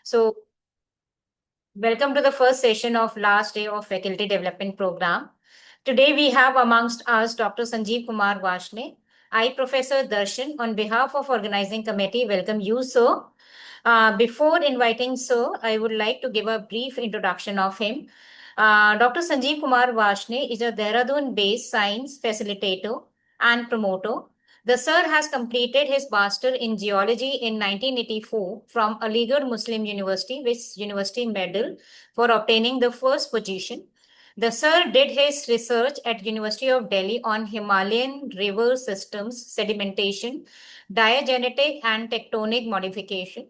So, welcome to the first session of last day of faculty development program. Today we have amongst us Dr. Sanjeev Kumar Varshney. I, Professor Darshan, on behalf of organizing committee, welcome you, sir. Before inviting sir, I would like to give a brief introduction of him. Dr. Sanjeev Kumar Varshney is a Dehradun-based science facilitator and promoter. The sir has completed his master in geology in 1984 from Aligarh Muslim University with university medal for obtaining the first position. The sir did his research at University of Delhi on Himalayan river systems, sedimentation, diagenetic and tectonic modification.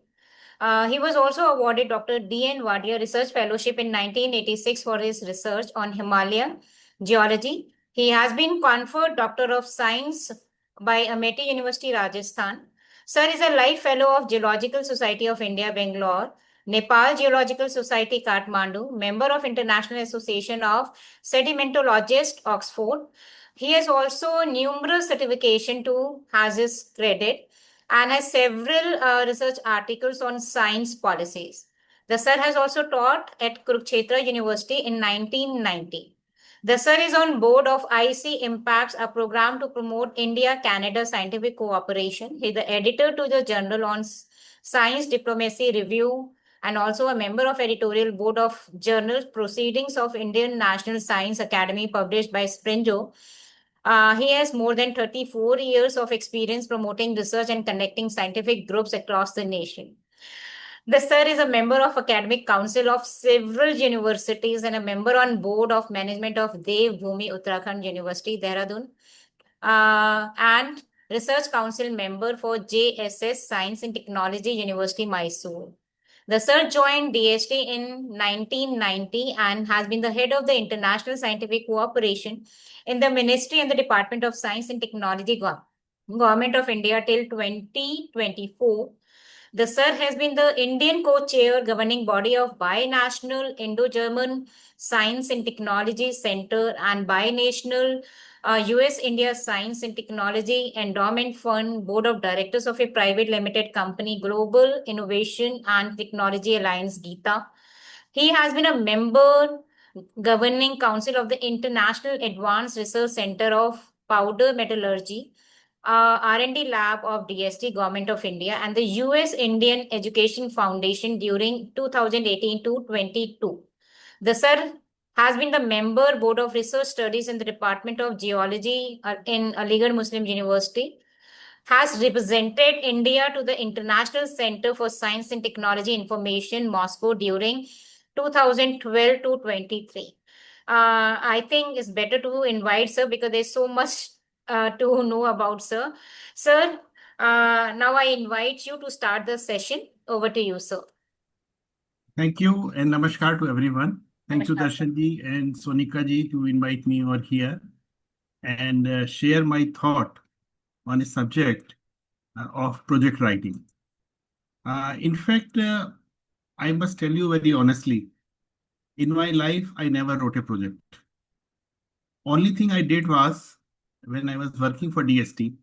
He was also awarded Dr. D.N. Wadia Research Fellowship in 1986 for his research on Himalayan geology. He has been conferred Doctor of Science by Amity University, Rajasthan. Sir is a Life Fellow of Geological Society of India, Bangalore, Nepal Geological Society, Kathmandu, member of International Association of Sedimentologists, Oxford. He has also numerous certification to has his credit and has several research articles on science policies. The sir has also taught at Kurukshetra University in 1990. The sir is on board of IC Impacts, a program to promote India-Canada scientific cooperation. He is the editor to the Journal on Science Diplomacy Review and also a member of editorial board of Journal Proceedings of Indian National Science Academy published by Springo. He has more than 34 years of experience promoting research and conducting scientific groups across the nation. The sir is a member of Academic Council of several universities and a member on board of management of Dev Bhumi Uttarakhand University, Dehradun, and Research Council member for JSS Science and Technology University, Mysore. The sir joined DST in 1990 and has been the head of the International Scientific Cooperation in the Ministry and the Department of Science and Technology, Government of India till 2024. The sir has been the Indian co-chair governing body of Binational Indo-German Science and Technology Center and Binational US-India Science and Technology Endowment Fund Board of Directors of a private limited company, Global Innovation and Technology Alliance, GITA. He has been a member governing council of the International Advanced Research Center of Powder Metallurgy, R&D lab of DST, Government of India, and the US Indian Education Foundation during 2018 to 22. The sir has been the member board of research studies in the Department of Geology in Aligarh Muslim University, has represented India to the International Center for Science and Technology Information, Moscow during 2012 to 23. I think it's better to invite sir because there's so much to know about sir. Sir, now I invite you to start the session. Over to you, sir. Thank you and namaskar to everyone. Thank you, Darshan ji and Sonika ji, to invite me over here and share my thought on a subject of project writing. In fact, I must tell you very honestly, in my life, I never wrote a project. Only thing I did was, when I was working for DST,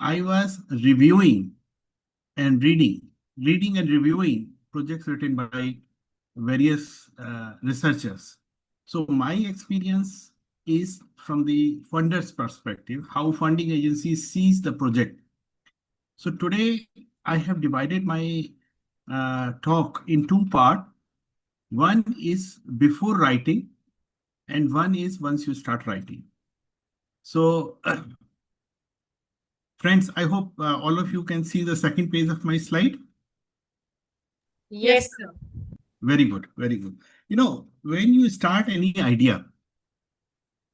I was reviewing and reading and reviewing projects written by various researchers. So my experience is from the funder's perspective, how funding agencies sees the project. So today I have divided my talk in two parts. One is before writing and one is once you start writing. So friends, I hope all of you can see the second page of my slide. Yes, sir. Very good, very good. You know, when you start any idea,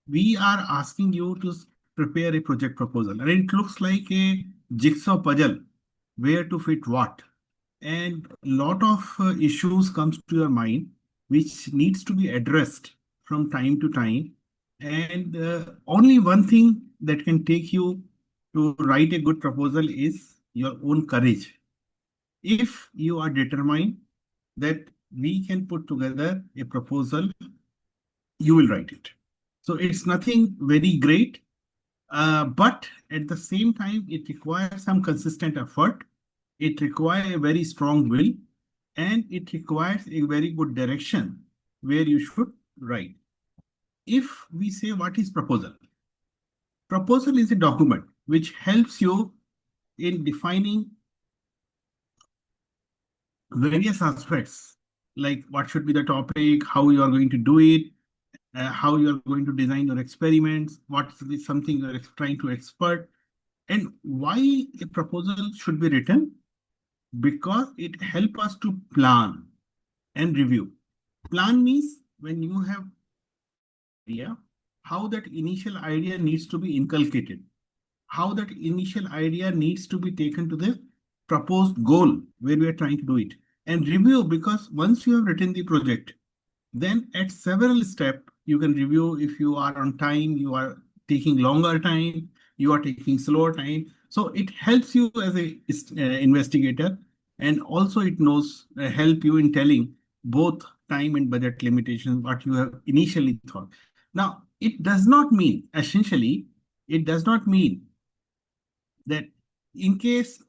we are asking you to prepare a project proposal, and it looks like a jigsaw puzzle, where to fit what. And a lot of issues comes to your mind, which needs to be addressed from time to time. And only one thing that can take you to write a good proposal is your own courage. If you are determined that we can put together a proposal, you will write it. So it's nothing very great, but at the same time, it requires some consistent effort. It requires a very strong will, and it requires a very good direction where you should write. If we say what is proposal? Proposal is a document which helps you in defining various aspects, like what should be the topic, how you are going to do it, how you are going to design your experiments, what is something you are trying to expert, and why a proposal should be written, because it helps us to plan and review. Plan means when you have idea, how that initial idea needs to be inculcated, how that initial idea needs to be taken to the proposed goal where we are trying to do it, and review, because once you have written the project, then at several steps you can review if you are on time, you are taking longer time, you are taking slower time. So it helps you as a investigator, and also it knows help you in telling both time and budget limitations what you have initially thought. Now, it does not mean, essentially, it does not mean that in case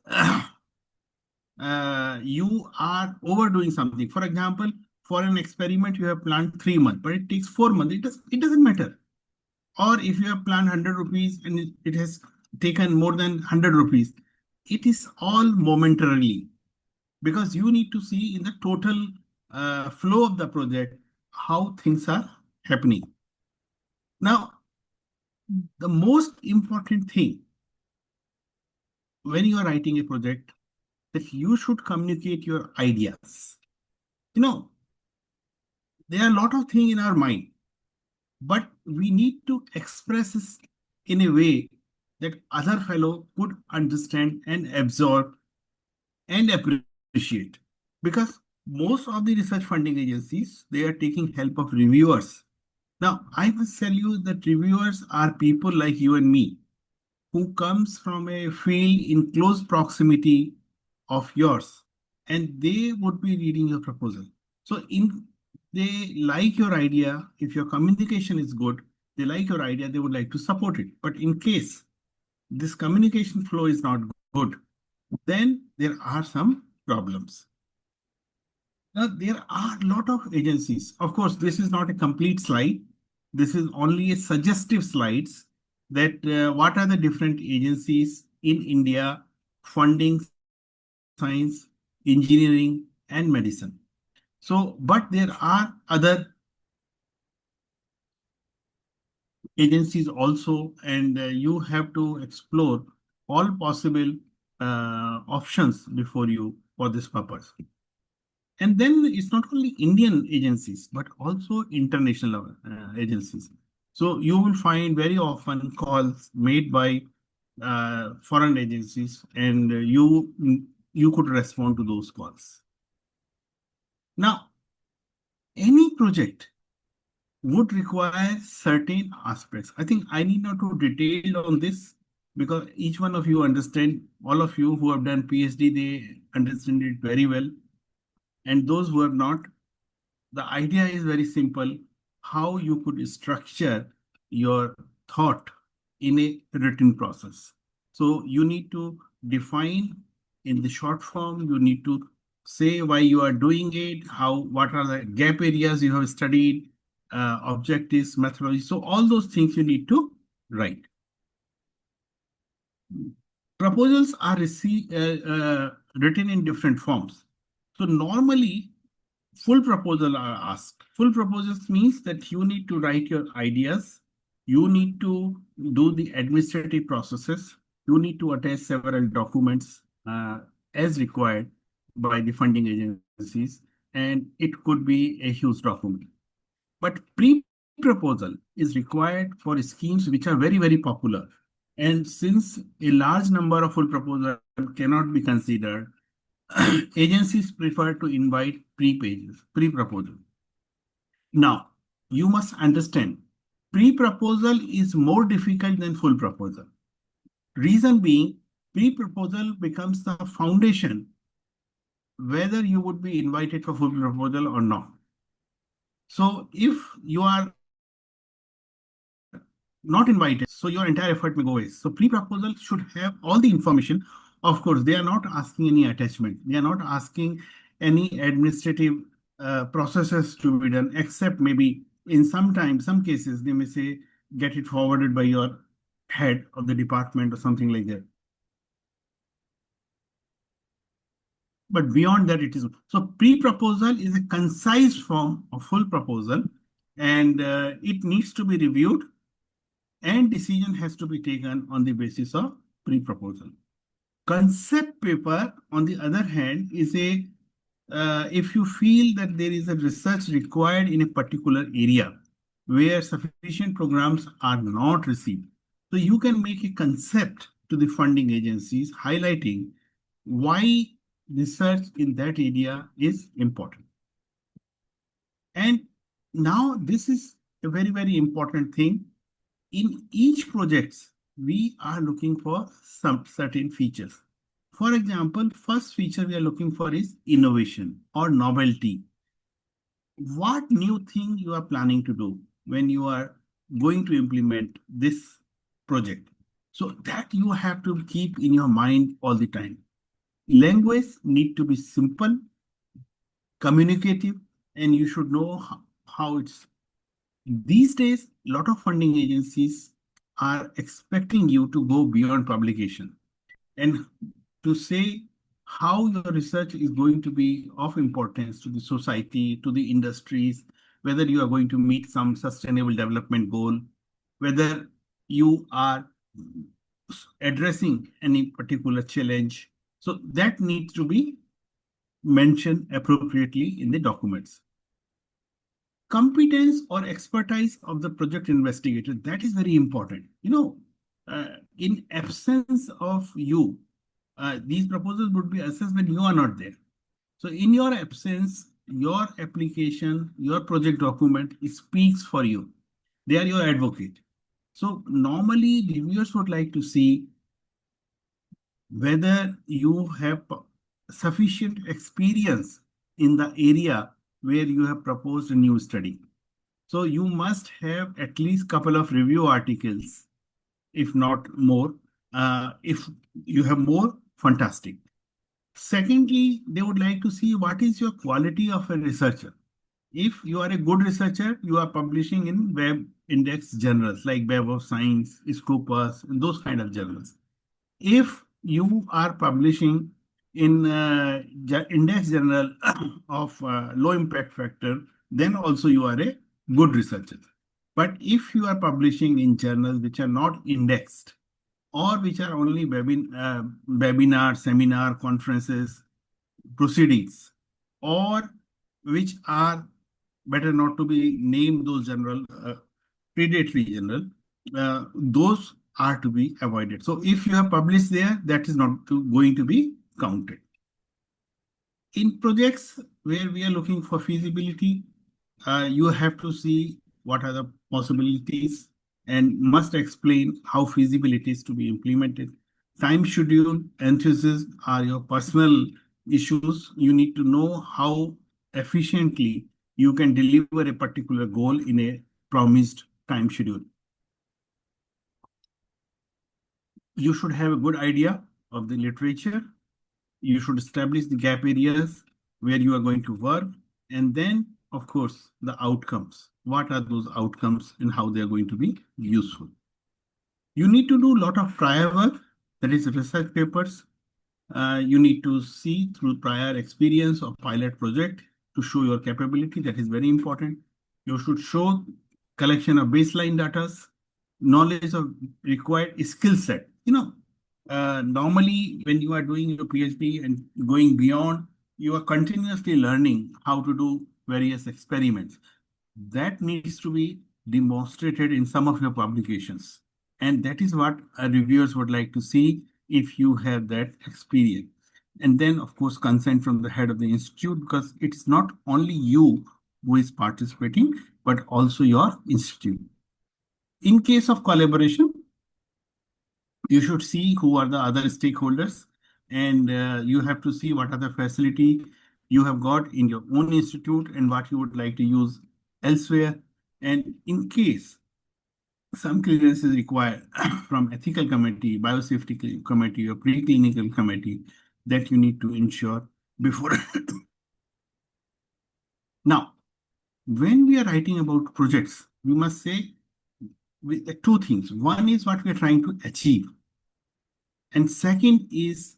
you are overdoing something. For example, for an experiment, you have planned 3 months, but it takes 4 months. It doesn't matter. Or if you have planned 100 rupees and it has taken more than 100 rupees, it is all momentarily, because you need to see in the total flow of the project how things are happening. Now, the most important thing when you are writing a project, that you should communicate your ideas. You know, there are a lot of things in our mind, but we need to express this in a way that other fellow could understand and absorb and appreciate. Because most of the research funding agencies, they are taking help of reviewers. Now, I must tell you that reviewers are people like you and me, who comes from a field in close proximity of yours, and they would be reading your proposal. So they like your idea. If your communication is good, they like your idea, they would like to support it. But in case this communication flow is not good, then there are some problems. Now, there are a lot of agencies. Of course, this is not a complete slide. This is only a suggestive slides that what are the different agencies in India funding science, engineering, and medicine. So, but there are other agencies also, and you have to explore all possible options before you for this purpose. And then it's not only Indian agencies, but also international agencies. So you will find very often calls made by foreign agencies, and you could respond to those calls. Now, any project would require certain aspects. I think I need not to detail on this, because each one of you understand, all of you who have done PhD, they understand it very well. And those who have not, the idea is very simple, how you could structure your thought in a written process. So you need to define in the short form, you need to say why you are doing it, what are the gap areas you have studied, objectives, methodology. So all those things you need to write. Proposals are written in different forms. So normally, full proposal are asked. Full proposals means that you need to write your ideas, you need to do the administrative processes, you need to attach several documents as required by the funding agencies, and it could be a huge document. But pre-proposal is required for schemes which are very, very popular. And since a large number of full proposals cannot be considered, agencies prefer to invite pre-proposal. Now, you must understand, pre-proposal is more difficult than full proposal. Reason being, pre-proposal becomes the foundation whether you would be invited for full proposal or not. So if you are not invited, so your entire effort may go waste. So pre-proposal should have all the information. Of course, they are not asking any attachment. They are not asking any administrative processes to be done, except maybe in some cases, they may say, get it forwarded by your head of the department or something like that. But beyond that, it is so pre-proposal is a concise form of full proposal, and it needs to be reviewed, and decision has to be taken on the basis of pre-proposal. Concept paper, on the other hand, is a if you feel that there is a research required in a particular area where sufficient programs are not received, so you can make a concept to the funding agencies highlighting why research in that area is important. And now this is a very, very important thing. In each project, we are looking for some certain features. For example, first feature we are looking for is innovation or novelty. What new thing you are planning to do when you are going to implement this project? So that you have to keep in your mind all the time. Language need to be simple, communicative, and you should know how it's. These days, a lot of funding agencies are expecting you to go beyond publication and to say how your research is going to be of importance to the society, to the industries, whether you are going to meet some sustainable development goal, whether you are addressing any particular challenge. So that needs to be mentioned appropriately in the documents. Competence or expertise of the project investigator, that is very important. In absence of you, these proposals would be assessed when you are not there. So in your absence, your application, your project document speaks for you. They are your advocate. So normally reviewers would like to see whether you have sufficient experience in the area where you have proposed a new study. So you must have at least couple of review articles, if not more. If you have more, fantastic. Secondly, they would like to see what is your quality of a researcher. If you are a good researcher, you are publishing in web index journals like Web of Science, Scopus, and those kind of journals. If you are publishing in index journal of low impact factor, then also you are a good researcher. But if you are publishing in journals which are not indexed or which are only webinar, seminar, conferences, proceedings, or which are better not to be named those journal, predatory journal, those are to be avoided. So if you have published there, that is not going to be counted. In projects where we are looking for feasibility, you have to see what are the possibilities and must explain how feasibility is to be implemented. Time schedule, enthusiasm are your personal issues. You need to know how efficiently you can deliver a particular goal in a promised time schedule. You should have a good idea of the literature. You should establish the gap areas where you are going to work. And then, of course, the outcomes. What are those outcomes and how they are going to be useful? You need to do a lot of prior work, that is research papers. You need to see through prior experience of pilot project to show your capability. That is very important. You should show collection of baseline data, knowledge of required skill set. Normally when you are doing your PhD and going beyond, you are continuously learning how to do various experiments. That needs to be demonstrated in some of your publications. And that is what reviewers would like to see if you have that experience. And then, of course, consent from the head of the institute, because it's not only you who is participating, but also your institute. In case of collaboration, you should see who are the other stakeholders, and you have to see what are the facility you have got in your own institute and what you would like to use elsewhere. And in case some clearance is required from ethical committee, biosafety committee, or preclinical committee, that you need to ensure before Now, when we are writing about projects, we must say two things. One is what we are trying to achieve. And second is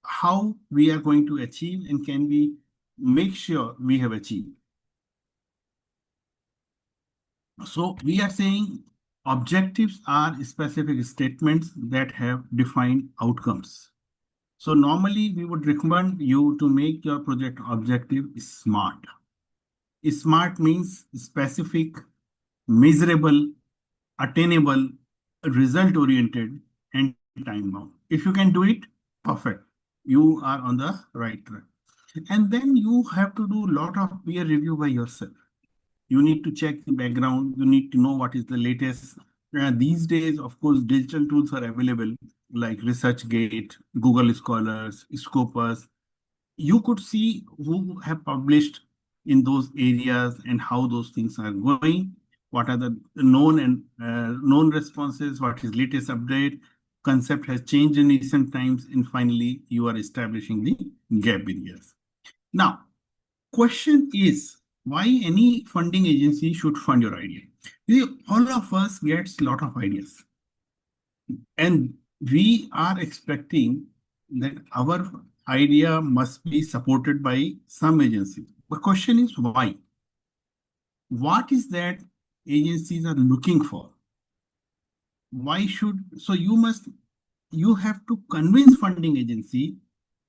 how we are going to achieve and can we make sure we have achieved. So we are saying objectives are specific statements that have defined outcomes. So normally we would recommend you to make your project objective SMART. SMART means specific, measurable, attainable, result-oriented, and time-bound. If you can do it, perfect. You are on the right track. And then you have to do a lot of peer review by yourself. You need to check the background. You need to know what is the latest. These days, of course, digital tools are available like ResearchGate, Google Scholars, Scopus. You could see who have published in those areas and how those things are going. What are the known and known responses? What is latest update? Concept has changed in recent times, and finally, you are establishing the gap areas. Now, question is why any funding agency should fund your idea? All of us gets a lot of ideas, and we are expecting that our idea must be supported by some agency. The question is why? What is that agencies are looking for? Why should, so you have to convince funding agency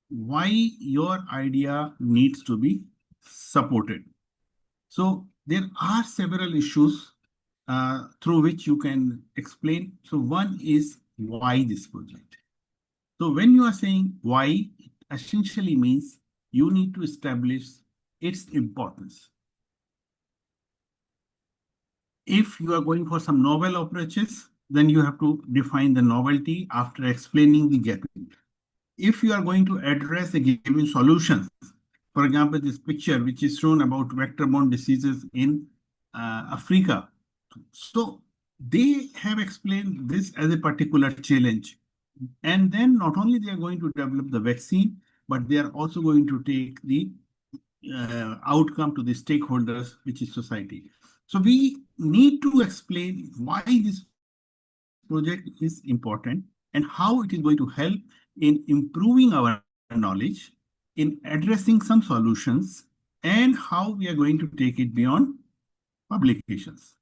why your idea needs to be supported. So there are several issues through which you can explain. So one is why this project. So when you are saying why, it essentially means you need to establish its importance. If you are going for some novel approaches, then you have to define the novelty after explaining the gap. If you are going to address a given solutions, for example, this picture which is shown about vector-borne diseases in Africa. So they have explained this as a particular challenge. And then not only they are going to develop the vaccine, but they are also going to take the outcome to the stakeholders, which is society. So we need to explain why this project is important and how it is going to help in improving our knowledge, in addressing some solutions, and how we are going to take it beyond publications.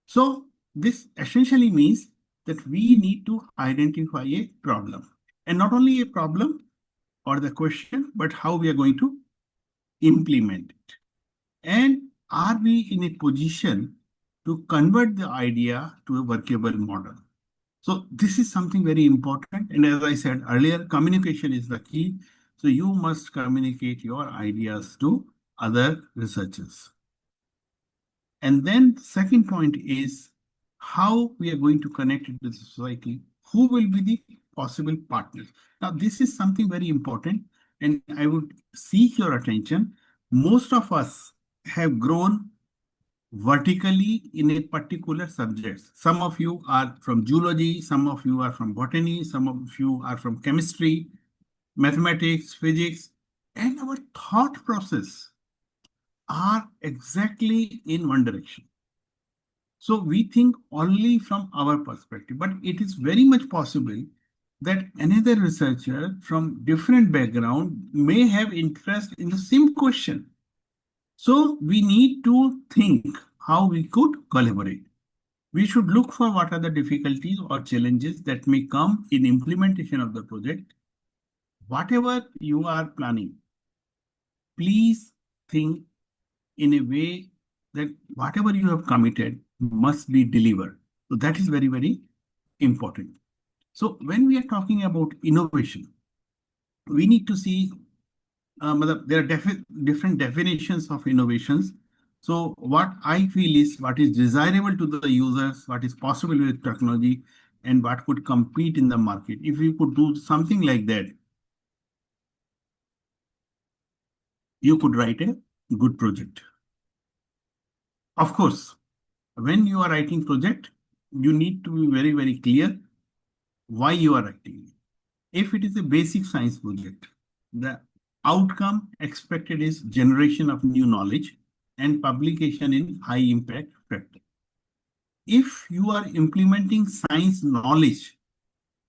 So this essentially means that we need to identify a problem, and not only a problem or the question, but how we are going to implement it. And are we in a position to convert the idea to a workable model? So this is something very important. And as I said earlier, communication is the key. So you must communicate your ideas to other researchers. And then the second point is how we are going to connect it with society. Who will be the possible partners? Now, this is something very important, and I would seek your attention. Most of us have grown vertically in a particular subject. Some of you are from zoology, some of you are from botany, some of you are from chemistry, mathematics, physics, and our thought process are exactly in one direction. So we think only from our perspective, but it is very much possible that another researcher from different background may have interest in the same question. So we need to think how we could collaborate. We should look for what are the difficulties or challenges that may come in implementation of the project. Whatever you are planning, please think in a way that whatever you have committed must be delivered. So that is very, very important. So when we are talking about innovation, we need to see there are different definitions of innovations. So what I feel is what is desirable to the users, what is possible with technology, and what could compete in the market. If we could do something like that, you could write a good project. Of course, when you are writing project, you need to be very, very clear why you are writing. If it is a basic science project, the outcome expected is generation of new knowledge. and publication in high impact factor. If you are implementing science knowledge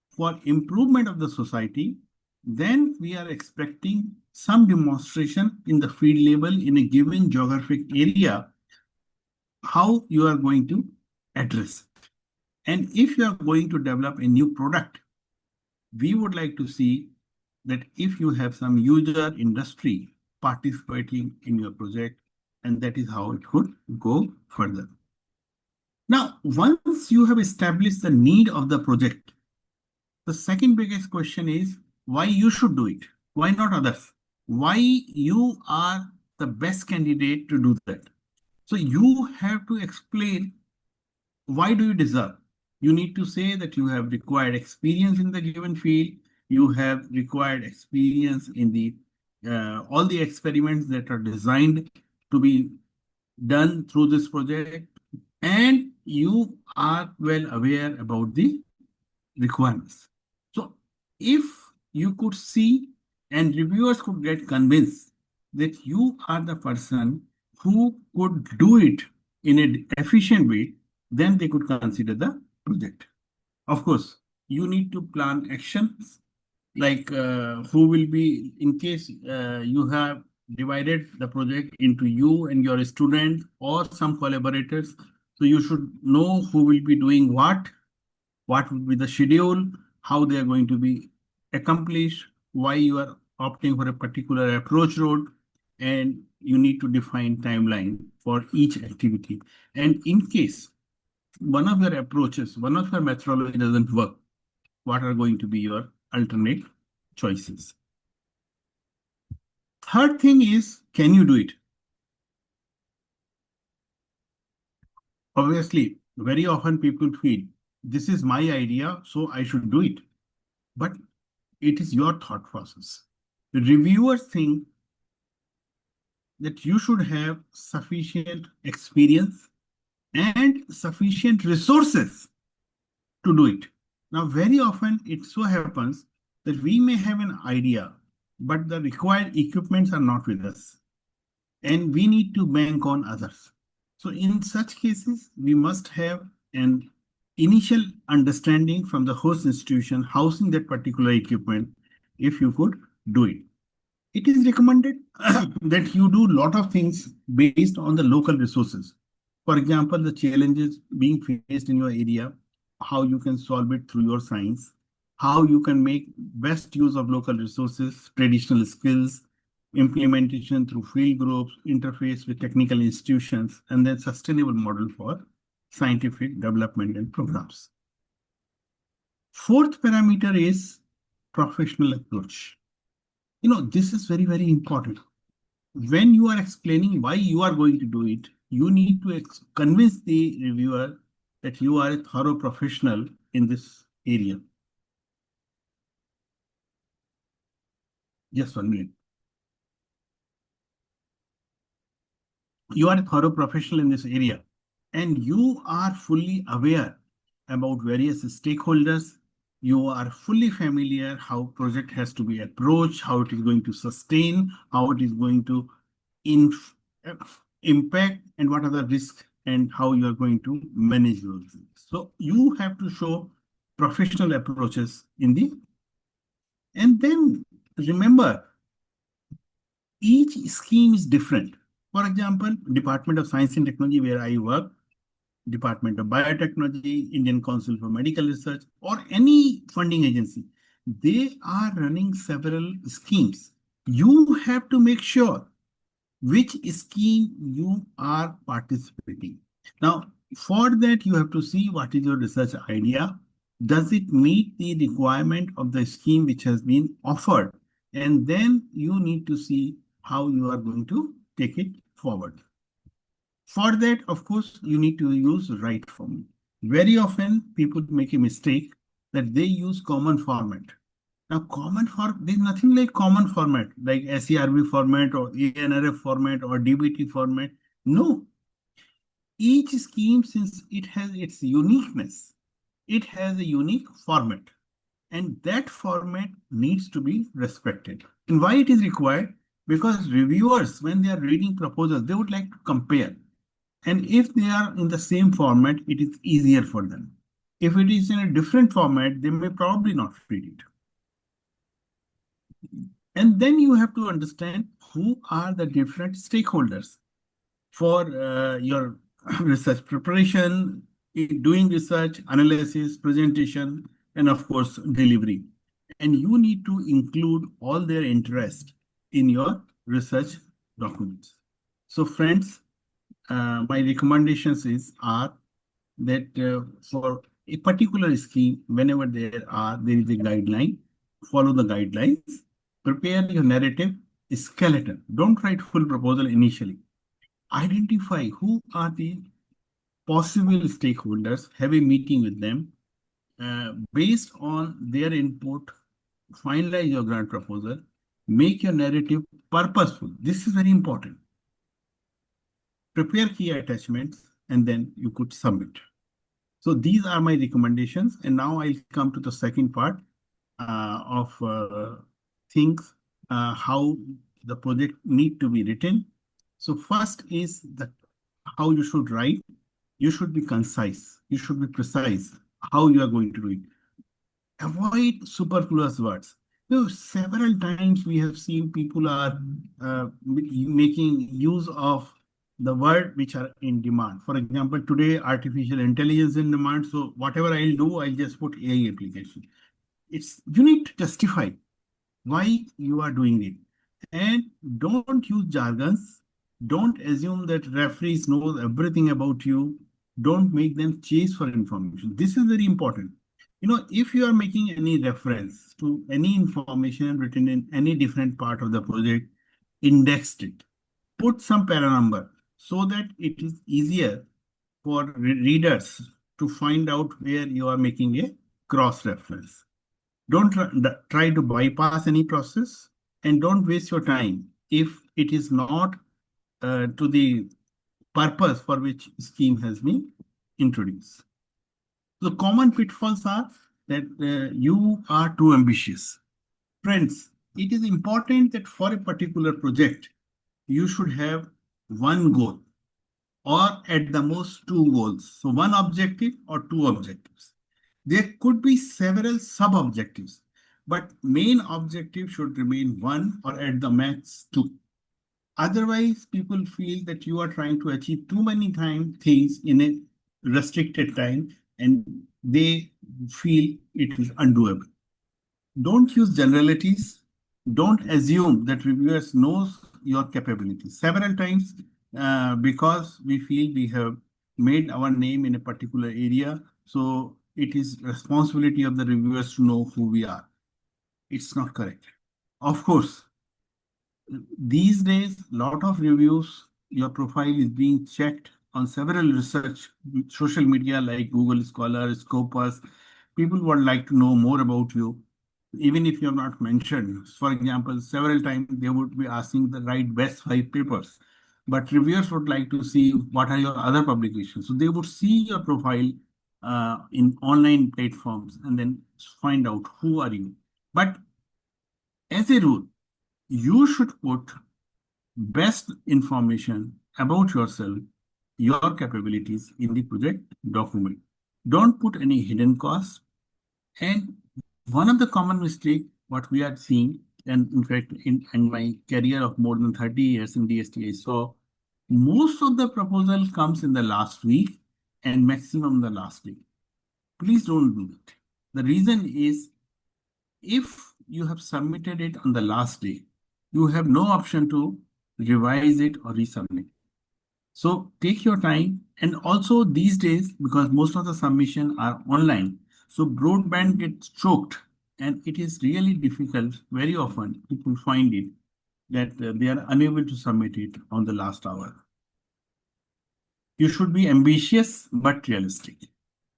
for improvement of the society, then we are expecting some demonstration in the field level in a given geographic area, how you are going to address it. And if you are going to develop a new product, we would like to see that if you have some user industry participating in your project, and that is how it could go further. Now, once you have established the need of the project, the second biggest question is why you should do it? Why not others? Why you are the best candidate to do that? So you have to explain why do you deserve. You need to say that you have required experience in the given field. You have required experience in the all the experiments that are designed to be done through this project, and you are well aware about the requirements. So if you could see and reviewers could get convinced that you are the person who could do it in an efficient way, then they could consider the project. Of course, you need to plan actions like who will be, in case you have divided the project into you and your student or some collaborators. So you should know who will be doing what will be the schedule, how they are going to be accomplished, why you are opting for a particular approach road, and you need to define timeline for each activity. And in case one of your approaches, one of your methodology doesn't work, what are going to be your alternate choices? Third thing is, can you do it? Obviously, very often people feel this is my idea, so I should do it. But it is your thought process. The reviewers think that you should have sufficient experience and sufficient resources to do it. Now, very often it so happens that we may have an idea, but the required equipments are not with us, and we need to bank on others. So in such cases, we must have an initial understanding from the host institution housing that particular equipment, if you could do it. It is recommended that you do a lot of things based on the local resources. For example, the challenges being faced in your area, how you can solve it through your science, how you can make best use of local resources, traditional skills, implementation through field groups, interface with technical institutions, and then sustainable model for scientific development and programs. Fourth parameter is professional approach. This is very, very important. When you are explaining why you are going to do it, you need to convince the reviewer that you are a thorough professional in this area. Just 1 minute. You are a thorough professional in this area, and you are fully aware about various stakeholders. You are fully familiar how project has to be approached, how it is going to sustain, how it is going to impact, and what are the risks, and how you are going to manage those things. So you have to show professional approaches in the, and then remember, each scheme is different. For example, Department of Science and Technology, where I work, Department of Biotechnology, Indian Council for Medical Research, or any funding agency, they are running several schemes. You have to make sure which scheme you are participating. Now, for that, you have to see what is your research idea. Does it meet the requirement of the scheme which has been offered? And then you need to see how you are going to take it forward. For that, of course, you need to use right form. Very often, people make a mistake that they use common format. Now, there's nothing like common format, like SERV format or ANRF format or DBT format. No. Each scheme, since it has its uniqueness, it has a unique format, and that format needs to be respected. And why it is required? Because reviewers, when they are reading proposals, they would like to compare. And if they are in the same format, it is easier for them. If it is in a different format, they may probably not read it. And then you have to understand who are the different stakeholders for your research preparation, doing research, analysis, presentation, and of course, delivery. And you need to include all their interest in your research documents. So friends, my recommendations are that for a particular scheme, whenever there is a guideline, follow the guidelines, prepare your narrative skeleton. Don't write full proposal initially. Identify who are the possible stakeholders, have a meeting with them. Based on their input, finalize your grant proposal, make your narrative purposeful. This is very important. Prepare key attachments, and then you could submit. So these are my recommendations. And now I'll come to the second part of things, how the project need to be written. So first is that how you should write. You should be concise. You should be precise how you are going to do it. Avoid superfluous words. Several times we have seen people are making use of the word which are in demand. For example, today artificial intelligence in demand. So whatever I'll do, I'll just put AI application. You need to justify why you are doing it. And don't use jargons. Don't assume that referees know everything about you. Don't make them chase for information. This is very important. If you are making any reference to any information written in any different part of the project, indexed it. Put some para number so that it is easier for readers to find out where you are making a cross reference. Don't try to bypass any process, and don't waste your time if it is not to the purpose for which scheme has been introduced. The common pitfalls are that you are too ambitious. Friends, it is important that for a particular project, you should have one goal or at the most two goals. So one objective or two objectives. There could be several sub-objectives, but main objective should remain one or at the max two. Otherwise, people feel that you are trying to achieve too many things in a restricted time, and they feel it is undoable. Don't use generalities. Don't assume that reviewers knows your capabilities. Several times, because we feel we have made our name in a particular area, so it is responsibility of the reviewers to know who we are. It's not correct. Of course, these days, lot of reviews, your profile is being checked on several research social media like Google Scholar, Scopus. People would like to know more about you, even if you have not mentioned. For example, several times they would be asking the right best 5 papers, but reviewers would like to see what are your other publications. So they would see your profile in online platforms and then find out who are you. But as a rule, you should put best information about yourself, your capabilities in the project document. Don't put any hidden costs. And one of the common mistake what we are seeing, and in fact, in my career of more than 30 years in DST, I saw most of the proposal comes in the last week and maximum the last day. Please don't do that. The reason is, if you have submitted it on the last day, you have no option to revise it or resubmit. So take your time. And also these days, because most of the submission are online, so broadband gets choked, and it is really difficult. Very often people find it that they are unable to submit it on the last hour. You should be ambitious but realistic.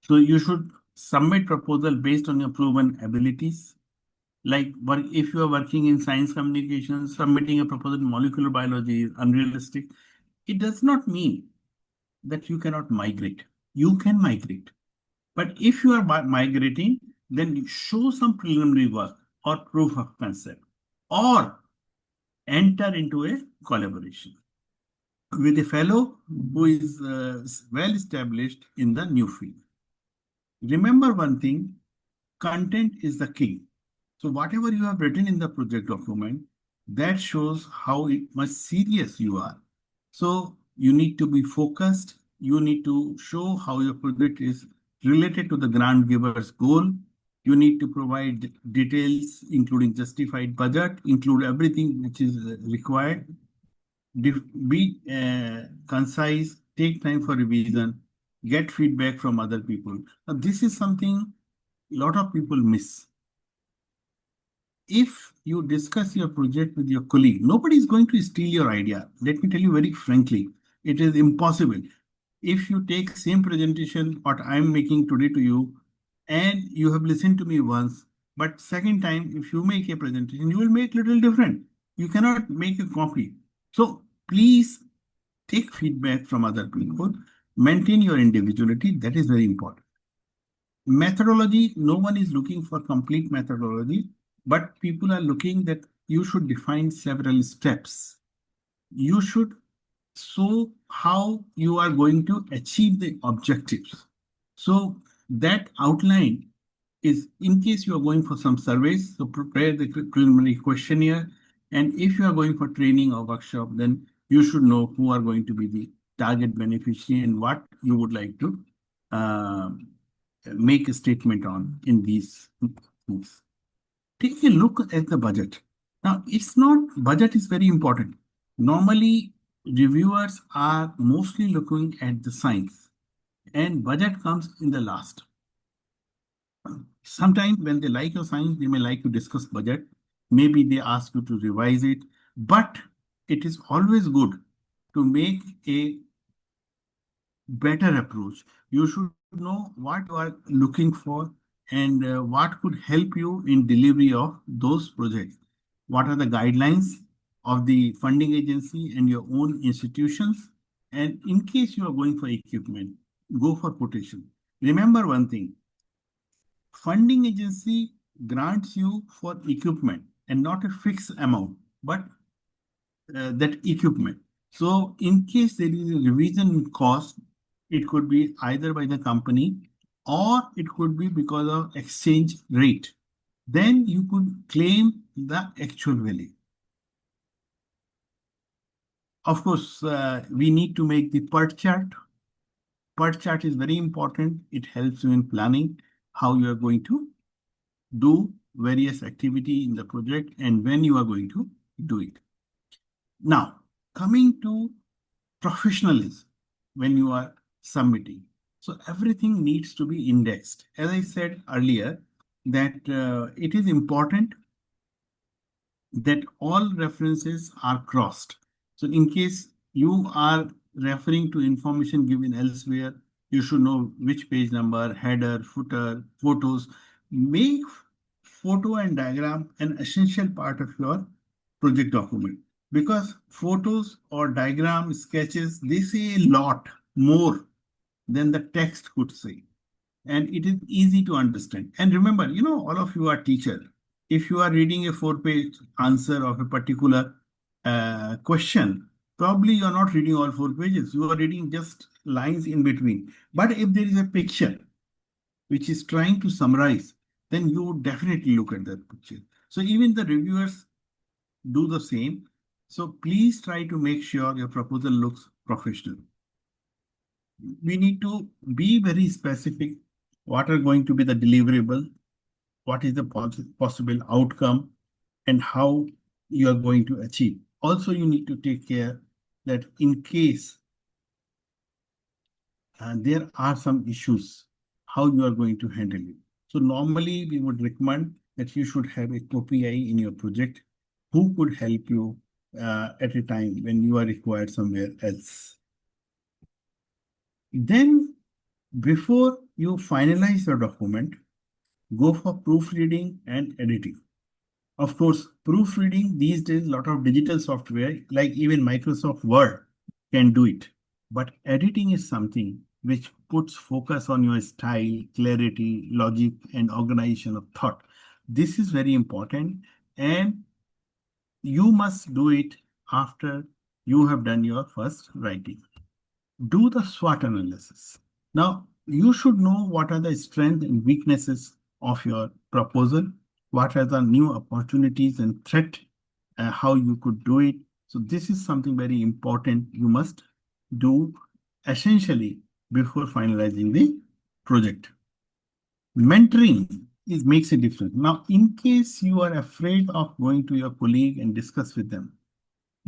So you should submit proposal based on your proven abilities. Like if you are working in science communication, submitting a proposal in molecular biology is unrealistic. It does not mean that you cannot migrate. You can migrate. But if you are migrating, then you show some preliminary work or proof of concept. Or enter into a collaboration with a fellow who is well established in the new field. Remember one thing, content is the king. So whatever you have written in the project document, that shows how much serious you are. So you need to be focused. You need to show how your project is related to the grant giver's goal. You need to provide details, including justified budget, include everything which is required. Be concise, take time for revision, get feedback from other people. Now, this is something a lot of people miss. If you discuss your project with your colleague, nobody is going to steal your idea. Let me tell you very frankly, it is impossible. If you take same presentation what I'm making today to you, and you have listened to me once, but second time, if you make a presentation, you will make little different. You cannot make a copy. So please take feedback from other people, maintain your individuality. That is very important. Methodology, no one is looking for complete methodology, but people are looking that you should define several steps. You should show how you are going to achieve the objectives. So that outline is in case you are going for some surveys, so prepare the preliminary questionnaire. And if you are going for training or workshop, then you should know who are going to be the target beneficiary and what you would like to make a statement on in these things. Take a look at the budget. Now, it's not, budget is very important. Normally, reviewers are mostly looking at the science and budget comes in the last. Sometimes when they like your science, they may like to discuss budget. Maybe they ask you to revise it, but it is always good to make a better approach. You should know what you are looking for and what could help you in delivery of those projects. What are the guidelines of the funding agency and your own institutions? And in case you are going for equipment, go for quotation. Remember one thing, funding agency grants you for equipment and not a fixed amount, but that equipment. So in case there is a revision in cost, it could be either by the company or it could be because of exchange rate. Then you could claim the actual value. Of course, we need to make the PERT chart. PERT chart is very important. It helps you in planning how you are going to do various activity in the project and when you are going to do it. Now, coming to professionalism when you are submitting. So everything needs to be indexed. As I said earlier, that it is important that all references are crossed. So in case you are referring to information given elsewhere, you should know which page number, header, footer, photos. Make photo and diagram an essential part of your project document because photos or diagram sketches, they say a lot more than the text could say. And it is easy to understand. And remember, all of you are teachers. If you are reading a 4-page answer of a particular question, probably you are not reading all 4 pages. You are reading just lines in between. But if there is a picture which is trying to summarize, then you would definitely look at that picture. So even the reviewers do the same. So please try to make sure your proposal looks professional. We need to be very specific. What are going to be the deliverable? What is the possible outcome and how you are going to achieve? Also, you need to take care that in case there are some issues, how you are going to handle it. So normally we would recommend that you should have a co-PI in your project who could help you at a time when you are required somewhere else. Then before you finalize your document, go for proofreading and editing. Of course, proofreading these days, a lot of digital software, like even Microsoft Word can do it. But editing is something which puts focus on your style, clarity, logic, and organization of thought. This is very important. And you must do it after you have done your first writing. Do the SWOT analysis. Now, you should know what are the strengths and weaknesses of your proposal, what are the new opportunities and threat, how you could do it. So this is something very important you must do essentially before finalizing the project. Mentoring makes a difference. Now, in case you are afraid of going to your colleague and discuss with them,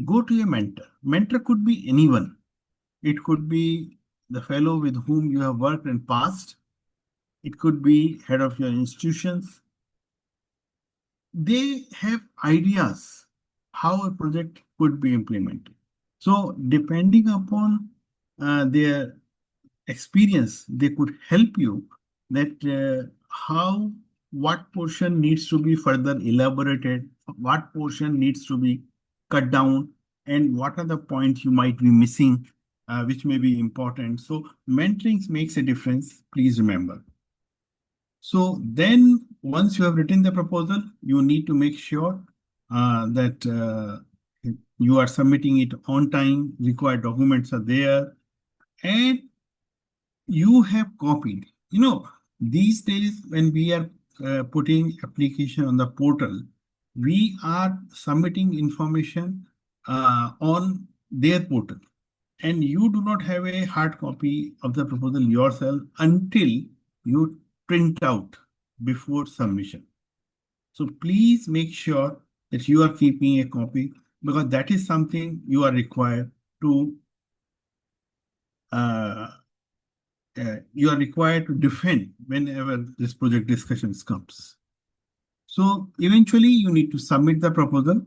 go to a mentor. Mentor could be anyone. It could be the fellow with whom you have worked in past. It could be head of your institutions. They have ideas how a project could be implemented. So depending upon their experience, they could help you that what portion needs to be further elaborated, what portion needs to be cut down, and what are the points you might be missing, which may be important. So mentoring makes a difference, please remember. So then once you have written the proposal, you need to make sure that you are submitting it on time, required documents are there, and you have copied. These days when we are putting application on the portal, we are submitting information on their portal, and you do not have a hard copy of the proposal yourself until you print out before submission. So please make sure that you are keeping a copy, because that is something you are required to defend whenever this project discussions comes. So eventually you need to submit the proposal.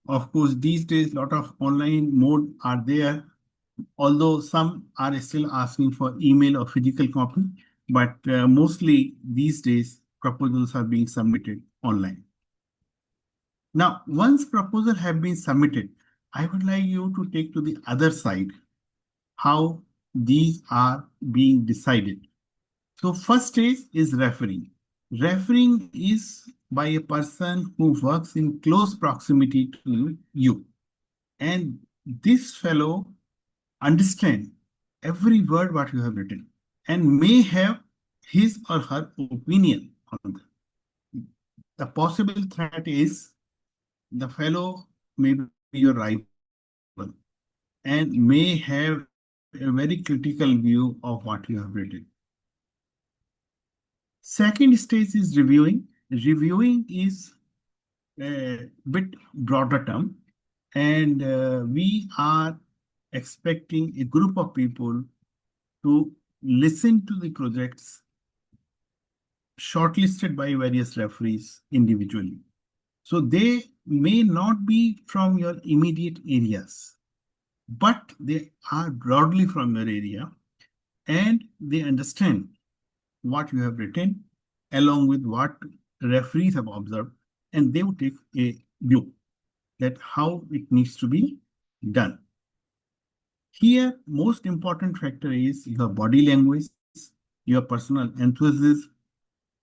Of course, these days, a lot of online mode are there, although some are still asking for email or physical copy, but mostly these days proposals are being submitted online. Now, once proposal have been submitted, I would like you to take to the other side how these are being decided. So first stage is referring. Referring is by a person who works in close proximity to you. And this fellow understand every word what you have written and may have his or her opinion on that. The possible threat is the fellow may be your rival and may have a very critical view of what you have written. Second stage is reviewing. Reviewing is a bit broader term, and we are expecting a group of people to listen to the projects shortlisted by various referees individually. So they may not be from your immediate areas, but they are broadly from your area and they understand what you have written along with what referees have observed, and they would take a view that how it needs to be done. Here, most important factor is your body language, your personal enthusiasm,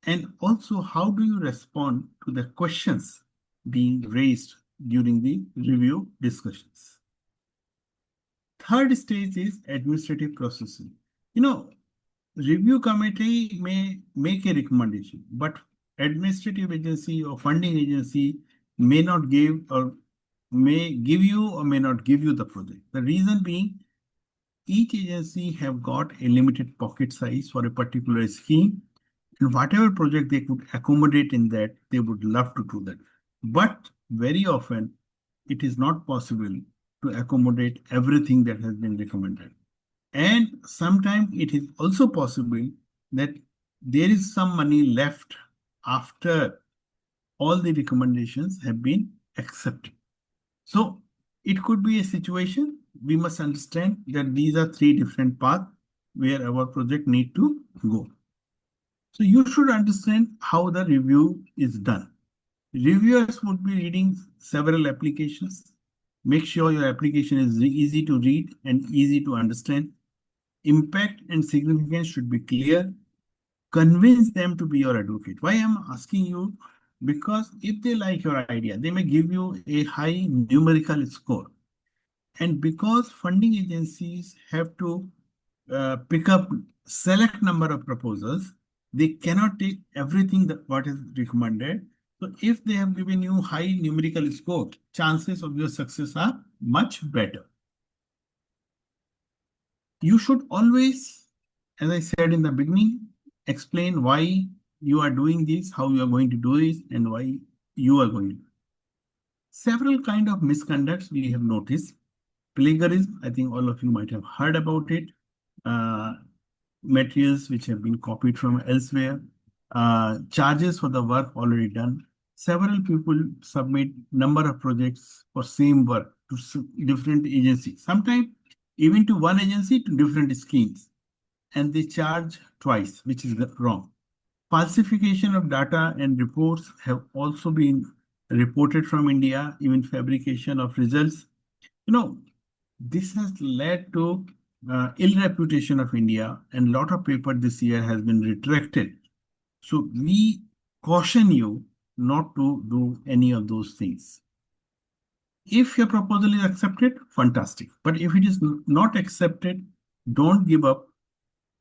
and also how do you respond to the questions being raised during the review discussions. Third stage is administrative processing. Review committee may make a recommendation, but administrative agency or funding agency may not give or may give you or may not give you the project. The reason being, each agency have got a limited pocket size for a particular scheme, and whatever project they could accommodate in that, they would love to do that. But very often, it is not possible to accommodate everything that has been recommended. And sometimes it is also possible that there is some money left after all the recommendations have been accepted. So it could be a situation. We must understand that these are three different paths where our project need to go. So you should understand how the review is done. Reviewers would be reading several applications. Make sure your application is easy to read and easy to understand. Impact and significance should be clear. Convince them to be your advocate. Why I'm asking you because if they like your idea, they may give you a high numerical score. And because funding agencies have to pick up select number of proposals, they cannot take everything that what is recommended. So if they have given you high numerical score, chances of your success are much better. You should always, as I said in the beginning, explain why you are doing this, how you are going to do it, and why you are going to. Several kind of misconducts we have noticed. Plagiarism, I think all of you might have heard about it. Materials which have been copied from elsewhere. Charges for the work already done. Several people submit number of projects for same work to different agencies. Sometimes even to one agency to different schemes. And they charge twice, which is wrong. Falsification of data and reports have also been reported from India, even fabrication of results. This has led to ill reputation of India, and a lot of paper this year has been retracted. So we caution you not to do any of those things. If your proposal is accepted, fantastic. But if it is not accepted, don't give up.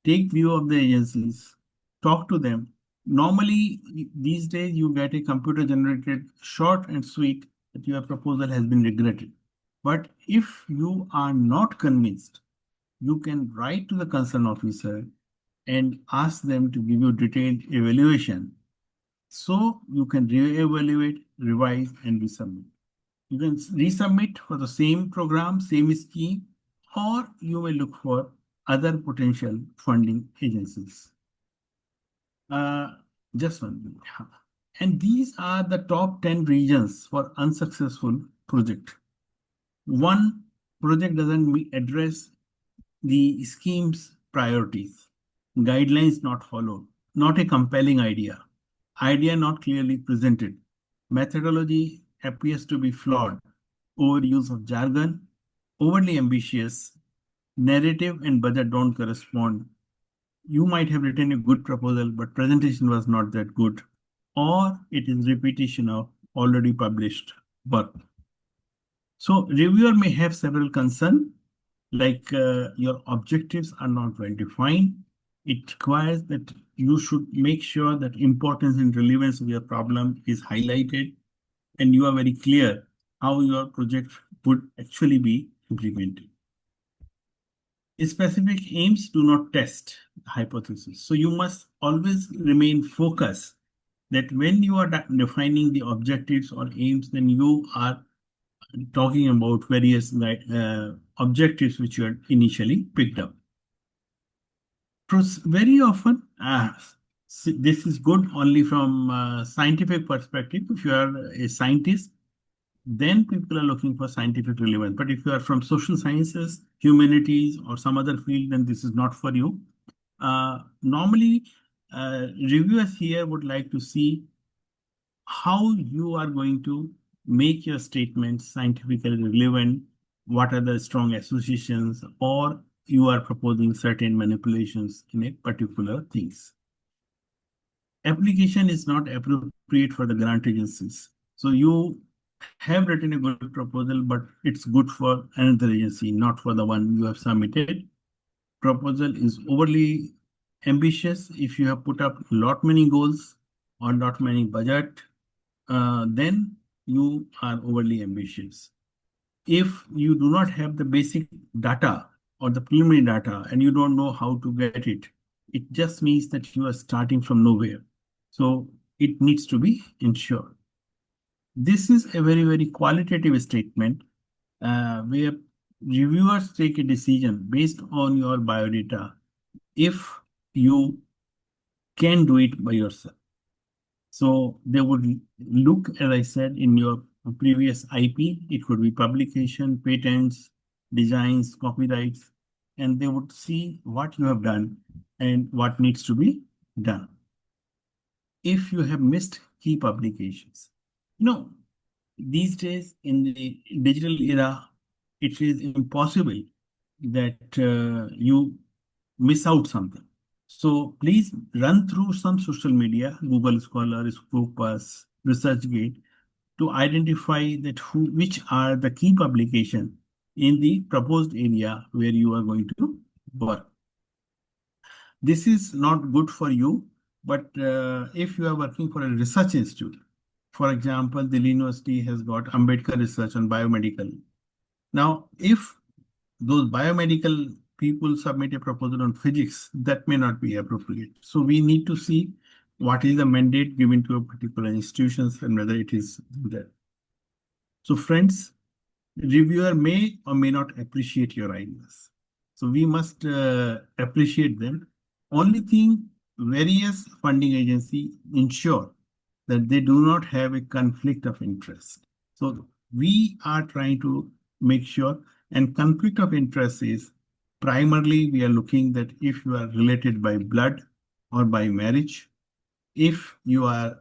Take view of the agencies, talk to them. Normally, these days, you get a computer generated short and sweet that your proposal has been regretted. But if you are not convinced, you can write to the concerned officer and ask them to give you detailed evaluation. So you can re-evaluate, revise, and resubmit. You can resubmit for the same program, same scheme, or you may look for other potential funding agencies. Just 1 minute. And these are the top 10 reasons for unsuccessful project. One, project doesn't address the scheme's priorities, guidelines not followed, not a compelling idea not clearly presented, methodology appears to be flawed, overuse of jargon, overly ambitious, narrative and budget don't correspond. You might have written a good proposal, but presentation was not that good, or it is repetition of already published work. So reviewer may have several concerns, like your objectives are not well defined. It requires that you should make sure that importance and relevance of your problem is highlighted, and you are very clear how your project would actually be implemented. Specific aims do not test hypothesis. So you must always remain focused that when you are defining the objectives or aims, then you are talking about various objectives which you had initially picked up. Very often, this is good only from a scientific perspective. If you are a scientist, then people are looking for scientific relevance. But if you are from social sciences, humanities, or some other field, then this is not for you. Normally, reviewers here would like to see how you are going to make your statements scientifically relevant, what are the strong associations, or you are proposing certain manipulations in a particular things. Application is not appropriate for the grant agencies. So you have written a good proposal, but it's good for another agency, not for the one you have submitted. Proposal is overly ambitious. If you have put up lot many goals or lot many budget, then you are overly ambitious. If you do not have the basic data or the preliminary data and you don't know how to get it, it just means that you are starting from nowhere. So it needs to be ensured. This is a very, very qualitative statement where reviewers take a decision based on your biodata if you can do it by yourself. So they would look, as I said, in your previous IP, it could be publication, patents, designs, copyrights, and they would see what you have done and what needs to be done. If you have missed key publications, these days in the digital era, it is impossible that you miss out something. So please run through some social media, Google Scholar, Scopus, ResearchGate to identify that which are the key publications in the proposed area where you are going to work. This is not good for you, but if you are working for a research institute, for example, Delhi University has got Ambedkar research on biomedical. Now, if those biomedical people submit a proposal on physics, that may not be appropriate. So we need to see what is the mandate given to a particular institutions and whether it is there. So friends, reviewer may or may not appreciate your ideas. So we must appreciate them. Only thing, various funding agency ensure that they do not have a conflict of interest. So we are trying to make sure, and conflict of interest is primarily we are looking that if you are related by blood or by marriage, if you are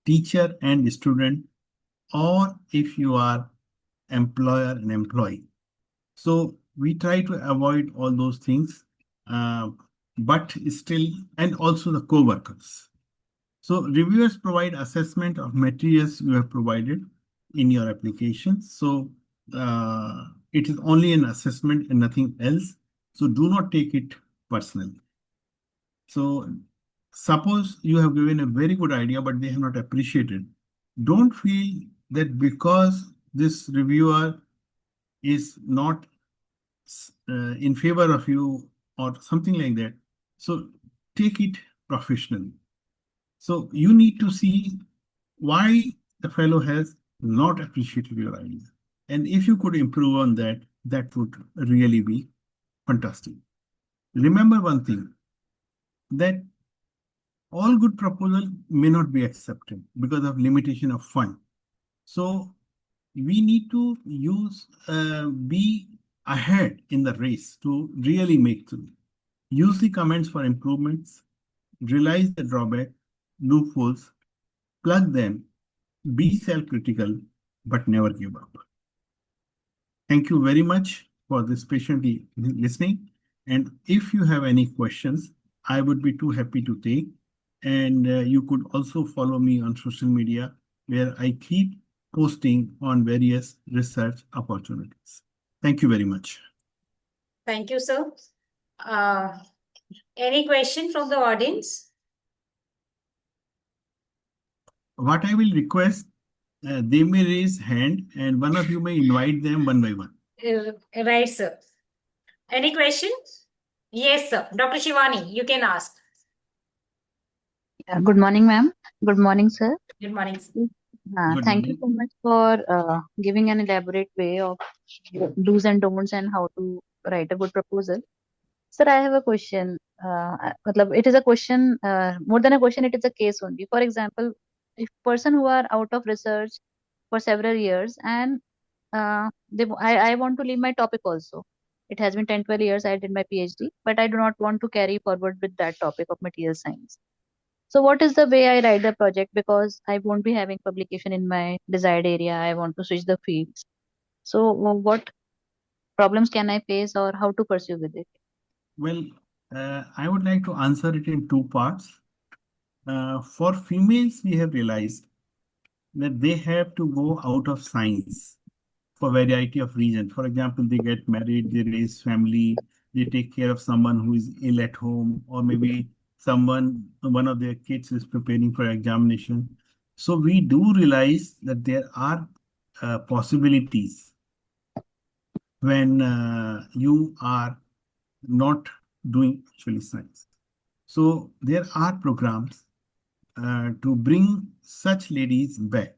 teacher and student, or if you are employer and employee. So we try to avoid all those things, but still, and also the co-workers. So reviewers provide assessment of materials you have provided in your application. So it is only an assessment and nothing else. So do not take it personally. So suppose you have given a very good idea, but they have not appreciated. Don't feel that because this reviewer is not in favor of you or something like that. So take it professionally. So you need to see why the fellow has not appreciated your idea. And if you could improve on that, that would really be fantastic. Remember one thing, that all good proposals may not be accepted because of limitation of fund. So we need to be ahead in the race to really make through. Use the comments for improvements, realize the drawback, loopholes, plug them, be self-critical, but never give up. Thank you very much for this patiently listening. And if you have any questions, I would be too happy to take. And you could also follow me on social media, where I keep posting on various research opportunities. Thank you very much. Thank you, sir. Any question from the audience? What I will request, they may raise hand and one of you may invite them one by one. Right, sir. Any questions? Yes, sir. Dr. Shivani, you can ask. Good morning, ma'am. Good morning, sir. Good morning. Thank you so much for giving an elaborate way of do's and don'ts and how to write a good proposal. Sir, I have a question. It is a question, more than a question, it is a case only. For example, if person who are out of research for several years and I want to leave my topic also. It has been 10, 12 years I did my PhD, but I do not want to carry forward with that topic of material science. So what is the way I write the project? Because I won't be having publication in my desired area. I want to switch the fields. So what problems can I face or how to pursue with it? Well, I would like to answer it in two parts. For females, we have realized that they have to go out of science for variety of reasons. For example, they get married, they raise family, they take care of someone who is ill at home, or maybe one of their kids is preparing for examination. So we do realize that there are possibilities when you are not doing actually science. So there are programs to bring such ladies back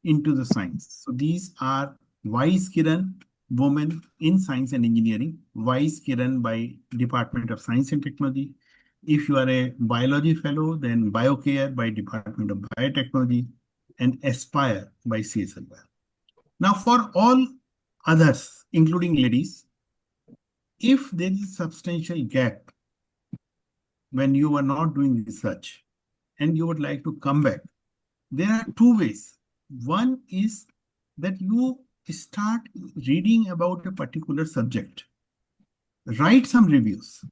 into the science. So these are Wise Kiran, Women in Science and Engineering, Wise Kiran by Department of Science and Technology. If you are a biology fellow, then BioCare by Department of Biotechnology, and Aspire by CSLY. Now for all others, including ladies, if there is a substantial gap when you are not doing research and you would like to come back, there are two ways. One is that you start reading about a particular subject, write some reviews.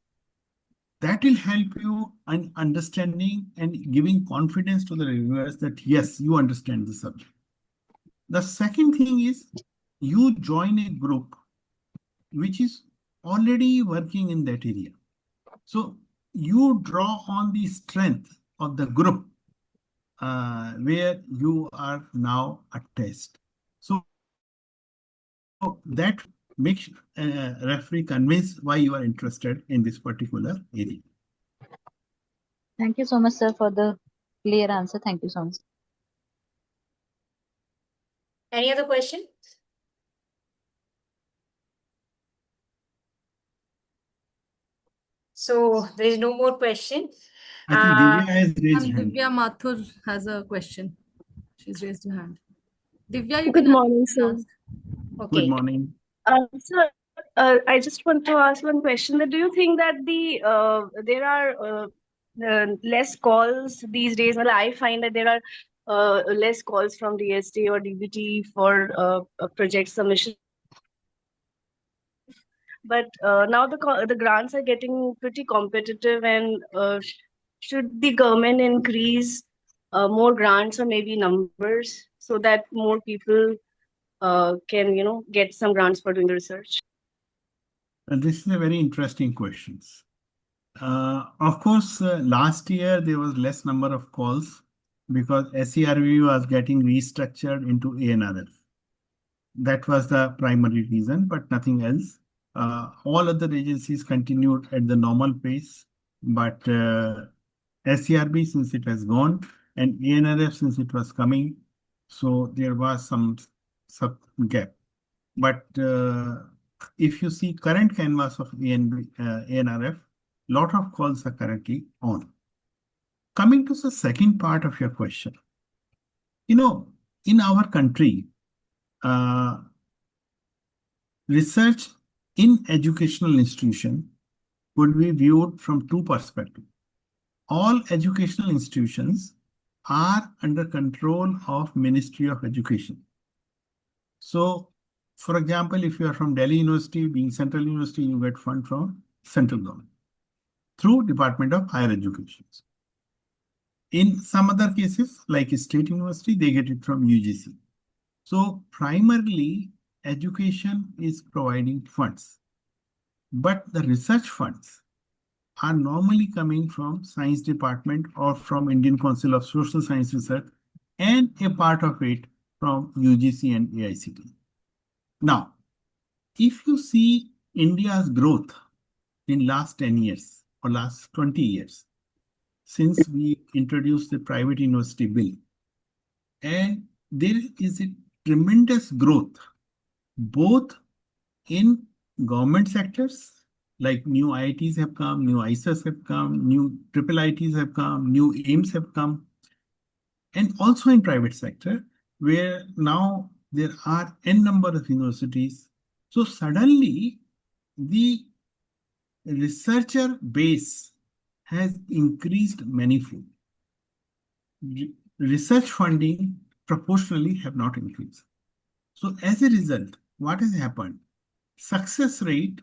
that will help you in understanding and giving confidence to the reviewers that yes, you understand the subject. The second thing is you join a group which is already working in that area. So you draw on the strength of the group where you are now attached. So that makes referee convinced why you are interested in this particular area. Thank you so much, sir, for the clear answer. Thank you so much. Any other question? So there is no more question. I think Divya has raised hand. Divya Mathur has a question. She's raised her hand. Divya, you Good can morning, sir. ask. Okay. Good morning. Sir, I just want to ask one question. That do you think that there are less calls these days? Well, I find that there are less calls from DST or DBT for project submission. But now the grants are getting pretty competitive, and should the government increase more grants or maybe numbers so that more people can get some grants for doing the research? And this is a very interesting question. Of course, last year there was less number of calls because SERV was getting restructured into ANRF. That was the primary reason, but nothing else. All other agencies continued at the normal pace, but SERB, since it has gone, and ANRF, since it was coming, so there was some gap. But if you see current canvas of ANRF, lot of calls are currently on. Coming to the second part of your question, in our country, research in educational institution could be viewed from two perspectives. All educational institutions are under control of Ministry of Education. So, for example, if you are from Delhi University, being Central University, you get fund from central government through Department of Higher Education. In some other cases, like State University, they get it from UGC. So primarily, education is providing funds, but the research funds are normally coming from Science Department or from Indian Council of Social Science Research, and a part of it from UGC and AICT. Now, if you see India's growth in last 10 years or last 20 years, since we introduced the private university bill, and there is a tremendous growth both in government sectors, like new IITs have come, new ISAs have come, new triple IITs have come, new AIMS have come, and also in private sector, where now there are n number of universities. So suddenly the researcher base has increased manifold. Research funding proportionally have not increased. So as a result, what has happened? Success rate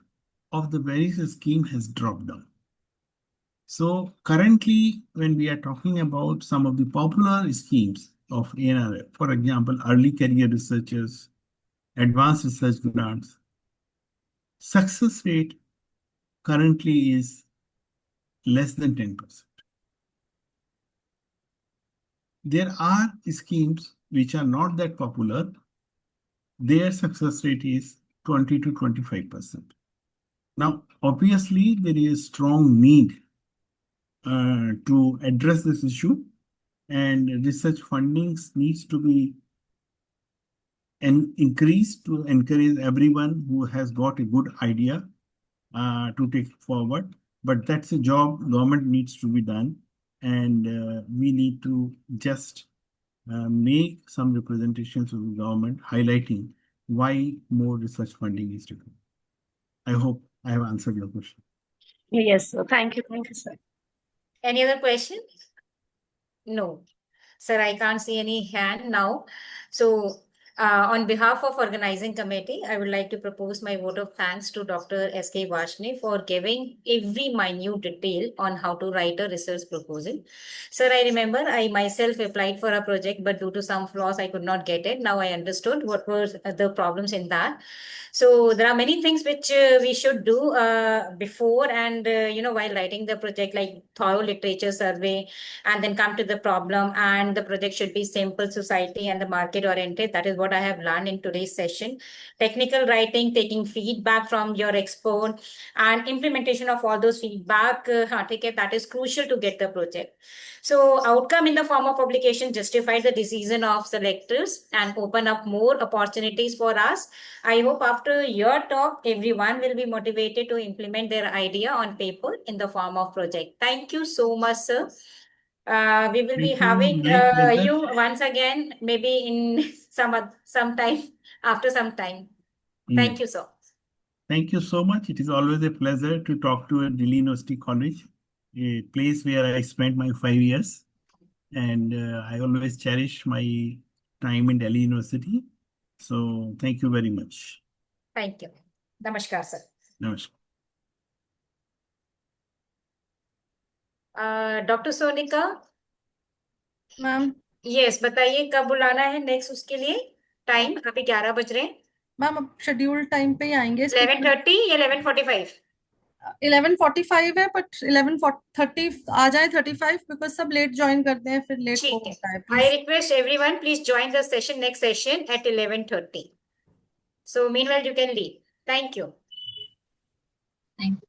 of the various scheme has dropped down. So currently, when we are talking about some of the popular schemes of ANRF, for example, early career researchers, advanced research grants, success rate currently is less than 10%. There are schemes which are not that popular. Their success rate is 20 to 25%. Now, obviously, there is strong need to address this issue, and research fundings needs to be increased to encourage everyone who has got a good idea to take forward. But that's a job government needs to be done, and we need to just make some representations of the government highlighting why more research funding is required. I hope I have answered your question. Yes, sir. Thank you, sir. Any other questions? No. Sir, I can't see any hand now. So On behalf of organizing committee, I would like to propose my vote of thanks to Dr. S.K.Varshney for giving every minute detail on how to write a research proposal. Sir, I remember I myself applied for a project, but due to some flaws, I could not get it. Now I understood what were the problems in that. So there are many things which we should do before and while writing the project, like thorough literature survey, and then come to the problem. And the project should be simple, society and the market oriented. That is what I have learned in today's session. Technical writing, taking feedback from your expert, and implementation of all those feedback, that is crucial to get the project. So outcome in the form of publication justify the decision of selectors and open up more opportunities for us. I hope after your talk, everyone will be motivated to implement their idea on paper in the form of project. Thank you so much, sir. We will be Thank you. having My pleasure. you once again, maybe in some time, after some time. Thank Yes. you, sir. Thank you so much. It is always a pleasure to talk to a Delhi University College, a place where I spent my 5 years. And I always cherish my time in Delhi University. So thank you very much. Thank you. Namaskar, sir. Namaskar. Doctor Sonika, ma'am yes बताइए कब बुलाना है next उसके लिए time अभी 11 बज रहे हैं मैम अब शेड्यूल टाइम पे ही आएंगे 11:30 या 11:45 11:45 है बट 11:30 आ जाए 35 बिकॉज सब लेट ज्वाइन करते हैं फिर लेट वो ठीक होता है है I please request everyone please join the session next session at 11:30 so meanwhile you can leave thank you Thank you.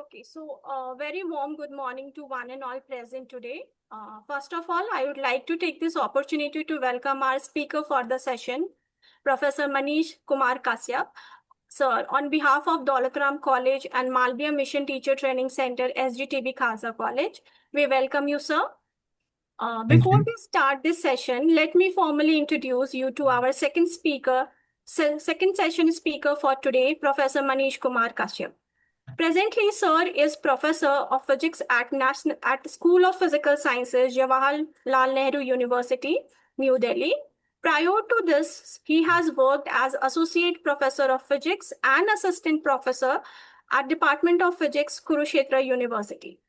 Okay, so very warm good morning to one and all present today. First of all, I would like to take this opportunity to welcome our speaker for the session, Professor Manish Kumar Kashyap. Sir, on behalf of Daulat College and Malviya Mission Teacher Training Center, SGTB Khalsa College, we welcome you, sir. Before we start this session, let me formally introduce you to our second speaker, second session speaker for today, Professor Manish Kumar Kashyap. Presently, sir is Professor of Physics at School of Physical Sciences, Jawaharlal Nehru University, New Delhi. Prior to this, he has worked as Associate Professor of Physics and Assistant Professor at Department of Physics, Kurukshetra University.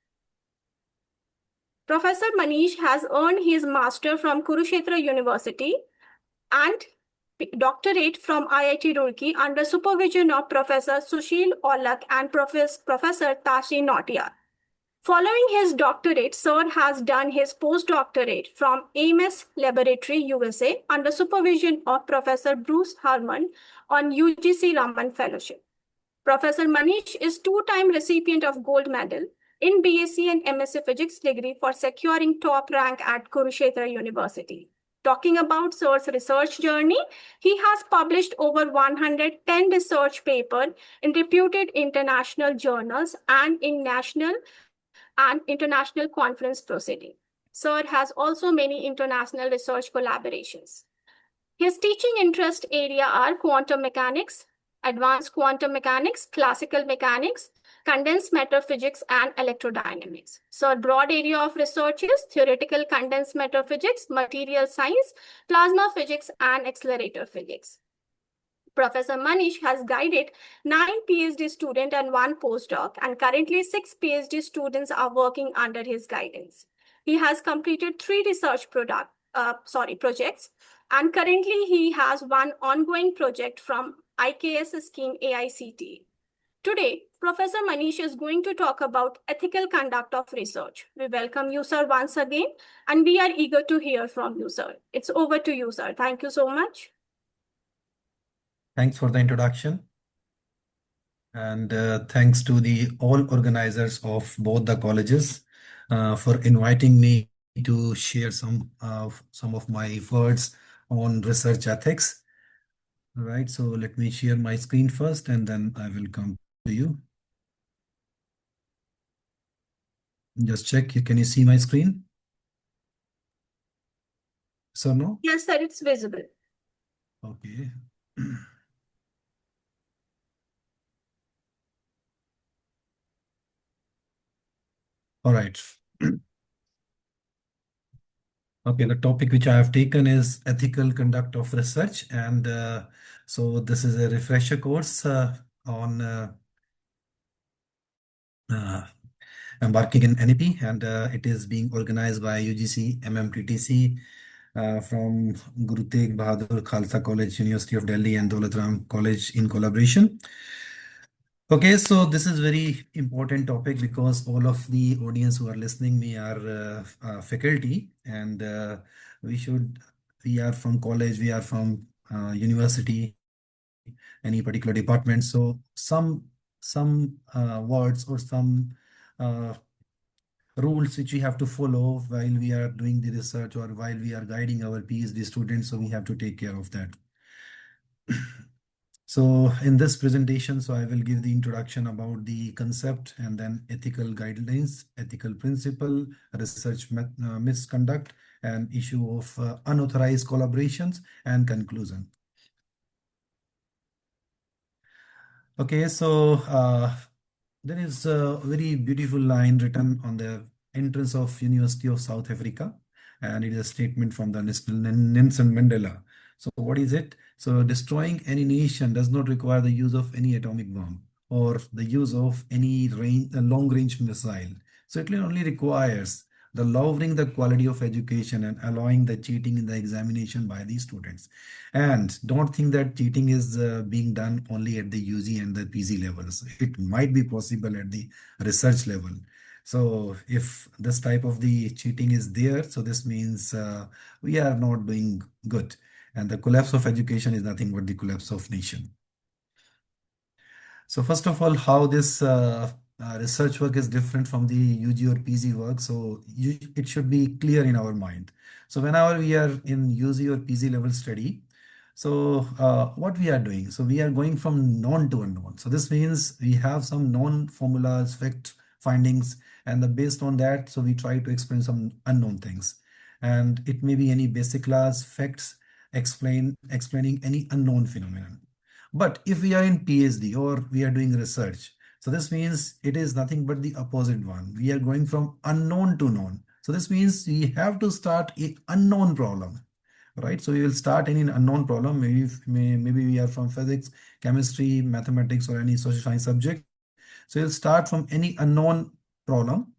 Professor Manish has earned his Master from Kurukshetra University and doctorate from IIT Roorkee under supervision of Professor Sushil Aulak and Professor Tashi Nautiyar. Following his doctorate, Sir has done his postdoctorate from Ames Laboratory, USA, under supervision of Professor Bruce Harmon on UGC-Raman Fellowship. Professor Manish is two-time recipient of gold medal in BSc and MSc Physics degree for securing top rank at Kurukshetra University. Talking about Sir's research journey, he has published over 110 research papers in reputed international journals and in national and international conference proceedings. Sir has also many international research collaborations. His teaching interest area are quantum mechanics, advanced quantum mechanics, classical mechanics, condensed matter physics, and electrodynamics. So broad area of research is theoretical condensed matter physics, material science, plasma physics, and accelerator physics. Professor Manish has guided 9 PhD students and 1 postdoc, and currently 6 PhD students are working under his guidance. He has completed 3 research projects, and currently he has 1 ongoing project from IKS scheme AICTE. Today, Professor Manish is going to talk about ethical conduct of research. We welcome you, sir, once again, and we are eager to hear from you, sir. It's over to you, sir. Thank you so much. Thanks for the introduction. And thanks to the all organizers of both the colleges for inviting me to share some of my words on research ethics. All right, so let me share my screen first and then I will come to you. Just check, can you see my screen? So no? Yes, sir, it's visible. Okay. All right. Okay, the topic which I have taken is ethical conduct of research. And so this is a refresher course on embarking in NEP, and it is being organized by UGC-MMTTC from Guru Tegh Bahadur Khalsa College, University of Delhi, and Daulat College in collaboration. Okay, so this is very important topic because all of the audience who are listening me are faculty, and we are from college, we are from university, any particular department. So some words or some rules which we have to follow while we are doing the research or while we are guiding our PhD students. So we have to take care of that. So in this presentation, so I will give the introduction about the concept and then ethical guidelines, ethical principle, research misconduct, and issue of unauthorized collaborations, and conclusion. Okay, so there is a very beautiful line written on the entrance of University of South Africa, and it is a statement from the Nelson Mandela. So what is it? So destroying any nation does not require the use of any atomic bomb or the use of any long-range missile. So it only requires the lowering the quality of education and allowing the cheating in the examination by the students. And don't think that cheating is being done only at the UG and the PG levels. It might be possible at the research level. So if this type of the cheating is there, so this means we are not doing good. And the collapse of education is nothing but the collapse of nation. So first of all, how this research work is different from the UG or PG work, so it should be clear in our mind. So whenever we are in UG or PG level study, so what we are doing, so we are going from known to unknown. So this means we have some known formulas, fact findings, and based on that, so we try to explain some unknown things. And it may be any basic laws, facts, explaining any unknown phenomenon. But if we are in PhD or we are doing research, so this means it is nothing but the opposite one. We are going from unknown to known. So this means we have to start a unknown problem, right? So we will start any unknown problem. Maybe we are from physics, chemistry, mathematics, or any social science subject. So you'll start from any unknown problem,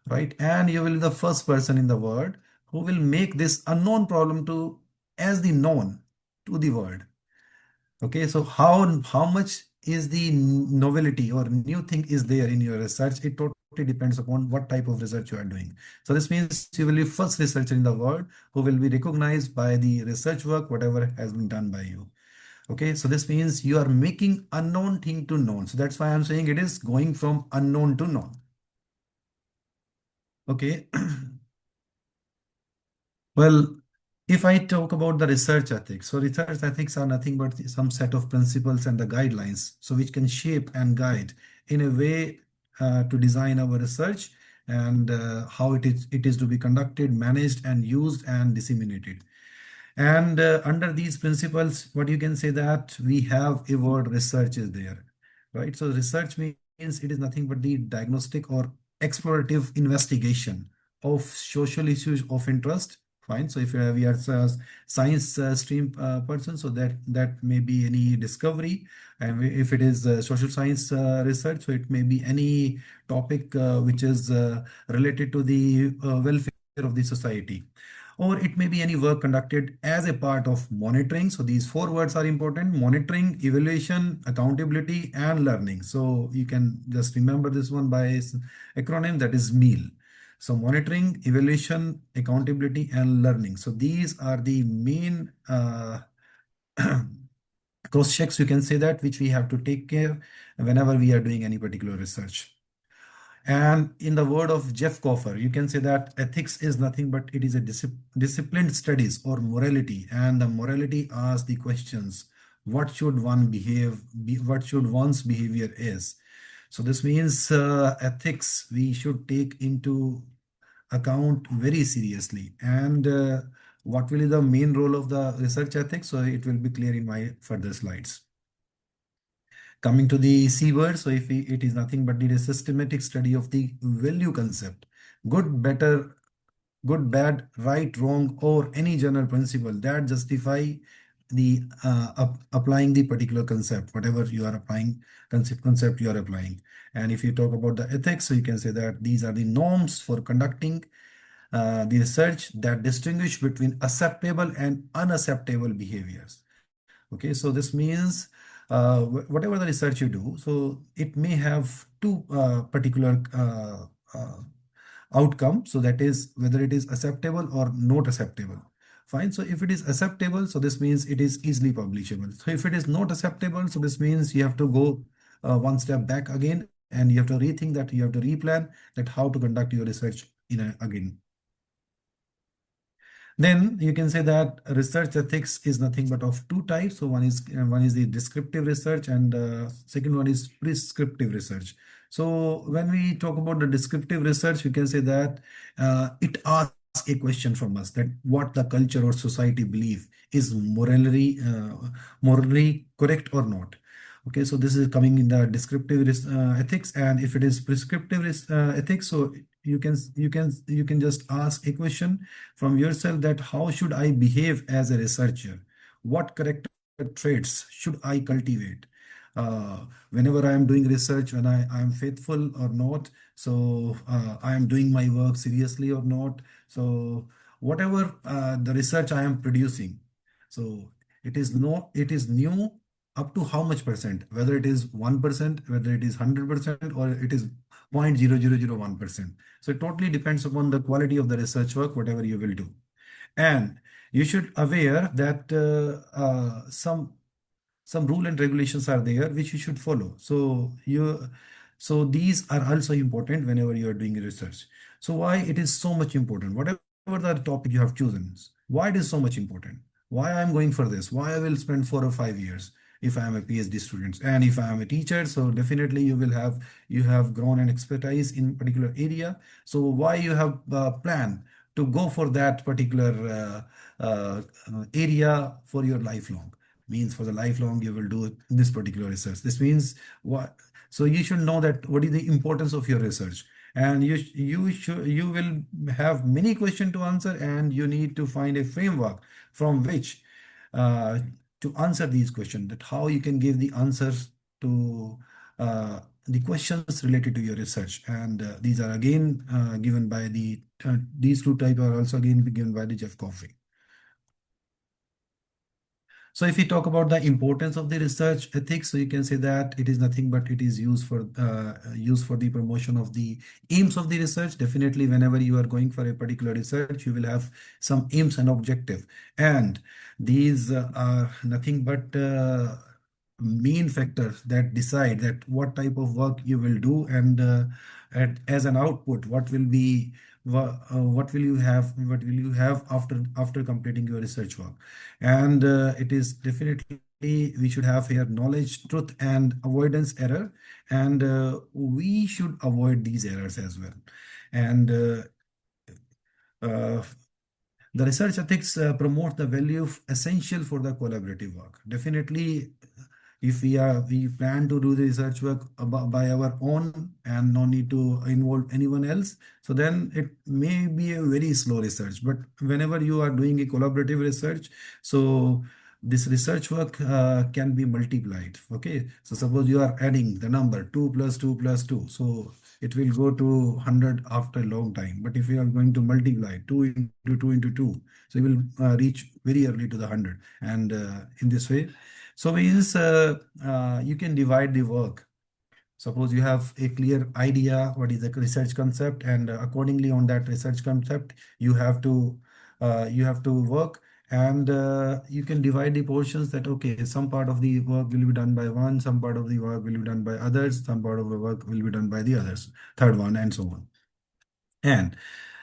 right? And you will be the first person in the world who will make this unknown problem to as the known to the world. Okay, so how much is the novelty or new thing is there in your research? It totally depends upon what type of research you are doing. So this means you will be first researcher in the world who will be recognized by the research work, whatever has been done by you. Okay, so this means you are making unknown thing to known. So that's why I'm saying it is going from unknown to known. Okay. Well, if I talk about the research ethics, so research ethics are nothing but some set of principles and the guidelines, so which can shape and guide in a way to design our research and how it is to be conducted, managed, and used and disseminated. And under these principles, what you can say that we have a word research is there, right? So research means it is nothing but the diagnostic or explorative investigation of social issues of interest. Fine. So if we are science stream person, so that may be any discovery, and if it is social science research, so it may be any topic which is related to the welfare of the society, or it may be any work conducted as a part of monitoring. So these four words are important: monitoring, evaluation, accountability, and learning. So you can just remember this one by acronym, that is MEAL. So monitoring, evaluation, accountability, and learning. So these are the main cross checks, you can say that, which we have to take care whenever we are doing any particular research. And in the word of Jeff Coffer, you can say that ethics is nothing but it is a disciplined studies or morality. And the morality asks the questions, what should one behave, what should one's behavior is. So this means ethics we should take into account very seriously. And what will be the main role of the research ethics? So it will be clear in my further slides. Coming to the C word, so if it is nothing but a systematic study of the value concept, good, better, good, bad, right, wrong, or any general principle that justify the applying the particular concept, whatever you are applying, concept you are applying. And if you talk about the ethics, so you can say that these are the norms for conducting the research that distinguish between acceptable and unacceptable behaviors. Okay, so this means whatever the research you do, so it may have two particular outcome. So that is whether it is acceptable or not acceptable. Fine. So if it is acceptable, so this means it is easily publishable. So if it is not acceptable, so this means you have to go one step back again, and you have to rethink that, you have to replan that how to conduct your research again. Then you can say that research ethics is nothing but of two types. So one is the descriptive research, and second one is prescriptive research. So when we talk about the descriptive research, you can say that it asks a question from us, that what the culture or society believe is morally correct or not. Okay, so this is coming in the descriptive ethics, and if it is prescriptive ethics, so you can just ask a question from yourself, that how should I behave as a researcher? What character traits should I cultivate? Whenever I am doing research, when I am faithful or not, so I am doing my work seriously or not. So whatever the research I am producing, so it is new up to how much percent, whether it is 1%, whether it is 100%, or it is 0.0001%. So it totally depends upon the quality of the research work, whatever you will do. And you should aware that some rule and regulations are there which you should follow. So So these are also important whenever you are doing research. So why it is so much important? Whatever the topic you have chosen, why it is so much important? Why I'm going for this? Why I will spend 4 or 5 years if I am a PhD student and if I am a teacher? So definitely you have grown an expertise in particular area. So why you have planned to go for that particular area for your lifelong? Means for the lifelong you will do this particular research. This means what? So you should know that what is the importance of your research, and you will have many questions to answer, and you need to find a framework from which uh, to answer these questions. That how you can give the answers to the questions related to your research, and these are again given by these two type are also again given by the Jeff Coffey. So if we talk about the importance of the research ethics, so you can say that it is nothing but it is used for the promotion of the aims of the research. Definitely, whenever you are going for a particular research, you will have some aims and objective, and these are nothing but main factors that decide that what type of work you will do, and as an output, what will you have after completing your research work. And it is definitely we should have here knowledge, truth, and avoidance error, and we should avoid these errors as well. And uh, the research ethics promote the value essential for the collaborative work. Definitely, if we plan to do the research work by our own and no need to involve anyone else, so then it may be a very slow research. But whenever you are doing a collaborative research, so this research work can be multiplied. Okay, so suppose you are adding the number 2 plus 2 plus 2, so it will go to 100 after a long time. But if you are going to multiply 2 into 2 into 2, so you will reach very early to the 100. And in this way, so means you can divide the work. Suppose you have a clear idea what is the research concept, and accordingly on that research concept, you have to work, and you can divide the portions that okay, some part of the work will be done by one, some part of the work will be done by others, some part of the work will be done by the others, third one, and so on. And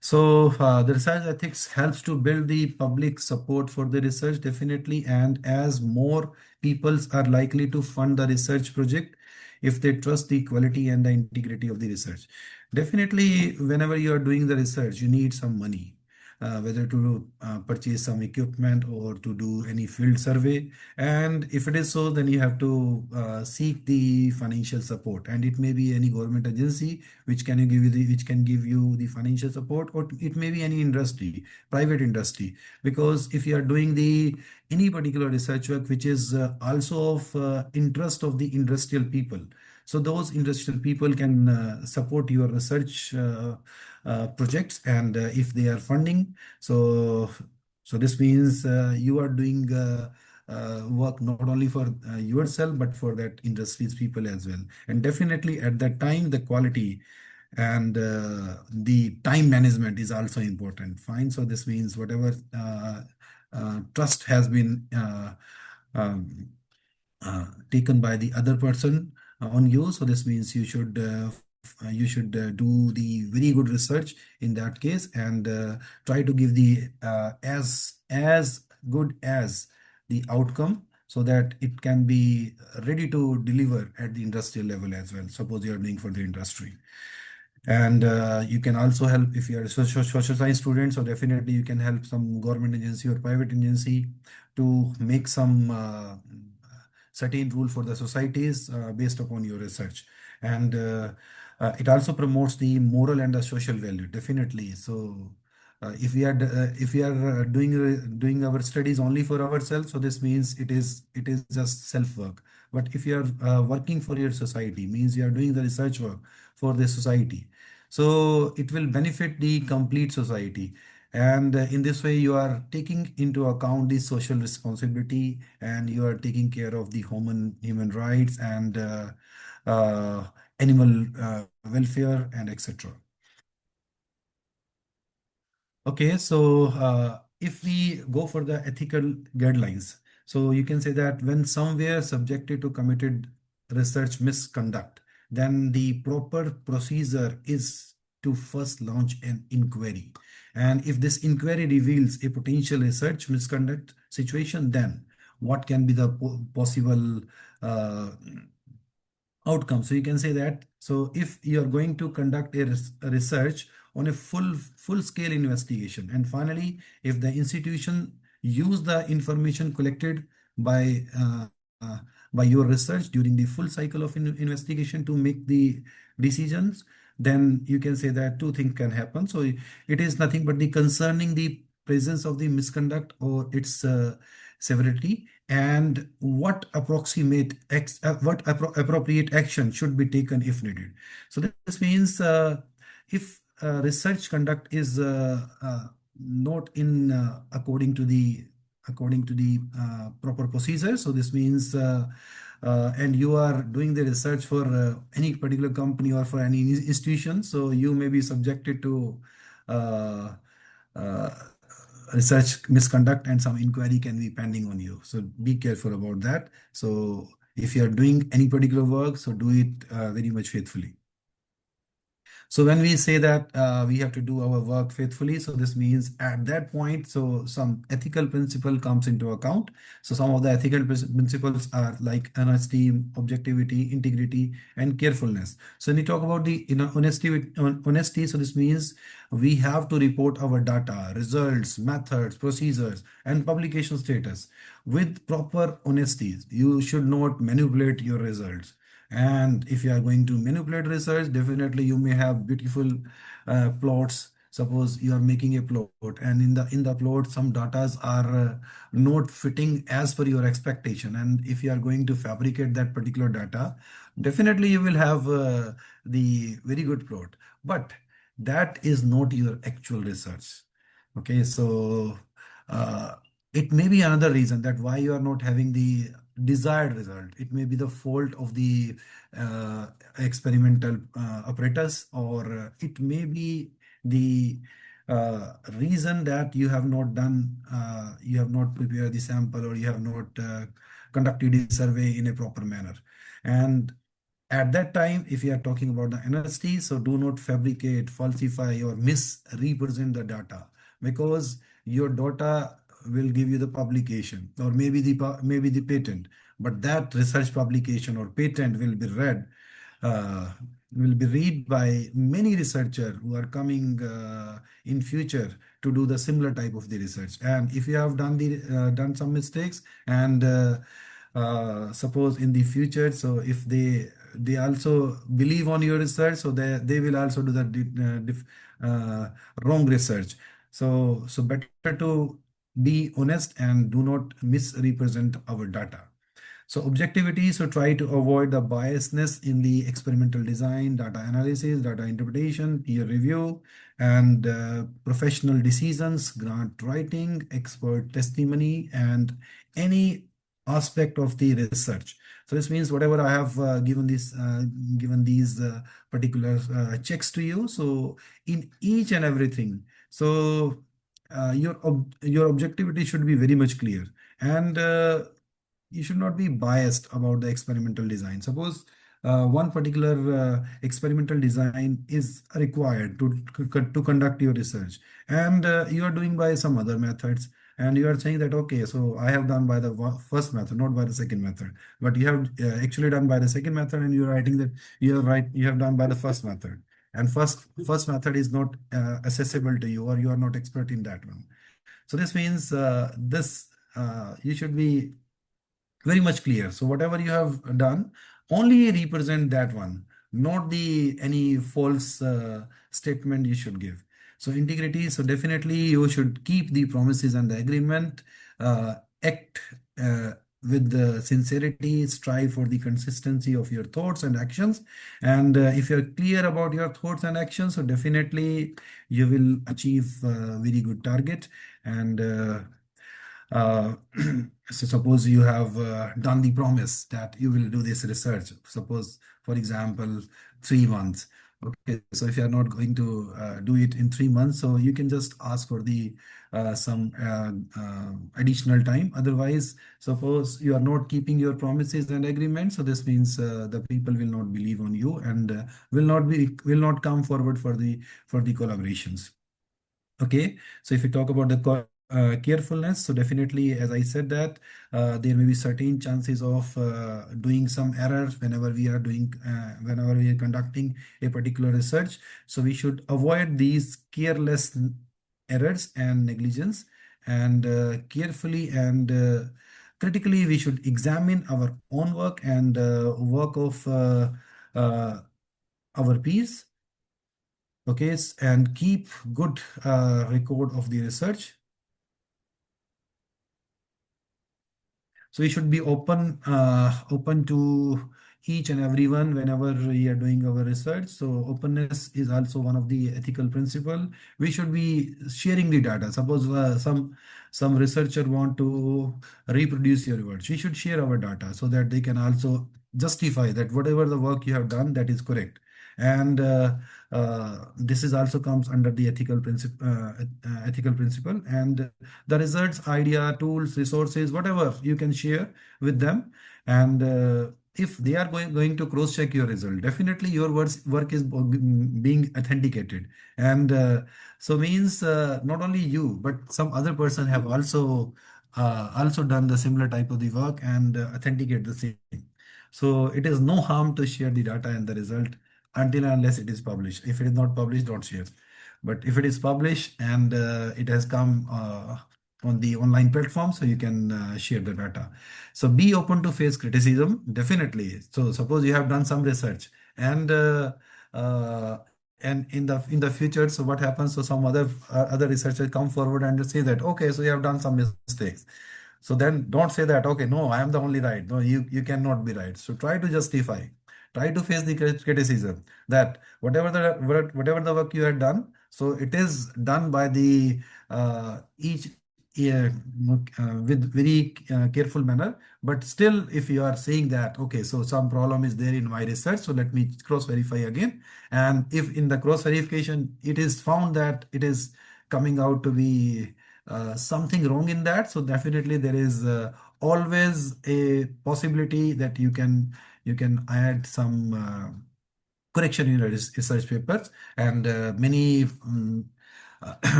so the research ethics helps to build the public support for the research, definitely. And as more peoples are likely to fund the research project if they trust the quality and the integrity of the research. Definitely, whenever you are doing the research, you need some money. Whether to purchase some equipment or to do any field survey. And if it is so, then you have to seek the financial support. And it may be any government agency which can give you the financial support, or it may be any industry, private industry. Because if you are doing any particular research work which is also of interest of the industrial people, so those industrial people can support your research projects, and if they are funding, so this means you are doing work not only for yourself but for that industry's people as well. And definitely at that time the quality and the time management is also important. Fine. So this means whatever trust has been um, taken by the other person on you. So this means you should do the very good research in that case, and try to give the as good as the outcome, so that it can be ready to deliver at the industrial level as well. Suppose you are doing for the industry. And you can also help if you are a social science student. So definitely you can help some government agency or private agency to make some certain rule for the societies based upon your research. And it also promotes the moral and the social value, definitely. So if we are doing our studies only for ourselves, so this means it is just self work. But if you are working for your society, means you are doing the research work for the society, so it will benefit the complete society. And in this way, you are taking into account the social responsibility, and you are taking care of the human rights, and uh, animal welfare, and etc. Okay, so if we go for the ethical guidelines, so you can say that when somewhere subjected to committed research misconduct, then the proper procedure is to first launch an inquiry. And if this inquiry reveals a potential research misconduct situation, then what can be the possible outcome? So you can say that, so if you are going to conduct a research on a full scale investigation, and finally, if the institution use the information collected by uh, uh, by your research during the full cycle of investigation to make the decisions, then you can say that two things can happen. So it is nothing but the concerning the presence of the misconduct or its severity, and what appropriate action should be taken if needed. So this means if research conduct is not in according to the proper procedure. So this means and you are doing the research for any particular company or for any institution, so you may be subjected to uh, uh, research misconduct, and some inquiry can be pending on you. So be careful about that. So if you are doing any particular work, so do it very much faithfully. So when we say that we have to do our work faithfully, so this means at that point, so some ethical principle comes into account. So some of the ethical principles are like honesty, objectivity, integrity, and carefulness. So when we talk about the honesty, so this means we have to report our data, results, methods, procedures, and publication status with proper honesty. You should not manipulate your results. And if you are going to manipulate research, definitely you may have beautiful plots. Suppose you are making a plot, and in the plot some datas are not fitting as per your expectation. And if you are going to fabricate that particular data, definitely you will have the very good plot. But that is not your actual research. Okay, so it may be another reason that why you are not having the desired result. It may be the fault of the experimental apparatus, or it may be the reason that you have not done, you have not prepared the sample, or you have not conducted the survey in a proper manner. And at that time, if you are talking about the honesty, so do not fabricate, falsify, or misrepresent the data, because your data will give you the publication, or maybe the patent, but that research publication or patent will be read by many researchers who are coming in future to do the similar type of the research. And if you have done some mistakes, and suppose in the future, so if they also believe on your research, so they will also do the wrong research. So better to be honest and do not misrepresent our data. So objectivity, so try to avoid the biasness in the experimental design, data analysis, data interpretation, peer review, and professional decisions, grant writing, expert testimony, and any aspect of the research. So this means whatever I have given these particular checks to you. So in each and everything, so your objectivity should be very much clear, and you should not be biased about the experimental design. Suppose one particular experimental design is required to conduct your research, and you are doing by some other methods, and you are saying that, okay, so I have done by the first method, not by the second method, but you have actually done by the second method, and you are writing that you have done by the first method, and first method is not accessible to you, or you are not expert in that one. So this means you should be very much clear. So whatever you have done, only represent that one, not any false statement you should give. So integrity, so definitely you should keep the promises and the agreement, act with the sincerity, strive for the consistency of your thoughts and actions. And if you're clear about your thoughts and actions, so definitely you will achieve a very good target. And so suppose you have done the promise that you will do this research, suppose, for example, 3 months, Okay, so if you are not going to do it in 3 months, so you can just ask for the some additional time. Otherwise, suppose you are not keeping your promises and agreements, so this means the people will not believe on you and will not come forward for the collaborations. Okay, so if we talk about the carefulness, so definitely, as I said that there may be certain chances of doing some errors whenever we are conducting a particular research. So we should avoid these careless errors and negligence, and carefully and critically we should examine our own work and work of uh, our peers. Okay, and keep good record of the research. So we should be open to each and everyone whenever we are doing our research. So openness is also one of the ethical principle. We should be sharing the data. Suppose some researcher want to reproduce your work, we should share our data so that they can also justify that whatever the work you have done, that is correct. And this is also comes under the ethical principle, and the results, idea, tools, resources, whatever you can share with them. And if they are going to cross check your result, definitely your work is being authenticated. And so means not only you but some other person have also done the similar type of the work and authenticate the same. So it is no harm to share the data and the result until and unless it is published. If it is not published, don't share. But if it is published and it has come on the online platform, so you can share the data. So be open to face criticism, definitely. So suppose you have done some research and uh, in the future, so what happens? So some other researchers come forward and say that, okay, so you have done some mistakes. So then don't say that, okay, no, I am the only right. No, you cannot be right. So try to justify, try to face the criticism that whatever the work you had done, so it is done by the each with very careful manner. But still, if you are saying that, okay, so some problem is there in my research, so let me cross verify again. And if in the cross verification it is found that it is coming out to be something wrong in that, so definitely there is always a possibility that you can add some correction in your research papers. And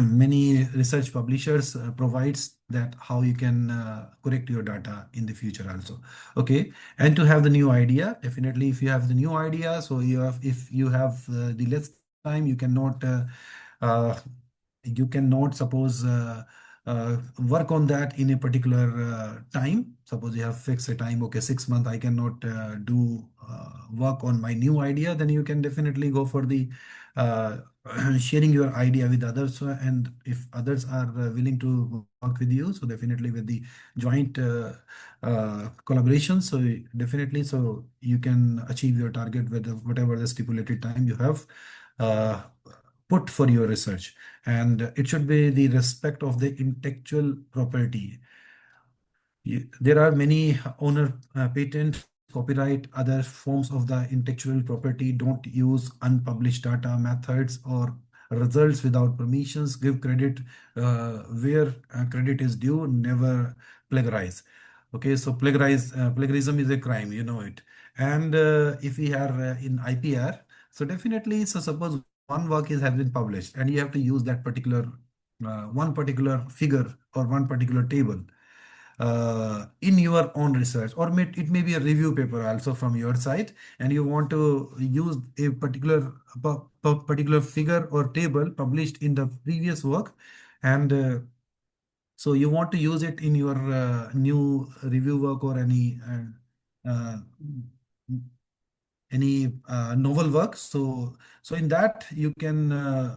many research publishers provides that how you can correct your data in the future also. Okay, and to have the new idea, definitely if you have the new idea, so if you have the less time, uh, you cannot suppose work on that in a particular time. Suppose you have fixed a time, okay, 6 months I cannot do work on my new idea, then you can definitely go for the uh, sharing your idea with others. And if others are willing to work with you, so definitely with the joint collaboration, so definitely so you can achieve your target with whatever the stipulated time you have uh, put for your research. And it should be the respect of the intellectual property. There are many owner patent, copyright, other forms of the intellectual property. Don't use unpublished data, methods, or results without permissions. Give credit where credit is due. Never plagiarize. Okay, so plagiarism is a crime, you know it. And if we are in IPR, so definitely, so suppose one work has been published and you have to use that particular one particular figure or one particular table in your own research, or it may be a review paper also from your side, and you want to use a particular figure or table published in the previous work. And so you want to use it in your new review work or uh, any novel work. So in that you can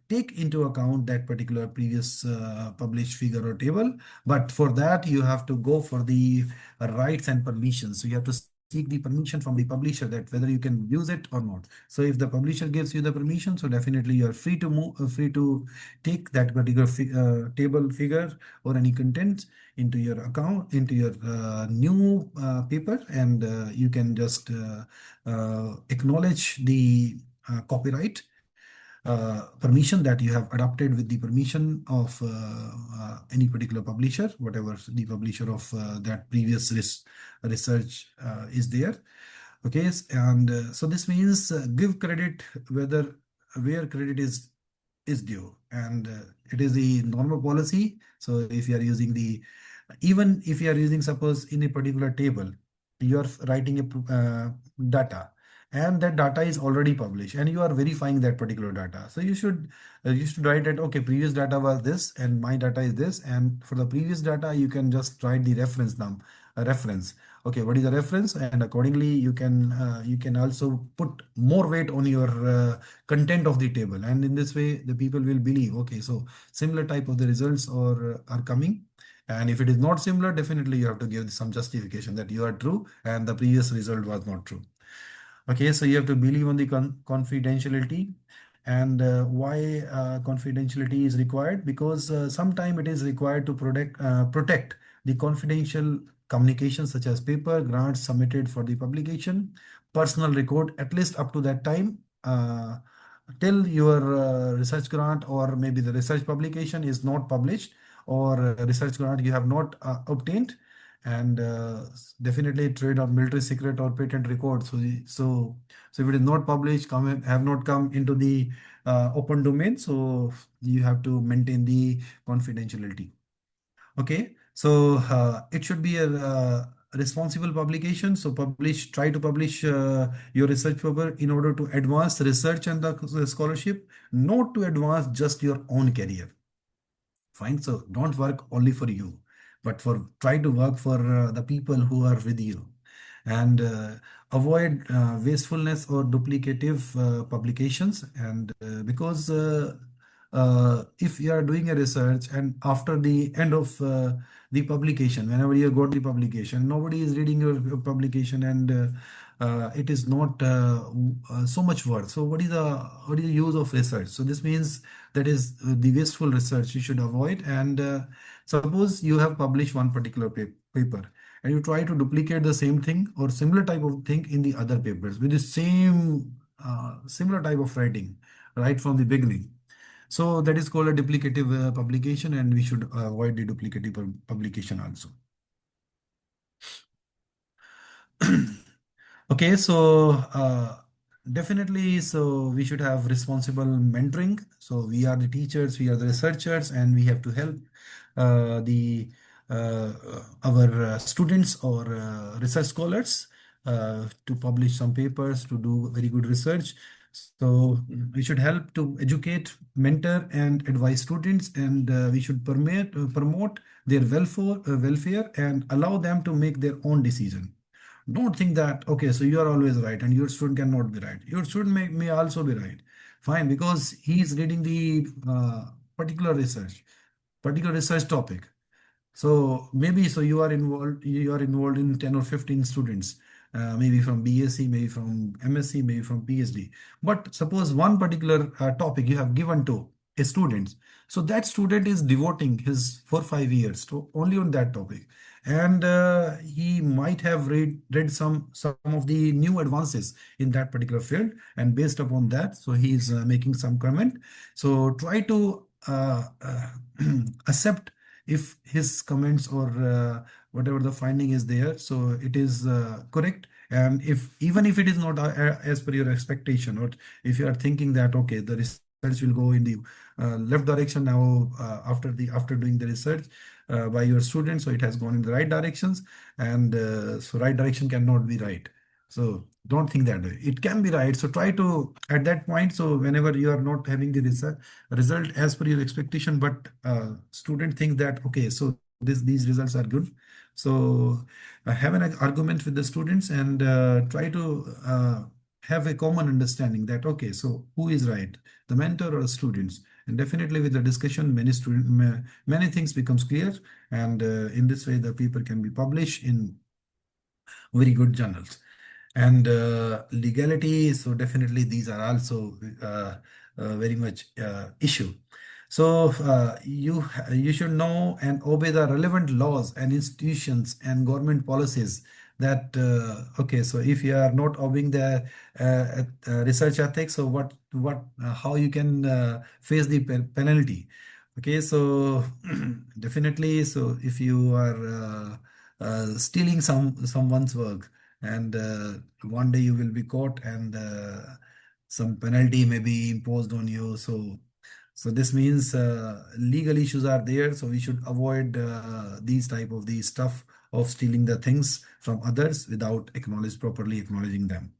take into account that particular previous published figure or table. But for that you have to go for the rights and permissions. So you have to seek the permission from the publisher that whether you can use it or not. So if the publisher gives you the permission, so definitely you are free to move, free to take that particular table, figure, or any content into your account, into your new paper, and you can just acknowledge the copyright permission that you have adopted with the permission of any particular publisher, whatever the publisher of that previous research is there. Okay, and so this means give credit where credit is due, and it is the normal policy. So if you are using even if you are using, suppose in a particular table, you are writing a data, and that data is already published, and you are verifying that particular data. So you should write that, okay, previous data was this, and my data is this, and for the previous data, you can just write the reference reference. Okay, what is the reference? And accordingly, you can also put more weight on your content of the table, and in this way, the people will believe, okay, so similar type of the results are coming. And if it is not similar, definitely you have to give some justification that you are true and the previous result was not true. Okay, so you have to believe on the confidentiality. And why confidentiality is required? Because sometimes it is required to protect the confidential communications such as paper, grants submitted for the publication, personal record, at least up to that time, till your research grant or maybe the research publication is not published, or research grant you have not obtained. And definitely trade or military secret or patent record. So if it is not published, have not come into the open domain, so you have to maintain the confidentiality. Okay, so it should be a responsible publication. So try to publish your research paper in order to advance research and the scholarship, not to advance just your own career. Fine, so don't work only for you, but try to work for the people who are with you, and avoid wastefulness or duplicative publications. And because if you are doing a research and after the end of the publication, whenever you got the publication, nobody is reading your publication, and it is not so much worth. So what is the use of research? So this means that is the wasteful research you should avoid. And suppose you have published one particular paper, and you try to duplicate the same thing or similar type of thing in the other papers with the same similar type of writing right from the beginning. So that is called a duplicative publication, and we should avoid the duplicative publication also. Okay, so definitely, so we should have responsible mentoring. So we are the teachers, we are the researchers, and we have to help our students or research scholars to publish some papers, to do very good research. So we should help to educate, mentor, and advise students, and we should promote their welfare and allow them to make their own decision. Don't think that, okay, so you are always right and your student cannot be right. Your student may also be right. Fine, because he is reading the particular research topic. So maybe you are involved in 10 or 15 students, maybe from BSc, maybe from MSc, maybe from PhD. But suppose one particular topic you have given to a student. So that student is devoting his 4 or 5 years to only on that topic. And he might have read some of the new advances in that particular field, and based upon that, so he is making some comment. So try to accept if his comments or whatever the finding is there, so it is correct. And even if it is not as per your expectation, or if you are thinking that, okay, the research will go in the left direction now after doing the research by your students, so it has gone in the right directions, and so right direction cannot be right. So don't think that way. It can be right. So try to at that point. So whenever you are not having the result as per your expectation, but student thinks that, okay, so these results are good. So have an argument with the students, and try to have a common understanding that, okay, so who is right, the mentor or the students? And definitely with the discussion, many things becomes clear, and in this way the paper can be published in very good journals. And legality, so definitely these are also very much issue. So you should know and obey the relevant laws and institutions and government policies that okay, so if you are not obeying the research ethics, so what how you can face the penalty. Okay, so definitely, so if you are stealing someone's work, and one day you will be caught, and some penalty may be imposed on you. So this means legal issues are there. So we should avoid these type of these stuff of stealing the things from others without properly acknowledging them.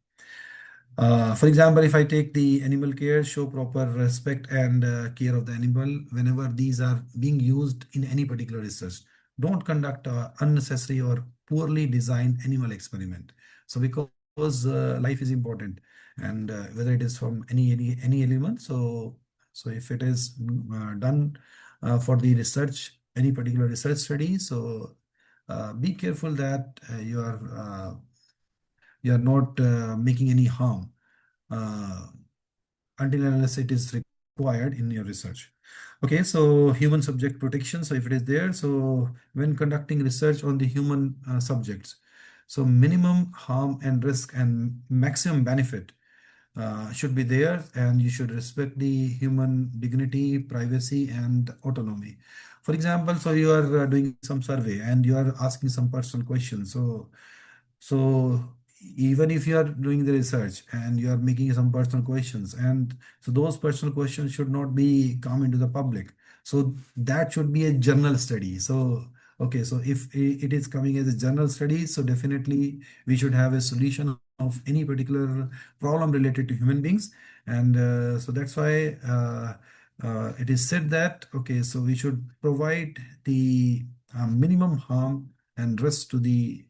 For example, if I take the animal care, show proper respect and care of the animal whenever these are being used in any particular research. Don't conduct unnecessary or poorly designed animal experiment. So because life is important, and whether it is from any element, so if it is done for the research, any particular research study, so be careful that you are not making any harm uh, until and unless it is required in your research. Okay, so human subject protection. So if it is there, so when conducting research on the human subjects, so minimum harm and risk and maximum benefit should be there, and you should respect the human dignity, privacy, and autonomy. For example, so you are doing some survey and you are asking some personal questions. So even if you are doing the research and you are making some personal questions, and so those personal questions should not be come into the public. So that should be a journal study. So okay, so if it is coming as a journal study, so definitely we should have a solution of any particular problem related to human beings. And so that's why it is said that okay, so we should provide the minimum harm and risk to the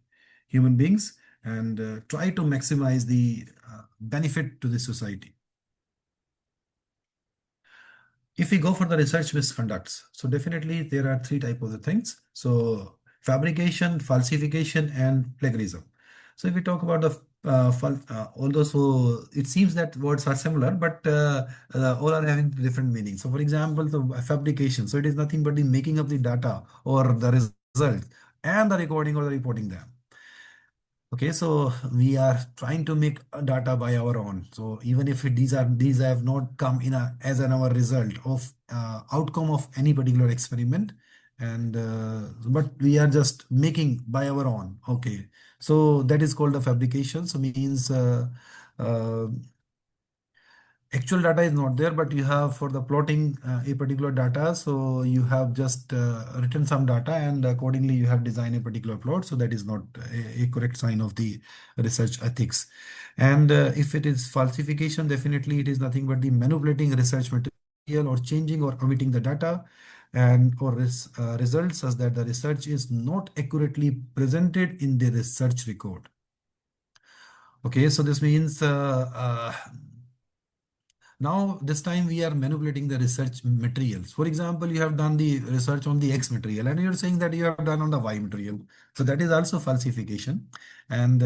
human beings, and try to maximize the benefit to the society. If we go for the research misconducts, so definitely there are three types of the things. So fabrication, falsification, and plagiarism. So if we talk about the although so it seems that words are similar, but all are having different meanings. So for example, the fabrication, so it is nothing but the making of the data or the result and the recording or the reporting them. Okay, so we are trying to make data by our own. So even if these have not come in as our result of outcome of any particular experiment, and but we are just making by our own. Okay, so that is called a fabrication. So means uh, actual data is not there, but you have for the plotting a particular data. So you have just written some data, and accordingly you have designed a particular plot. So that is not a correct sign of the research ethics. And if it is falsification, definitely it is nothing but the manipulating research material or changing or omitting the data and or results such that the research is not accurately presented in the research record. Okay, so this means now, this time we are manipulating the research materials. For example, you have done the research on the X material and you're saying that you have done on the Y material. So that is also falsification. And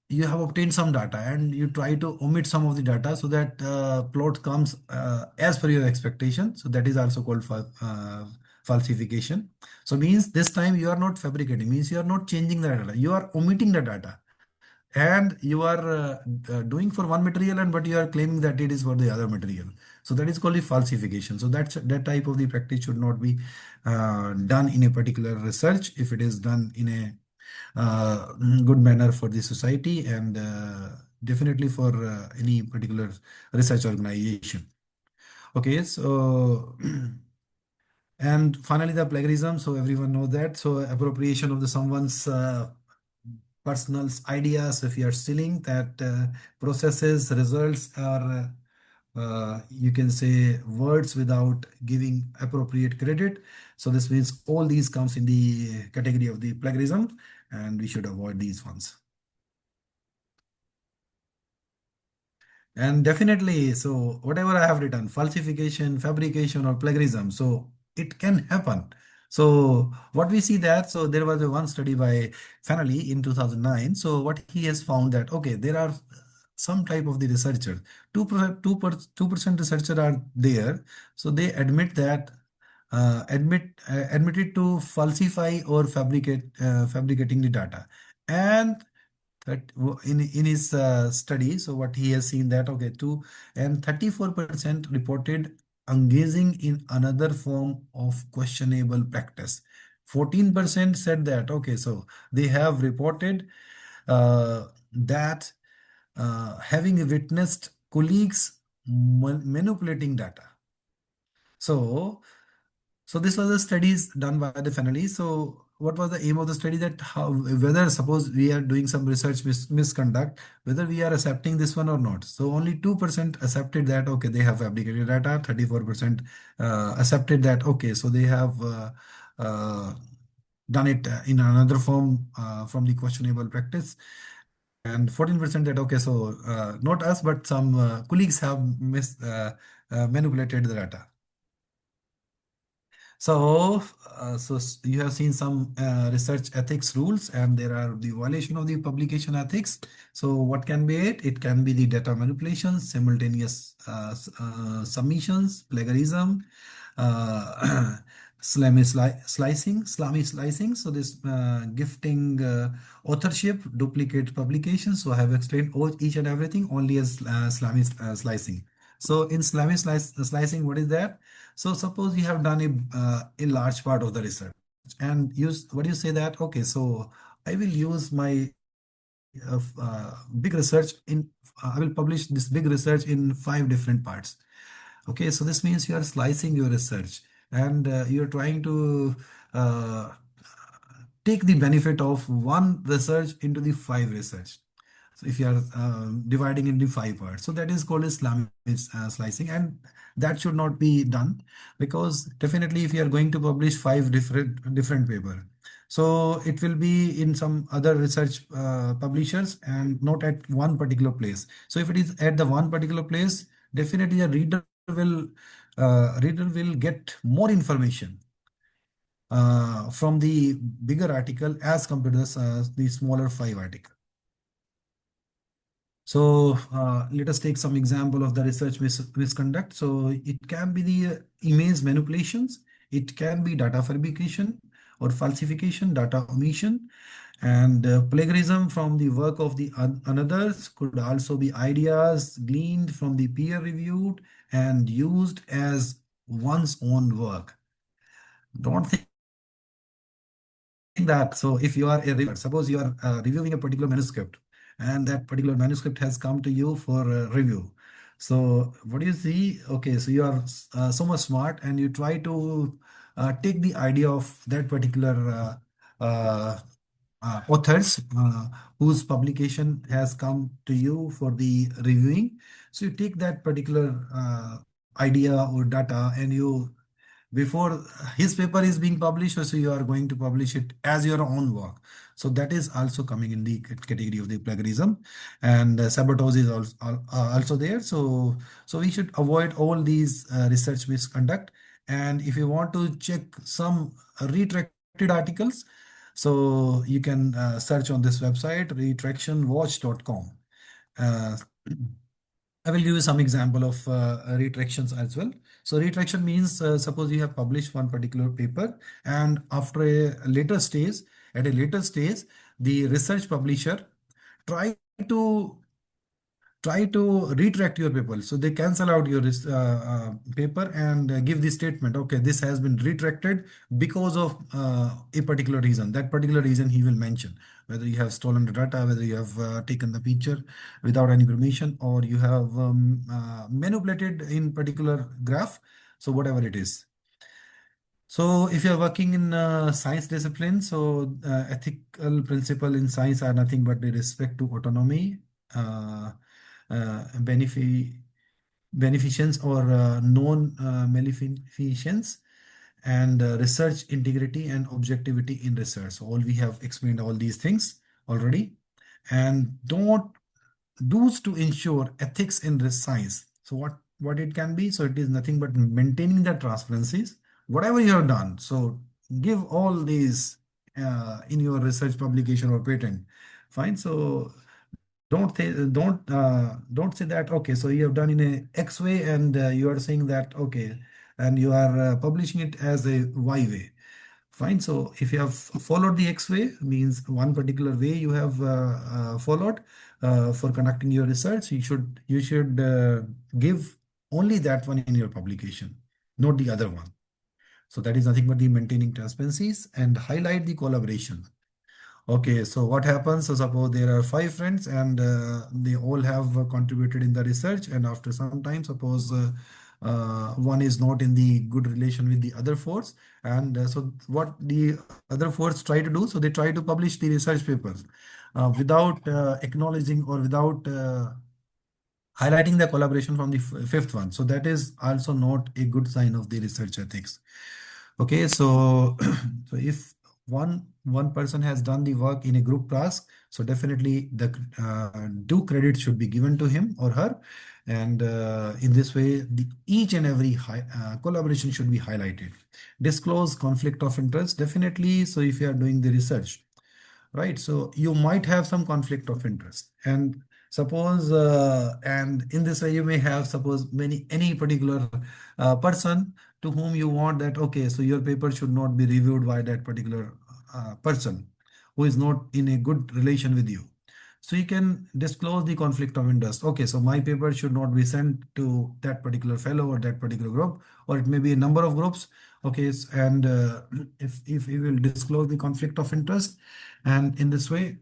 you have obtained some data and you try to omit some of the data so that plot comes as per your expectation. So that is also called falsification. So means this time you are not fabricating, means you are not changing the data, you are omitting the data, and you are doing for one material, and but you are claiming that it is for the other material. So that is called a falsification. So that type of the practice should not be done in a particular research if it is done in a good manner for the society, and definitely for any particular research organization. Okay, so and finally the plagiarism. So everyone knows that. So appropriation of the someone's personal ideas. If you are stealing that processes, results, or you can say words without giving appropriate credit. So this means all these comes in the category of the plagiarism, and we should avoid these ones. And definitely, so whatever I have written, falsification, fabrication, or plagiarism, so it can happen. So what we see that, so there was a one study by Fanelli in 2009. So what he has found that, okay, there are some type of the researchers, 2% researcher are there. So they admit that admitted to falsify or fabricating the data. And that in his study, so what he has seen that, okay, 34% reported engaging in another form of questionable practice. 14% said that, okay, so they have reported that having witnessed colleagues manipulating data. So this was the studies done by the finalists. So what was the aim of the study? That how, whether suppose we are doing some research misconduct, whether we are accepting this one or not. So only 2% accepted that, okay, they have fabricated data. 34% accepted that, okay, so they have uh, done it in another form from the questionable practice. And 14% that, okay, so not us, but some colleagues have manipulated the data. So you have seen some research ethics rules, and there are the violation of the publication ethics. So what can be it? It can be the data manipulation, simultaneous submissions, plagiarism, uh, Islamic slicing. So this gifting authorship, duplicate publication. So I have explained each and everything only as Islamic slicing. So in Islamic slicing, what is that? So suppose you have done a large part of the research and what do you say that, okay, so I will use my big research I will publish this big research in 5 different parts. Okay, so this means you are slicing your research and you're trying to uh, take the benefit of one research into the 5 research. So if you are dividing into 5 parts, so that is called Islamic slicing, and that should not be done, because definitely if you are going to publish 5 different paper, so it will be in some other research publishers and not at one particular place. So if it is at the one particular place, definitely a reader will get more information from the bigger article as compared to the smaller 5 article. So let us take some example of the research misconduct. So it can be the image manipulations, it can be data fabrication or falsification, data omission, and plagiarism from the work of the others. Could also be ideas gleaned from the peer reviewed and used as one's own work. Don't think that. So if you are a reviewer, suppose you are reviewing a particular manuscript, and that particular manuscript has come to you for review. So what do you see? Okay, so you are so much smart, and you try to take the idea of that particular authors whose publication has come to you for the reviewing. So you take that particular idea or data, and you, before his paper is being published, so you are going to publish it as your own work. So that is also coming in the category of the plagiarism, and sabotage is also there. So we should avoid all these research misconduct. And if you want to check some retracted articles, so you can search on this website, retractionwatch.com. I will give you some example of retractions as well. So retraction means suppose you have published one particular paper, and after at a later stage, the research publisher try to retract your paper. So they cancel out your paper and give the statement, okay, this has been retracted because of a particular reason. That particular reason he will mention, whether you have stolen the data, whether you have taken the picture without any permission, or you have manipulated in particular graph. So whatever it is. So if you're working in science discipline, so ethical principle in science are nothing but the respect to autonomy, uh, beneficence or non-maleficence, and research integrity and objectivity in research. So all we have explained all these things already. And don't do's to ensure ethics in this science. So what it can be? So it is nothing but maintaining the transparencies, whatever you have done. So give all these in your research publication or patent. Fine. So don't say that, okay, so you have done in a X way, and you are saying that, okay, and you are publishing it as a Y way. Fine. So if you have followed the X way, means one particular way you have followed for conducting your research, you should give only that one in your publication, not the other one. So that is nothing but the maintaining transparencies and highlight the collaboration. Okay, so what happens? So suppose there are 5 friends and they all have contributed in the research, and after some time, suppose one is not in the good relation with the other 4, and so what the other 4 try to do? So they try to publish the research papers without acknowledging or without highlighting the collaboration from the 5th one. So that is also not a good sign of the research ethics. Okay, so so if one person has done the work in a group task, so definitely the due credit should be given to him or her, and in this way, each and every collaboration should be highlighted. Disclose conflict of interest, definitely. So if you are doing the research, right, so you might have some conflict of interest, and suppose and in this way you may have, suppose, any particular person to whom you want that, okay, so your paper should not be reviewed by that particular person who is not in a good relation with you. So you can disclose the conflict of interest. Okay, so my paper should not be sent to that particular fellow or that particular group, or it may be a number of groups. Okay, and if you will disclose the conflict of interest, and in this way,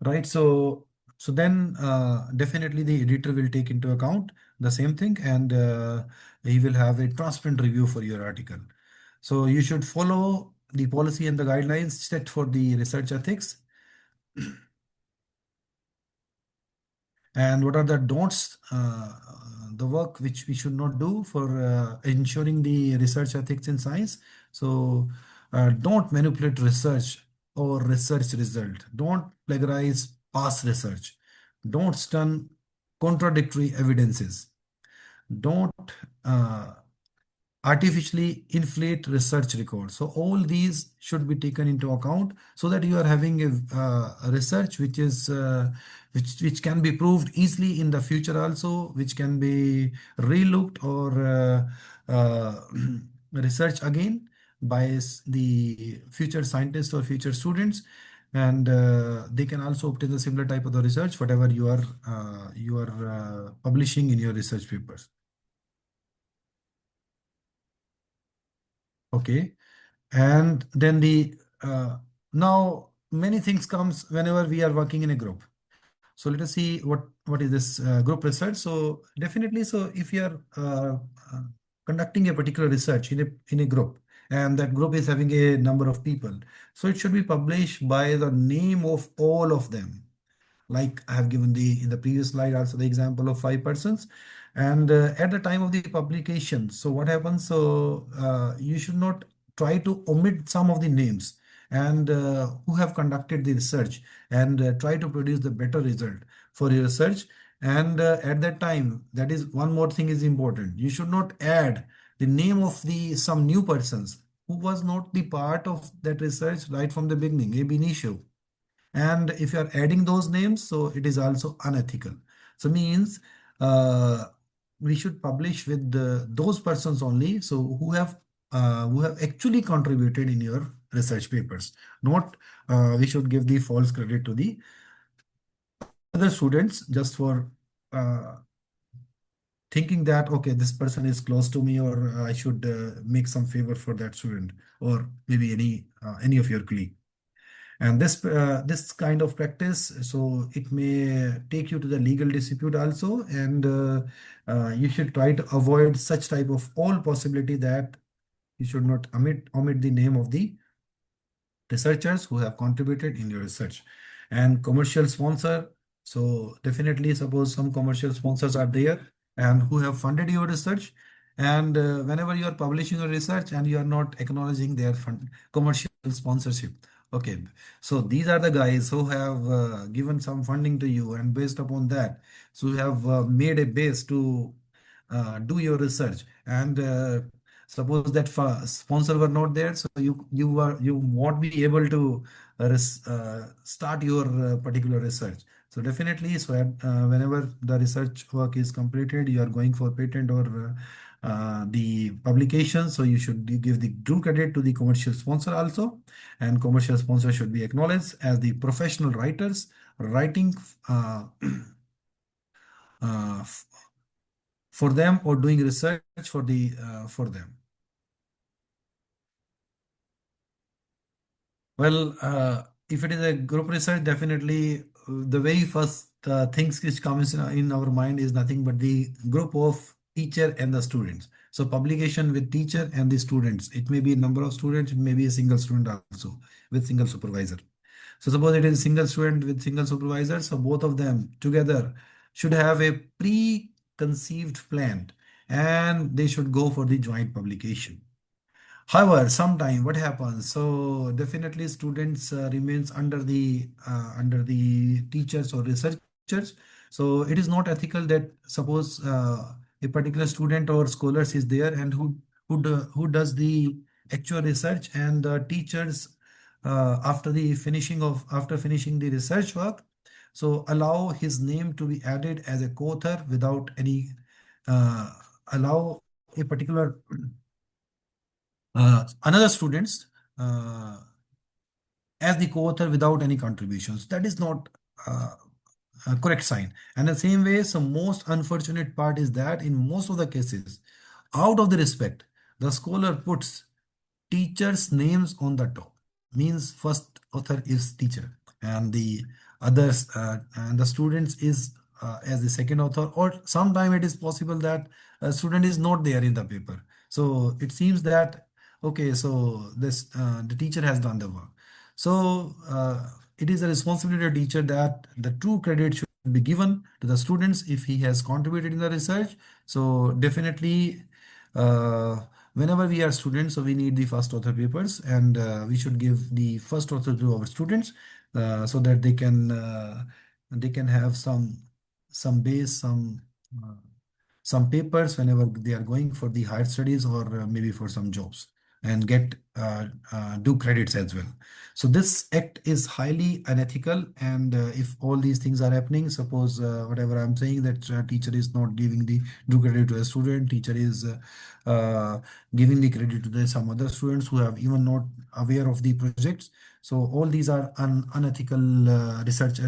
right, so then definitely the editor will take into account the same thing, and he will have a transparent review for your article. So you should follow the policy and the guidelines set for the research ethics. And what are the don'ts, the work which we should not do for ensuring the research ethics in science? So don't manipulate research or research result. Don't plagiarize past research. Don't stun contradictory evidences. Don't artificially inflate research records. So all these should be taken into account so that you are having a research which is which can be proved easily in the future also, which can be relooked or researched again by the future scientists or future students, and they can also obtain the similar type of the research whatever you are publishing in your research papers. Okay, and then now many things comes whenever we are working in a group. So let us see what is this group research. So definitely, so if you are conducting a particular research in a group, and that group is having a number of people, so it should be published by the name of all of them. Like I have given in the previous slide also the example of 5 persons, and at the time of the publication, so what happens? So you should not try to omit some of the names and who have conducted the research, and try to produce the better result for your research. And at that time, that is one more thing is important. You should not add the name of some new persons who was not the part of that research right from the beginning, ab initio. And if you are adding those names, so it is also unethical. So means we should publish with those persons only, so who have actually contributed in your research papers. Not we should give the false credit to the other students just for thinking that, okay, this person is close to me, or I should make some favor for that student, or maybe any of your colleague. And this kind of practice, so it may take you to the legal dispute also, and you should try to avoid such type of all possibility that you should not omit the name of the researchers who have contributed in your research. And commercial sponsor, so definitely suppose some commercial sponsors are there and who have funded your research, and whenever you are publishing your research and you are not acknowledging their commercial sponsorship. Okay, so these are the guys who have given some funding to you, and based upon that, so you have made a base to do your research, and suppose that sponsor were not there, so you won't be able to start your particular research. So definitely, so whenever the research work is completed, you are going for patent or the publication. So you should give the due credit to the commercial sponsor also, and commercial sponsor should be acknowledged as the professional writers writing uh, for them or doing research for them. Well, if it is a group research, definitely the very first things which comes in our mind is nothing but the group of teacher and the students. So publication with teacher and the students. It may be a number of students, it may be a single student also with single supervisor. So suppose it is a single student with single supervisor, so both of them together should have a preconceived plan and they should go for the joint publication. However, sometime what happens? So definitely students remains under the teachers or researchers. So it is not ethical that suppose a particular student or scholars is there and who does the actual research, and the teachers after finishing the research work, so allow his name to be added as a co-author without any allow a particular another students as the co-author without any contributions. That is not a correct sign. And the same way, so most unfortunate part is that in most of the cases, out of the respect, the scholar puts teachers' names on the top. Means first author is teacher, and the others and the students is as the second author. Or sometime it is possible that a student is not there in the paper. So it seems that okay, so this the teacher has done the work. So it is a responsibility of teacher that the true credit should be given to the students if he has contributed in the research. So definitely, whenever we are students, so we need the first author papers, and we should give the first author to our students so that they can have some base, some papers whenever they are going for the higher studies or maybe for some jobs, and get due credits as well. So this act is highly unethical, and if all these things are happening, suppose whatever I'm saying, that teacher is not giving the due credit to a student, teacher is giving the credit to some other students who have even not aware of the projects. So all these are unethical research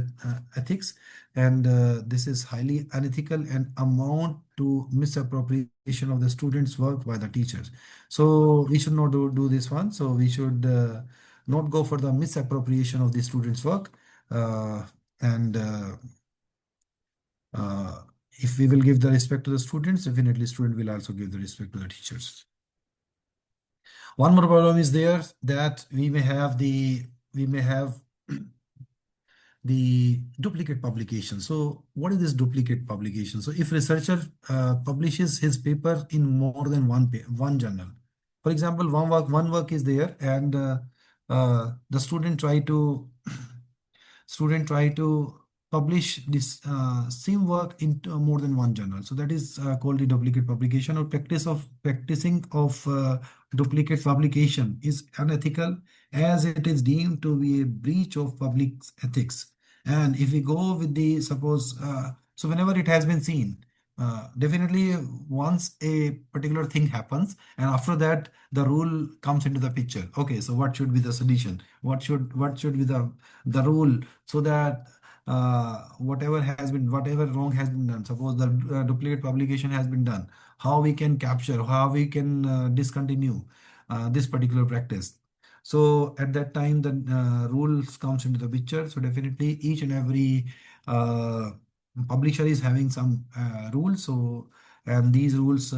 ethics, and this is highly unethical and amount to misappropriation of the students' work by the teachers. So we should not do this one. So we should not go for the misappropriation of the students' work. And if we will give the respect to the students, definitely student will also give the respect to the teachers. One more problem is there that we may have the duplicate publication. So what is this duplicate publication? So if researcher publishes his paper in more than one journal, for example, one work is there, and the student try to publish this same work into more than one journal. So that is called the duplicate publication, or practicing of duplicate publication is unethical, as it is deemed to be a breach of public ethics. And if we go with the suppose, so whenever it has been seen, definitely once a particular thing happens, and after that the rule comes into the picture. Okay, so what should be the solution? What should be the rule, so that whatever wrong has been done, suppose the duplicate publication has been done, how we can capture, how we can discontinue this particular practice. So at that time, the rules comes into the picture. So definitely each and every publisher is having some rules. So, and these rules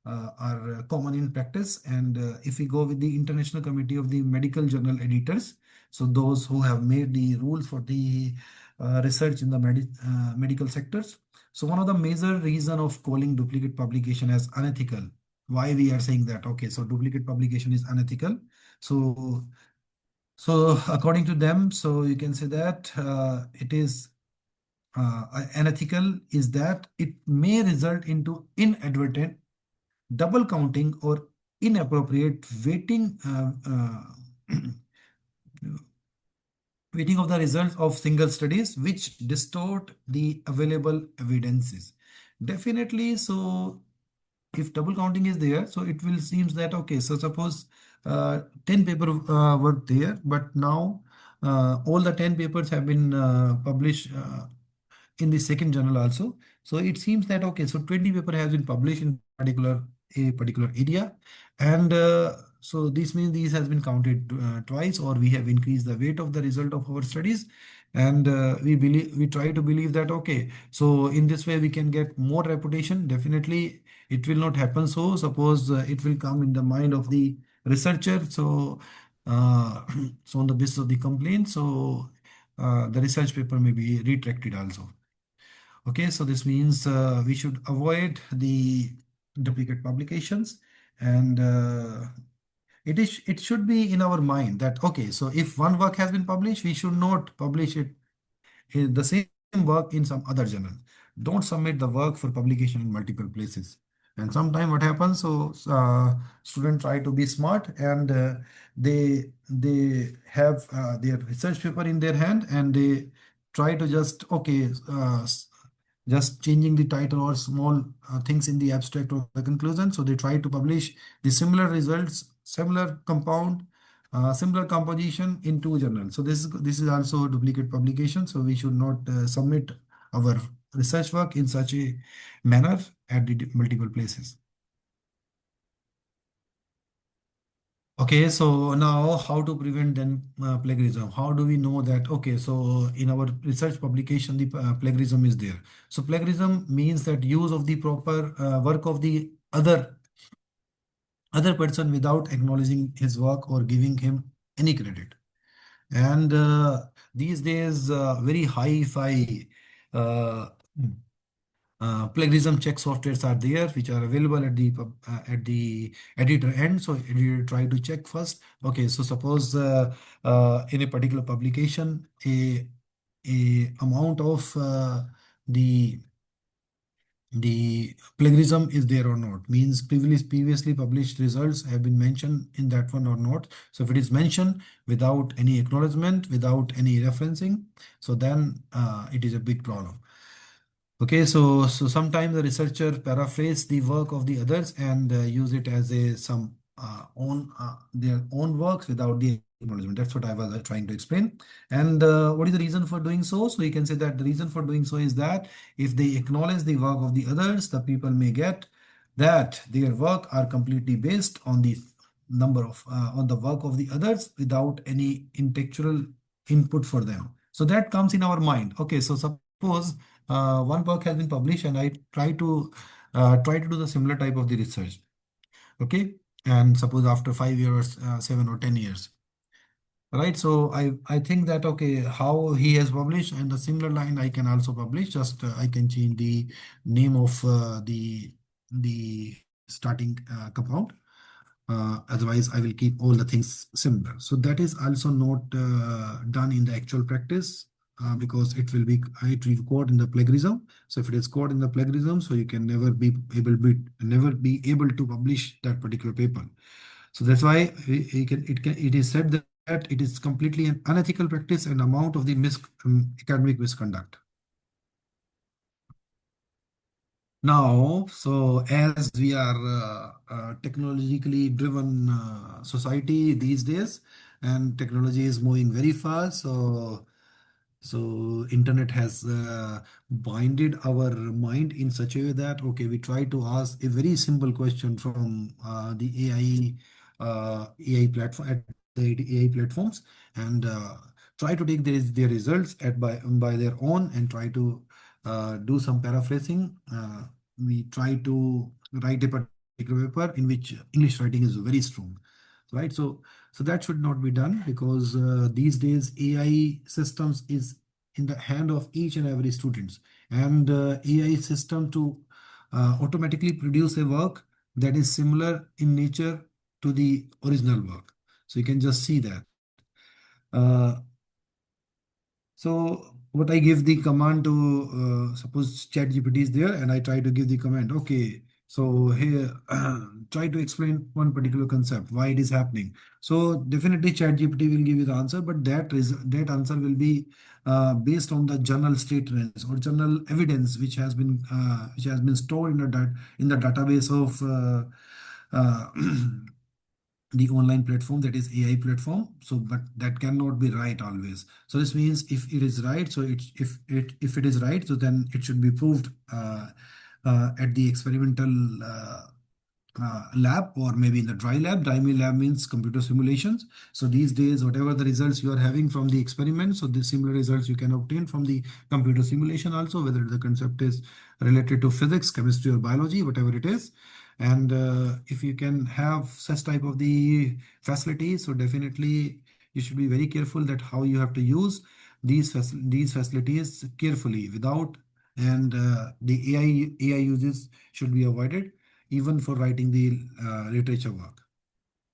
are common in practice. And if we go with the International Committee of the Medical Journal Editors, so those who have made the rules for the research in the medical sectors. So one of the major reason of calling duplicate publication as unethical, why we are saying that, okay, so duplicate publication is unethical. So according to them, so you can say that it is unethical is that it may result into inadvertent double counting or inappropriate weighting weighting of the results of single studies, which distort the available evidences. Definitely, so if double counting is there, so it will seems that okay, so suppose 10 paper were there, but now all the 10 papers have been published in the second journal also. So it seems that okay, so 20 paper has been published in a particular area, and so this means these has been counted twice, or we have increased the weight of the result of our studies, and we try to believe that okay, so in this way we can get more reputation. Definitely it will not happen. So suppose it will come in the mind of the researcher. So so on the basis of the complaint, so the research paper may be retracted also. Okay, so this means we should avoid the duplicate publications, and it should be in our mind that okay, so if one work has been published, we should not publish it the same work in some other journal. Don't submit the work for publication in multiple places. And sometimes what happens, so students try to be smart, and they have their research paper in their hand, and they try to just okay just changing the title or small things in the abstract or the conclusion. So they try to publish the similar results, similar compound, similar composition in two journals. So this is also a duplicate publication. So we should not submit our research work in such a manner at the multiple places. Okay, so now how to prevent then plagiarism? How do we know that, okay, so in our research publication, the plagiarism is there. So plagiarism means that use of the proper work of the other person without acknowledging his work or giving him any credit. And these days, very high-fi uh, plagiarism check softwares are there, which are available at the editor end. So you try to check first. Okay, so suppose in a particular publication, a amount of the plagiarism is there or not, means previously published results have been mentioned in that one or not. So if it is mentioned without any acknowledgement, without any referencing, so then it is a big problem. Okay, so sometimes the researcher paraphrase the work of the others and use it as some their own works without the acknowledgement. That's what I was trying to explain. And what is the reason for doing so? So you can say that the reason for doing so is that if they acknowledge the work of the others, the people may get that their work are completely based on the number of on the work of the others without any intellectual input for them. So that comes in our mind. Okay, so suppose one work has been published, and I try to do the similar type of the research. Okay, and suppose after 5 years, 7 or 10 years, right? So I think that okay, how he has published, and the similar line I can also publish. Just I can change the name of the starting compound. Otherwise, I will keep all the things similar. So that is also not done in the actual practice. Because it will be caught in the plagiarism. So if it is caught in the plagiarism, so you can never be able to publish that particular paper. So that's why it is said that it is completely an unethical practice and amount of the academic misconduct. Now, so as we are technologically driven society these days, and technology is moving very fast, so internet has binded our mind in such a way that okay, we try to ask a very simple question from the AI platform at the AI platforms, and try to take their results by their own, and try to do some paraphrasing. We try to write a particular paper in which English writing is very strong, right? So that should not be done, because these days AI systems is in the hand of each and every students, and AI system to automatically produce a work that is similar in nature to the original work. So you can just see that. So what I give the command to suppose ChatGPT is there, and I try to give the command, okay, So here, try to explain one particular concept, why it is happening. So definitely ChatGPT will give you the answer, but that answer will be based on the journal statements or journal evidence which has been stored in the database of the online platform, that is AI platform. So, but that cannot be right always. So this means if it is right, so if it is right, so then it should be proved at the experimental lab, or maybe in the dry lab. Dry lab means computer simulations. So these days, whatever the results you are having from the experiment, so the similar results you can obtain from the computer simulation also, whether the concept is related to physics, chemistry, or biology, whatever it is. And if you can have such type of the facilities, so definitely you should be very careful that how you have to use these facilities carefully without, and the AI uses should be avoided even for writing the literature work.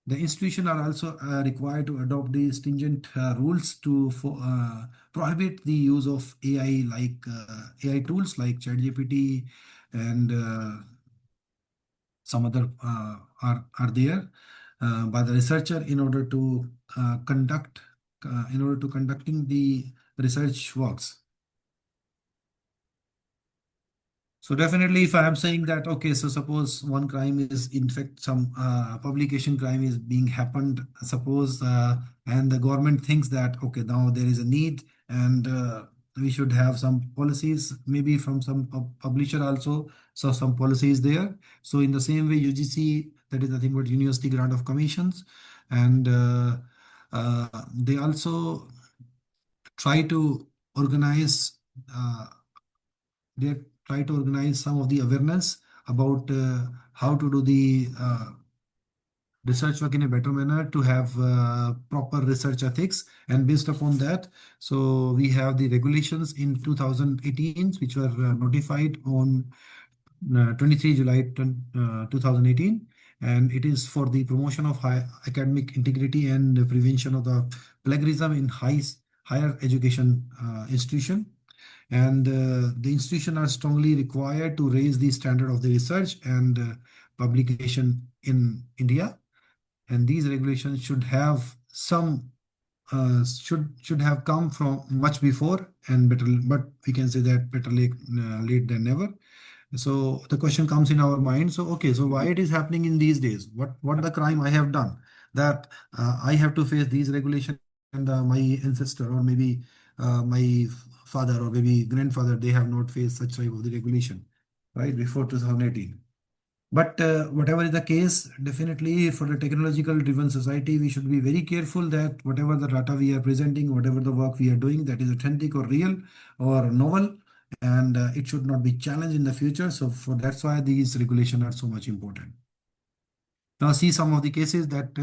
The institution are also required to adopt the stringent rules to prohibit the use of AI, like AI tools like ChatGPT and some other are there by the researcher in order to conducting the research works. So definitely, if I am saying that, okay, so suppose one crime is, in fact, some publication crime is being happened, suppose, and the government thinks that, okay, now there is a need, and we should have some policies, maybe from some publisher also. So some policies there. So in the same way, UGC, that is nothing but University Grant of Commissions, and they also try to organize. They try to organize some of the awareness about how to do the research work in a better manner, to have proper research ethics, and based upon that, so we have the regulations in 2018 which were notified on 23 July 2018, and it is for the promotion of high academic integrity and the prevention of the plagiarism in higher education institution. And the institution are strongly required to raise the standard of the research and publication in India. And these regulations should have should have come from much before and better, but we can say that better late than never. So the question comes in our mind. So okay, so why it is happening in these days? What the crime I have done that I have to face these regulations, and my ancestor, or maybe my father, or maybe grandfather, they have not faced such type of the regulation, right, before 2018. But whatever is the case, definitely for the technological driven society, we should be very careful that whatever the data we are presenting, whatever the work we are doing, that is authentic or real or novel, and it should not be challenged in the future. So for that's why these regulations are so much important. Now see some of the cases that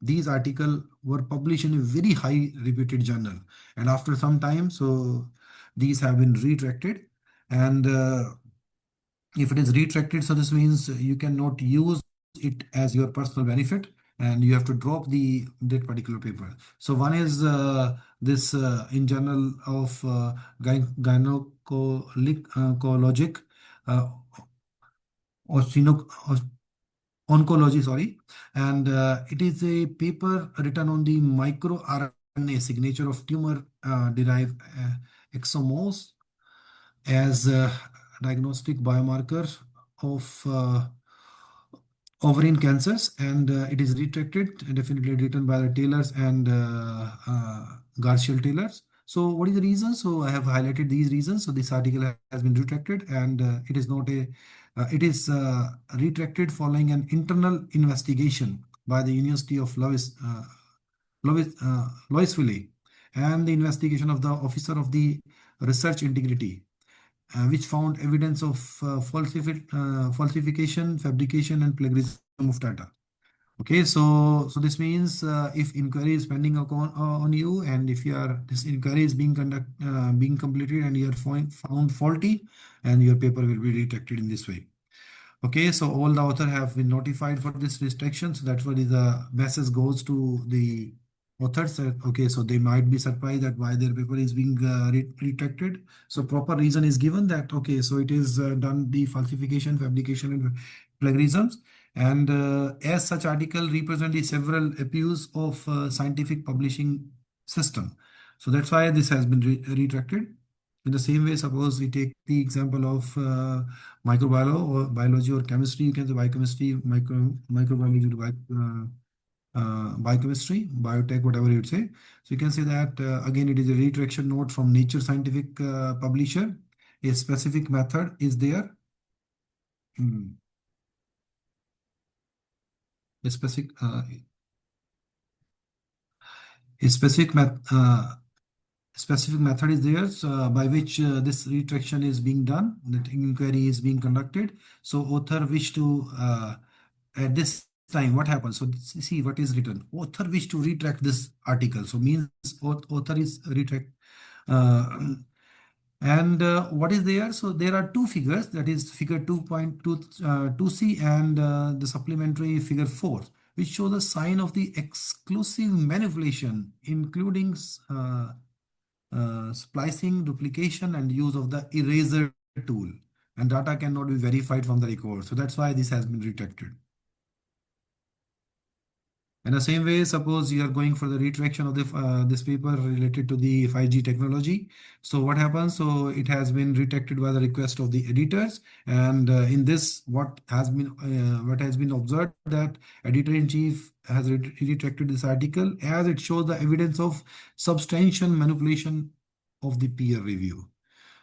these articles were published in a very high reputed journal, and after some time, so these have been retracted, and if it is retracted, so this means you cannot use it as your personal benefit, and you have to drop that particular paper. So one is this in Journal of Gynecologic Oncology, sorry, and it is a paper written on the microRNA signature of tumor derived exomes as a diagnostic biomarker of ovarian cancers, and it is retracted, definitely written by the Taylors and Garcial Taylors. So what is the reason? So I have highlighted these reasons. So this article has been retracted, and it is not a it is retracted following an internal investigation by the University of Louisville, and the investigation of the Officer of the Research Integrity, which found evidence of falsification, fabrication, and plagiarism of data. Okay, so this means if inquiry is pending on you, and if this inquiry is being completed, and you are found faulty, and your paper will be retracted in this way. Okay, so all the author have been notified for this restriction. So that's what the message goes to the authors. Okay, so they might be surprised that why their paper is being retracted. So proper reason is given that, okay, so it is done the falsification, fabrication, and plagiarisms. And as such article represent the several abuse of scientific publishing system. So that's why this has been retracted. In the same way, suppose we take the example of microbiology or biology or chemistry, you can say biochemistry, microbiology, biochemistry, biotech, whatever you'd say. So you can say that again, it is a retraction note from Nature Scientific publisher. A specific method is there. A specific specific method is there by which this retraction is being done, that inquiry is being conducted. So author wish to at this time what happens? So see what is written. Author wish to retract this article. So means author is retract. And what is there? So there are two figures, that is figure 2.2C and the supplementary figure 4, which show the sign of the exclusive manipulation, including splicing, duplication, and use of the eraser tool. And data cannot be verified from the record. So that's why this has been retracted. In the same way, suppose you are going for the retraction of the this paper related to the 5G technology. So what happens? So it has been retracted by the request of the editors. And in this, what has been observed, that editor-in-chief has retracted this article as it shows the evidence of substantial manipulation of the peer review.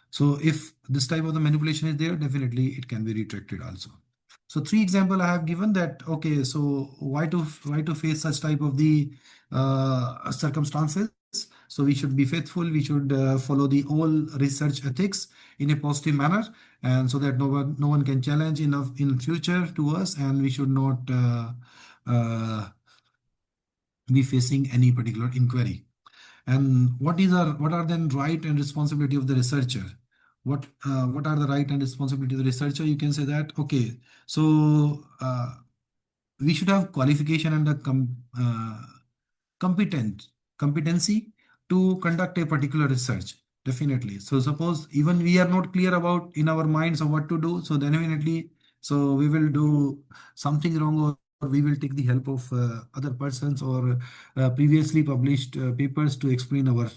So if this type of the manipulation is there, definitely it can be retracted also. So 3 example I have given that. Okay, so why to face such type of the circumstances? So we should be faithful. We should follow the all research ethics in a positive manner, and so that no one can challenge in future to us, and we should not be facing any particular inquiry. And what are then right and responsibility of the researcher? What are the right and responsibility of the researcher? You can say that, okay, so we should have qualification and the competency to conduct a particular research, definitely. So suppose even we are not clear about in our minds of what to do, so then definitely, so we will do something wrong, or we will take the help of other persons or previously published papers to explain our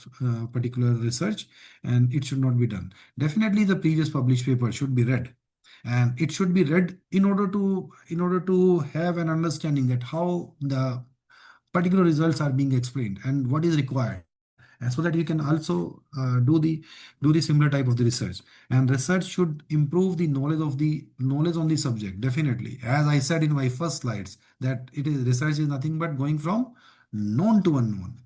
particular research, and it should not be done. Definitely the previous published paper should be read, and it should be read in order to have an understanding that how the particular results are being explained and what is required, and so that you can also do the similar type of the research. And research should improve the knowledge on the subject, definitely. As I said in my first slides, that research is nothing but going from known to unknown.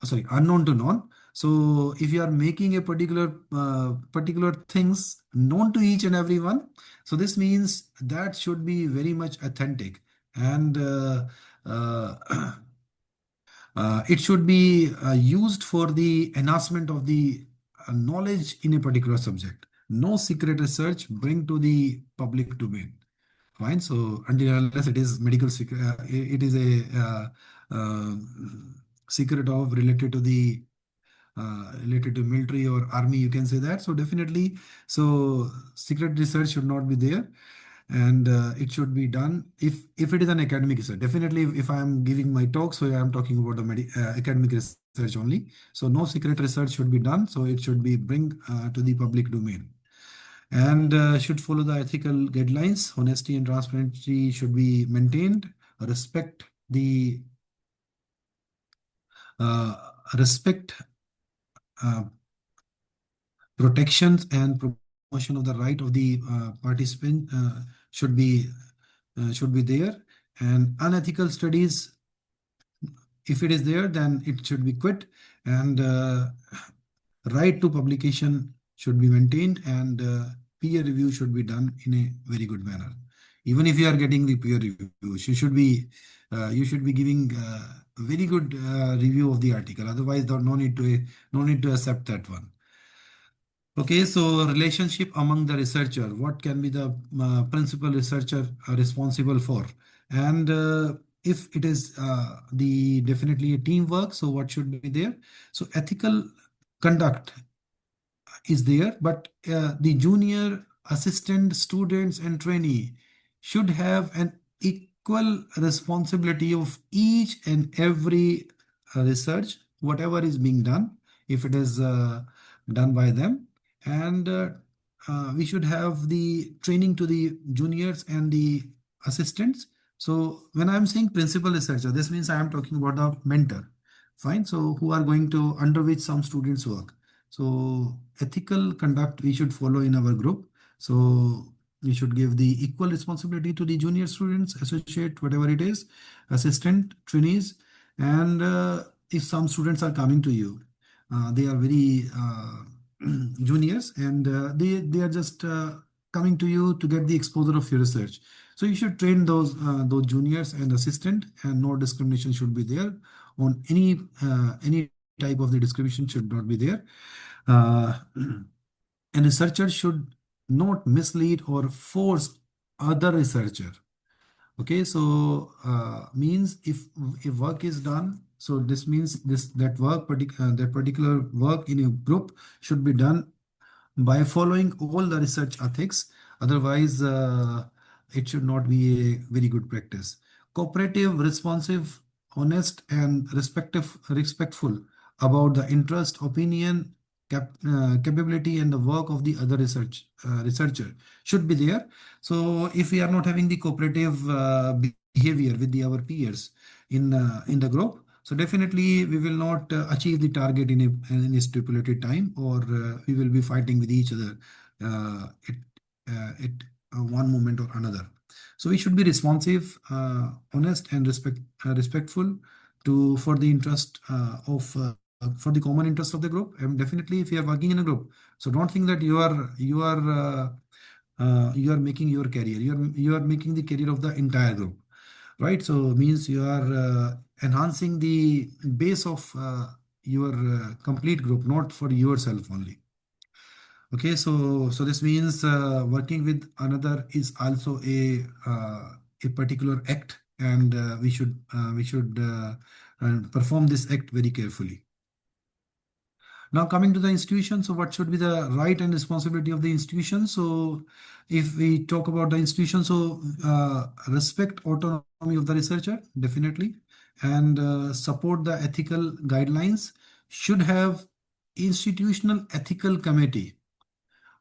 Sorry, unknown to known. So if you are making a particular things known to each and everyone, so this means that should be very much authentic, and it should be used for the enhancement of the knowledge in a particular subject. No secret research bring to the public domain. Fine. So until unless it is medical secret, it is a secret of related to military or army, you can say that. So definitely, so secret research should not be there, and it should be done if it is an academic research. Definitely, if I am giving my talk, so I am talking about the academic research only. So no secret research should be done. So it should be bring to the public domain, and should follow the ethical guidelines. Honesty and transparency should be maintained. Respect protections and promotion of the right of the participant should be there. And unethical studies, if it is there, then it should be quit. And right to publication should be maintained, and peer review should be done in a very good manner. Even if you are getting the peer review, you should be giving very good review of the article. Otherwise, no need to accept that one. Okay, so relationship among the researcher. What can be the principal researcher responsible for? And if it is definitely a teamwork, so what should be there? So ethical conduct is there, but the junior assistant, students, and trainee should have an equal responsibility of each and every research, whatever is being done, if it is done by them. And we should have the training to the juniors and the assistants. So when I'm saying principal researcher, this means I am talking about the mentor. Fine. So who are going to under which some students work. So ethical conduct we should follow in our group. So we should give the equal responsibility to the junior students, associate, whatever it is, assistant, trainees. And if some students are coming to you, they are very juniors, and they are just coming to you to get the exposure of your research. So you should train those juniors and assistant, and no discrimination should be there on any type of the discrimination should not be there. And researchers should not mislead or force other researcher. Okay, so means if work is done, so this means that particular work in a group should be done by following all the research ethics. Otherwise, it should not be a very good practice. Cooperative, responsive, honest, and respectful about the interest, opinion, capability, and the work of the other researcher should be there. So if we are not having the cooperative behavior with our peers in the group, so definitely we will not achieve the target in a stipulated time, or we will be fighting with each other at one moment or another. So we should be responsive, honest, and respectful for the interest for the common interest of the group. And definitely, if you are working in a group, so don't think that you are making your career. You are making the career of the entire group, right? So means you are enhancing the base of your complete group, not for yourself only. Okay, so this means working with another is also a particular act, and we should perform this act very carefully. Now coming to the institution, so what should be the right and responsibility of the institution? So if we talk about the institution, so respect autonomy of the researcher, definitely, and support the ethical guidelines. Should have institutional ethical committee.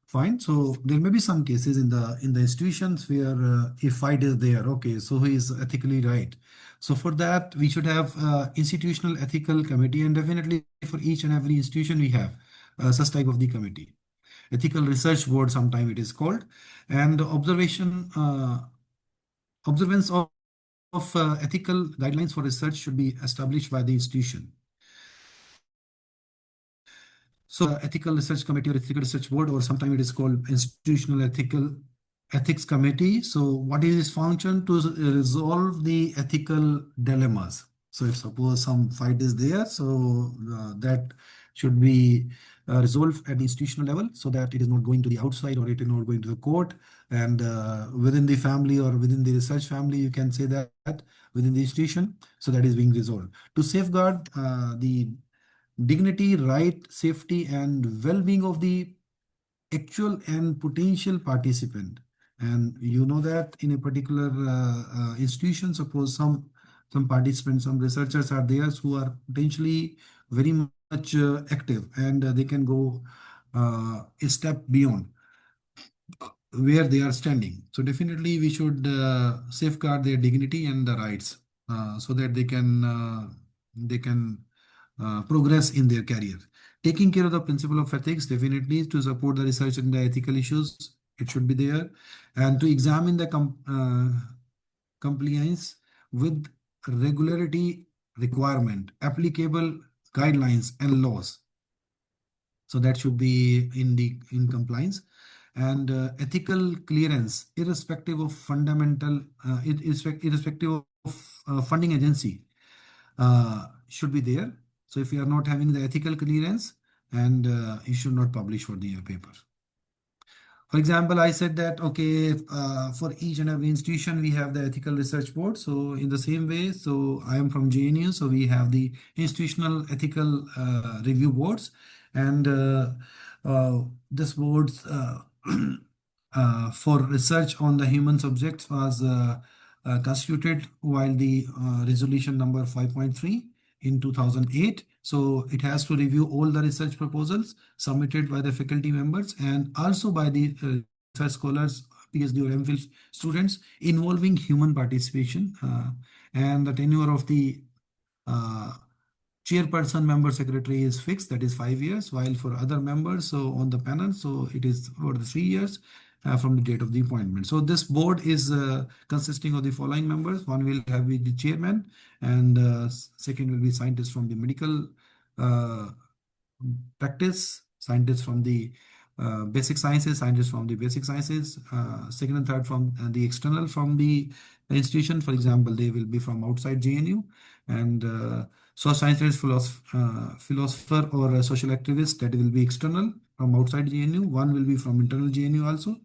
Fine. So there may be some cases in the institutions where if fight is there, okay, so who is ethically right? So for that, we should have institutional ethical committee, and definitely for each and every institution we have such type of the committee. Ethical research board, sometimes it is called, and observance of ethical guidelines for research should be established by the institution. So ethical research committee or ethical research board, or sometimes it is called institutional ethics committee. So what is its function? To resolve the ethical dilemmas. So if suppose some fight is there, so that should be resolved at the institutional level, so that it is not going to the outside, or it is not going to the court. And within the family or within the research family, you can say that within the institution, so that is being resolved. To safeguard the dignity, right, safety, and well-being of the actual and potential participant. And you know that in a particular institution, suppose some participants, some researchers are there who are potentially very much active, and they can go a step beyond where they are standing. So definitely we should safeguard their dignity and the rights so that they can progress in their career. Taking care of the principle of ethics, definitely to support the research in the ethical issues, it should be there, and to examine the compliance with regularity requirement, applicable guidelines and laws. So that should be in compliance. And ethical clearance, irrespective of irrespective of funding agency, should be there. So if you are not having the ethical clearance, and you should not publish for the paper. For example, I said that, okay, for each and every institution, we have the ethical research board. So in the same way, so I am from JNU, so we have the institutional ethical review boards, and this boards for research on the human subjects was constituted while the resolution number 5.3 in 2008. So it has to review all the research proposals submitted by the faculty members and also by the research scholars, PhD or MPhil students involving human participation. And the tenure of the chairperson member secretary is fixed, that is 5 years, while for other members, so on the panel, so it is for the 3 years from the date of the appointment. So this board is consisting of the following members. One will have the chairman, and second will be scientists from the medical practice, scientists from the basic sciences, scientists from the basic sciences, second and third from the external from the institution. For example, they will be from outside JNU, and social scientist, philosopher or a social activist, that will be external from outside JNU. One will be from internal JNU also.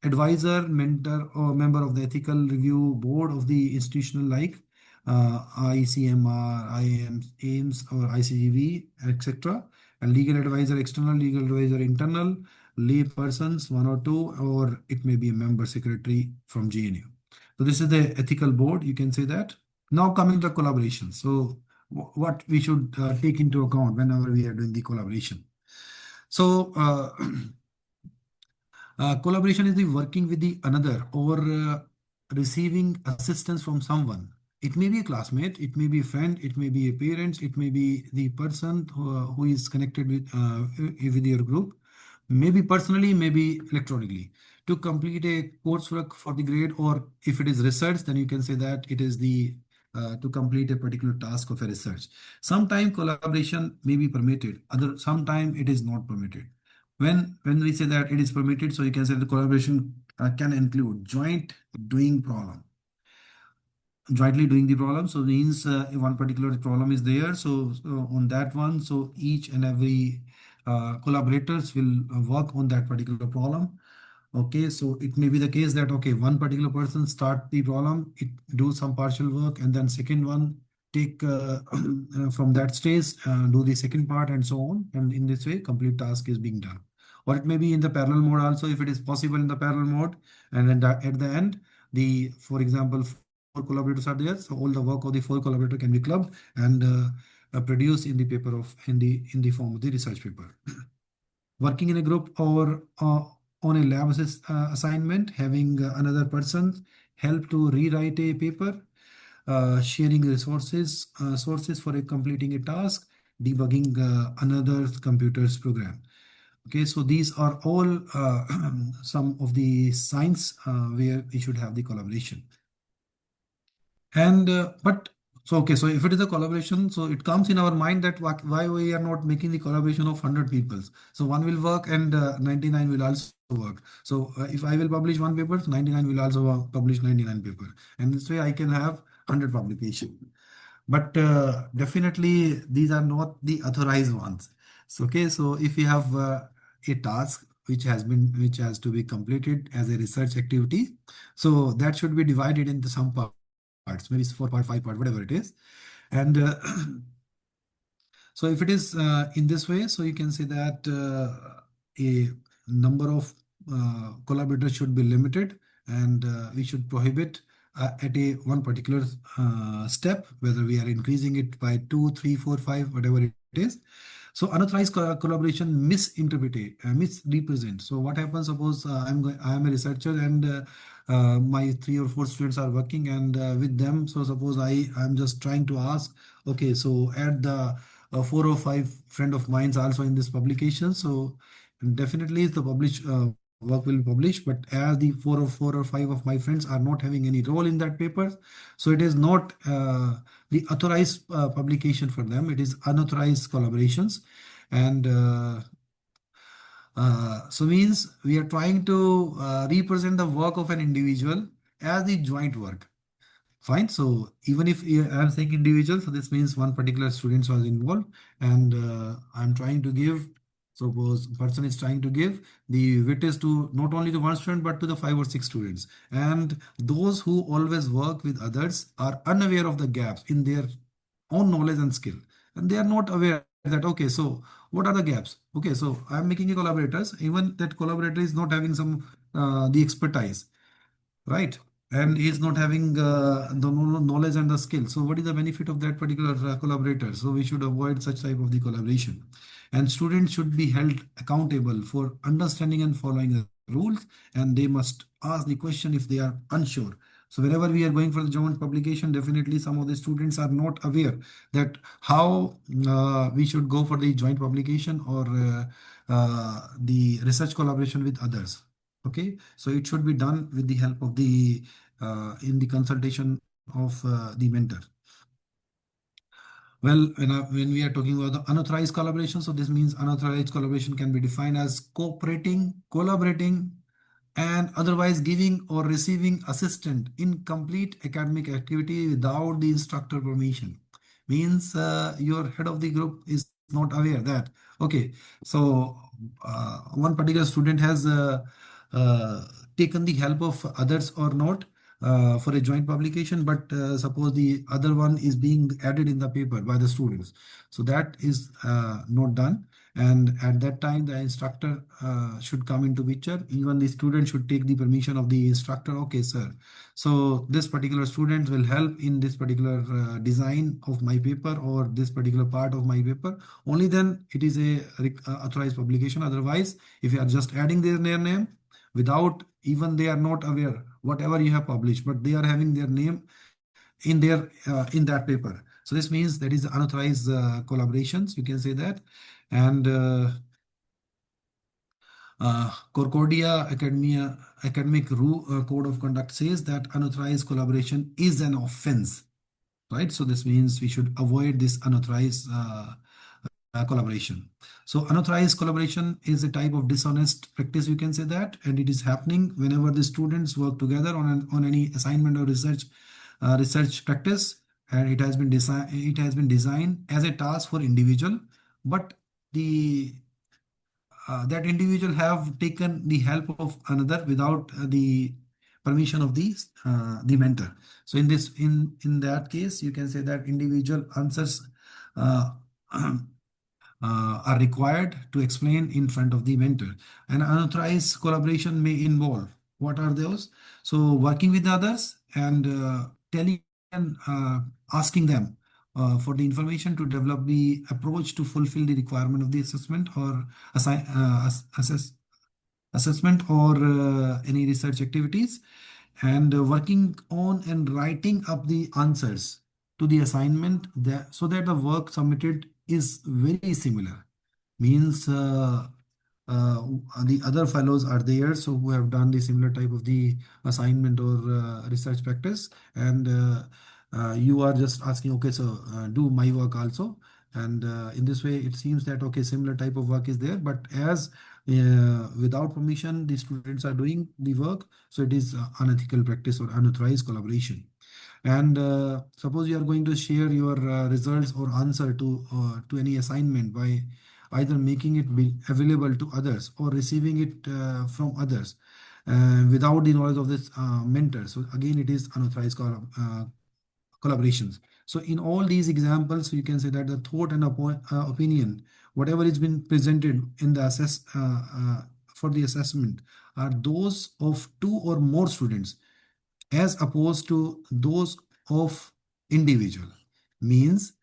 Advisor, mentor, or member of the ethical review board of the institutional like ICMR, AIMS, or ICGB, etc. And legal advisor, external, legal advisor, internal, lay persons, one or two, or it may be a member secretary from JNU. So this is the ethical board, you can say that. Now coming to collaboration. So what we should take into account whenever we are doing the collaboration. So collaboration is the working with the another or receiving assistance from someone. It may be a classmate, it may be a friend, it may be a parent, it may be the person who is connected with your group, maybe personally, maybe electronically, to complete a coursework for the grade, or if it is research, then you can say that it is the to complete a particular task of a research. Sometimes collaboration may be permitted, sometimes it is not permitted. When we say that it is permitted, so you can say the collaboration can include jointly doing the problem. So means one particular problem is there. So on that one, so each and every collaborators will work on that particular problem. Okay, so it may be the case that, okay, one particular person start the problem, it do some partial work, and then second one take from that stage, do the second part, and so on. And in this way, complete task is being done. Or it may be in the parallel mode also, if it is possible in the parallel mode. And then at the end, for example, 4 collaborators are there, so all the work of the 4 collaborators can be clubbed and produced in the paper in the form of the research paper. Working in a group or on a lab assignment, having another person help to rewrite a paper, sharing resources, sources for completing a task, debugging another computer's program. Okay, so these are all some of the signs where we should have the collaboration. And so if it is a collaboration, so it comes in our mind that why we are not making the collaboration of 100 people. So one will work and 99 will also work. So if I will publish 1 paper, 99 will also publish 99 paper. And this way I can have 100 publication. But definitely these are not the authorized ones. So, okay, so if we have a task which has to be completed as a research activity, so that should be divided into some parts, maybe 4 part, 5 part, whatever it is. And so if it is in this way, so you can say that a number of collaborators should be limited, and we should prohibit at one particular step, whether we are increasing it by 2, 3, 4, 5, whatever it is. So unauthorized collaboration misrepresent. So what happens? Suppose I am a researcher and my 3 or 4 students are working, and with them. So suppose I am just trying to ask, okay, so add the 4 or 5 friend of mine also in this publication. So definitely the work will be published, but as the 4 or 5 of my friends are not having any role in that paper, so it is not the authorized publication for them. It is unauthorized collaborations. And so means we are trying to represent the work of an individual as the joint work. Fine. So even if I'm saying individual, so this means one particular student was involved, and I'm trying to give, suppose person is trying to give the weightage to not only to one student, but to the 5 or 6 students. And those who always work with others are unaware of the gaps in their own knowledge and skill. And they are not aware that, okay, so what are the gaps? Okay, so I'm making a collaborators, even that collaborator is not having some the expertise, right? And he's not having the knowledge and the skill. So what is the benefit of that particular collaborator? So we should avoid such type of the collaboration. And students should be held accountable for understanding and following the rules, and they must ask the question if they are unsure. So whenever we are going for the joint publication, definitely some of the students are not aware that how we should go for the joint publication or the research collaboration with others. Okay, so it should be done with the help of the in the consultation of the mentor. Well, when we are talking about the unauthorized collaboration, so this means unauthorized collaboration can be defined as cooperating, collaborating, and otherwise giving or receiving assistance in complete academic activity without the instructor permission. Means your head of the group is not aware that, okay, so one particular student has uh, taken the help of others or not for a joint publication, but suppose the other one is being added in the paper by the students. So that is not done. And at that time, the instructor should come into picture. Even the student should take the permission of the instructor. Okay, sir. So this particular student will help in this particular design of my paper or this particular part of my paper. Only then it is a authorized publication. Otherwise, if you are just adding their name without even they are not aware whatever you have published, but they are having their name in their in that paper. So this means that is unauthorized collaborations. You can say that. And Concordia Academic Code of Conduct says that unauthorized collaboration is an offense, right? So this means we should avoid this unauthorized collaboration. So unauthorized collaboration is a type of dishonest practice, you can say that, and it is happening whenever the students work together on any assignment or research practice, and it has been designed as a task for individual, but the that individual have taken the help of another without the permission of the mentor. So in that case, you can say that individual answers are required to explain in front of the mentor. And unauthorized collaboration may involve, what are those? So working with others and telling and asking them for the information to develop the approach to fulfill the requirement of the assessment or assessment or any research activities, and working on and writing up the answers to the assignment so that the work submitted is very similar. Means the other fellows are there, so who have done the similar type of the assignment or research practice, and you are just asking, okay, so do my work also. And in this way, it seems that, okay, similar type of work is there, but as without permission, the students are doing the work, so it is unethical practice or unauthorized collaboration. And suppose you are going to share your results or answer to any assignment by either making it be available to others or receiving it from others without the knowledge of this mentor. So again, it is unauthorized collaborations. So in all these examples, you can say that the thought and opinion, whatever is been presented in the for the assessment, are those of two or more students, as opposed to those of individual. Means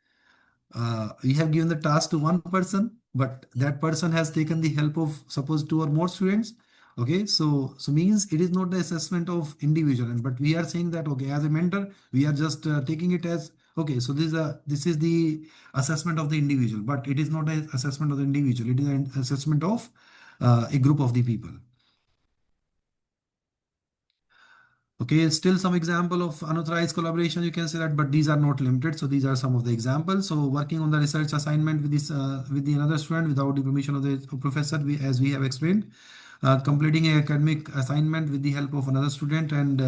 we have given the task to one person, but that person has taken the help of suppose two or more students. Okay, so means it is not the assessment of individual, but we are saying that, okay, as a mentor, we are just taking it as, okay, so this is the assessment of the individual, but it is not an assessment of the individual, it is an assessment of a group of the people. Okay, still some example of unauthorized collaboration, you can say that, but these are not limited. So these are some of the examples. So working on the research assignment with this with the another student without the permission of the professor, as we have explained, completing an academic assignment with the help of another student, and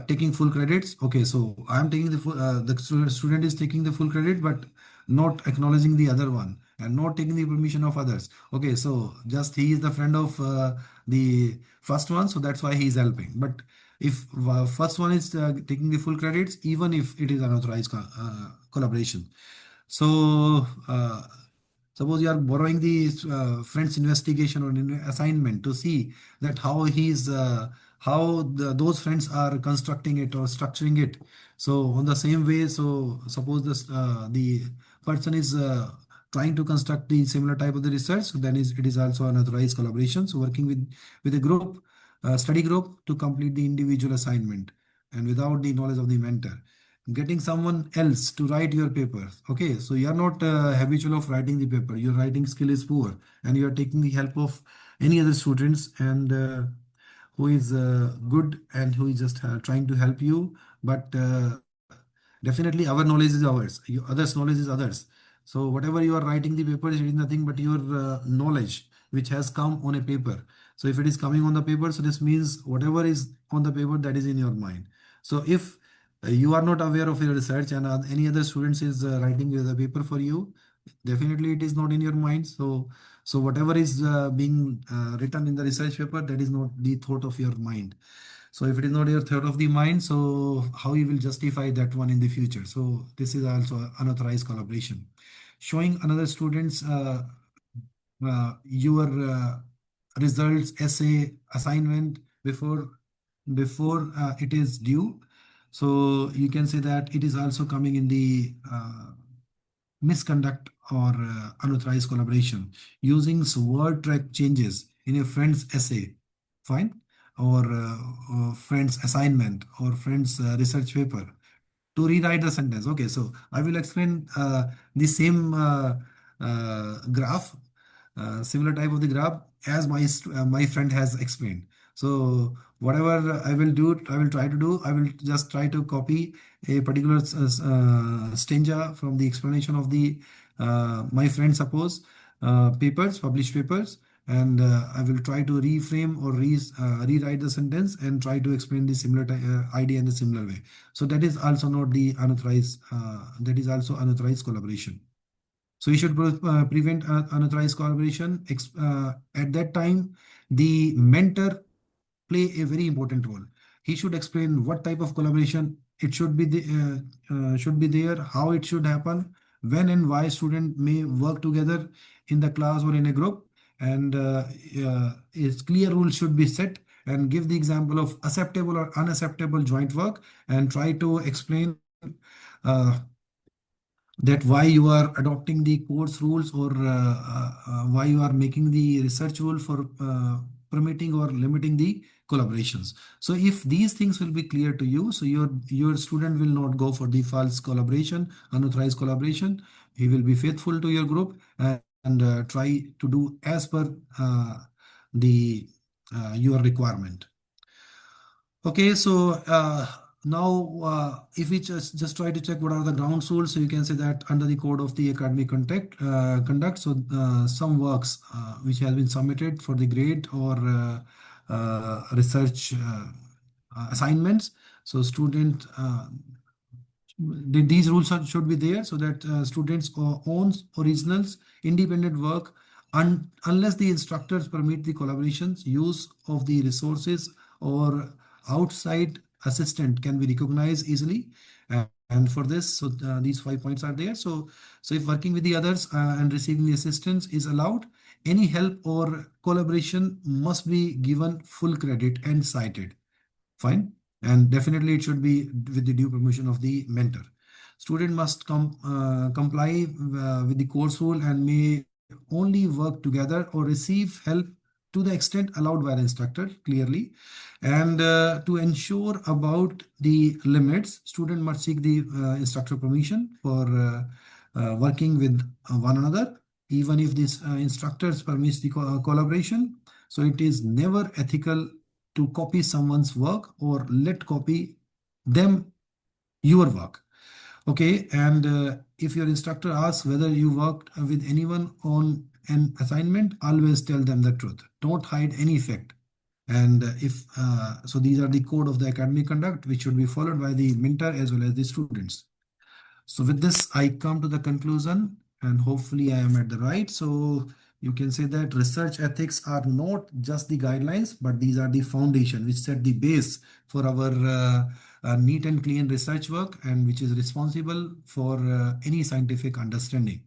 taking full credits. Okay, so I'm taking the student is taking the full credit, but not acknowledging the other one and not taking the permission of others. Okay, so just he is the friend of the first one, so that's why he is helping. But if first one is taking the full credits, even if it is unauthorized collaboration. So Suppose you are borrowing the friend's investigation or assignment to see that how those friends are constructing it or structuring it. So on the same way, so suppose the person is trying to construct the similar type of the research, so then it is also an authorized collaboration. So working with a group, study group to complete the individual assignment and without the knowledge of the mentor. Getting someone else to write your paper. Okay, so you are not habitual of writing the paper. Your writing skill is poor, and you are taking the help of any other students and who is good and who is just trying to help you. But definitely, our knowledge is ours. Others' knowledge is others. So whatever you are writing the paper is nothing but your knowledge, which has come on a paper. So if it is coming on the paper, so this means whatever is on the paper, that is in your mind. So if you are not aware of your research and any other students is writing the paper for you, definitely it is not in your mind. So whatever is being written in the research paper, that is not the thought of your mind. So if it is not your thought of the mind, so how you will justify that one in the future? So this is also unauthorized collaboration. Showing another students your results, essay, assignment before it is due. So you can say that it is also coming in the misconduct or unauthorized collaboration. Using word track changes in a friend's essay, fine, or friend's assignment or friend's research paper to rewrite the sentence. Okay, so I will explain the same graph, similar type of the graph as my friend has explained. So whatever I will do, I will try to do, I will just try to copy a particular stanza from the explanation of the my friend, suppose published papers, and I will try to reframe or rewrite the sentence and try to explain the similar idea in the similar way. So that is also not the unauthorized. That is also unauthorized collaboration. So you should prevent unauthorized collaboration. At that time, the mentor play a very important role. He should explain what type of collaboration it should be there, how it should happen, when and why student may work together in the class or in a group, and its clear rules should be set, and give the example of acceptable or unacceptable joint work, and try to explain that why you are adopting the course rules, or why you are making the research rule for permitting or limiting the collaborations. So if these things will be clear to you, so your student will not go for the false collaboration, unauthorized collaboration. He will be faithful to your group and try to do as per the your requirement. Okay, so now if we just try to check what are the ground rules, so you can say that under the code of the academic conduct, so some works which has been submitted for the grade or research assignments, so student these rules should be there, so that students owns originals independent work unless the instructors permit the collaborations, use of the resources or outside assistant can be recognized easily. And for this, so these 5 points are there. So if working with the others and receiving the assistance is allowed, any help or collaboration must be given full credit and cited. Fine. And definitely it should be with the due permission of the mentor. Student must comply with the course rule and may only work together or receive help to the extent allowed by the instructor clearly. And to ensure about the limits, student must seek the instructor permission for working with one another, even if this instructors permits the collaboration. So it is never ethical to copy someone's work or let copy them your work. Okay, and if your instructor asks whether you worked with anyone on an assignment, always tell them the truth. Don't hide any fact. And if so, these are the code of the academic conduct which should be followed by the mentor as well as the students. So with this, I come to the conclusion, and hopefully I am at the right. So you can say that research ethics are not just the guidelines, but these are the foundation which set the base for our neat and clean research work, and which is responsible for any scientific understanding.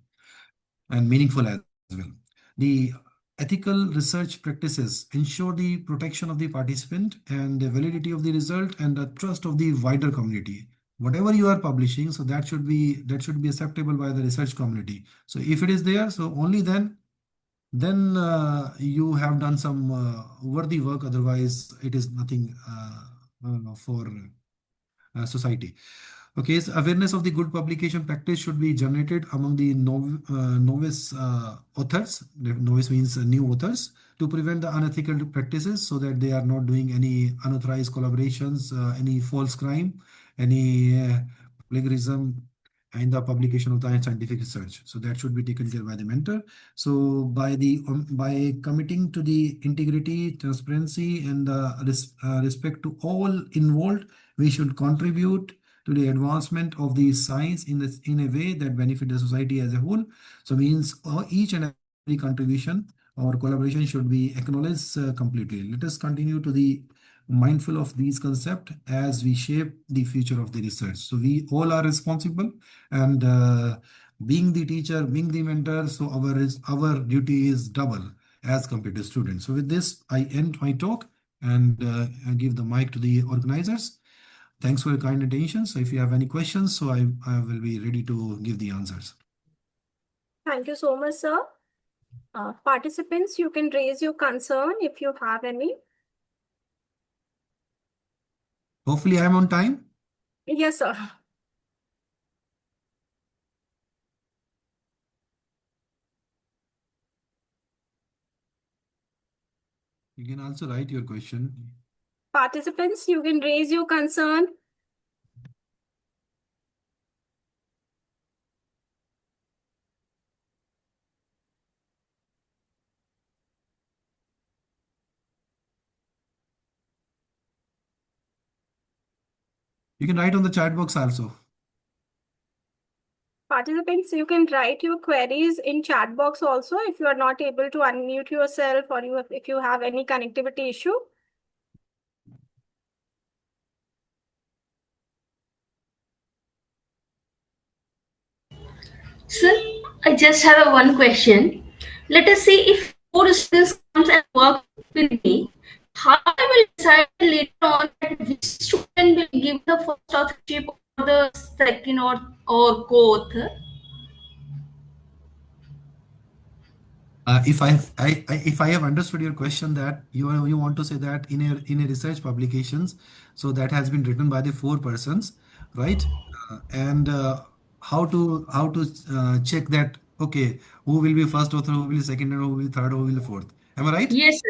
and meaningful as well. The ethical research practices ensure the protection of the participant and the validity of the result and the trust of the wider community. Whatever you are publishing, so that should be acceptable by the research community. So if it is there, so only then you have done some worthy work. Otherwise, it is nothing for society. Okay, so awareness of the good publication practice should be generated among the novice authors. Novice means new authors, to prevent the unethical practices, so that they are not doing any unauthorized collaborations, any false crime, any plagiarism in the publication of the scientific research. So that should be taken care by the mentor. So by committing to the integrity, transparency, and respect to all involved, we should contribute to the advancement of the science in a way that benefit the society as a whole. So means each and every contribution or collaboration should be acknowledged completely. Let us continue to the mindful of these concepts as we shape the future of the research. So we all are responsible, and being the teacher, being the mentor, so our duty is double as compared to students. So with this, I end my talk and I give the mic to the organizers. Thanks for your kind attention. So if you have any questions, so I will be ready to give the answers. Thank you so much, sir. Participants, you can raise your concern if you have any. Hopefully I am on time. Yes, sir. You can also write your question. Participants, you can raise your concern. You can write on the chat box also. Participants, you can write your queries in chat box also if you are not able to unmute yourself, or if you have any connectivity issue. Sir, I just have one question. Let us say if 4 students comes and work with me, how I will decide later on that which student will give the first authorship or the second or co-author? If I have understood your question, that you want to say that in a research publications, so that has been written by the 4 persons, right? And how to check that, okay, who will be first author, who will be second, and who will be third, who will be fourth? Am I right? Yes, sir.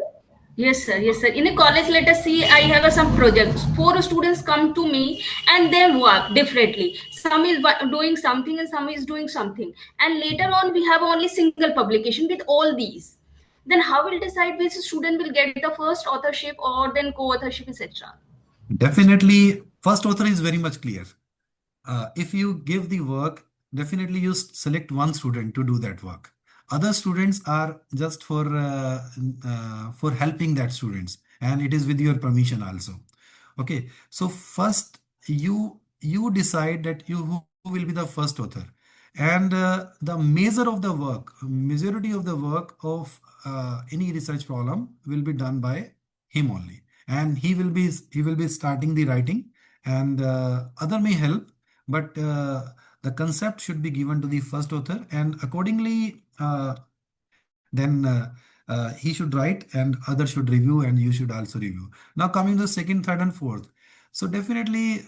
Yes, sir. Yes, sir. In a college, let us see, I have some projects. 4 students come to me and they work differently. Some is doing something and some is doing something. And later on, we have only single publication with all these. Then how will decide which student will get the first authorship or then co-authorship, etc.? Definitely, first author is very much clear. If you give the work, definitely you select one student to do that work. Other students are just for helping that students, and it is with your permission also. Okay, so first you decide that who will be the first author, and the majority of the work of any research problem will be done by him only, and he will be starting the writing, and other may help, but the concept should be given to the first author, and accordingly then he should write and others should review and you should also review. Now coming to second, third, and fourth. So definitely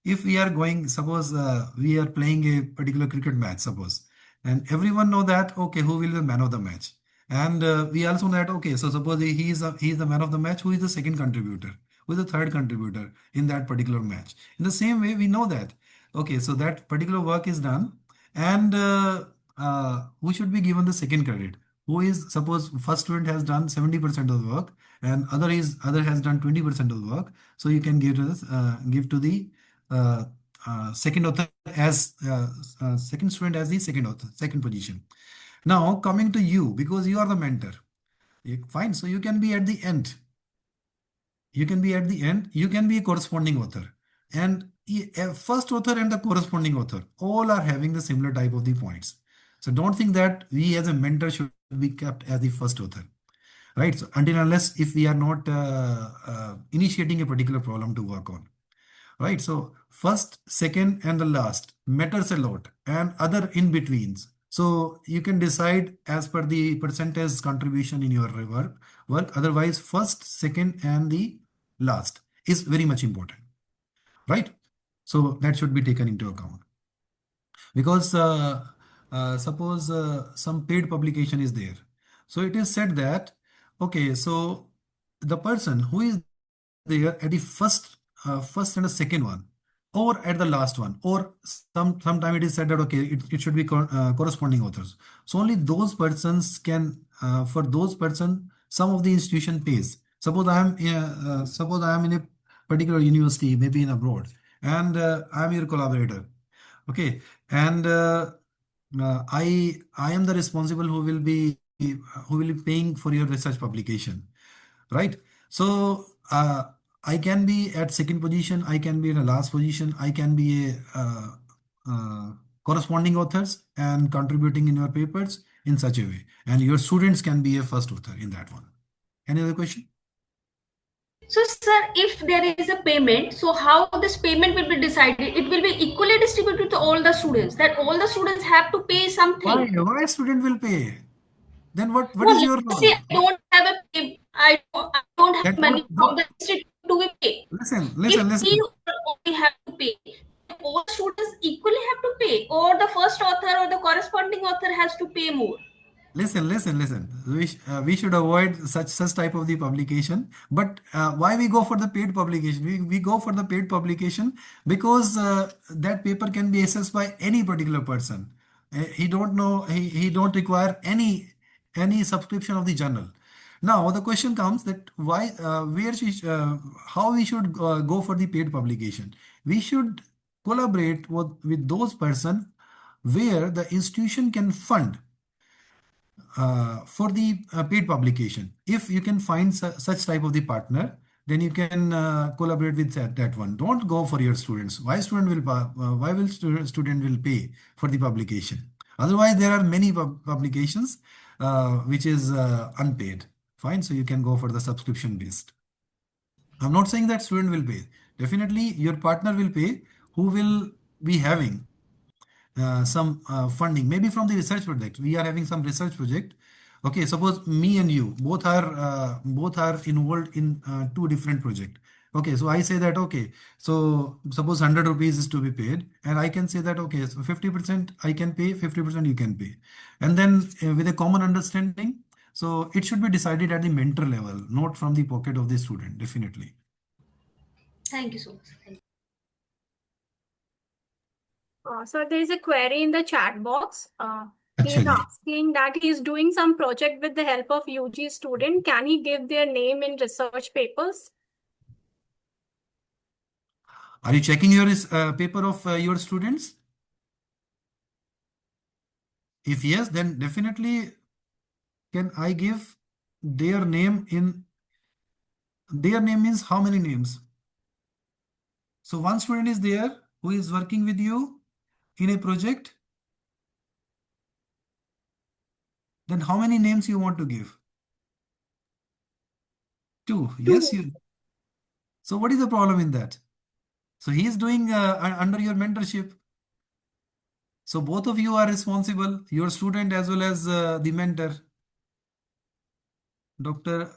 if we are going, suppose we are playing a particular cricket match, suppose, and everyone know that, okay, who will be the man of the match, and we also know that, okay, so suppose he is the man of the match, who is the second contributor, who is the third contributor in that particular match. In the same way, we know that, okay, so that particular work is done, and who should be given the second credit? Who is, suppose first student has done 70% of the work and other has done 20% of the work. So you can give to the second author as second student as the second author, second position. Now coming to you, because you are the mentor, fine. So you can be at the end. You can be a corresponding author, and a first author and the corresponding author all are having the similar type of the points. So don't think that we as a mentor should be kept as the first author, right? So until unless if we are not initiating a particular problem to work on, right? So first, second, and the last matters a lot, and other in betweens. So you can decide as per the percentage contribution in your work. Otherwise, first, second, and the last is very much important, right? So that should be taken into account because suppose some paid publication is there. So it is said that, okay, so the person who is there at the first and the second one, or at the last one, or sometime it is said that okay, it should be corresponding authors. So only those persons can, for those person, some of the institution pays. Suppose I am in a particular university, maybe in abroad, and I am your collaborator. Okay, and I am the responsible who will be paying for your research publication, right? So I can be at second position, I can be in a last position, I can be a corresponding authors and contributing in your papers in such a way, and your students can be a first author in that one. Any other question? So, sir, if there is a payment, so how this payment will be decided? It will be equally distributed to all the students, that all the students have to pay something. Why student will pay? Then what No, is your let's say role? I don't have a pay, I don't have That money don't, from the institute to pay. listen. If we only have to pay, all students equally have to pay, or the first author or the corresponding author has to pay more. Listen. We should avoid such type of the publication. But why we go for the paid publication? We go for the paid publication because that paper can be accessed by any particular person. He don't know. He don't require any subscription of the journal. Now the question comes that why how we should go for the paid publication. We should collaborate with those person where the institution can fund for the paid publication. If you can find such type of the partner, then you can collaborate with that one. Don't go for your students. Why student will pay for the publication? Otherwise, there are many publications which is unpaid. Fine, so you can go for the subscription based. I'm not saying that student will pay. Definitely, your partner will pay who will be having some funding, maybe from the research project. We are having some research project. Okay, suppose me and you both are involved in two different projects. Okay, so I say that okay, so suppose 100 rupees is to be paid, and I can say that okay, so 50% I can pay, 50% you can pay, and then with a common understanding. So it should be decided at the mentor level, not from the pocket of the student. Definitely. Thank you so much. Thank you. So there is a query in the chat box. He is asking that he is doing some project with the help of UG student. Can he give their name in research papers? Are you checking your paper of your students? If yes, then definitely can I give their name in. Their name means how many names? So one student is there who is working with you in a project. Then how many names you want to give? 2. Yes, you. So what is the problem in that? So he is doing under your mentorship. So both of you are responsible, your student as well as the mentor. Dr.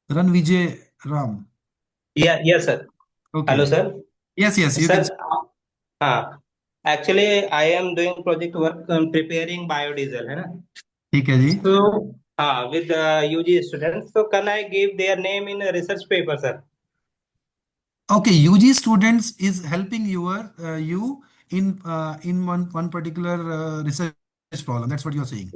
Ranvijay Ram. Yes, sir. Okay. Hello, sir. Yes, you Sir, can. actually, I am doing project work on preparing biodiesel. है ना? ठीक है जी. So, with the UG students, so can I give their name in a research paper, sir? Okay, UG students is helping you in one particular research problem. That's what you're saying.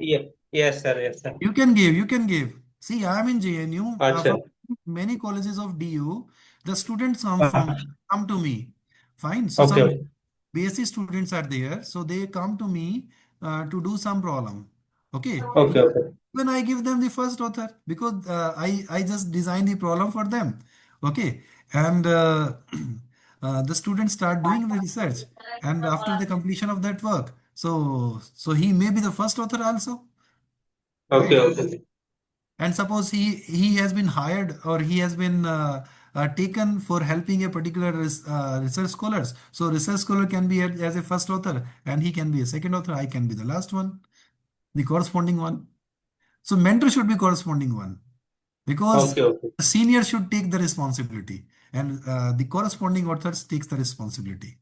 Yes, sir. You can give. See, I am in JNU. Achha. From many colleges of DU, the students come to me. Fine. So Okay. some BSc students are there, so they come to me to do some problem. Okay. Okay. When I give them the first author because I just design the problem for them. Okay. And the students start doing the research, and after the completion of that work, So he may be the first author also, Okay, right? okay. And suppose he has been hired or he has been taken for helping a particular research scholars. So research scholar can be as a first author, and he can be a second author. I can be the last one, the corresponding one. So mentor should be corresponding one, because Okay, okay. the senior should take the responsibility, and the corresponding authors takes the responsibility.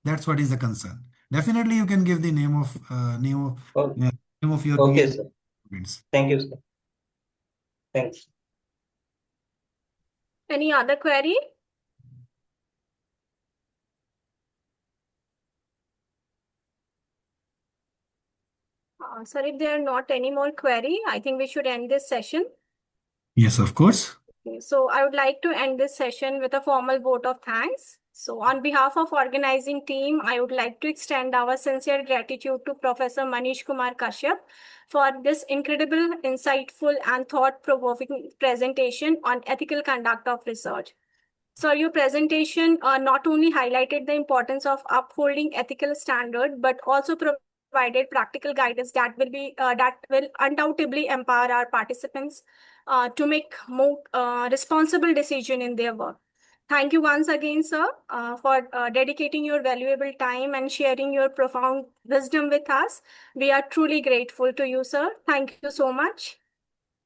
That's what is the concern. Definitely, you can give the Oh, name of your okay, PhD sir. students. Thank you, sir. Thanks. Any other query? Sir, if there are not any more query, I think we should end this session. Yes, of course. Okay, so I would like to end this session with a formal vote of thanks. So on behalf of organizing team, I would like to extend our sincere gratitude to Professor Manish Kumar Kashyap for this incredible, insightful and thought-provoking presentation on ethical conduct of research. So your presentation not only highlighted the importance of upholding ethical standard, but also provided practical guidance that will undoubtedly empower our participants to make more responsible decision in their work. Thank you once again, sir, for dedicating your valuable time and sharing your profound wisdom with us. We are truly grateful to you, sir. Thank you so much.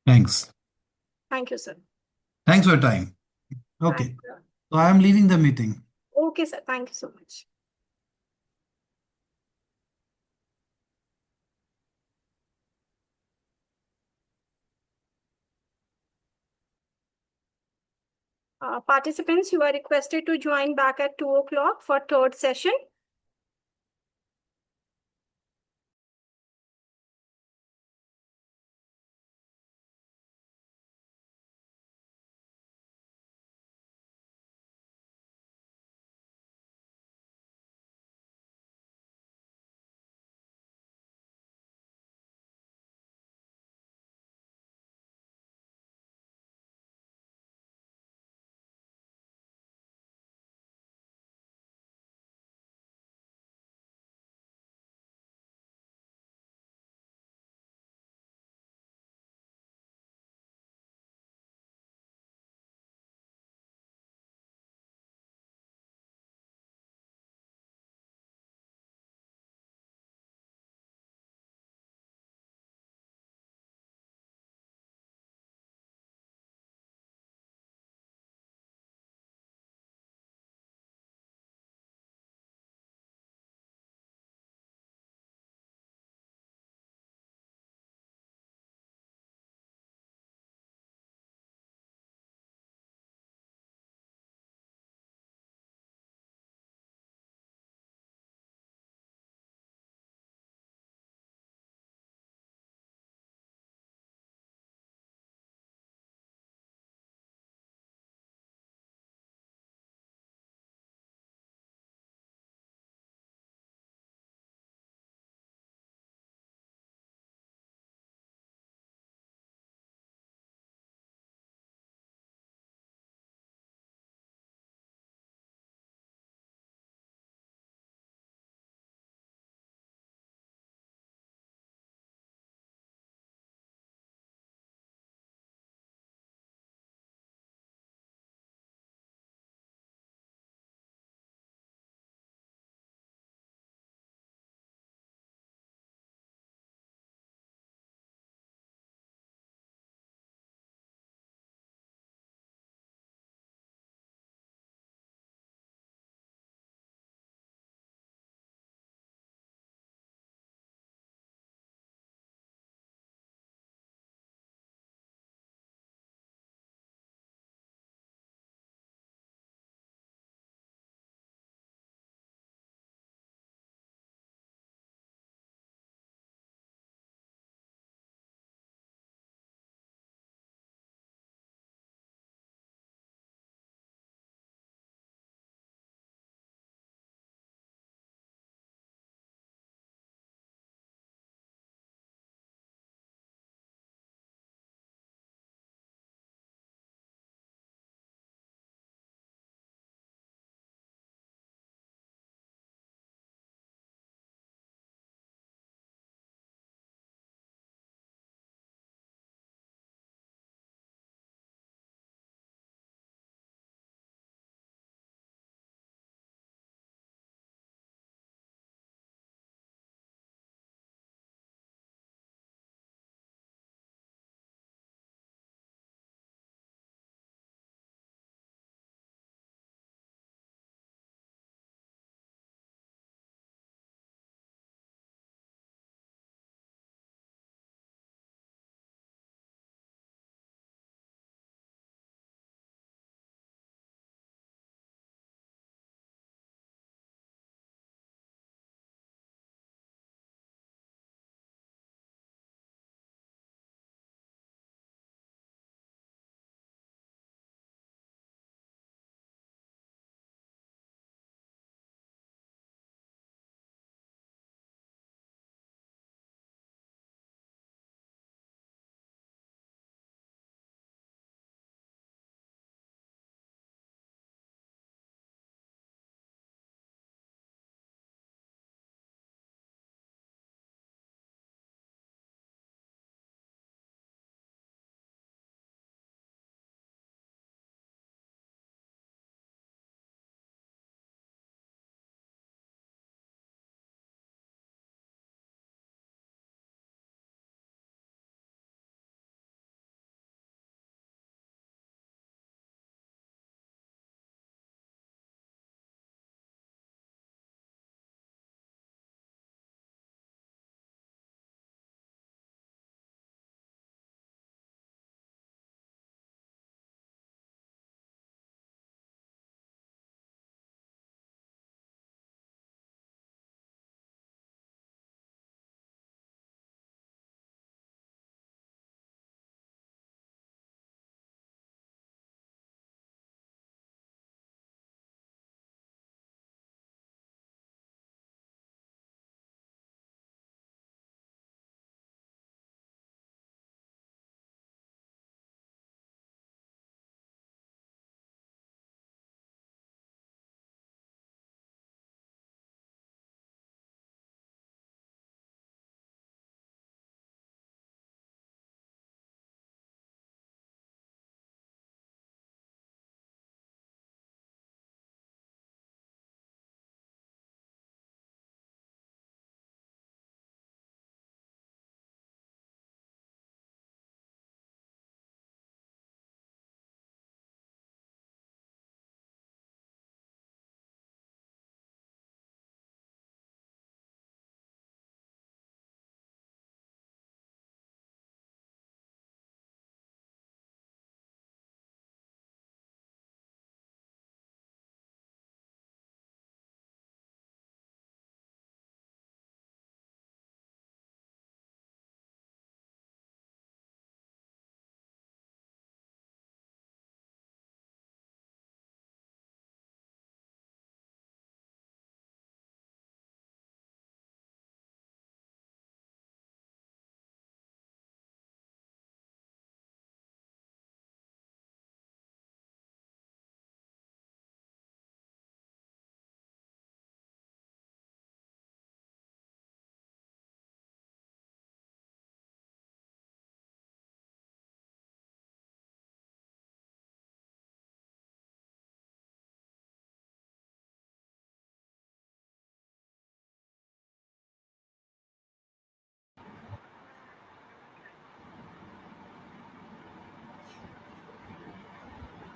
Thanks. Thank you, sir. Thanks for your time. Okay. So I am leaving the meeting. Okay, sir. Thank you so much. Participants, you are requested to join back at 2 o'clock for third session.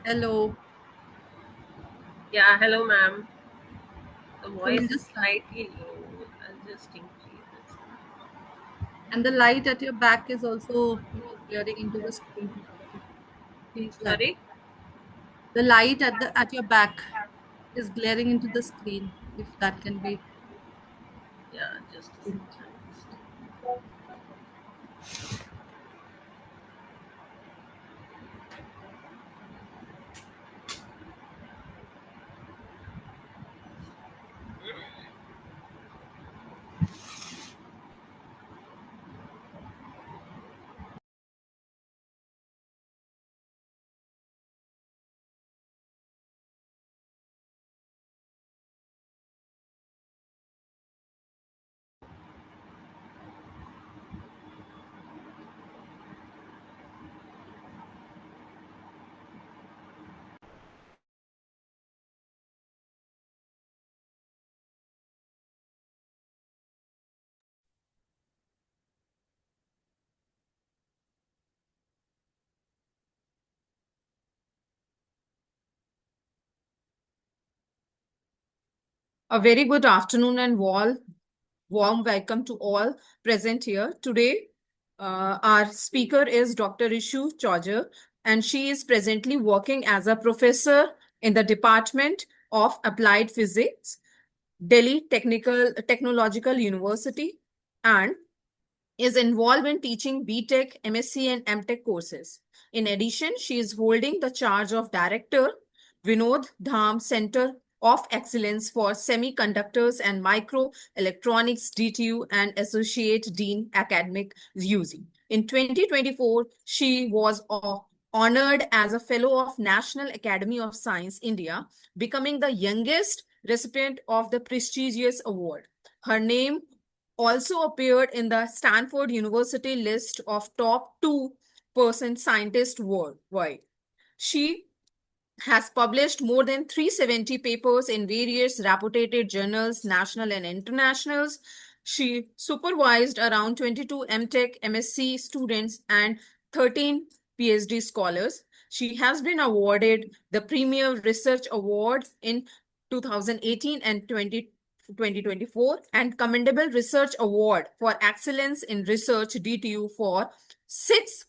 Hello. Yeah, hello, ma'am. The So we'll voice is just start. slightly low. I'll just increase it. And the light at your back is also, glaring into the screen. Change that. Sorry? The light at your back is glaring into the screen. If that can be. Yeah, just a second. A very good afternoon and warm welcome to all present here. Today, our speaker is Dr. Rishu Chaujar, and she is presently working as a professor in the Department of Applied Physics, Delhi Technological University, and is involved in teaching BTech, MSc, and MTech courses. In addition, she is holding the charge of Director, Vinod Dham Center of Excellence for Semiconductors and Microelectronics, DTU, and Associate Dean Academic UC. In 2024, she was honored as a Fellow of National Academy of Science, India, becoming the youngest recipient of the prestigious award. Her name also appeared in the Stanford University list of top 2% scientists worldwide. She has published more than 370 papers in various reputed journals, national and internationals. She supervised around 22 MTech, MSc students and 13 PhD scholars. She has been awarded the Premier Research Award in 2018 and 2024 and Commendable Research Award for Excellence in Research DTU for 6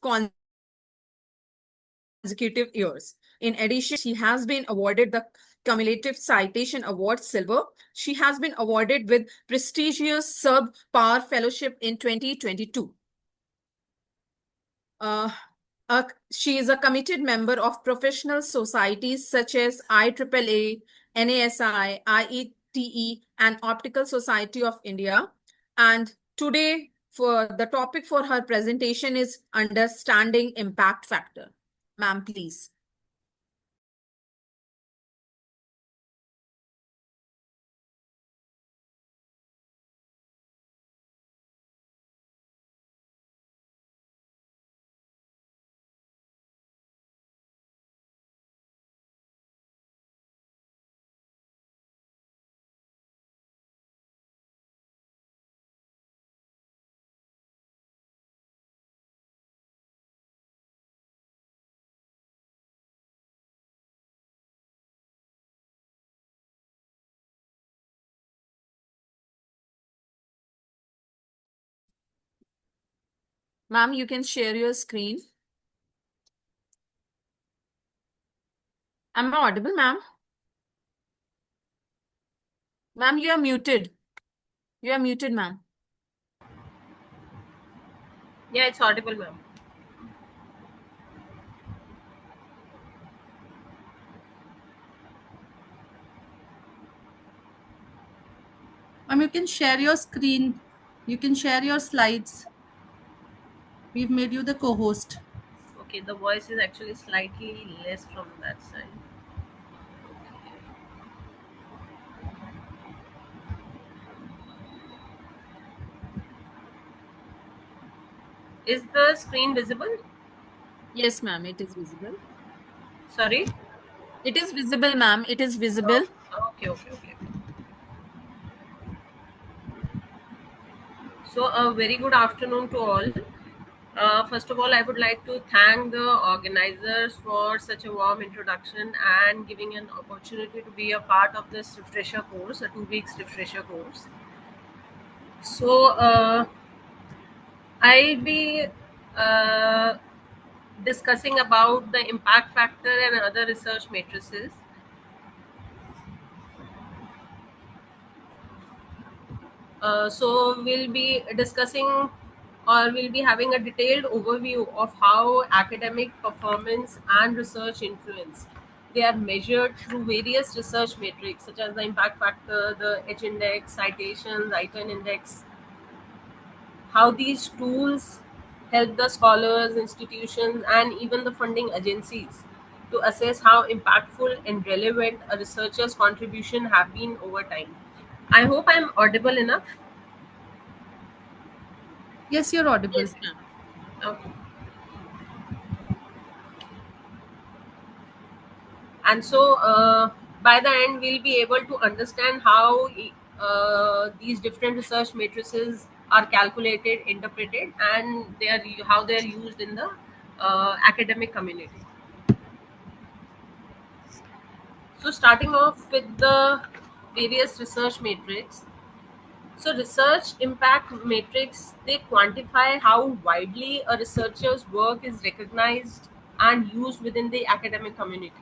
consecutive years. In addition, she has been awarded the Cumulative Citation Award Silver. She has been awarded with prestigious Sub-Par Fellowship in 2022. She is a committed member of professional societies such as IEEE, NASI, IETE, and Optical Society of India. And today, for the topic for her presentation is Understanding Impact Factor. Ma'am, please. Ma'am, you can share your screen. Am I audible, ma'am? Ma'am, you are muted. You are muted, ma'am. Yeah, it's audible, ma'am. Ma'am, you can share your screen. You can share your slides. We've made you the co-host. Okay, the voice is actually slightly less from that side. Is the screen visible? Yes, ma'am, it is visible. Sorry? It is visible, ma'am. It is visible. Okay. So, a very good afternoon to all. First of all, I would like to thank the organizers for such a warm introduction and giving an opportunity to be a part of this refresher course, a 2 weeks refresher course. So I'll be discussing about the impact factor and other research matrices. So we'll be discussing or we'll be having a detailed overview of how academic performance and research influence. They are measured through various research metrics such as the impact factor, the H index, citations, item index, how these tools help the scholars, institutions, and even the funding agencies to assess how impactful and relevant a researcher's contribution have been over time. I hope I'm audible enough. Yes, you're audible. Yes, ma'am. Okay. And so by the end, we'll be able to understand how these different research matrices are calculated, interpreted, and how they are used in the academic community. So starting off with the various research matrix. So research impact matrix, they quantify how widely a researcher's work is recognized and used within the academic community.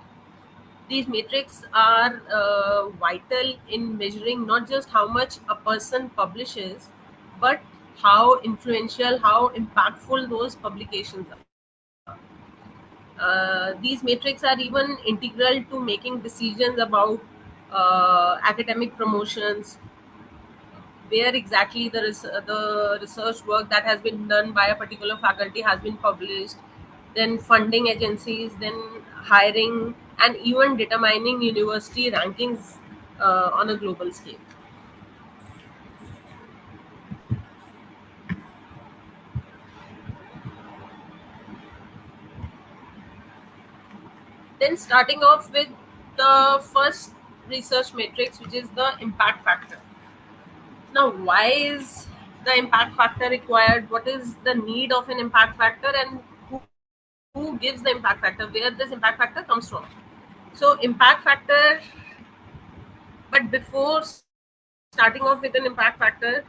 These metrics are vital in measuring not just how much a person publishes, but how influential, how impactful those publications are. These metrics are even integral to making decisions about academic promotions, where exactly the research work that has been done by a particular faculty has been published, then funding agencies, then hiring, and even determining university rankings on a global scale. Then starting off with the first research matrix, which is the impact factor. Now, why is the impact factor required? What is the need of an impact factor, and who gives the impact factor? Where this impact factor comes from? So, impact factor. But before starting off with an impact factor,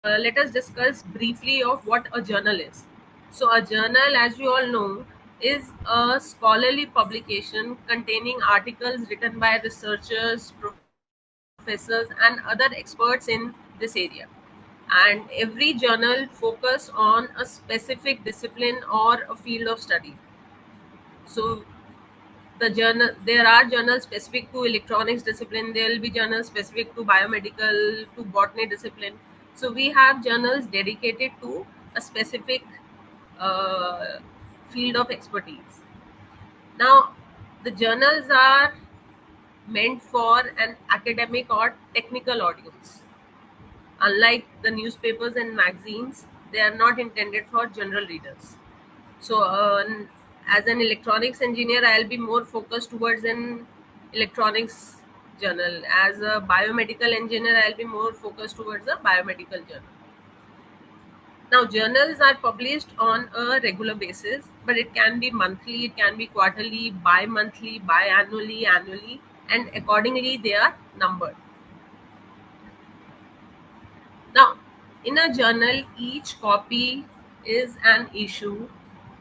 let us discuss briefly of what a journal is. So, a journal, as you all know, is a scholarly publication containing articles written by researchers, professors, and other experts in this area. And every journal focus on a specific discipline or a field of study. So there are journals specific to electronics discipline, there will be journals specific to biomedical, to botany discipline. So we have journals dedicated to a specific uh, field of expertise. Now the journals are meant for an academic or technical audience. Unlike the newspapers and magazines, they are not intended for general readers. So as an electronics engineer, I'll be more focused towards an electronics journal. As a biomedical engineer, I'll be more focused towards a biomedical journal. Now, journals are published on a regular basis, but it can be monthly, it can be quarterly, bi-monthly, biannually, annually, and accordingly they are numbered. Now, in a journal, each copy is an issue,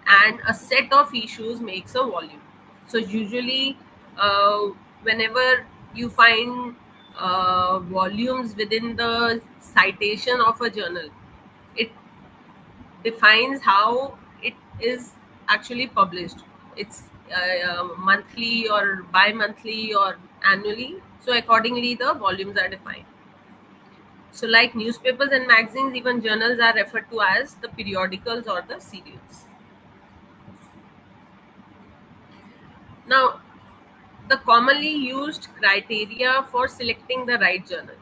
and a set of issues makes a volume. So usually whenever you find volumes within the citation of a journal, it defines how it is actually published. It's monthly or bi-monthly or annually. So accordingly the volumes are defined. So like newspapers and magazines, even journals are referred to as the periodicals or the serials. Now, the commonly used criteria for selecting the right journal.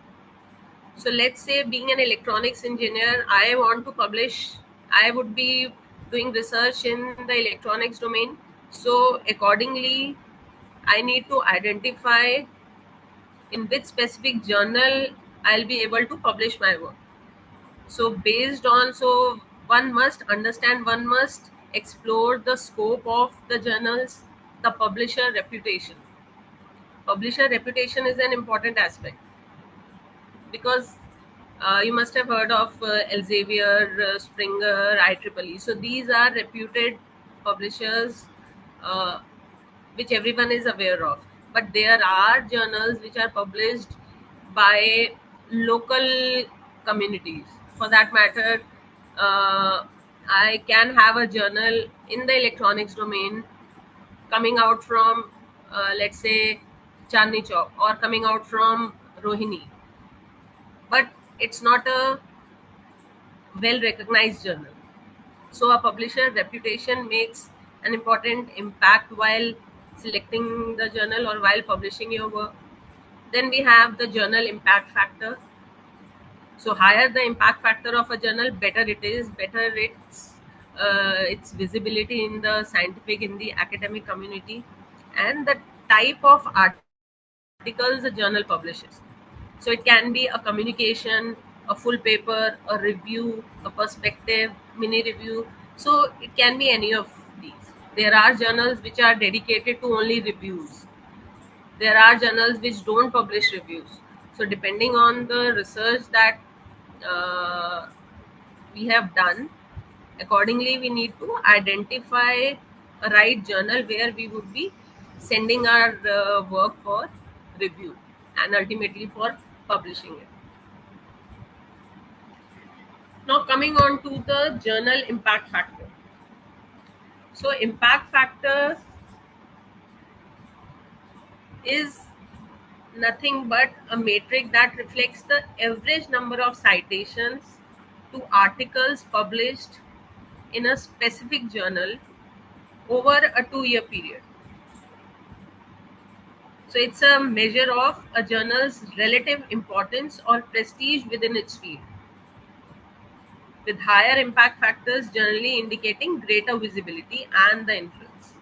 So let's say, being an electronics engineer, I want to publish, I would be doing research in the electronics domain. So accordingly, I need to identify in which specific journal I'll be able to publish my work. So based on, one must understand, one must explore the scope of the journals, the publisher reputation. Publisher reputation is an important aspect because you must have heard of Elsevier, Springer, IEEE. So these are reputed publishers which everyone is aware of. But there are journals which are published by local communities. For that matter, I can have a journal in the electronics domain coming out from, let's say, Chandni Chowk or coming out from Rohini. But it's not a well recognized journal. So a publisher reputation makes an important impact while selecting the journal or while publishing your work. Then we have the journal impact factor. So higher the impact factor of a journal, better it is, better its visibility in the scientific, in the academic community, and the type of articles a journal publishes. So it can be a communication, a full paper, a review, a perspective, mini review. So it can be any of these. There are journals which are dedicated to only reviews. There are journals which don't publish reviews. So depending on the research that we have done, accordingly we need to identify a right journal where we would be sending our work for review and ultimately for publishing it. Now coming on to the journal impact factor. So impact factor is nothing but a metric that reflects the average number of citations to articles published in a specific journal over a 2-year period. So it's a measure of a journal's relative importance or prestige within its field, with higher impact factors generally indicating greater visibility and the influence.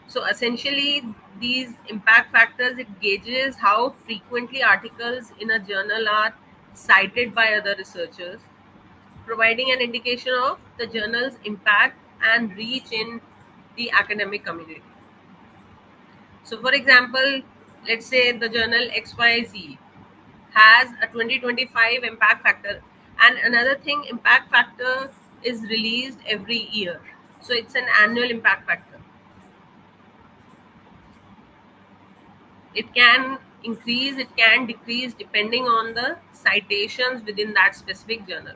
So essentially, these impact factors, it gauges how frequently articles in a journal are cited by other researchers, providing an indication of the journal's impact and reach in the academic community. So for example, let's say the journal XYZ has a 2025 impact factor, and another thing, impact factor is released every year. So it's an annual impact factor. It can increase, it can decrease depending on the citations within that specific journal.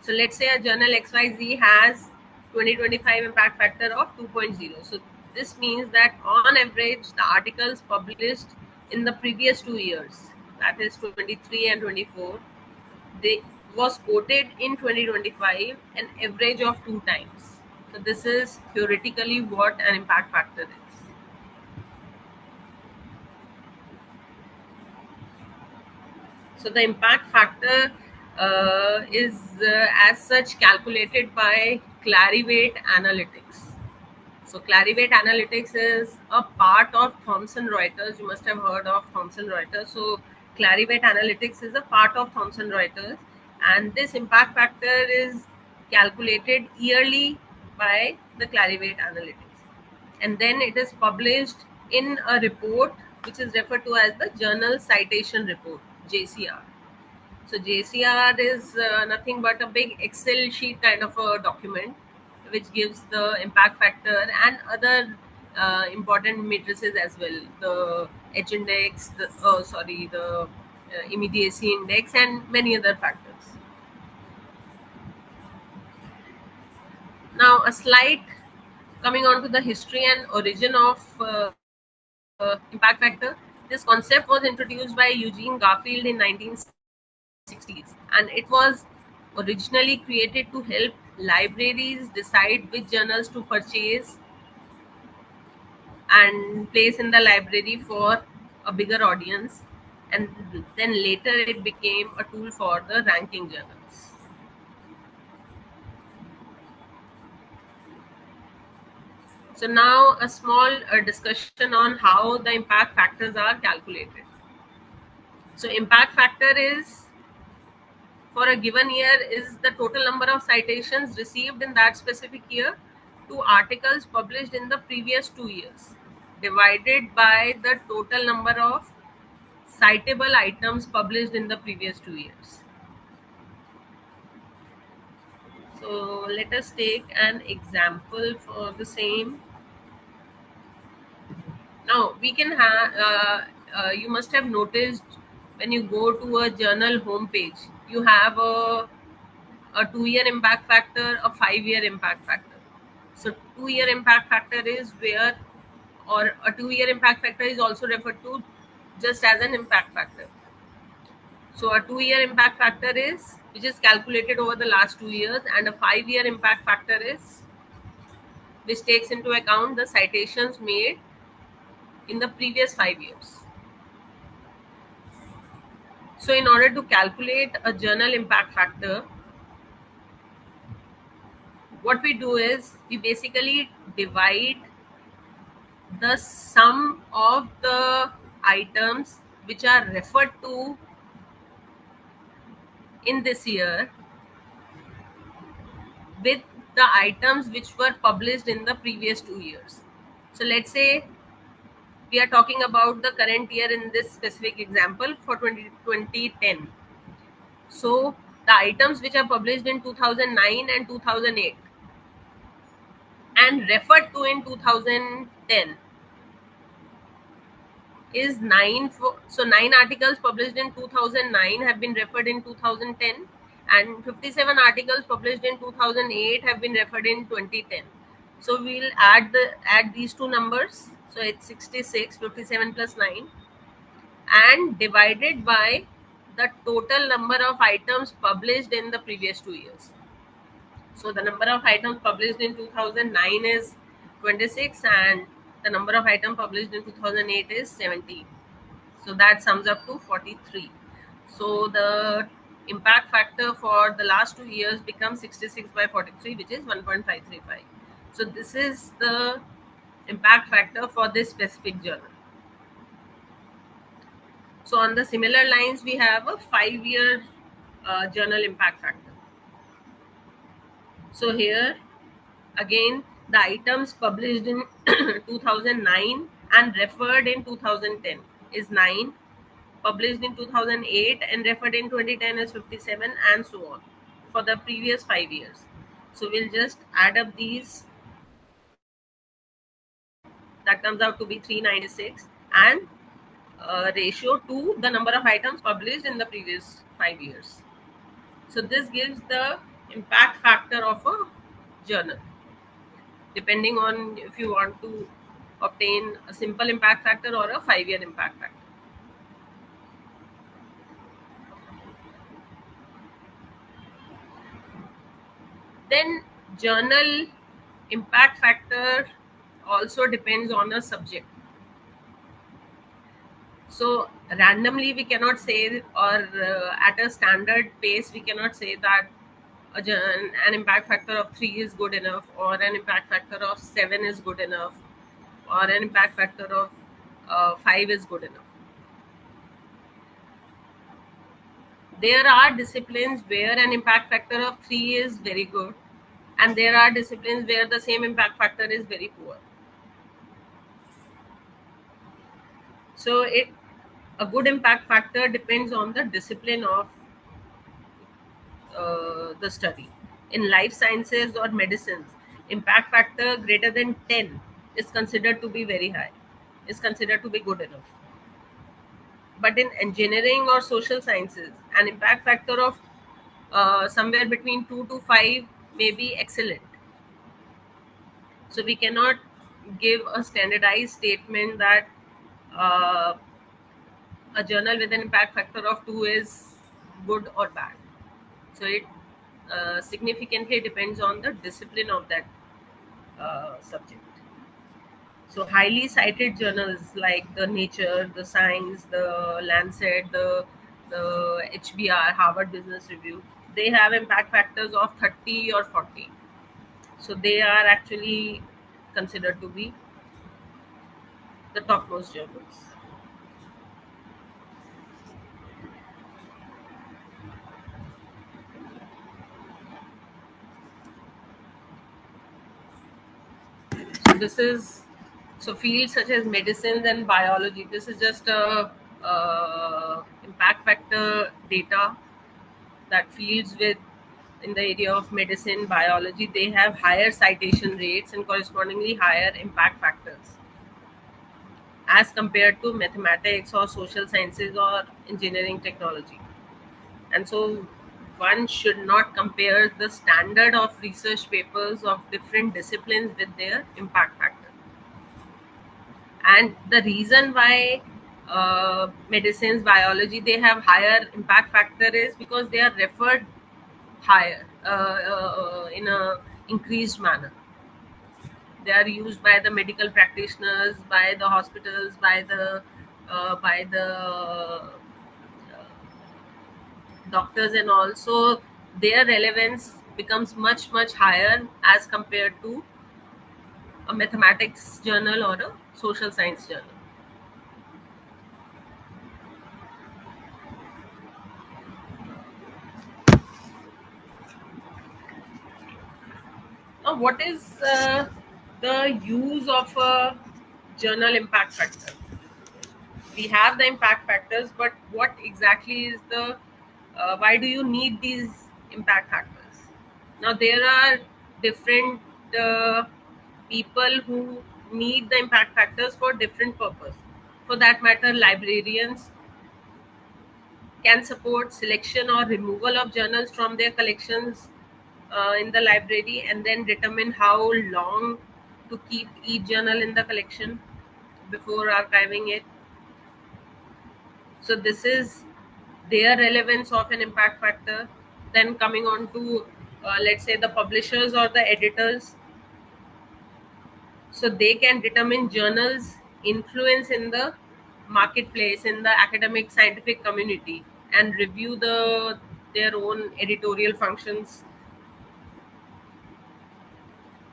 So let's say a journal XYZ has 2025 impact factor of 2.0. So this means that on average, the articles published in the previous 2 years, that is 23 and 24, they was quoted in 2025 an average of 2 times. So this is theoretically what an impact factor is. So the impact factor is as such calculated by Clarivate Analytics. So Clarivate Analytics is a part of Thomson Reuters. You must have heard of Thomson Reuters. So Clarivate Analytics is a part of Thomson Reuters, and this impact factor is calculated yearly by the Clarivate Analytics, and then it is published in a report which is referred to as the Journal Citation Report, JCR. So JCR is nothing but a big Excel sheet kind of a document which gives the impact factor and other important matrices as well, the H index, the immediacy index, and many other factors. Now a slide coming on to the history and origin of impact factor. This concept was introduced by Eugene Garfield in 1960s, and it was originally created to help libraries decide which journals to purchase and place in the library for a bigger audience, and then later it became a tool for the ranking journals. So now a small discussion on how the impact factors are calculated. So impact factor is for a given year is the total number of citations received in that specific year to articles published in the previous 2 years divided by the total number of citable items published in the previous 2 years. So let us take an example for the same. Now we can have, you must have noticed when you go to a journal homepage, you have a 2-year impact factor, a 5-year impact factor. So 2-year impact factor is where, or a 2-year impact factor is also referred to just as an impact factor. So a 2-year impact factor is, which is calculated over the last 2 years, and a 5-year impact factor is, which takes into account the citations made in the previous 5 years. So in order to calculate a journal impact factor, what we do is we basically divide the sum of the items which are referred to in this year with the items which were published in the previous 2 years. So let's say we are talking about the current year in this specific example for 2010. So the items which are published in 2009 and 2008 and referred to in 2010 is 9. So 9 articles published in 2009 have been referred in 2010, and 57 articles published in 2008 have been referred in 2010. So we'll add these two numbers. So it's 66, 57 plus 9, and divided by the total number of items published in the previous 2 years. So the number of items published in 2009 is 26, and the number of items published in 2008 is 17. So that sums up to 43. So the impact factor for the last 2 years becomes 66 by 43, which is 1.535. So this is the impact factor for this specific journal. So on the similar lines, we have a 5-year journal impact factor. So here again, the items published in 2009 and referred in 2010 is 9, published in 2008 and referred in 2010 is 57, and so on for the previous 5 years. So we'll just add up these. That comes out to be 396, and ratio to the number of items published in the previous 5 years. So this gives the impact factor of a journal, depending on if you want to obtain a simple impact factor or a 5-year impact factor. Then journal impact factor also depends on a subject. So randomly we cannot say, or at a standard pace we cannot say that an impact factor of 3 is good enough, or an impact factor of 7 is good enough, or an impact factor of 5 is good enough. There are disciplines where an impact factor of 3 is very good, and there are disciplines where the same impact factor is very poor. So a good impact factor depends on the discipline of the study. In life sciences or medicines, impact factor greater than 10 is considered to be very high, is considered to be good enough. But in engineering or social sciences, an impact factor of somewhere between 2 to 5 may be excellent. So we cannot give a standardized statement that a journal with an impact factor of 2 is good or bad. So it significantly depends on the discipline of that subject. So highly cited journals like the Nature, the Science, the Lancet, the HBR, Harvard Business Review, they have impact factors of 30 or 40. So they are actually considered to be the topmost journals. this is fields such as medicines and biology. This is just a impact factor data that fields with in the area of medicine, biology, they have higher citation rates and correspondingly higher impact factors as compared to mathematics or social sciences or engineering technology. And so one should not compare the standard of research papers of different disciplines with their impact factor. And the reason why medicines, biology, they have higher impact factor is because they are referred higher in a increased manner. They are used by the medical practitioners, by the hospitals, by the doctors, and also their relevance becomes much higher as compared to a mathematics journal or a social science journal. Now, what is the use of a journal impact factor? We have the impact factors, but what exactly is the why do you need these impact factors? Now, there are different people who need the impact factors for different purpose. For that matter, librarians can support selection or removal of journals from their collections in the library, and then determine how long to keep each journal in the collection before archiving it. So this is their relevance of an impact factor. Then coming on to let's say the publishers or the editors, so they can determine journals influence in the marketplace, in the academic scientific community, and review their own editorial functions.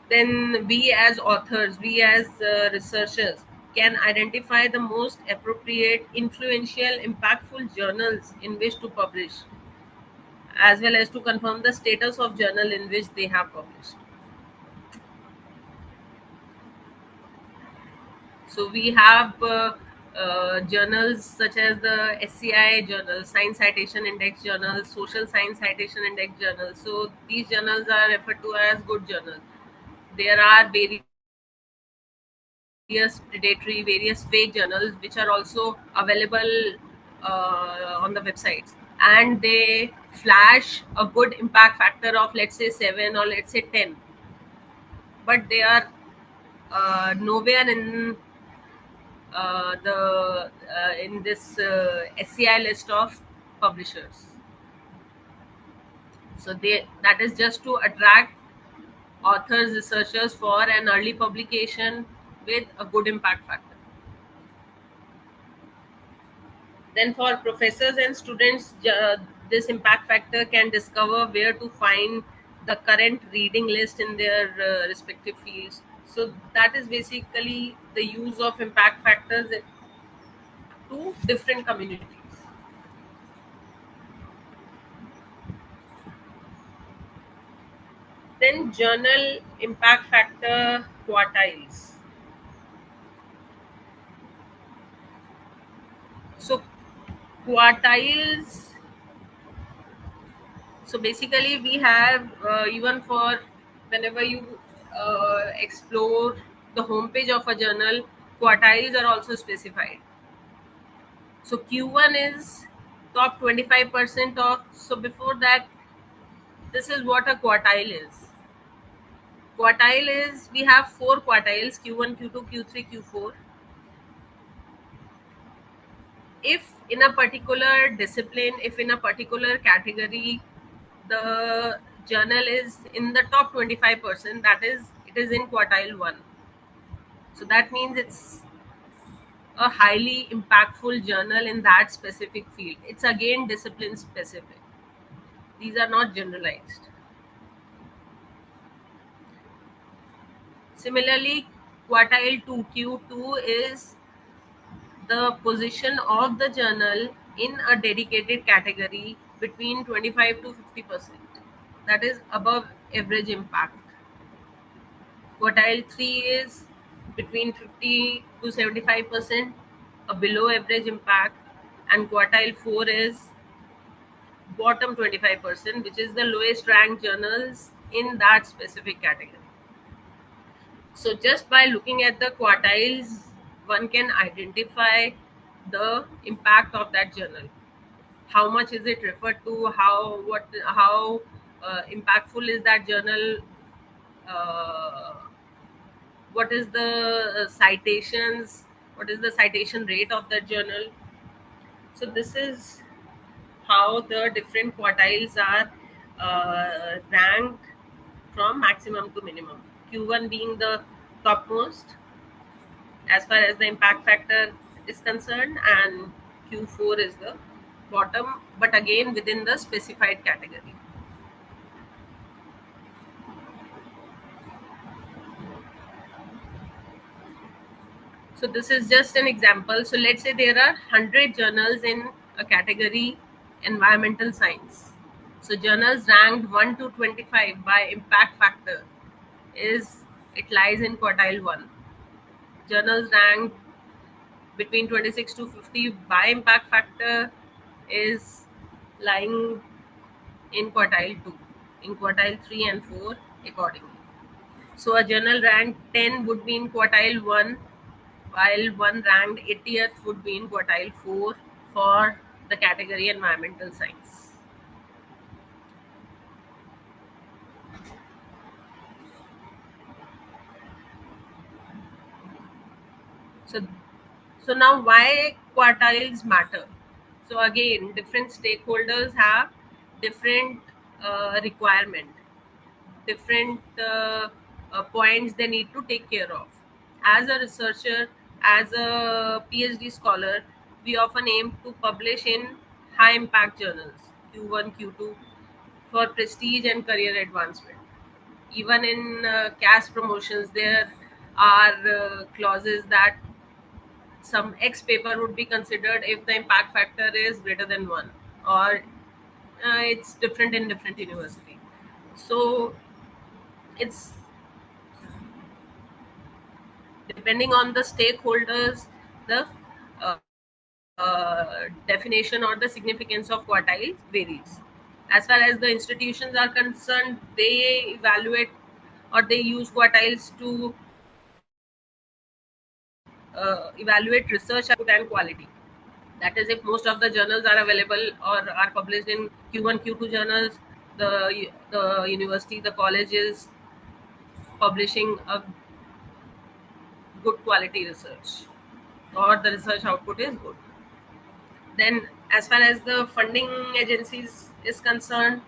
Then we as authors, we as researchers can identify the most appropriate, influential, impactful journals in which to publish, as well as to confirm the status of journal in which they have published. So we have journals such as the SCI journal, Science Citation Index journal, Social Science Citation Index journal. So these journals are referred to as good journals. There are various predatory, various fake journals which are also available on the websites, and they flash a good impact factor of let's say 7 or let's say 10, but they are nowhere in in this SCI list of publishers. So that is just to attract authors, researchers for an early publication with a good impact factor. Then for professors and students, this impact factor can discover where to find the current reading list in their respective fields. So that is basically the use of impact factors to different communities. Then journal impact factor quartiles. So quartiles, so basically we have even for whenever you explore the homepage of a journal, quartiles are also specified. So Q1 is top 25% of, so before that, this is what a quartile is. Quartile is, we have 4 quartiles, Q1, Q2, Q3, Q4. If in a particular discipline, if in a particular category, the journal is in the top 25%, that is, it is in quartile 1. So that means it's a highly impactful journal in that specific field. It's again discipline specific. These are not generalized. Similarly, quartile 2, Q2 is the position of the journal in a dedicated category between 25 to 50%. That is above average impact. Quartile 3 is between 50 to 75%, a below average impact, and quartile 4 is bottom 25%, which is the lowest ranked journals in that specific category. So just by looking at the quartiles, one can identify the impact of that journal. How much is it referred to? How impactful is that journal? What is the citations? What is the citation rate of that journal? So this is how the different quartiles are ranked from maximum to minimum. Q1 being the topmost as far as the impact factor is concerned, and Q4 is the bottom, but again within the specified category. So this is just an example. So let's say there are 100 journals in a category environmental science. So journals ranked 1 to 25 by impact factor it lies in quartile 1. Journals ranked between 26 to 50 by impact factor is lying in quartile 2, in quartile 3 and 4 accordingly. So a journal ranked 10 would be in quartile 1, while one ranked 80th would be in quartile 4 for the category environmental science. So now why quartiles matter? So again, different stakeholders have different requirement, different points they need to take care of. As a researcher, as a PhD scholar, we often aim to publish in high impact journals, Q1, Q2, for prestige and career advancement. Even in CAS promotions, there are clauses that some X paper would be considered if the impact factor is greater than 1, or it's different in different university. So it's depending on the stakeholders, the definition or the significance of quartiles varies. As far as the institutions are concerned, they evaluate or they use quartiles to evaluate research output and quality. That is, if most of the journals are available or are published in Q1, Q2 journals, the university, the college is publishing a good quality research, or the research output is good. Then as far as the funding agencies is concerned,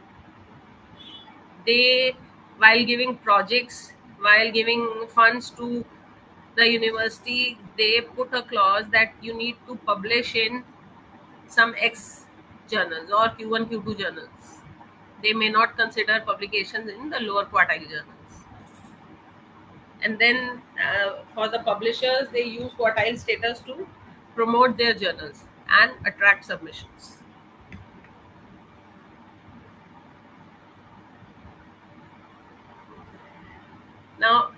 they, while giving projects, while giving funds to the university, they put a clause that you need to publish in some X journals or Q1, Q2 journals. They may not consider publications in the lower quartile journals. And then for the publishers, they use quartile status to promote their journals and attract submissions. Now,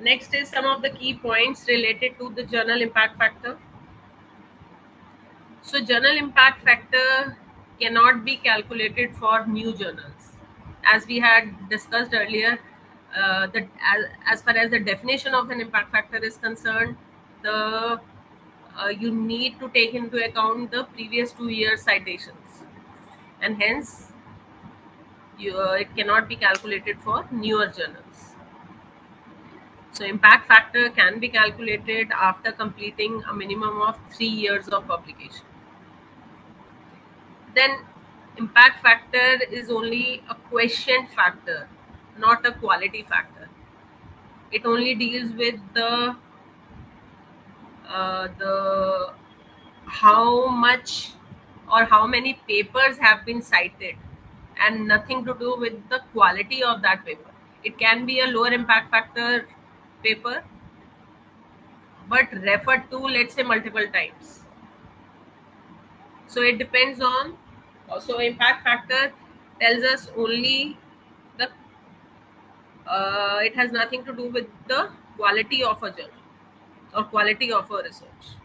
next is some of the key points related to the journal impact factor. So journal impact factor cannot be calculated for new journals. As we had discussed earlier, as far as the definition of an impact factor is concerned, you need to take into account the previous 2 years citations, and hence it cannot be calculated for newer journals. So impact factor can be calculated after completing a minimum of 3 years of publication. Then impact factor is only a quotient factor, not a quality factor. It only deals with the how much or how many papers have been cited, and nothing to do with the quality of that paper. It can be a lower impact factor paper, but referred to, let's say, multiple times. So it depends on, so impact factor tells us only the it has nothing to do with the quality of a journal or quality of a research.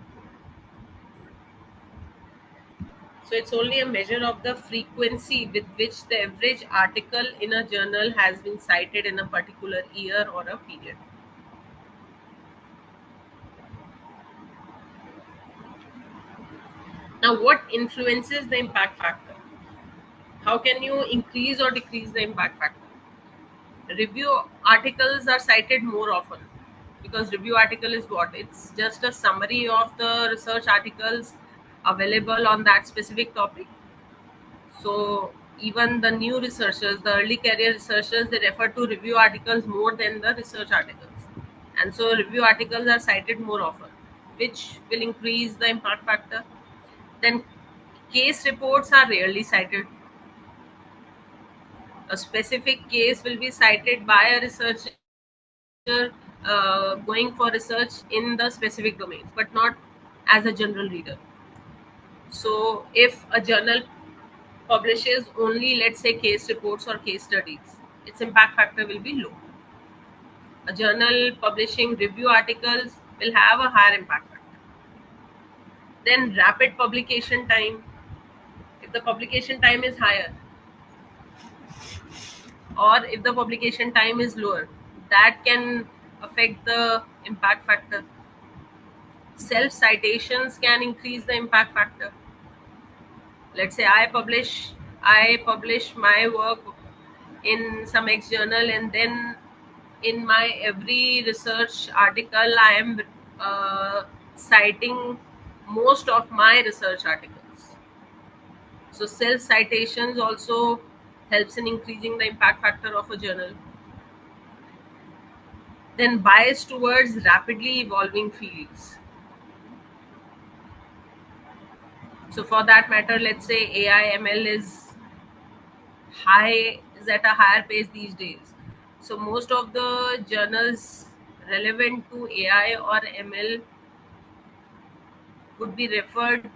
So it's only a measure of the frequency with which the average article in a journal has been cited in a particular year or a period. Now, what influences the impact factor? How can you increase or decrease the impact factor? Review articles are cited more often, because review article is what? It's just a summary of the research articles available on that specific topic. So even the new researchers, the early career researchers, they refer to review articles more than the research articles. And so review articles are cited more often, which will increase the impact factor. Then case reports are rarely cited. A specific case will be cited by a researcher going for research in the specific domains, but not as a general reader. So if a journal publishes only, let's say, case reports or case studies, its impact factor will be low. A journal publishing review articles will have a higher impact factor. Then rapid publication time. If the publication time is higher, or if the publication time is lower, that can affect the impact factor. Self citations can increase the impact factor. Let's say I publish my work in some X journal, and then in my every research article I am citing most of my research articles. So self citations also helps in increasing the impact factor of a journal. Then bias towards rapidly evolving fields. So for that matter, let's say AI ML is at a higher pace these days. So most of the journals relevant to AI or ML would be referred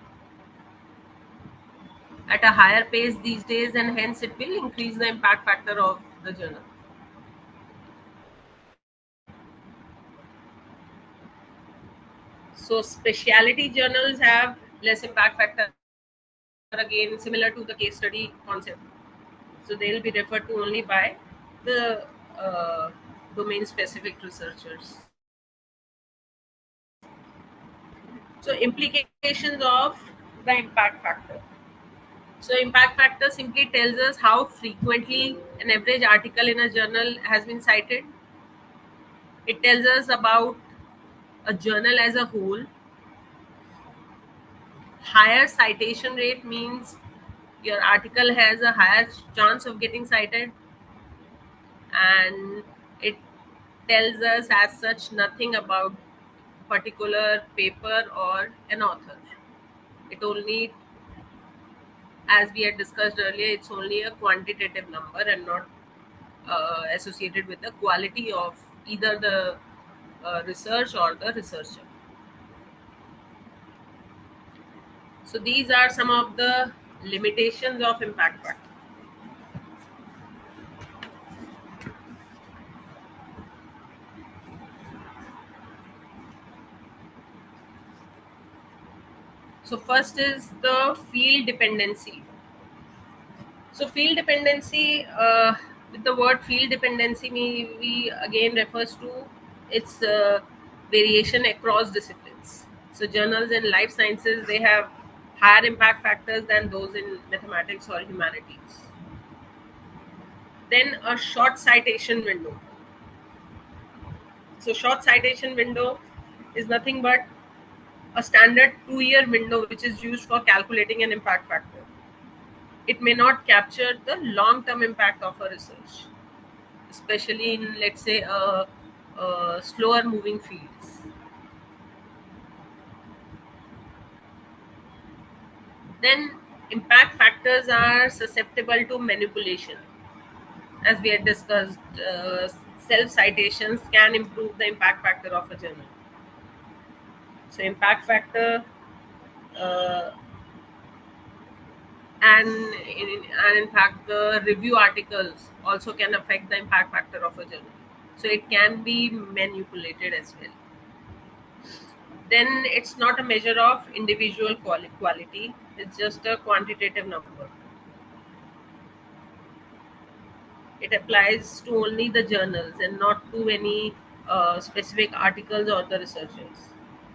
at a higher pace these days, and hence it will increase the impact factor of the journal. So specialty journals have less impact factor, again similar to the case study concept. So they'll be referred to only by the domain specific researchers. So implications of the impact factor. So impact factor simply tells us how frequently an average article in a journal has been cited. It tells us about a journal as a whole. Higher citation rate means your article has a higher chance of getting cited, and it tells us as such nothing about particular paper or an author. It only, as we had discussed earlier, it's only a quantitative number and not associated with the quality of either the research or the researcher. So these are some of the limitations of impact factor. So first is the field dependency. So field dependency, with the word field dependency, we again refers to its variation across disciplines. So journals in life sciences, they have higher impact factors than those in mathematics or humanities. Then a short citation window. So short citation window is nothing but a standard 2-year window which is used for calculating an impact factor. It may not capture the long-term impact of a research, especially in, let's say, slower moving fields. Then impact factors are susceptible to manipulation. As we had discussed, self-citations can improve the impact factor of a journal. So impact factor and in fact the review articles also can affect the impact factor of a journal. So it can be manipulated as well. Then it's not a measure of individual quality, it's just a quantitative number. It applies to only the journals and not to any specific articles or the researchers.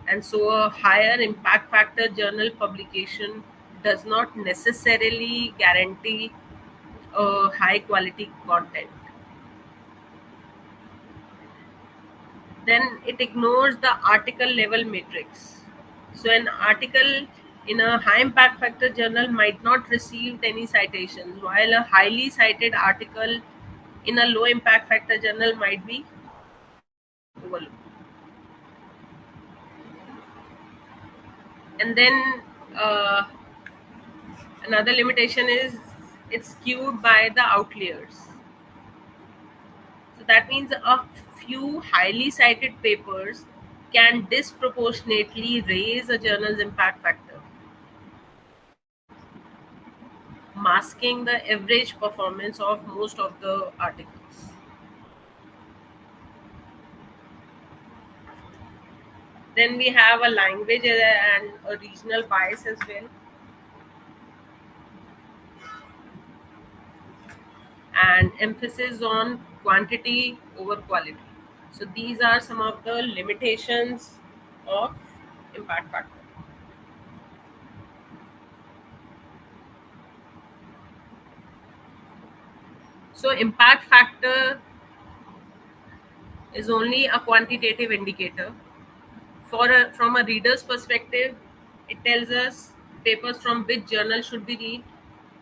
And so a higher impact factor journal publication does not necessarily guarantee a high quality content. Then it ignores the article level matrix. So an article in a high impact factor journal might not receive any citations, while a highly cited article in a low impact factor journal might be overlooked. And then another limitation is it's skewed by the outliers. So that means a few highly cited papers can disproportionately raise a journal's impact factor, masking the average performance of most of the articles. Then we have a language and a regional bias as well. And emphasis on quantity over quality. So these are some of the limitations of impact factor. So impact factor is only a quantitative indicator. From a reader's perspective, it tells us papers from which journal should be read,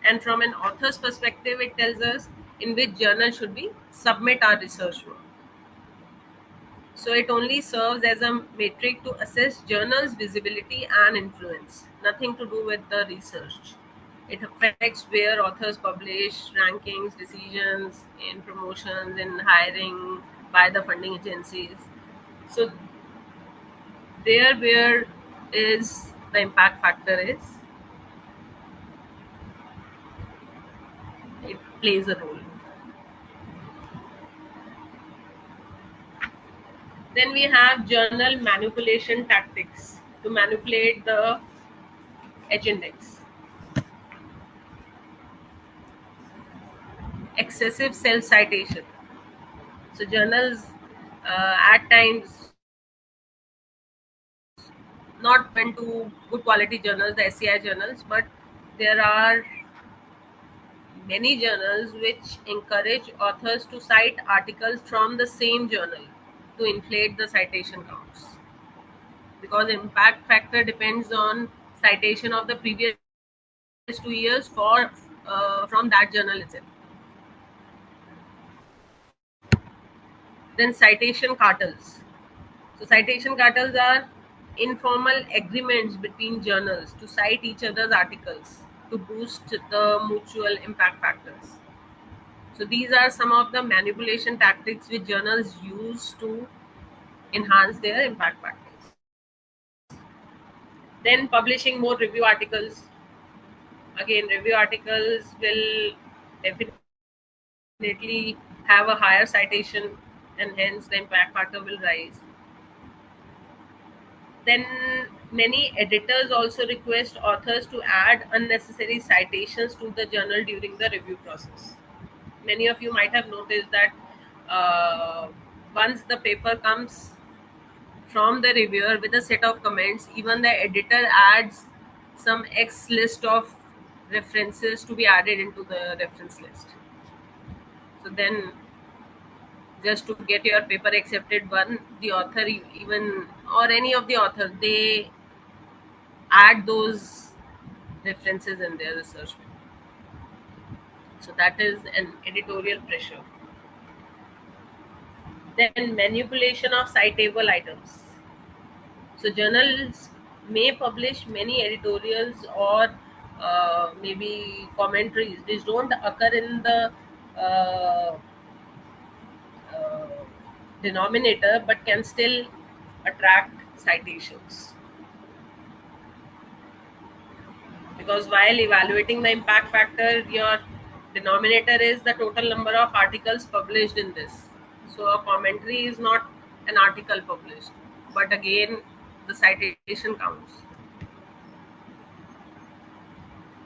and from an author's perspective, it tells us in which journal should we submit our research work. So it only serves as a metric to assess journals' visibility and influence, nothing to do with the research. It affects where authors publish, rankings, decisions in promotions, in hiring by the funding agencies. So there where is the impact factor is, it plays a role. Then we have journal manipulation tactics to manipulate the H index. Excessive self-citation. So journals at times, not meant to good quality journals, the SCI journals, but there are many journals which encourage authors to cite articles from the same journal to inflate the citation counts. Because impact factor depends on citation of the previous 2 years from that journal itself. Then citation cartels. So citation cartels are informal agreements between journals to cite each other's articles to boost the mutual impact factors. So these are some of the manipulation tactics which journals use to enhance their impact factors. Then publishing more review articles. Again, review articles will definitely have a higher citation and hence the impact factor will rise. Then many editors also request authors to add unnecessary citations to the journal during the review process. Many of you might have noticed that once the paper comes from the reviewer with a set of comments, even the editor adds some X list of references to be added into the reference list. So then just to get your paper accepted, the author even, or any of the authors, they add those references in their research paper. So that is an editorial pressure. Then manipulation of citable items. So journals may publish many editorials or maybe commentaries which don't occur in the denominator but can still attract citations. Because while evaluating the impact factor, your denominator is the total number of articles published in this. So a commentary is not an article published, but again, the citation counts.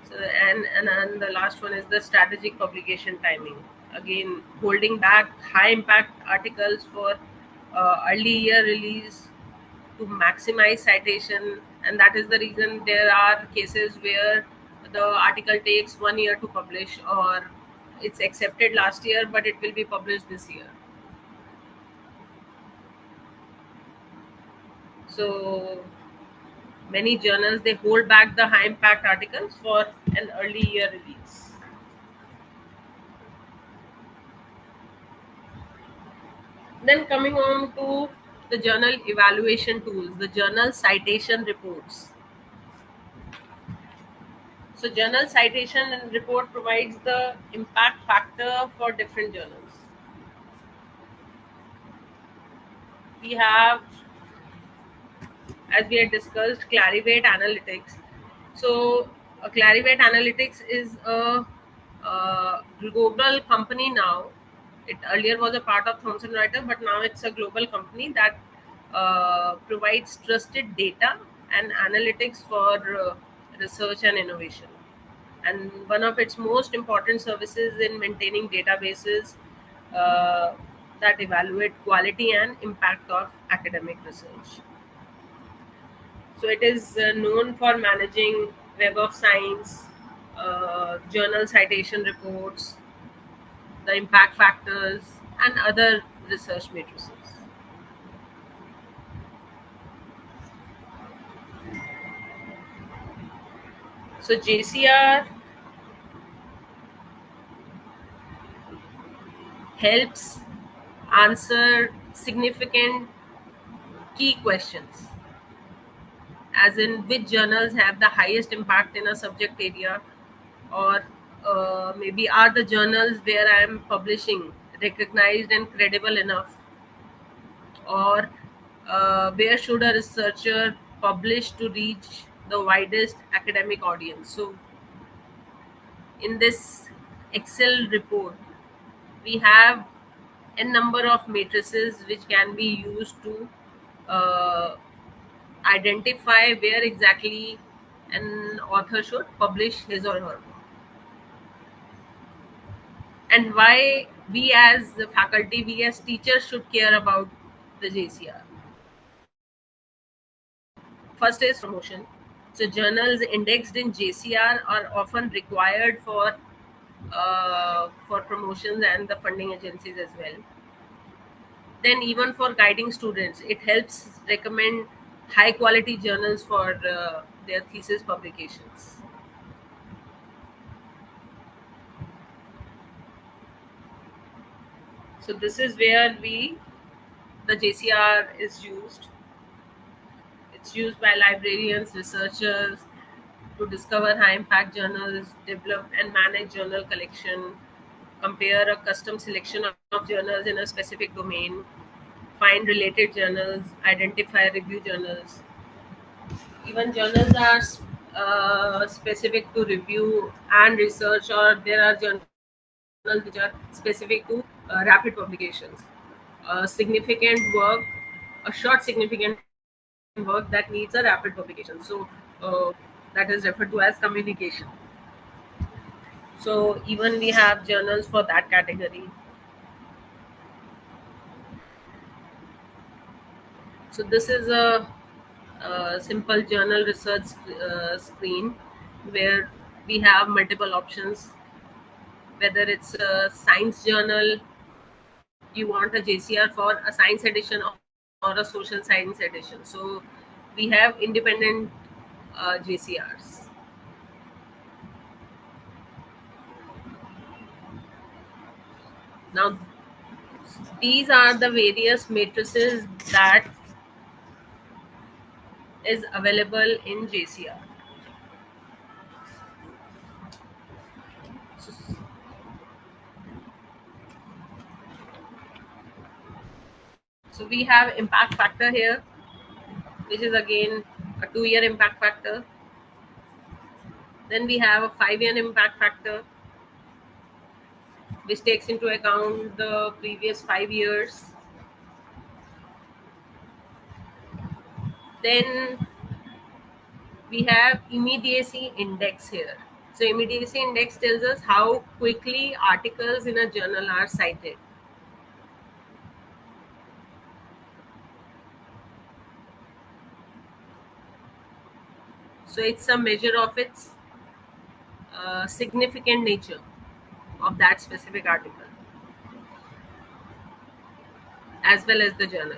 So, and the last one is the strategic publication timing. Again, holding back high impact articles for early year release to maximize citation, and that is the reason there are cases where the article takes 1 year to publish, or it's accepted last year but it will be published this year. So many journals, they hold back the high impact articles for an early year release. Then coming on to the journal evaluation tools, the journal citation reports. So journal citation and report provides the impact factor for different journals. We have, as we had discussed, Clarivate Analytics. So Clarivate Analytics is a global company now. It earlier was a part of Thomson Reuters, but now it's a global company that provides trusted data and analytics for research and innovation. And one of its most important services in maintaining databases that evaluate quality and impact of academic research. So it is known for managing Web of Science, journal citation reports, the impact factors, and other research matrices. So JCR helps answer significant key questions, as in which journals have the highest impact in a subject area, or maybe are the journals where I am publishing recognized and credible enough, or where should a researcher publish to reach the widest academic audience. So in this Excel report, we have a number of matrices which can be used to identify where exactly an author should publish his or her work, and why we as the faculty, we as teachers should care about the JCR. First is promotion. So journals indexed in JCR are often required for promotions and the funding agencies as well. Then even for guiding students, it helps recommend high quality journals for their thesis publications. So this is where the JCR is used. It's used by librarians, researchers to discover high impact journals, develop and manage journal collection, compare a custom selection of journals in a specific domain, find related journals, identify review journals. Even journals are specific to review and research, or there are journals which are specific to rapid publications. Significant work, a short significant work that needs a rapid publication. So that is referred to as communication. So even we have journals for that category. So this is a simple journal research screen where we have multiple options. Whether it's a science journal, you want a JCR for a science edition or a social science edition. So we have independent JCRs. Now, these are the various matrices that is available in JCR. So we have impact factor here, which is again a 2-year impact factor. Then we have a 5-year impact factor. which takes into account the previous 5 years. Then we have immediacy index here. So immediacy index tells us how quickly articles in a journal are cited. So it's a measure of its significant nature of that specific article as well as the journal.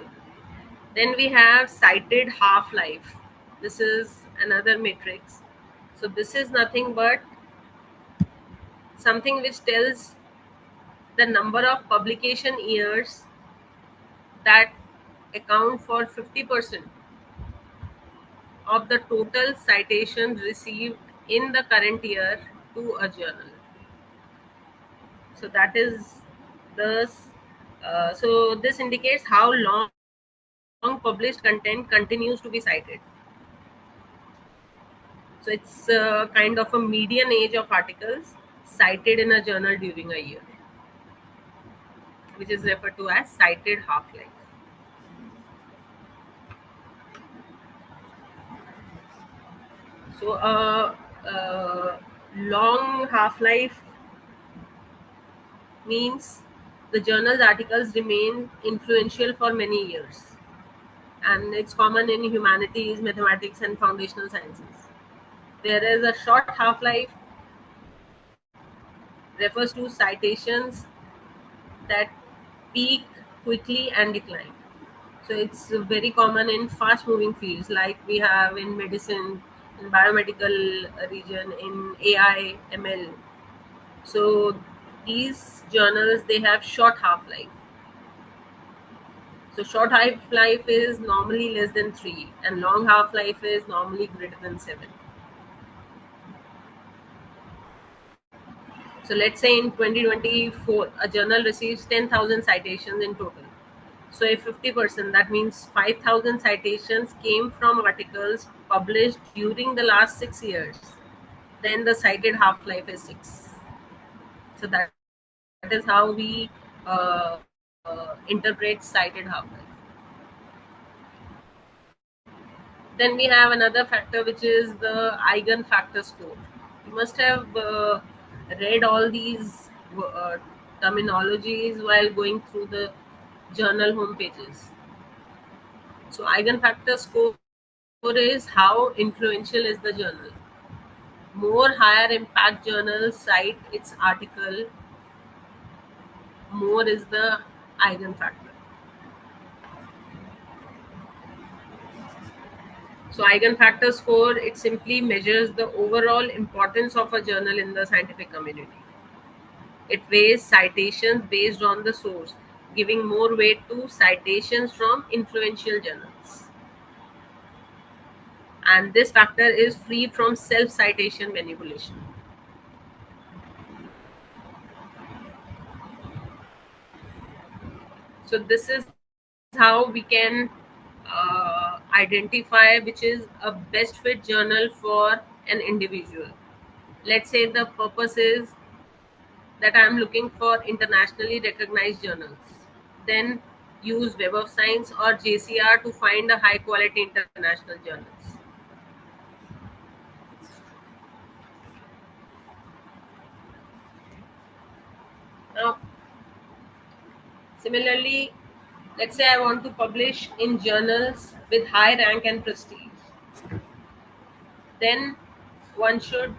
Then we have cited half-life. This is another matrix. So this is nothing but something which tells the number of publication years that account for 50% of the total citations received in the current year to a journal. So that is the so this indicates how long published content continues to be cited. So it's kind of a median age of articles cited in a journal during a year, which is referred to as cited half-life. So long half-life means the journal's articles remain influential for many years, and it's common in humanities, mathematics, and foundational sciences. Whereas a short half-life refers to citations that peak quickly and decline. So it's very common in fast-moving fields like we have in medicine, in biomedical region, in AI, ML. So these journals, they have short half-life. So short half-life is normally less than 3 and long half-life is normally greater than 7. So let's say in 2024, a journal receives 10,000 citations in total. So if 50%, that means 5,000 citations came from articles published during the last 6 years. Then the cited half-life is 6. So that is how we interpret cited half-life. Then we have another factor, which is the eigenfactor score. You must have read all these terminologies while going through the journal home pages. So eigenfactor score is how influential is the journal. More higher impact journals cite its article, more is the eigenfactor. So eigenfactor score, it simply measures the overall importance of a journal in the scientific community. It weighs citations based on the source, giving more weight to citations from influential journals. And this factor is free from self-citation manipulation. So this is how we can identify which is a best fit journal for an individual. Let's say the purpose is that I'm looking for internationally recognized journals. Then use Web of Science or JCR to find a high quality international journals. Now, similarly, let's say I want to publish in journals with high rank and prestige. Then one should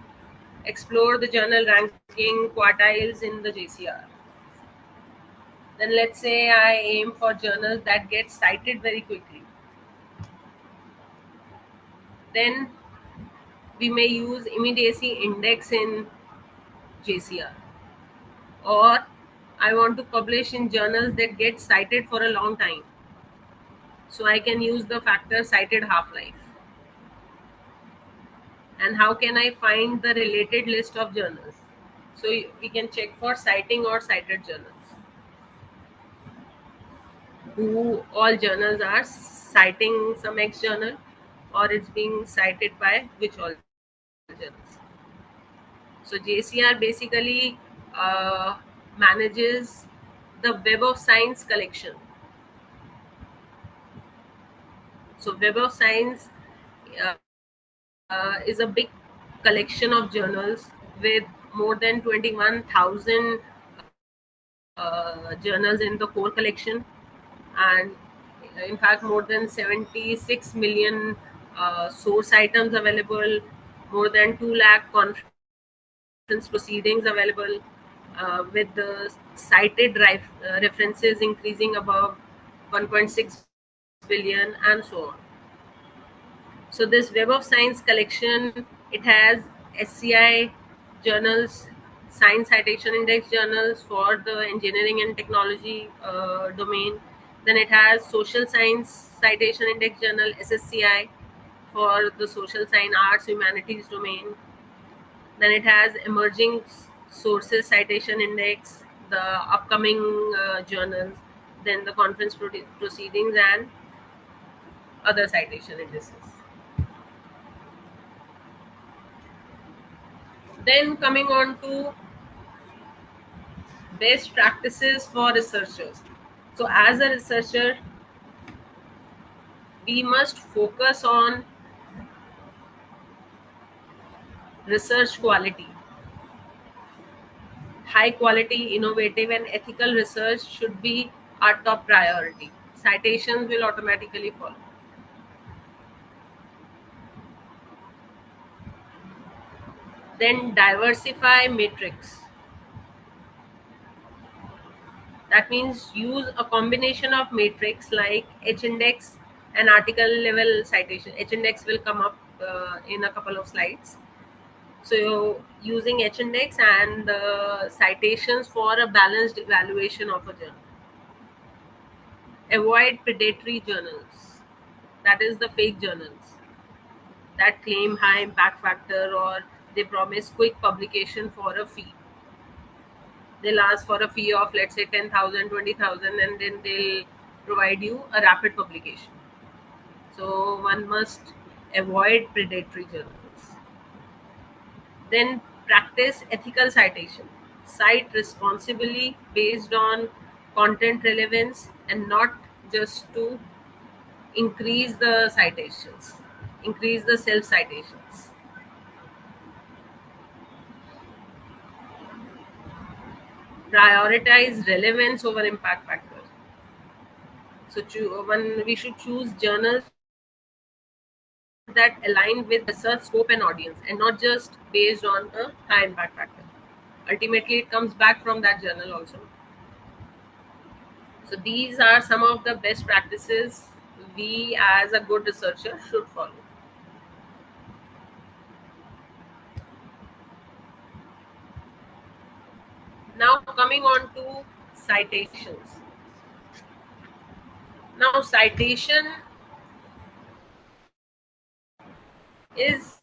explore the journal ranking quartiles in the JCR. Then let's say I aim for journals that get cited very quickly. Then we may use immediacy index in JCR. Or I want to publish in journals that get cited for a long time. So I can use the factor cited half-life. And how can I find the related list of journals? So we can check for citing or cited journals. Who all journals are citing some X journal, or it's being cited by which all journals. So JCR basically manages the Web of Science collection. So Web of Science is a big collection of journals with more than 21,000 journals in the core collection, and in fact more than 76 million source items available, more than 2 lakh conference proceedings available, with the cited references increasing above 1.6 billion, and so on. So this Web of Science collection, it has SCI journals, Science Citation Index journals for the engineering and technology domain. Then it has Social Science Citation Index journal, SSCI, for the social science, arts, humanities domain. Then it has Emerging Sources Citation Index, the upcoming journals, then the conference proceedings and other citation indices. Then coming on to best practices for researchers. So as a researcher, we must focus on research quality. High quality, innovative and ethical research should be our top priority. Citations will automatically follow. Then diversify matrix. That means use a combination of matrix like H-index and article level citation. H-index will come up in a couple of slides. So using H-index and citations for a balanced evaluation of a journal. Avoid predatory journals. That is the fake journals that claim high impact factor or they promise quick publication for a fee. They'll ask for a fee of, let's say, 10,000, 20,000, and then they'll provide you a rapid publication. So one must avoid predatory journals. Then practice ethical citation. Cite responsibly based on content relevance and not just to increase the citations, increase the self-citations. Prioritize relevance over impact factor. So we should choose journals that align with research scope and audience and not just based on a high impact factor. Ultimately, it comes back from that journal also. So these are some of the best practices we as a good researcher should follow. Now coming on to citations. Now citation is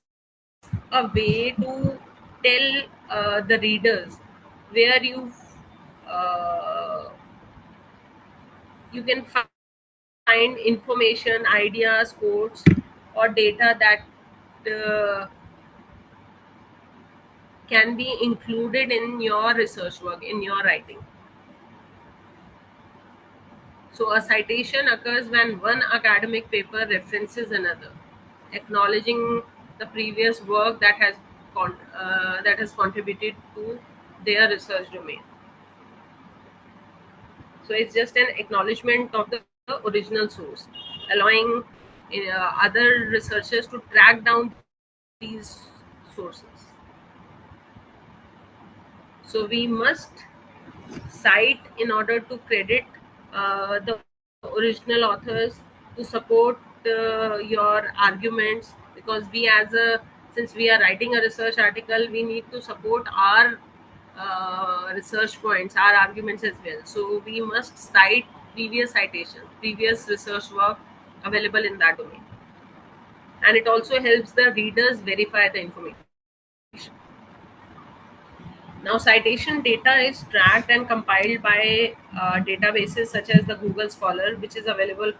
a way to tell the readers where you can find information, ideas, quotes, or data that can be included in your research work, in your writing. So a citation occurs when one academic paper references another, acknowledging the previous work that has contributed to their research domain. So it's just an acknowledgement of the original source, allowing other researchers to track down these sources. So we must cite in order to credit the original authors, to support your arguments, because since we are writing a research article, we need to support our research points, our arguments as well. So we must cite previous citations, previous research work available in that domain. And it also helps the readers verify the information. Now, citation data is tracked and compiled by databases such as the Google Scholar, which is available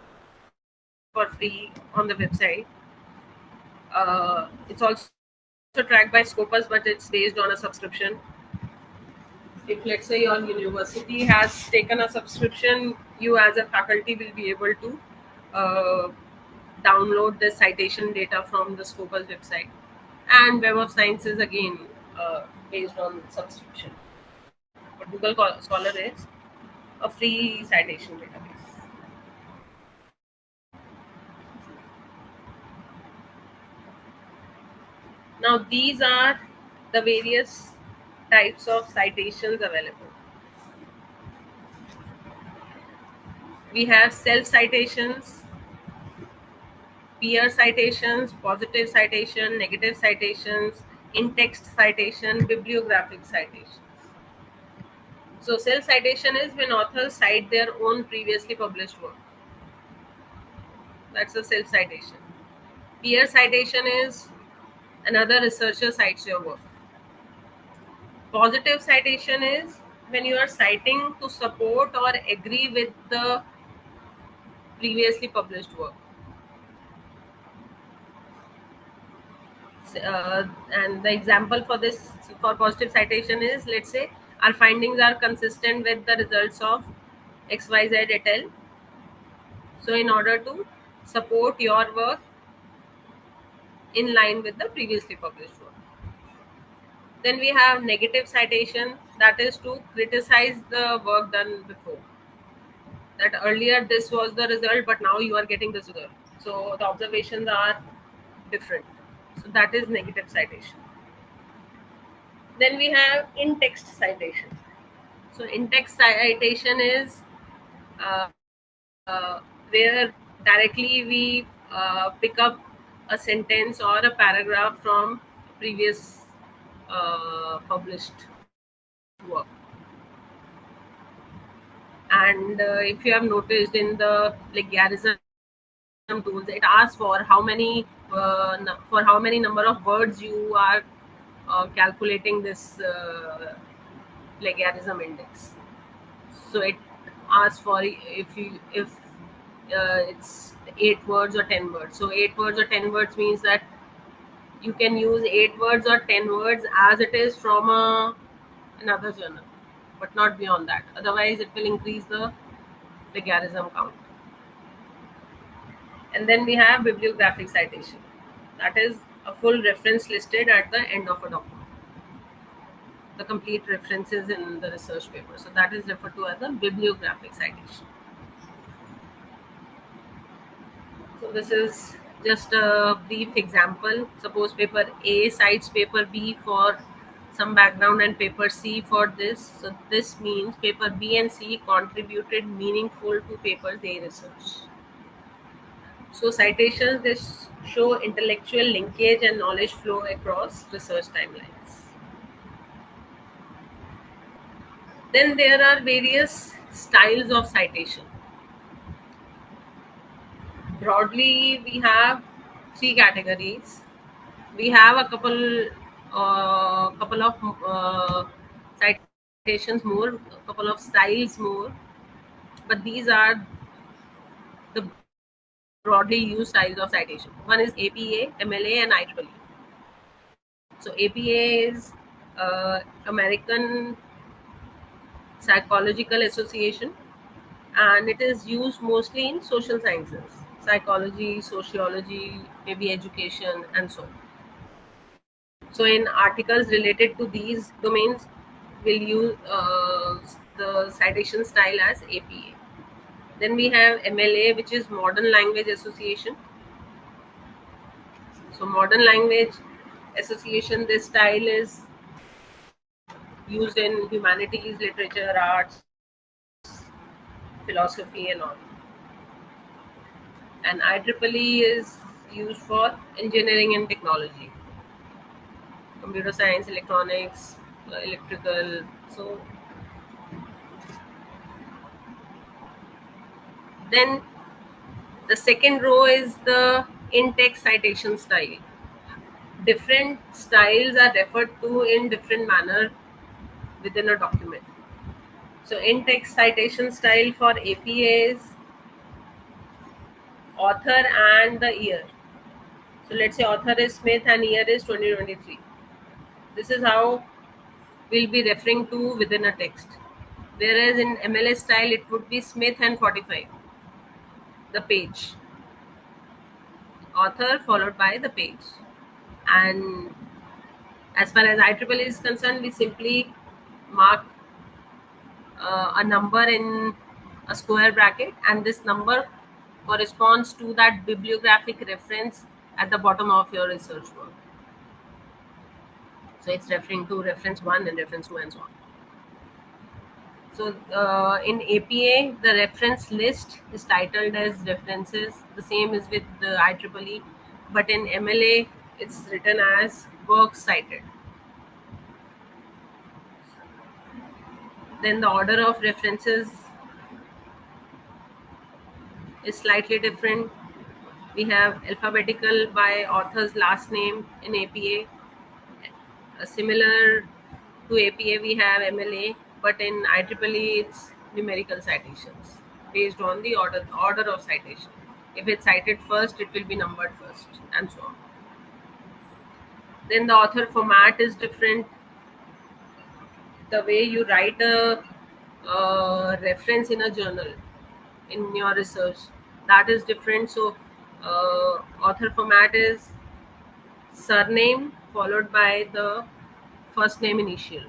for free on the website. It's also tracked by Scopus, but it's based on a subscription. if let's say your university has taken a subscription, you as a faculty will be able to download the citation data from the Scopus website. And Web of Science is again based on subscription. But Google Scholar is a free citation database. Now these are the various types of citations available. We have self-citations, peer citations, positive citation, negative citations, in-text citation, bibliographic citations. So self-citation is when authors cite their own previously published work. That's a self-citation. Peer citation is another researcher cites your work. Positive citation is when you are citing to support or agree with the previously published work. And the example for this, for positive citation is, let's say our findings are consistent with the results of XYZ et al. So in order to support your work in line with the previously published work. Then we have negative citation, that is to criticize the work done before. That earlier this was the result, but now you are getting this result. So the observations are different. So that is negative citation. Then we have in-text citation. So in-text citation is where directly we pick up a sentence or a paragraph from previous published work. And if you have noticed in the plagiarism tools, it asks for how many number of words you are calculating this plagiarism index. So it asks for if it's 8 words or 10 words. So 8 words or 10 words means that you can use 8 words or 10 words as it is from another journal, but not beyond that. Otherwise, it will increase the plagiarism count. And then we have bibliographic citation. That is a full reference listed at the end of a document. The complete references in the research paper. So that is referred to as a bibliographic citation. So this is just a brief example. Suppose paper A cites paper B for some background and paper C for this. So this means paper B and C contributed meaningful to paper A research. So citations, they show intellectual linkage and knowledge flow across research timelines. Then there are various styles of citation. Broadly, we have 3 categories. We have a couple of citations more, a couple of styles more, but these are the broadly used styles of citation. One is APA, MLA, and IEEE. So APA is American Psychological Association, and it is used mostly in social sciences, psychology, sociology, maybe education, and so on. So in articles related to these domains, we'll use the citation style as APA. Then we have MLA, which is Modern Language Association. So Modern Language Association, this style is used in humanities, literature, arts, philosophy, and all. And IEEE is used for engineering and technology, computer science, electronics, electrical. So then the second row is the in-text citation style. Different styles are referred to in different manner within a document. So in-text citation style for APA is author and the year. So let's say author is Smith and year is 2023. This is how will be referring to within a text. Whereas in MLS style, it would be Smith and 45, the page. Author followed by the page. And as far as IEEE is concerned, we simply mark a number in a square bracket, and this number corresponds to that bibliographic reference at the bottom of your research work. So it's referring to reference 1 and reference 2 and so on. So in APA, the reference list is titled as references. The same is with the IEEE, but in MLA, it's written as works cited. Then the order of references is slightly different. We have alphabetical by author's last name in APA. Similar to APA, we have MLA, but in IEEE, it's numerical citations based on the order of citation. If it's cited first, it will be numbered first, and so on. Then the author format is different. The way you write a reference in a journal, in your research, that is different. So author format is surname followed by the first name initial.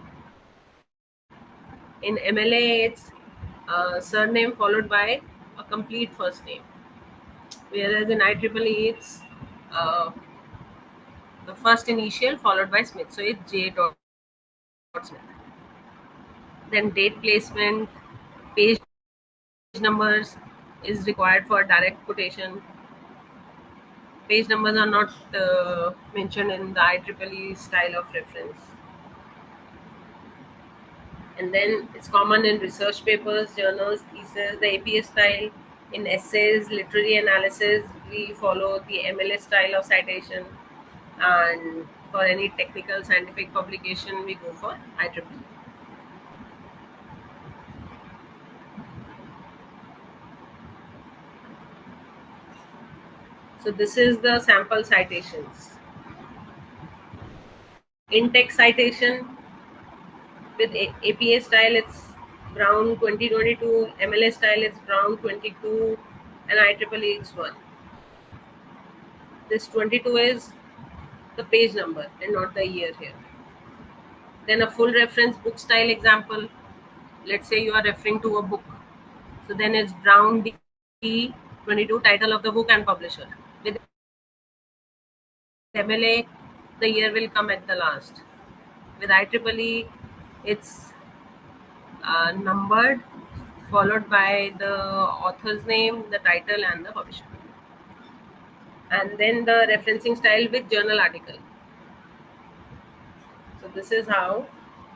In MLA, it's surname followed by a complete first name. Whereas in IEEE, it's the first initial followed by Smith. So it's J. Smith. Then date placement, page numbers is required for direct quotation. Page numbers are not mentioned in the IEEE style of reference. And then it's common in research papers, journals, theses, the APA style. In essays, literary analysis, we follow the MLS style of citation. And for any technical scientific publication, we go for IEEE. So this is the sample citations. In-text citation with APA style, it's Brown 2022, MLS style, it's Brown 22, and IEEE, it's 1. This 22 is the page number and not the year here. Then a full reference book style example. Let's say you are referring to a book. So then it's Brown D 22, title of the book and publisher. With MLA, the year will come at the last. With IEEE, it's numbered followed by the author's name, the title, and the publisher. And then the referencing style with journal article. So this is how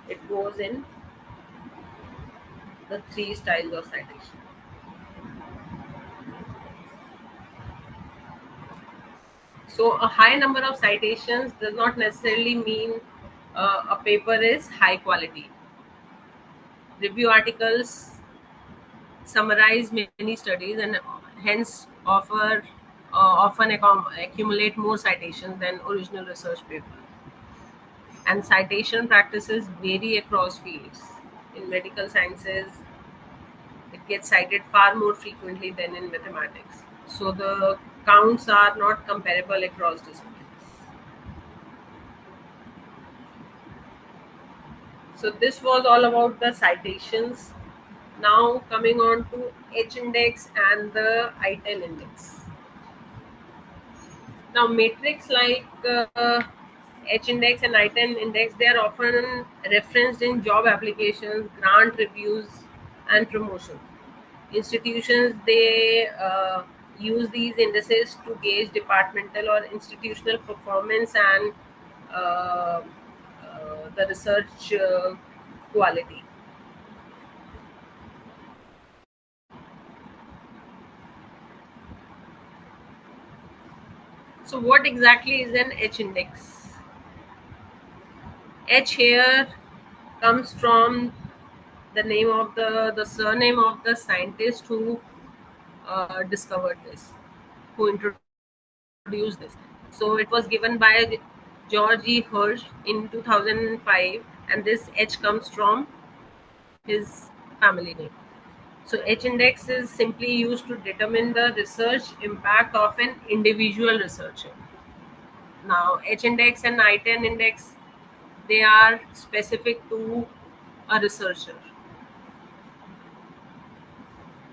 it goes in the 3 styles of citation. So a high number of citations does not necessarily mean a paper is high quality. Review articles summarize many studies and hence often accumulate more citations than original research paper. And citation practices vary across fields. In medical sciences, it gets cited far more frequently than in mathematics. So the counts are not comparable across disciplines. So this was all about the citations. Now coming on to H-index and the I-10 index. Now metrics like H-index and I-10 index, they are often referenced in job applications, grant reviews, and promotion. Institutions, they use these indices to gauge departmental or institutional performance and the research quality. So what exactly is an H-index? H here comes from the name of the surname of the scientist who discovered this, who introduced this. So it was given by George E. Hirsch in 2005, and this H comes from his family name. So H index is simply used to determine the research impact of an individual researcher. Now H index and I-10 index, they are specific to a researcher.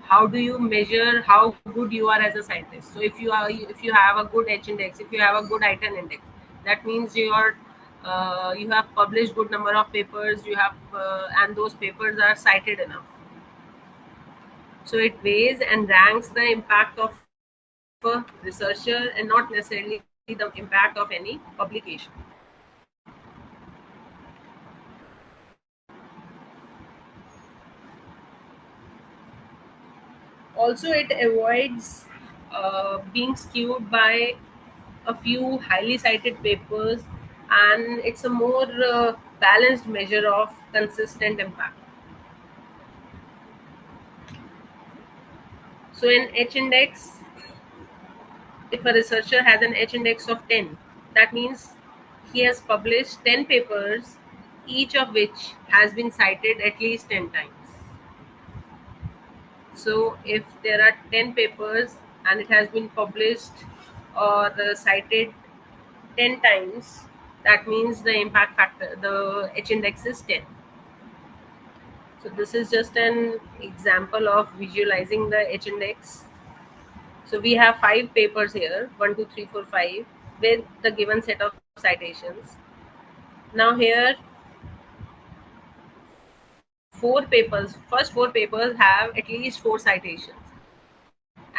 How do you measure how good you are as a scientist? So if you have a good H index, if you have a good I-10 index, that means you have published good number of papers, you have and those papers are cited enough. So it weighs and ranks the impact of a researcher and not necessarily the impact of any publication. Also, it avoids being skewed by a few highly cited papers, and it's a more balanced measure of consistent impact. So in H index, if a researcher has an H index of 10, that means he has published 10 papers, each of which has been cited at least 10 times. So if there are 10 papers and it has been published or cited 10 times, that means the impact factor, the H index is 10. So this is just an example of visualizing the H index. So we have 5 papers here, 1, 2, 3, 4, 5, with the given set of citations. Now here, first 4 papers have at least 4 citations.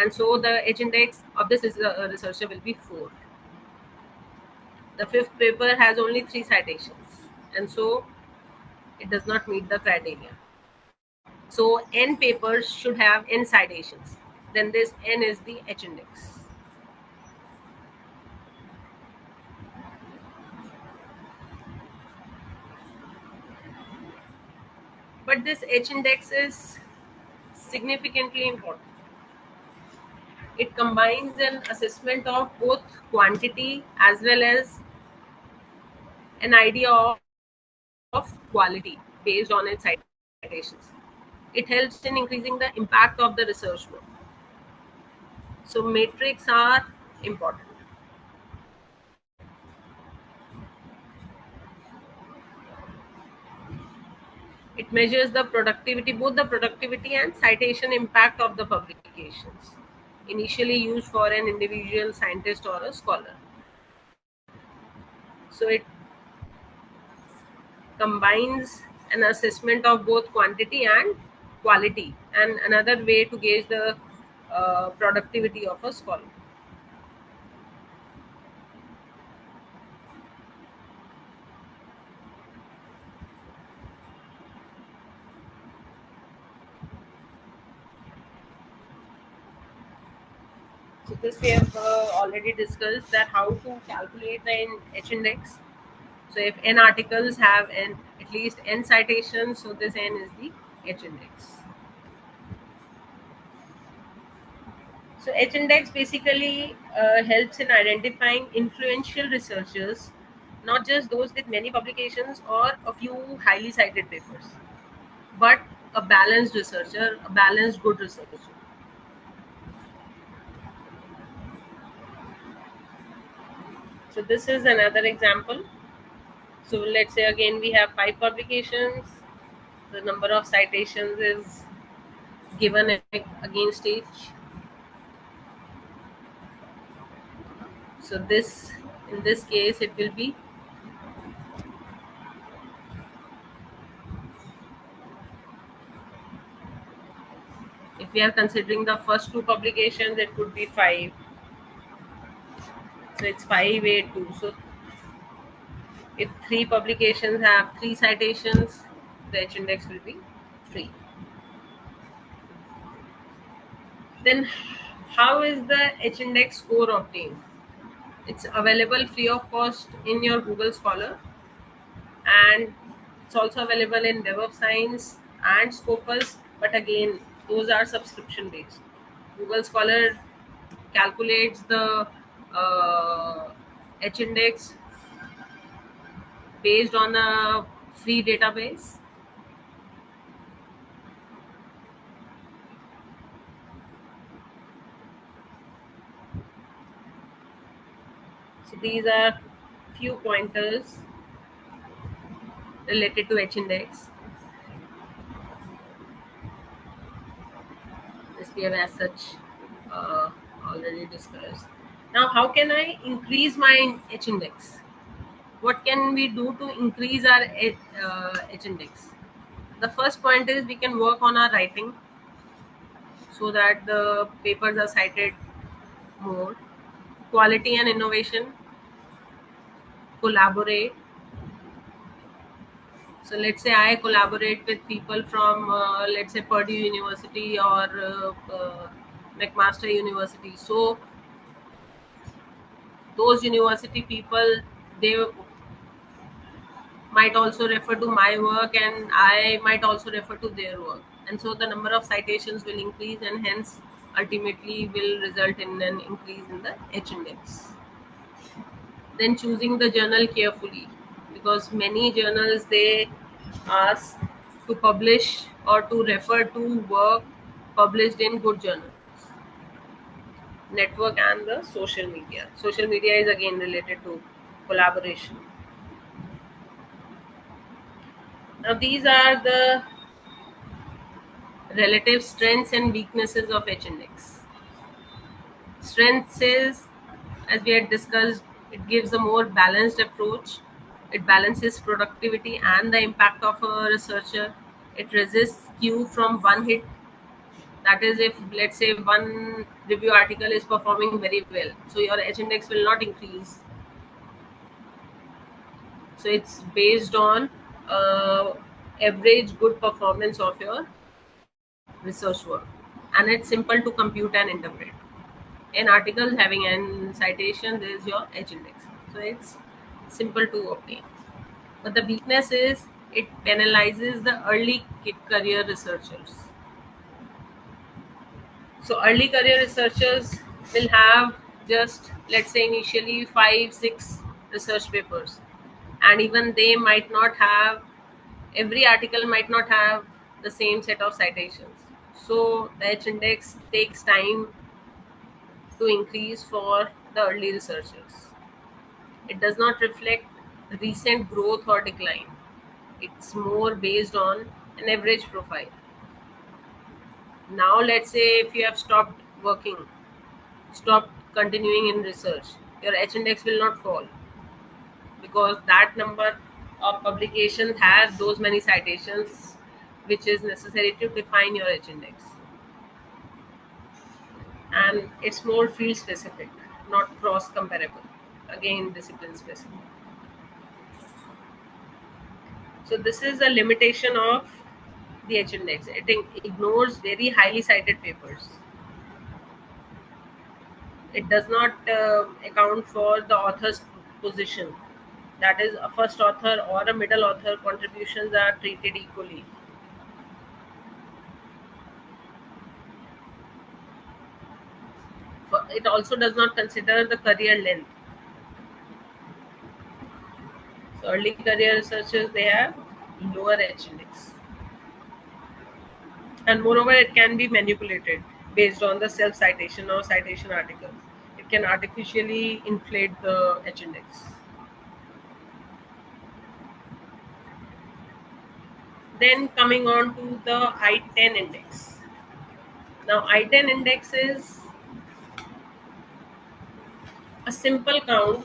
And so the H index of this researcher will be 4. The 5th paper has only 3 citations, and so it does not meet the criteria. So N papers should have N citations. Then this N is the H index. But this H index is significantly important. It combines an assessment of both quantity as well as an idea of quality based on its citations. It helps in increasing the impact of the research work. So metrics are important. It measures the productivity, both the productivity and citation impact of the publications, initially used for an individual scientist or a scholar. So it combines an assessment of both quantity and quality, and another way to gauge the productivity of a scholar. So this we have already discussed, that how to calculate the H index. So if N articles have at least N citations, so this N is the H index. So H index basically helps in identifying influential researchers, not just those with many publications or a few highly cited papers, but a balanced researcher, a balanced good researcher. So this is another example. So let's say again we have 5 publications. The number of citations is given against each. So this, in this case, it will be if we are considering the first 2 publications, it could be 5. So it's 582. So if 3 publications have 3 citations, the H index will be 3. Then how is the H index score obtained? It's available free of cost in your Google Scholar, and it's also available in Web of Science and Scopus, but again those are subscription based. Google Scholar calculates the H index based on a free database. So these are few pointers related to H-index. This we have as such already discussed. Now, how can I increase my H-index? What can we do to increase our H-index? The first point is we can work on our writing so that the papers are cited more. Quality and innovation, collaborate. So let's say I collaborate with people from, let's say, Purdue University or McMaster University. So those university people, they might also refer to my work and I might also refer to their work. And so the number of citations will increase and hence ultimately will result in an increase in the H-index. Then choosing the journal carefully, because many journals, they ask to publish or to refer to work published in good journals. Network and the social media. Social media is again related to collaboration. Now these are the relative strengths and weaknesses of H-index. Strengths is, as we had discussed, it gives a more balanced approach. It balances productivity and the impact of a researcher. It resists skew from one hit. That is, if let's say one review article is performing very well, so your H-index will not increase. So it's based on average good performance of your research work, and it's simple to compute and interpret. An article having an citation, there is your H-index. So it's simple to obtain. But the weakness is it penalizes the early career researchers. So early career researchers will have just, let's say, initially 5-6 research papers, and even they might not have, every article might not have the same set of citations. So the H-index takes time to increase for the early researchers. It does not reflect recent growth or decline. It's more based on an average profile. Now, let's say if you have stopped working, stopped continuing in research, your H-index will not fall because that number of publications has those many citations which is necessary to define your H-index. And it's more field specific, not cross comparable, again discipline specific. So this is a limitation of the H-index. It ignores very highly cited papers. It does not account for the author's position. That is, a first author or a middle author contributions are treated equally. It also does not consider the career length. So early career researchers, they have lower H-index. And moreover, it can be manipulated based on the self-citation or citation articles. It can artificially inflate the H-index. Then coming on to the I-10 index. Now I-10 index is a simple count,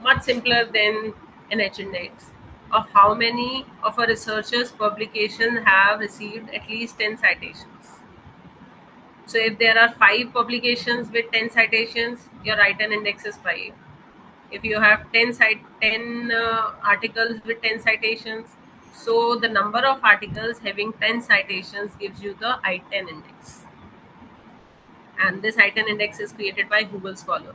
much simpler than an H-index, of how many of a researcher's publications have received at least 10 citations. So if there are 5 publications with 10 citations, your I-10 index is 5. If you have 10 articles with 10 citations, so the number of articles having 10 citations gives you the I-10 index. And this I-10 index is created by Google Scholar.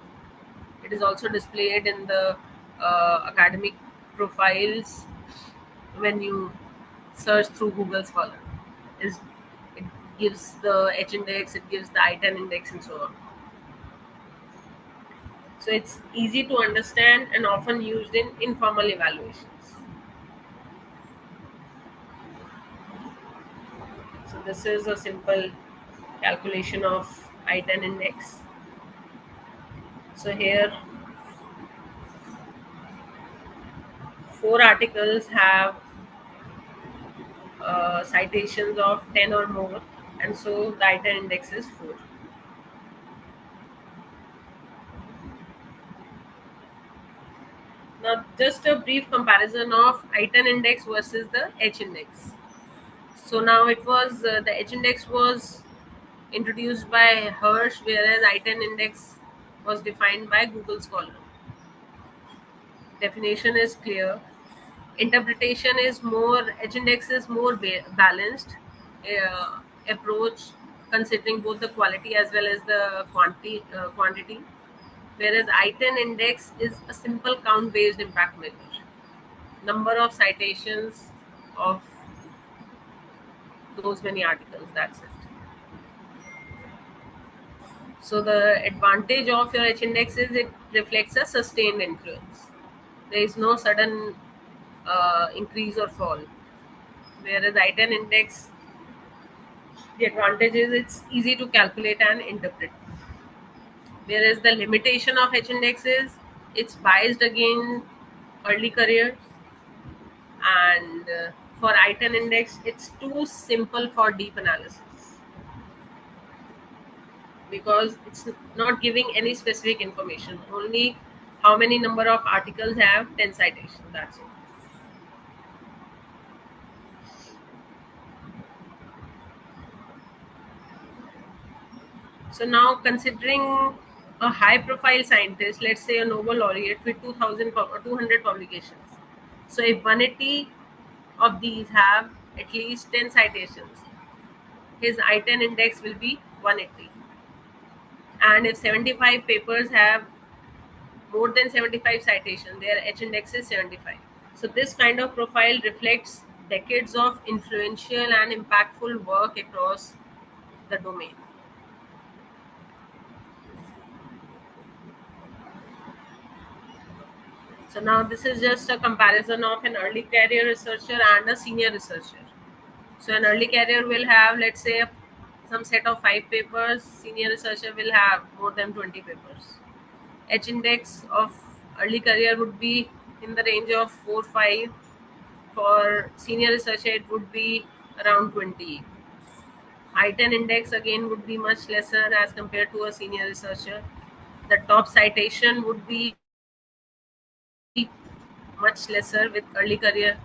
It is also displayed in the academic profiles when you search through Google Scholar. It gives the H-index, it gives the I-10 index, and so on. So it's easy to understand and often used in informal evaluations. this is a simple calculation of I-10 index. So here 4 articles have citations of 10 or more, and so the I-10 index is 4. Now just a brief comparison of I-10 index versus the H index. So now it was the H index was introduced by Hirsch, whereas I-10 index was defined by Google Scholar. Definition is clear. Interpretation is more, H index is more balanced approach, considering both the quality as well as the quantity, whereas I-10 index is a simple count based impact measure, number of citations of those many articles, that's it. So the advantage of your H index is it reflects a sustained influence. There is no sudden increase or fall. Whereas I-10 index, the advantage is it's easy to calculate and interpret. Whereas the limitation of H index is it's biased against early careers, and for I-10 index, it's too simple for deep analysis because it's not giving any specific information, only how many number of articles have 10 citations, that's it. So now considering a high profile scientist, let's say a Nobel laureate with 200 publications. So if 180 of these have at least 10 citations, his I-10 index will be 180. And if 75 papers have more than 75 citations, their H index is 75. So this kind of profile reflects decades of influential and impactful work across the domain. So now this is just a comparison of an early career researcher and a senior researcher. So an early career will have, let's say, some set of 5 papers. Senior researcher will have more than 20 papers. H index of early career would be in the range of 4-5. For senior researcher, it would be around 20. I-10 index again would be much lesser as compared to a senior researcher. The top citation would be much lesser with early career,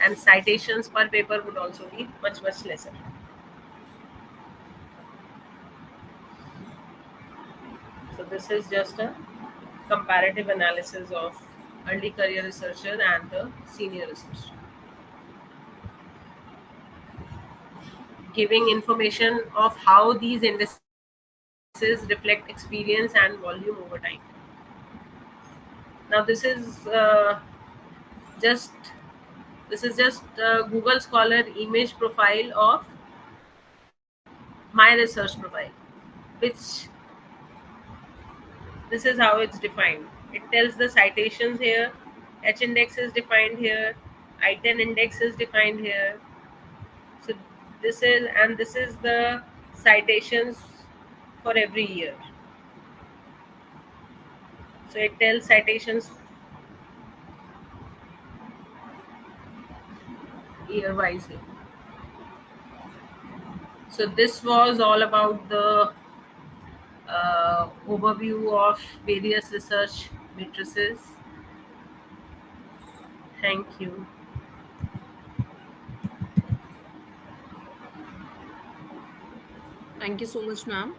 and citations per paper would also be much lesser. So this is just a comparative analysis of early career researcher and the senior researcher, giving information of how these indices reflect experience and volume over time. Now this is just Google Scholar image profile of my research profile, which this is how it's defined. It tells the citations here, H index is defined here, I-10 index is defined here. So this is the citations for every year. So it tells citations year wise here. So this was all about the overview of various research matrices. Thank you. Thank you so much, ma'am.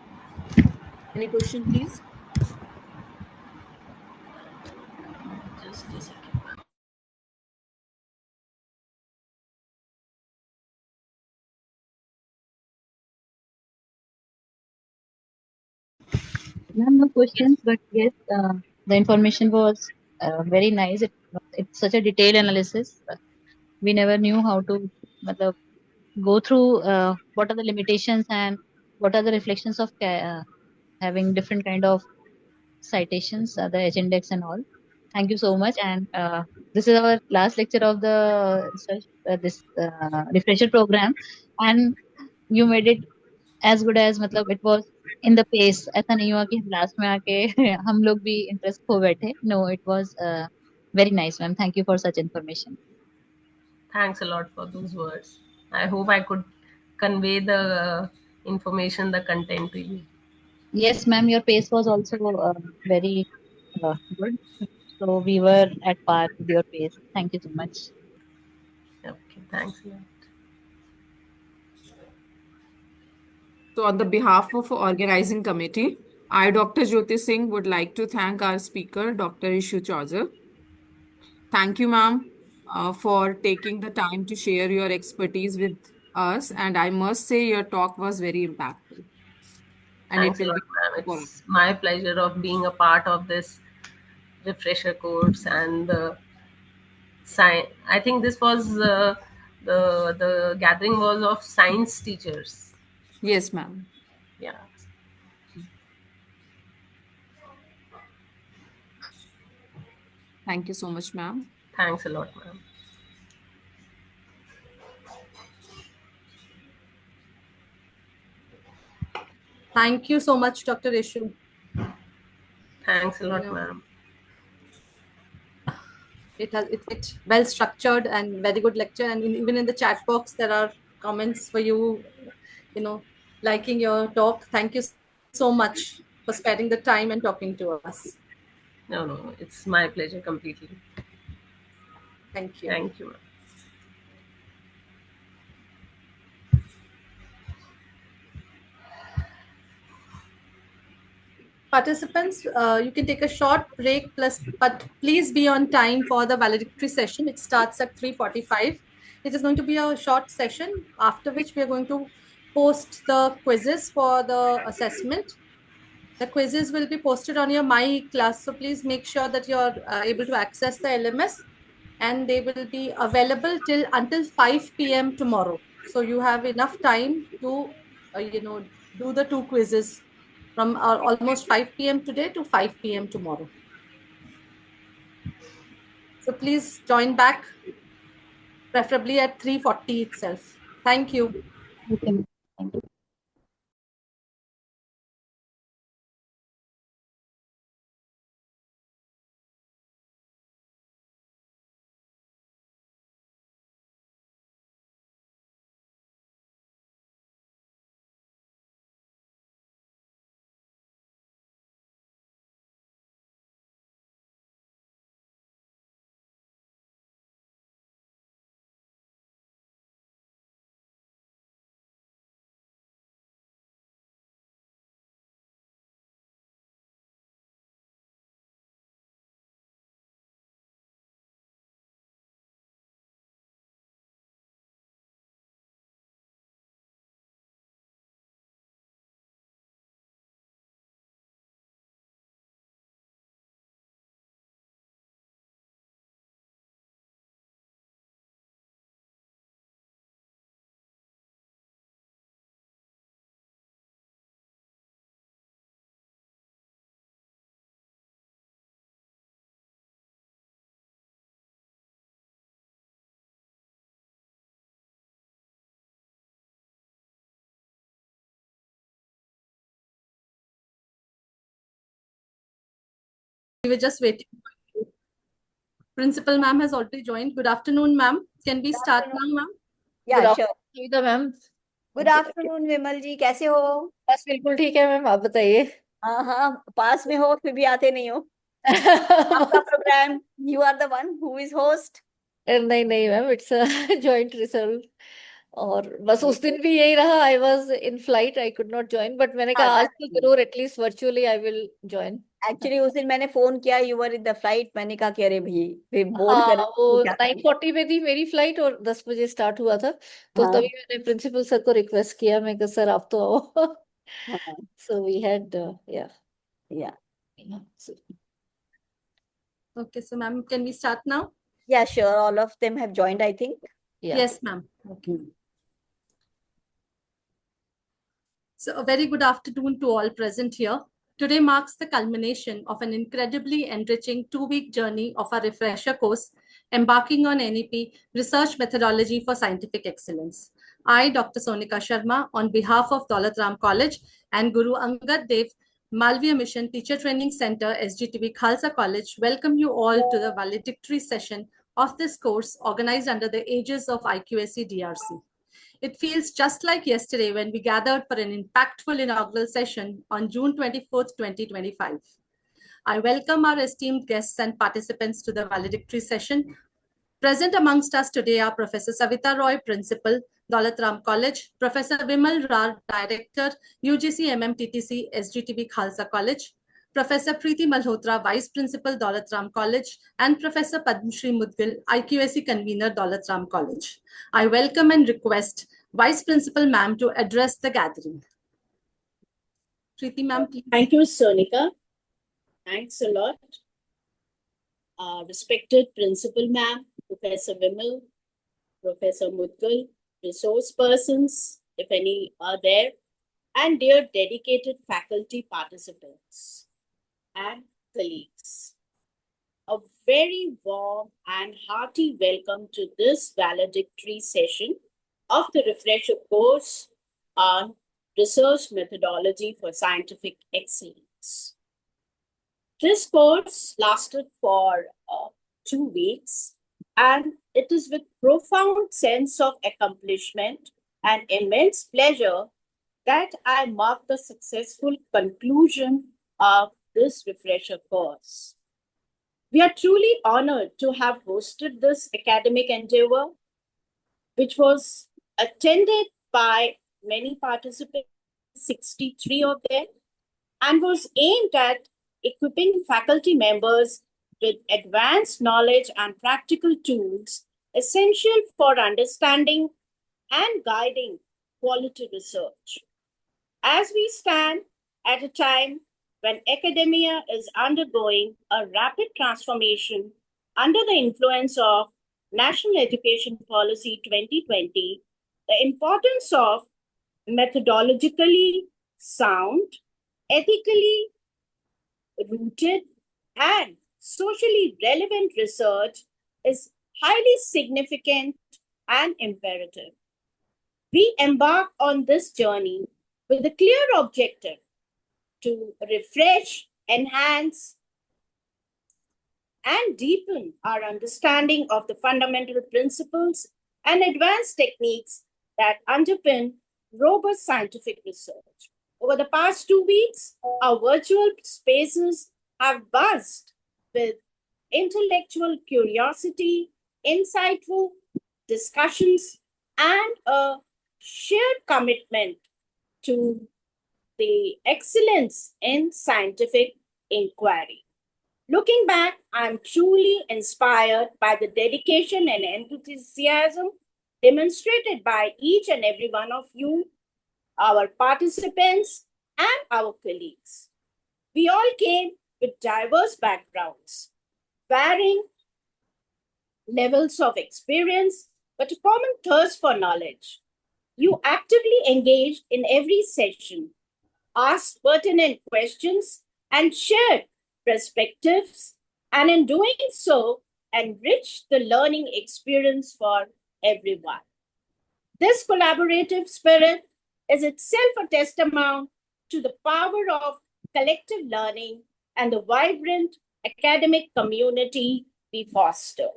Any question, please? Just a second. No questions, but yes, the information was very nice. It's such a detailed analysis. We never knew how to go through what are the limitations and what are the reflections of having different kind of citations, the H index and all. Thank you so much. And this is our last lecture of the this refresher program. And you made it as good as, मतलब it was in the pace. ऐसा नहीं हुआ कि last में आके हम लोग भी interest खो बैठे. No, it was very nice, ma'am. Thank you for such information. Thanks a lot for those words. I hope I could convey the information, the content to you. Yes, ma'am. Your pace was also very good. So we were at par with your pace. Thank you so much. Okay, thanks a lot. So on the behalf of organizing committee, I, Dr. Jyoti Singh, would like to thank our speaker, Dr. Rishu Chaujar. Thank you, ma'am, for taking the time to share your expertise with us. And I must say your talk was very impactful. And Thanks it a will lot, be ma'am. for It's my pleasure of being a part of this refresher course and the science. I think this was the gathering was of science teachers. Yes, ma'am. Yeah. Thank you so much, ma'am. Thanks a lot, ma'am. Thank you so much, Dr. Rishu. Thanks a lot, You know, ma'am. it's well structured and very good lecture. And even in the chat box, there are comments for you, liking your talk. Thank you so much for spending the time and talking to us. No, it's my pleasure completely. Thank you. Thank you, ma'am. Participants, you can take a short break, but please be on time for the valedictory session. It starts at 3:45. It is going to be a short session, after which we are going to post the quizzes for the assessment. The quizzes will be posted on your My Class, so please make sure that you're able to access the LMS, and they will be available until 5 p.m. tomorrow. So you have enough time to, do the two quizzes from almost 5 p.m. today to 5 p.m. tomorrow. So please join back, preferably at 3:40 itself. Thank you. Okay. Thank you. We were just waiting. Principal ma'am has already joined. Good afternoon, ma'am. Can we start now, ma'am? Yeah, sure. Sunita ma'am good afternoon Vimal ji, कैसे हो? बस बिल्कुल ठीक है ma'am, आप बताइए। हाँ, पास में हो फिर भी आते नहीं हो। आपका programme, you are the one who is host. नहीं नहीं मैम, इट्स जॉइंट रिजल्ट। और बस उस दिन भी यही रहा, I was in flight, I could not join, but मैंने कहा आज तो जरूर at least virtually I will join. Actually उस दिन मैंने फोन किया, you were in the flight, मैंने कहा कि अरे भाई फिर बोर्ड हाँ, कर वो 9:40 में थी मेरी फ्लाइट और 10 बजे स्टार्ट हुआ था, तो हाँ, तभी मैंने प्रिंसिपल सर को रिक्वेस्ट किया, मैं कहा सर आप तो आओ। हाँ, so we had yeah. Okay, so ma'am, can we start now? Yeah, sure. All of them have joined, I think. Yes, ma'am. Okay. So a very good afternoon to all present here. Today marks the culmination of an incredibly enriching 2-week journey of our refresher course, Embarking on NEP, Research Methodology for Scientific Excellence. I, Dr. Sonika Sharma, on behalf of Daulat College and Guru Angad Dev Malviya Mission Teacher Training Center, SGTB Khalsa College, welcome you all to the valedictory session of this course organized under the aegis of IQAC DRC. It feels just like yesterday when we gathered for an impactful inaugural session on June 24th, 2025. I welcome our esteemed guests and participants to the valedictory session. Present amongst us today are Professor Savita Roy, Principal, Daulat College, Professor Vimal Rar, Director, UGC-MMTTC, SGTB Khalsa College, Professor Preeti Malhotra, Vice Principal, Daulat College, and Professor Padmashri Mudgil, IQAC Convener, Daulat College. I welcome and request Vice Principal Ma'am to address the gathering. Preeti Ma'am, please. Thank you, Sonika. Thanks a lot. Respected Principal Ma'am, Professor Vimal, Professor Mudgal, resource persons, if any are there, and dear dedicated faculty participants and colleagues. A very warm and hearty welcome to this valedictory session of the refresher course on research methodology for scientific excellence. This course lasted for 2 weeks, and it is with profound sense of accomplishment and immense pleasure that I mark the successful conclusion of this refresher course. We are truly honored to have hosted this academic endeavor, which was attended by many participants, 63 of them, and was aimed at equipping faculty members with advanced knowledge and practical tools essential for understanding and guiding quality research. As we stand at a time when academia is undergoing a rapid transformation under the influence of National Education Policy 2020, the importance of methodologically sound, ethically rooted, and socially relevant research is highly significant and imperative. We embark on this journey with a clear objective to refresh, enhance, and deepen our understanding of the fundamental principles and advanced techniques that underpin robust scientific research. Over the past 2 weeks, our virtual spaces have buzzed with intellectual curiosity, insightful discussions, and a shared commitment to the excellence in scientific inquiry. Looking back, I'm truly inspired by the dedication and enthusiasm demonstrated by each and every one of you, our participants, and our colleagues. We all came with diverse backgrounds, varying levels of experience, but a common thirst for knowledge. You actively engaged in every session, asked pertinent questions, and shared perspectives, and in doing so, enriched the learning experience for everyone. This collaborative spirit is itself a testament to the power of collective learning and the vibrant academic community we foster.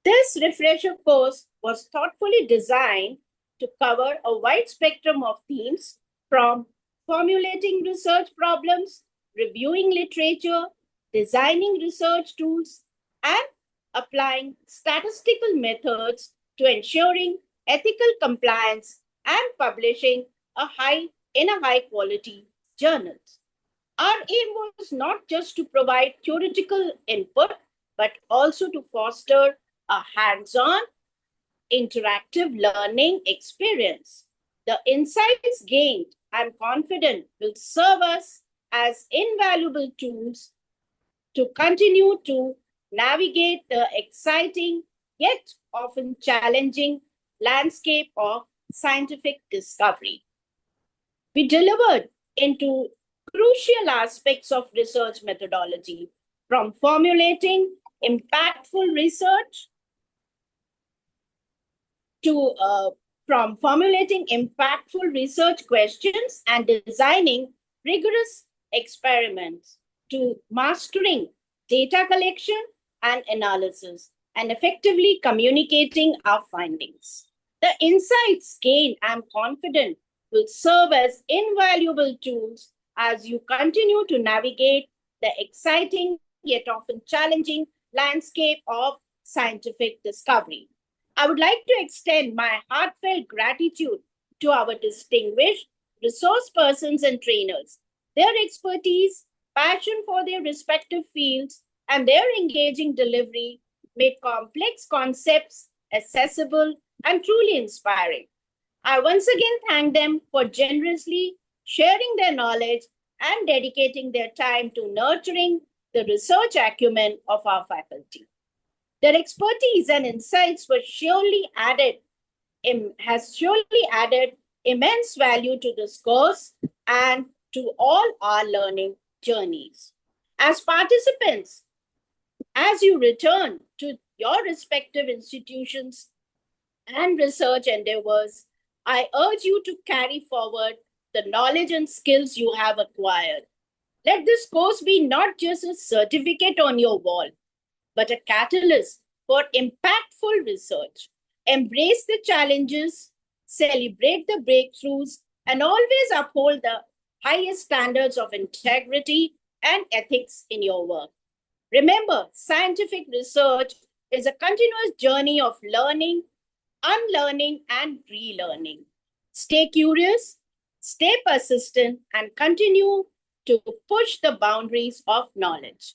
This refresher course was thoughtfully designed to cover a wide spectrum of themes, from formulating research problems, reviewing literature, designing research tools, and applying statistical methods to ensuring ethical compliance and publishing in a high quality journal. Our aim was not just to provide theoretical input, but also to foster a hands-on, interactive learning experience. The insights gained, I'm confident, will serve us as invaluable tools to continue to navigate the exciting yet often challenging landscape of scientific discovery. We delivered into crucial aspects of research methodology, from formulating impactful research to from formulating impactful research questions and designing rigorous experiments to mastering data collection and analysis and effectively communicating our findings. The insights gained, I'm confident, will serve as invaluable tools as you continue to navigate the exciting yet often challenging landscape of scientific discovery. I would like to extend my heartfelt gratitude to our distinguished resource persons and trainers. Their expertise, passion for their respective fields, and their engaging delivery made complex concepts accessible and truly inspiring. I once again thank them for generously sharing their knowledge and dedicating their time to nurturing the research acumen of our faculty. Their expertise and insights has surely added immense value to this course and to all our learning journeys. As participants, as you return to your respective institutions and research endeavors, I urge you to carry forward the knowledge and skills you have acquired. Let this course be not just a certificate on your wall, but a catalyst for impactful research. Embrace the challenges, celebrate the breakthroughs, and always uphold the highest standards of integrity and ethics in your work. Remember, scientific research is a continuous journey of learning, unlearning, and relearning. Stay curious, stay persistent, and continue to push the boundaries of knowledge.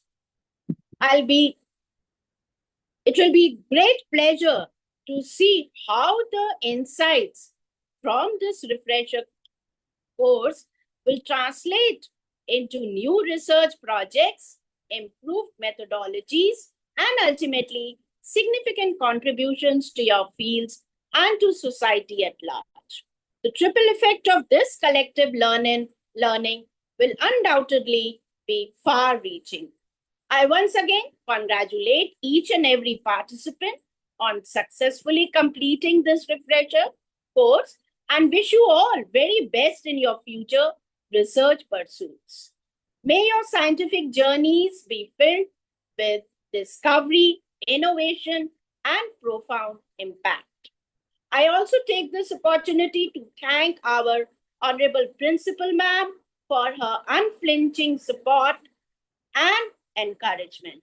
It will be great pleasure to see how the insights from this refresher course will translate into new research projects, improved methodologies, and ultimately significant contributions to your fields and to society at large. The triple effect of this collective learning will undoubtedly be far-reaching. I once again congratulate each and every participant on successfully completing this refresher course and wish you all very best in your future research pursuits. May your scientific journeys be filled with discovery, innovation, and profound impact. I also take this opportunity to thank our Honorable Principal Ma'am for her unflinching support and encouragement.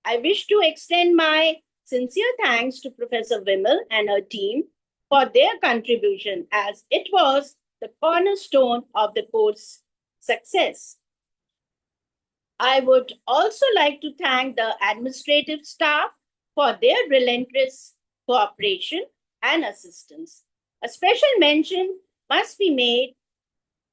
I wish to extend my sincere thanks to Professor Vimal and her team for their contribution, as it was the cornerstone of the course success. I would also like to thank the administrative staff for their relentless cooperation and assistance. A special mention must be made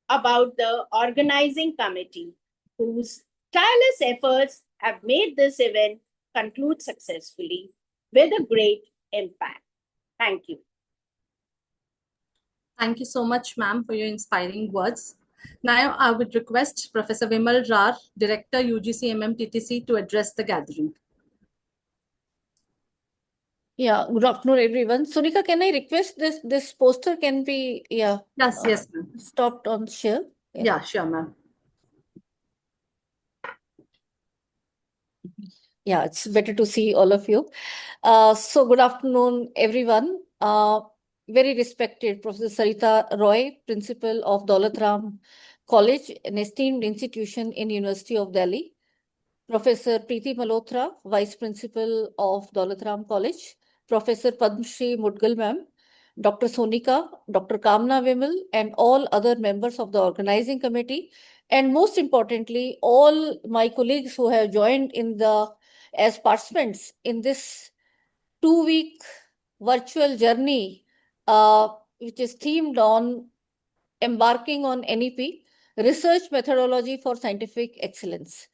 about the organizing committee, whose tireless efforts have made this event conclude successfully with a great impact. Thank you. Thank you so much, ma'am, for your inspiring words. Now I would request Professor Vimal Rar, Director, UGC-MMTTC, to address the gathering. Yeah, good afternoon, everyone. Sonika, can I request this poster can be, Yes, ma'am. Stopped on share? Yeah, sure, ma'am. Yeah, it's better to see all of you. So good afternoon, everyone. Very respected Professor Sarita Roy, Principal of Daulat College, an esteemed institution in University of Delhi. Professor Preeti Malhotra, Vice Principal of Daulat College. Professor Padma Shri Mudgal ma'am, Dr. Sonika, Dr. Kamna Vimal, and all other members of the organizing committee. And most importantly, all my colleagues who have joined as participants in this 2-week virtual journey, which is themed on embarking on NEP, Research Methodology for Scientific Excellence.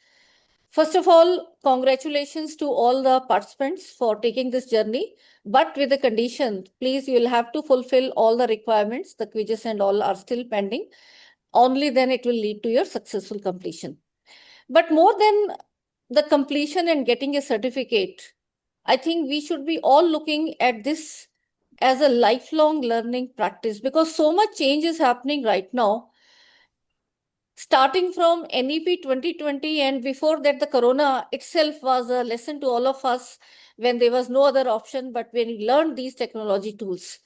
First of all, congratulations to all the participants for taking this journey, but with a condition, please, you will have to fulfill all the requirements. The quizzes and all are still pending. Only then it will lead to your successful completion. But more than the completion and getting a certificate, I think we should be all looking at this as a lifelong learning practice, because so much change is happening right now. Starting from NEP 2020 and before that, the corona itself was a lesson to all of us when there was no other option, but when we learned these technology tools.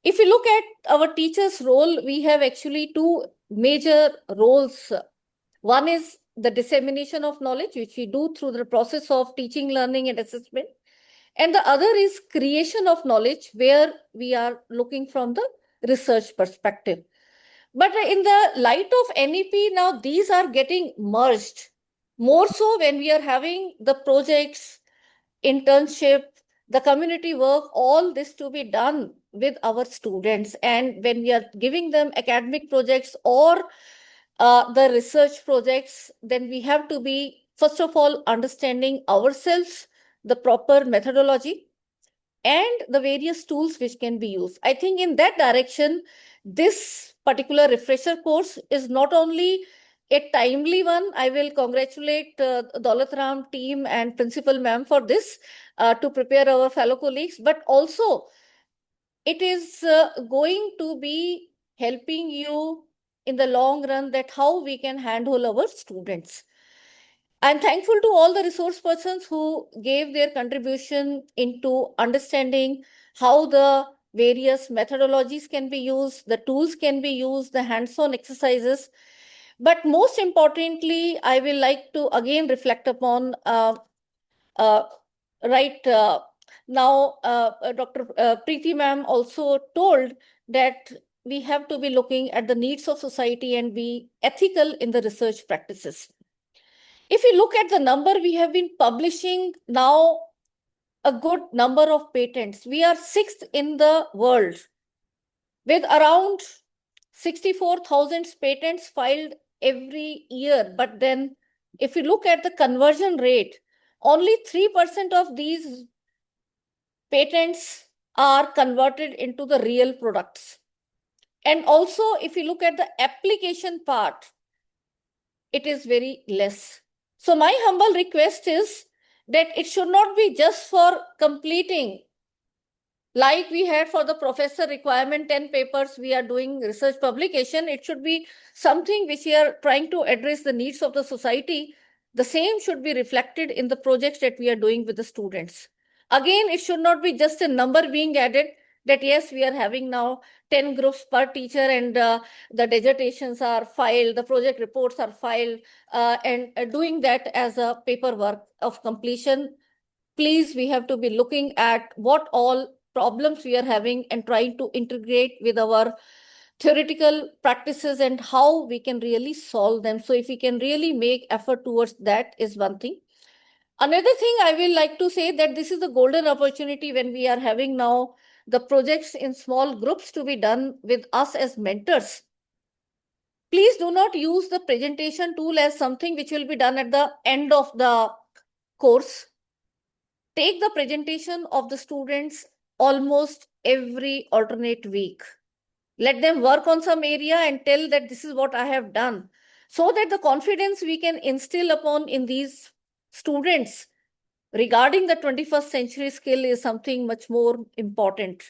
If you look at our teachers' role, we have actually two major roles. One is the dissemination of knowledge, which we do through the process of teaching, learning, and assessment. And the other is creation of knowledge, where we are looking from the research perspective. But in the light of NEP, now these are getting merged. More so when we are having the projects, internship, the community work, all this to be done with our students. And when we are giving them academic projects or the research projects, then we have to be, first of all, understanding ourselves, the proper methodology, and the various tools which can be used. I think in that direction, this particular refresher course is not only a timely one. I will congratulate Daulat Ram team and principal ma'am for this to prepare our fellow colleagues, but also it is going to be helping you in the long run that how we can handle our students. I'm thankful to all the resource persons who gave their contribution into understanding how the various methodologies can be used, the tools can be used, the hands-on exercises. But most importantly, I will like to again reflect upon now, Dr. Preeti ma'am also told that we have to be looking at the needs of society and be ethical in the research practices. If you look at the number, we have been publishing now a good number of patents. We are 6th in the world with around 64,000 patents filed every year. But then if you look at the conversion rate, only 3% of these patents are converted into the real products. And also, if you look at the application part, it is very less. So my humble request is that it should not be just for completing, like we had for the professor requirement 10 papers, we are doing research publication. It should be something which we are trying to address the needs of the society. The same should be reflected in the projects that we are doing with the students. Again, it should not be just a number being added that yes, we are having now 10 groups per teacher and the dissertations are filed, the project reports are filed, and doing that as a paperwork of completion. Please, we have to be looking at what all problems we are having and trying to integrate with our theoretical practices and how we can really solve them. So if we can really make effort towards that is one thing. Another thing I will like to say that this is the golden opportunity when we are having now the projects in small groups to be done with us as mentors. Please do not use the presentation tool as something which will be done at the end of the course. Take the presentation of the students almost every alternate week. Let them work on some area and tell that this is what I have done, so that the confidence we can instill upon in these students regarding the 21st century skill is something much more important.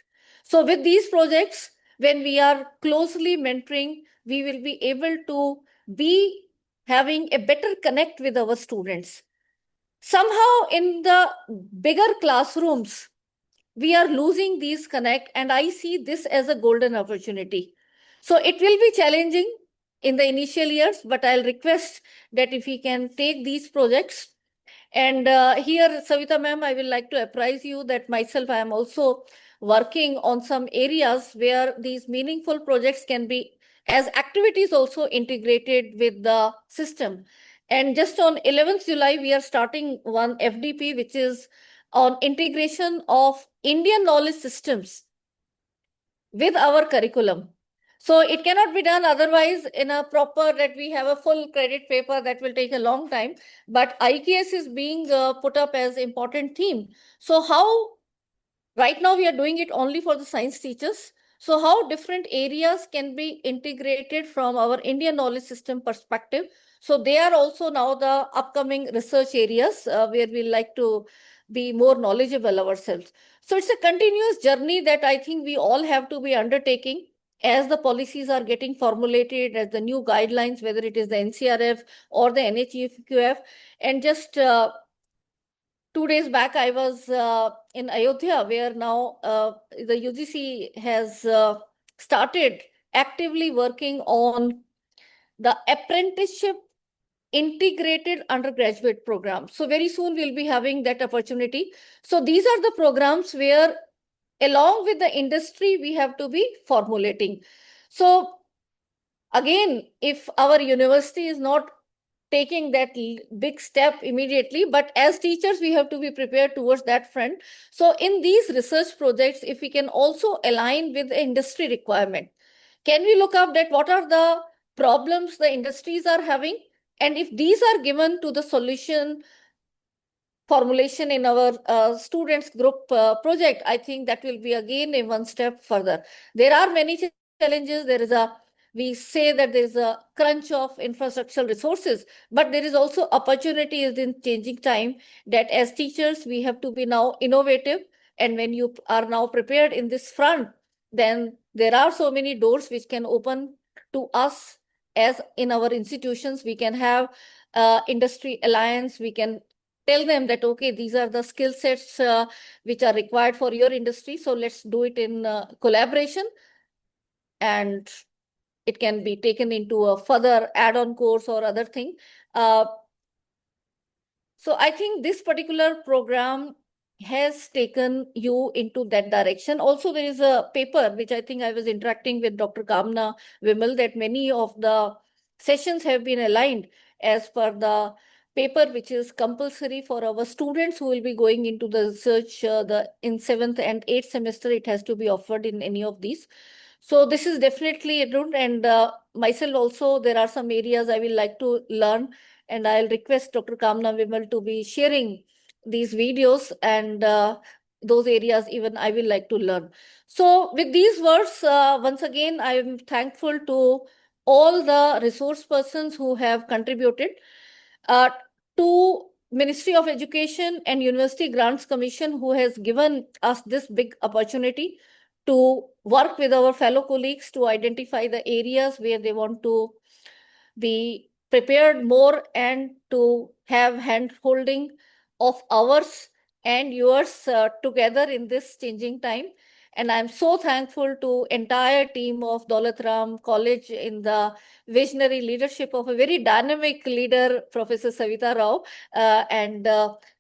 So with these projects, when we are closely mentoring, we will be able to be having a better connect with our students. Somehow in the bigger classrooms, we are losing these connect, and I see this as a golden opportunity. So it will be challenging in the initial years, but I'll request that if we can take these projects. And here, Savita ma'am, I will like to apprise you that myself, I am also working on some areas where these meaningful projects can be as activities also integrated with the system. And just on 11th July, we are starting one FDP, which is on integration of Indian knowledge systems with our curriculum. So it cannot be done otherwise in a proper that we have a full credit paper that will take a long time. But IKS is being put up as important theme. So how right now we are doing it only for the science teachers. So how different areas can be integrated from our Indian knowledge system perspective. So they are also now the upcoming research areas where we like to be more knowledgeable ourselves. So it's a continuous journey that I think we all have to be undertaking as the policies are getting formulated, as the new guidelines, whether it is the NCRF or the NHEFQF. And just 2 days back, I was in Ayodhya, where now the UGC has started actively working on the apprenticeship integrated undergraduate program. So very soon we'll be having that opportunity. So these are the programs where along with the industry, we have to be formulating. So again, if our university is not taking that big step immediately, but as teachers, we have to be prepared towards that front. So in these research projects, if we can also align with the industry requirement, can we look up that what are the problems the industries are having? And if these are given to the solution formulation in our students group project, I think that will be again a one step further. There are many challenges. We say that there is a crunch of infrastructural resources, but there is also opportunities in changing time that as teachers, we have to be now innovative. And when you are now prepared in this front, then there are so many doors which can open to us as in our institutions. We can have industry alliance. We can tell them that, okay, these are the skill sets which are required for your industry. So let's do it in collaboration. And it can be taken into a further add-on course or other thing. So I think this particular program has taken you into that direction. Also, there is a paper which I think I was interacting with Dr. Kamna Vimal, that many of the sessions have been aligned as per the paper, which is compulsory for our students who will be going into the research in 7th and 8th semester. It has to be offered in any of these. So this is definitely a route, and myself also, there are some areas I will like to learn, and I'll request Dr. Kamna Vimal to be sharing these videos, and those areas even I will like to learn. So with these words, once again, I am thankful to all the resource persons who have contributed to Ministry of Education and University Grants Commission, who has given us this big opportunity to work with our fellow colleagues to identify the areas where they want to be prepared more and to have hand-holding of ours and yours together in this changing time. And I'm so thankful to entire team of Daulat Ram College in the visionary leadership of a very dynamic leader, Professor Savita Rao. And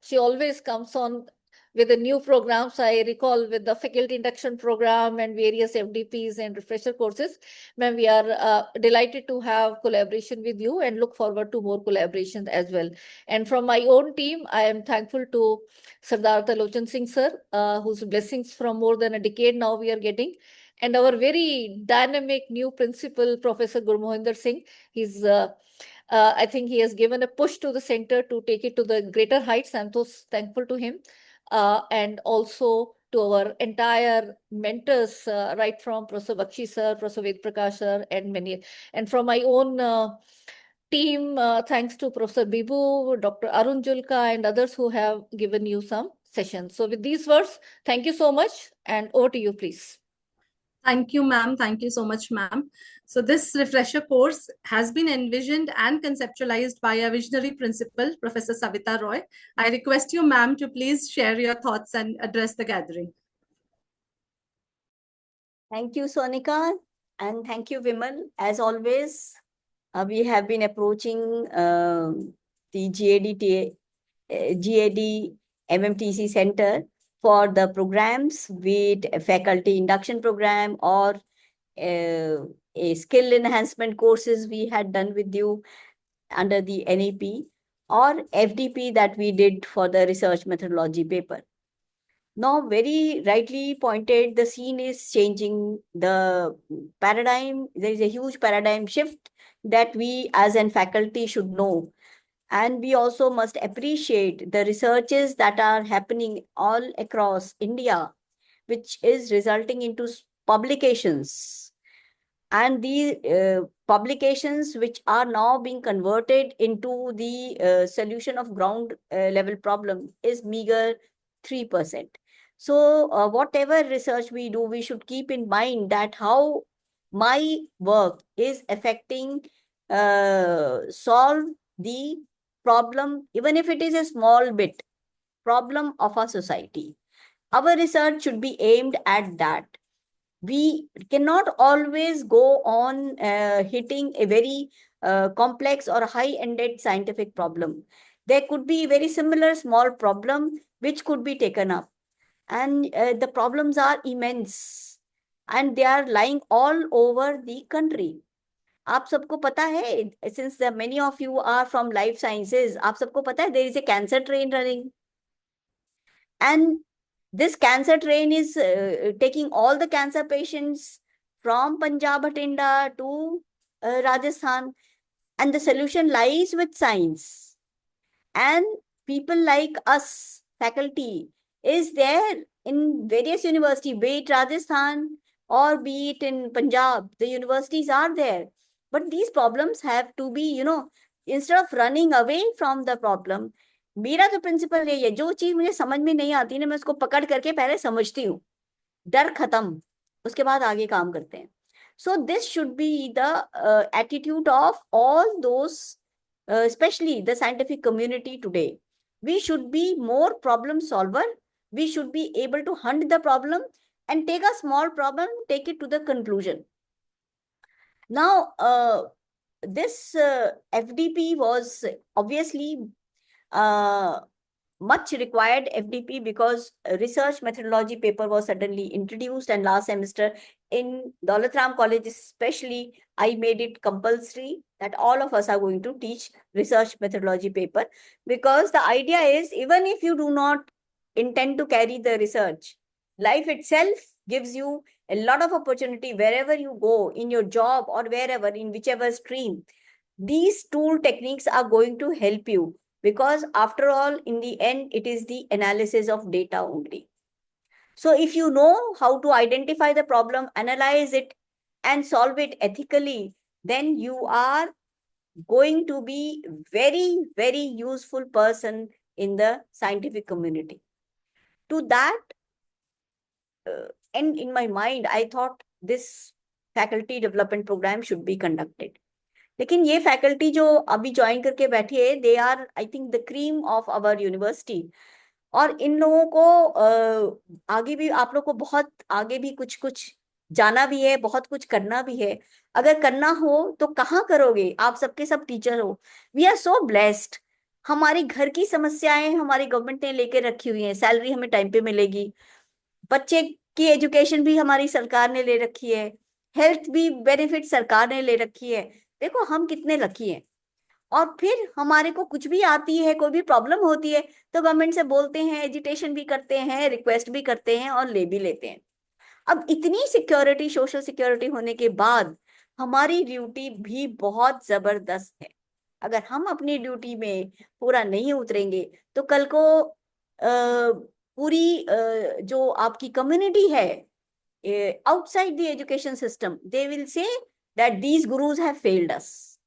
she always comes on with the new programs. I recall with the faculty induction program and various FDPs and refresher courses. Ma'am, we are delighted to have collaboration with you and look forward to more collaborations as well. And from my own team, I am thankful to Sardar Talochan Singh sir, whose blessings from more than a decade now we are getting. And our very dynamic new principal, Professor Gurmohinder Singh. He's I think he has given a push to the center to take it to the greater heights. I'm so thankful to him. And also to our entire mentors, right from Professor Bakshi sir, Professor Ved Prakash sir, and many. And from my own team, thanks to Professor Bibu, Dr. Arun Julka, and others who have given you some sessions. So with these words, thank you so much, and over to you, please. Thank you, ma'am. Thank you so much, ma'am. So this refresher course has been envisioned and conceptualized by our visionary principal, Professor Savita Roy. I request you, ma'am, to please share your thoughts and address the gathering. Thank you, Sonika, and thank you, Vimal. As always, we have been approaching the GAD MMTC Center for the programs, be it a faculty induction program or a skill enhancement courses we had done with you under the NEP, or FDP that we did for the research methodology paper. Now, very rightly pointed, the scene is changing. The paradigm, there is a huge paradigm shift that we as an faculty should know. And we also must appreciate the researches that are happening all across India, which is resulting into publications. And the publications which are now being converted into the solution of ground level problem is meager 3%. So whatever research we do, we should keep in mind that how my work is affecting solve the problem, even if it is a small bit problem of our society. Our research should be aimed at that. We cannot always go on hitting a very complex or high-ended scientific problem. There could be very similar small problem which could be taken up. And the problems are immense. And they are lying all over the country. आप सबको पता है, since many of you are from life sciences, आप सबको पता है, there is a cancer train running. And this cancer train is taking all the cancer patients from Punjab, Bhatinda to Rajasthan. And the solution lies with science. And people like us, faculty, is there in various universities, be it Rajasthan or be it in Punjab. The universities are there. But these problems have to be, instead of running away from the problem, मेरा तो principal यही है, जो चीज मुझे समझ में नहीं आती ना, मैं उसको पकड़ करके पहले समझती हूँ, डर खत्म, उसके बाद आगे काम करते हैं. So this should be the attitude of all those, especially the scientific community today. We should be more problem solver. We should be able to hunt the problem and take a small problem, take it to the conclusion. Now, this FDP was obviously much required FDP because research methodology paper was suddenly introduced, and last semester in Daulat College especially, I made it compulsory that all of us are going to teach research methodology paper, because the idea is, even if you do not intend to carry the research, life itself gives you a lot of opportunity wherever you go, in your job or wherever, in whichever stream. These tool techniques are going to help you, because after all, in the end, it is the analysis of data only. So if you know how to identify the problem, analyze it, and solve it ethically, then you are going to be very, very useful person in the scientific community. To that, and in my mind, I thought this faculty development program should be conducted. लेकिन ये faculty जो अभी join करके बैठी है, they are I think the cream of our university. और इन लोगों को आगे भी, आप लोग को बहुत आगे भी कुछ कुछ जाना भी है, बहुत कुछ करना भी है. अगर करना हो तो कहाँ करोगे? आप सबके सब टीचर हो. We are so blessed. हमारी घर की समस्याएं हमारी गवर्नमेंट ने लेके रखी हुई हैं. सैलरी हमें टाइम पे मिलेगी, बच्चे की एजुकेशन भी हमारी सरकार ने ले रखी है, हेल्थ भी बेनिफिट सरकार ने ले रखी है. देखो हम कितने लकी हैं. और फिर हमारे को कुछ भी आती है, कोई भी प्रॉब्लम होती है, तो गवर्नमेंट से बोलते हैं, एजिटेशन भी करते हैं, रिक्वेस्ट भी करते हैं और ले भी लेते हैं. अब इतनी सिक्योरिटी, सोशल सिक्योरिटी होने के बाद हमारी ड्यूटी भी बहुत जबरदस्त है. अगर हम अपनी ड्यूटी में पूरा नहीं उतरेंगे तो कल को पूरी जो आपकी कम्युनिटी है outside the education system, they will say that these gurus have failed us.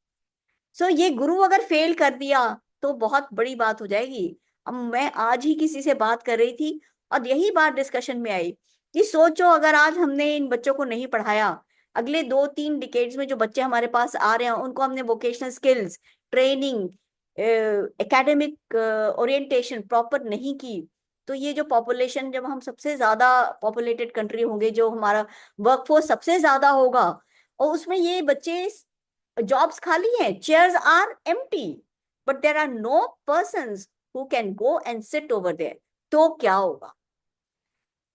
So ये गुरु अगर फेल कर दिया तो बहुत बड़ी बात हो जाएगी. अब मैं आज ही किसी से बात कर रही थी और यही बात डिस्कशन में आई कि सोचो अगर आज हमने इन बच्चों को नहीं पढ़ाया, अगले 2-3 डिकेड्स में जो बच्चे हमारे पास आ रहे हैं उनको हमने vocational skills, training, academic orientation proper नहीं की, तो ये जो पॉपुलेशन, जब हम सबसे ज्यादा पॉपुलेटेड कंट्री होंगे, जो हमारा वर्कफोर्स सबसे ज्यादा होगा, और उसमें ये बच्चे, जॉब्स खाली हैं, chairs are empty, but there are no persons who can go and sit over there, तो क्या होगा?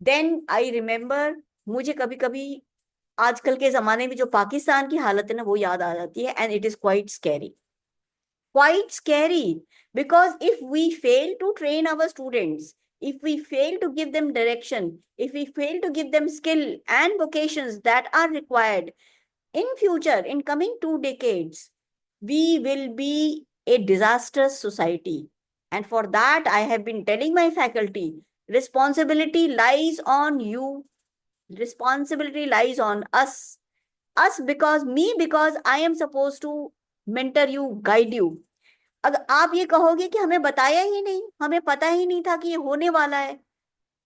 देन आई रिमेम्बर, मुझे कभी कभी आजकल के जमाने में जो पाकिस्तान की हालत है ना, वो याद आ जाती है. And it is quite scary, because if we fail to train our students, if we fail to give them direction, if we fail to give them skill and vocations that are required in future, in coming 2 decades, we will be a disastrous society. And for that, I have been telling my faculty, responsibility lies on you. Responsibility lies on us. Because I am supposed to mentor you, guide you. अगर आप ये कहोगे कि हमें बताया ही नहीं, हमें पता ही नहीं था कि ये होने वाला है,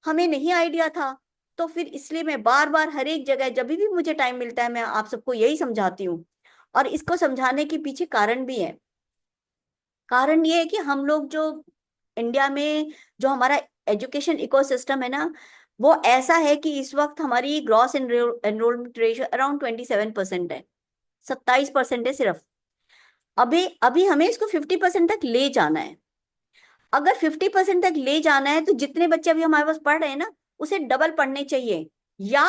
हमें नहीं आइडिया था। तो फिर इसलिए मैं बार बार हर एक जगह जब भी मुझे टाइम मिलता है मैं आप सबको यही समझाती हूँ। और इसको समझाने के पीछे कारण भी है। कारण ये है कि हम लोग जो इंडिया में जो हमारा एजुकेशन इकोसिस्टम है ना, वो ऐसा है कि इस वक्त हमारी ग्रॉस एनरोलमेंट रेशियो अराउंड 27% है, 27% है सिर्फ। अभी अभी हमें इसको 50% तक ले जाना है। अगर 50% तक ले जाना है तो जितने बच्चे अभी हमारे पास पढ़ रहे हैं ना, उसे डबल पढ़ने चाहिए या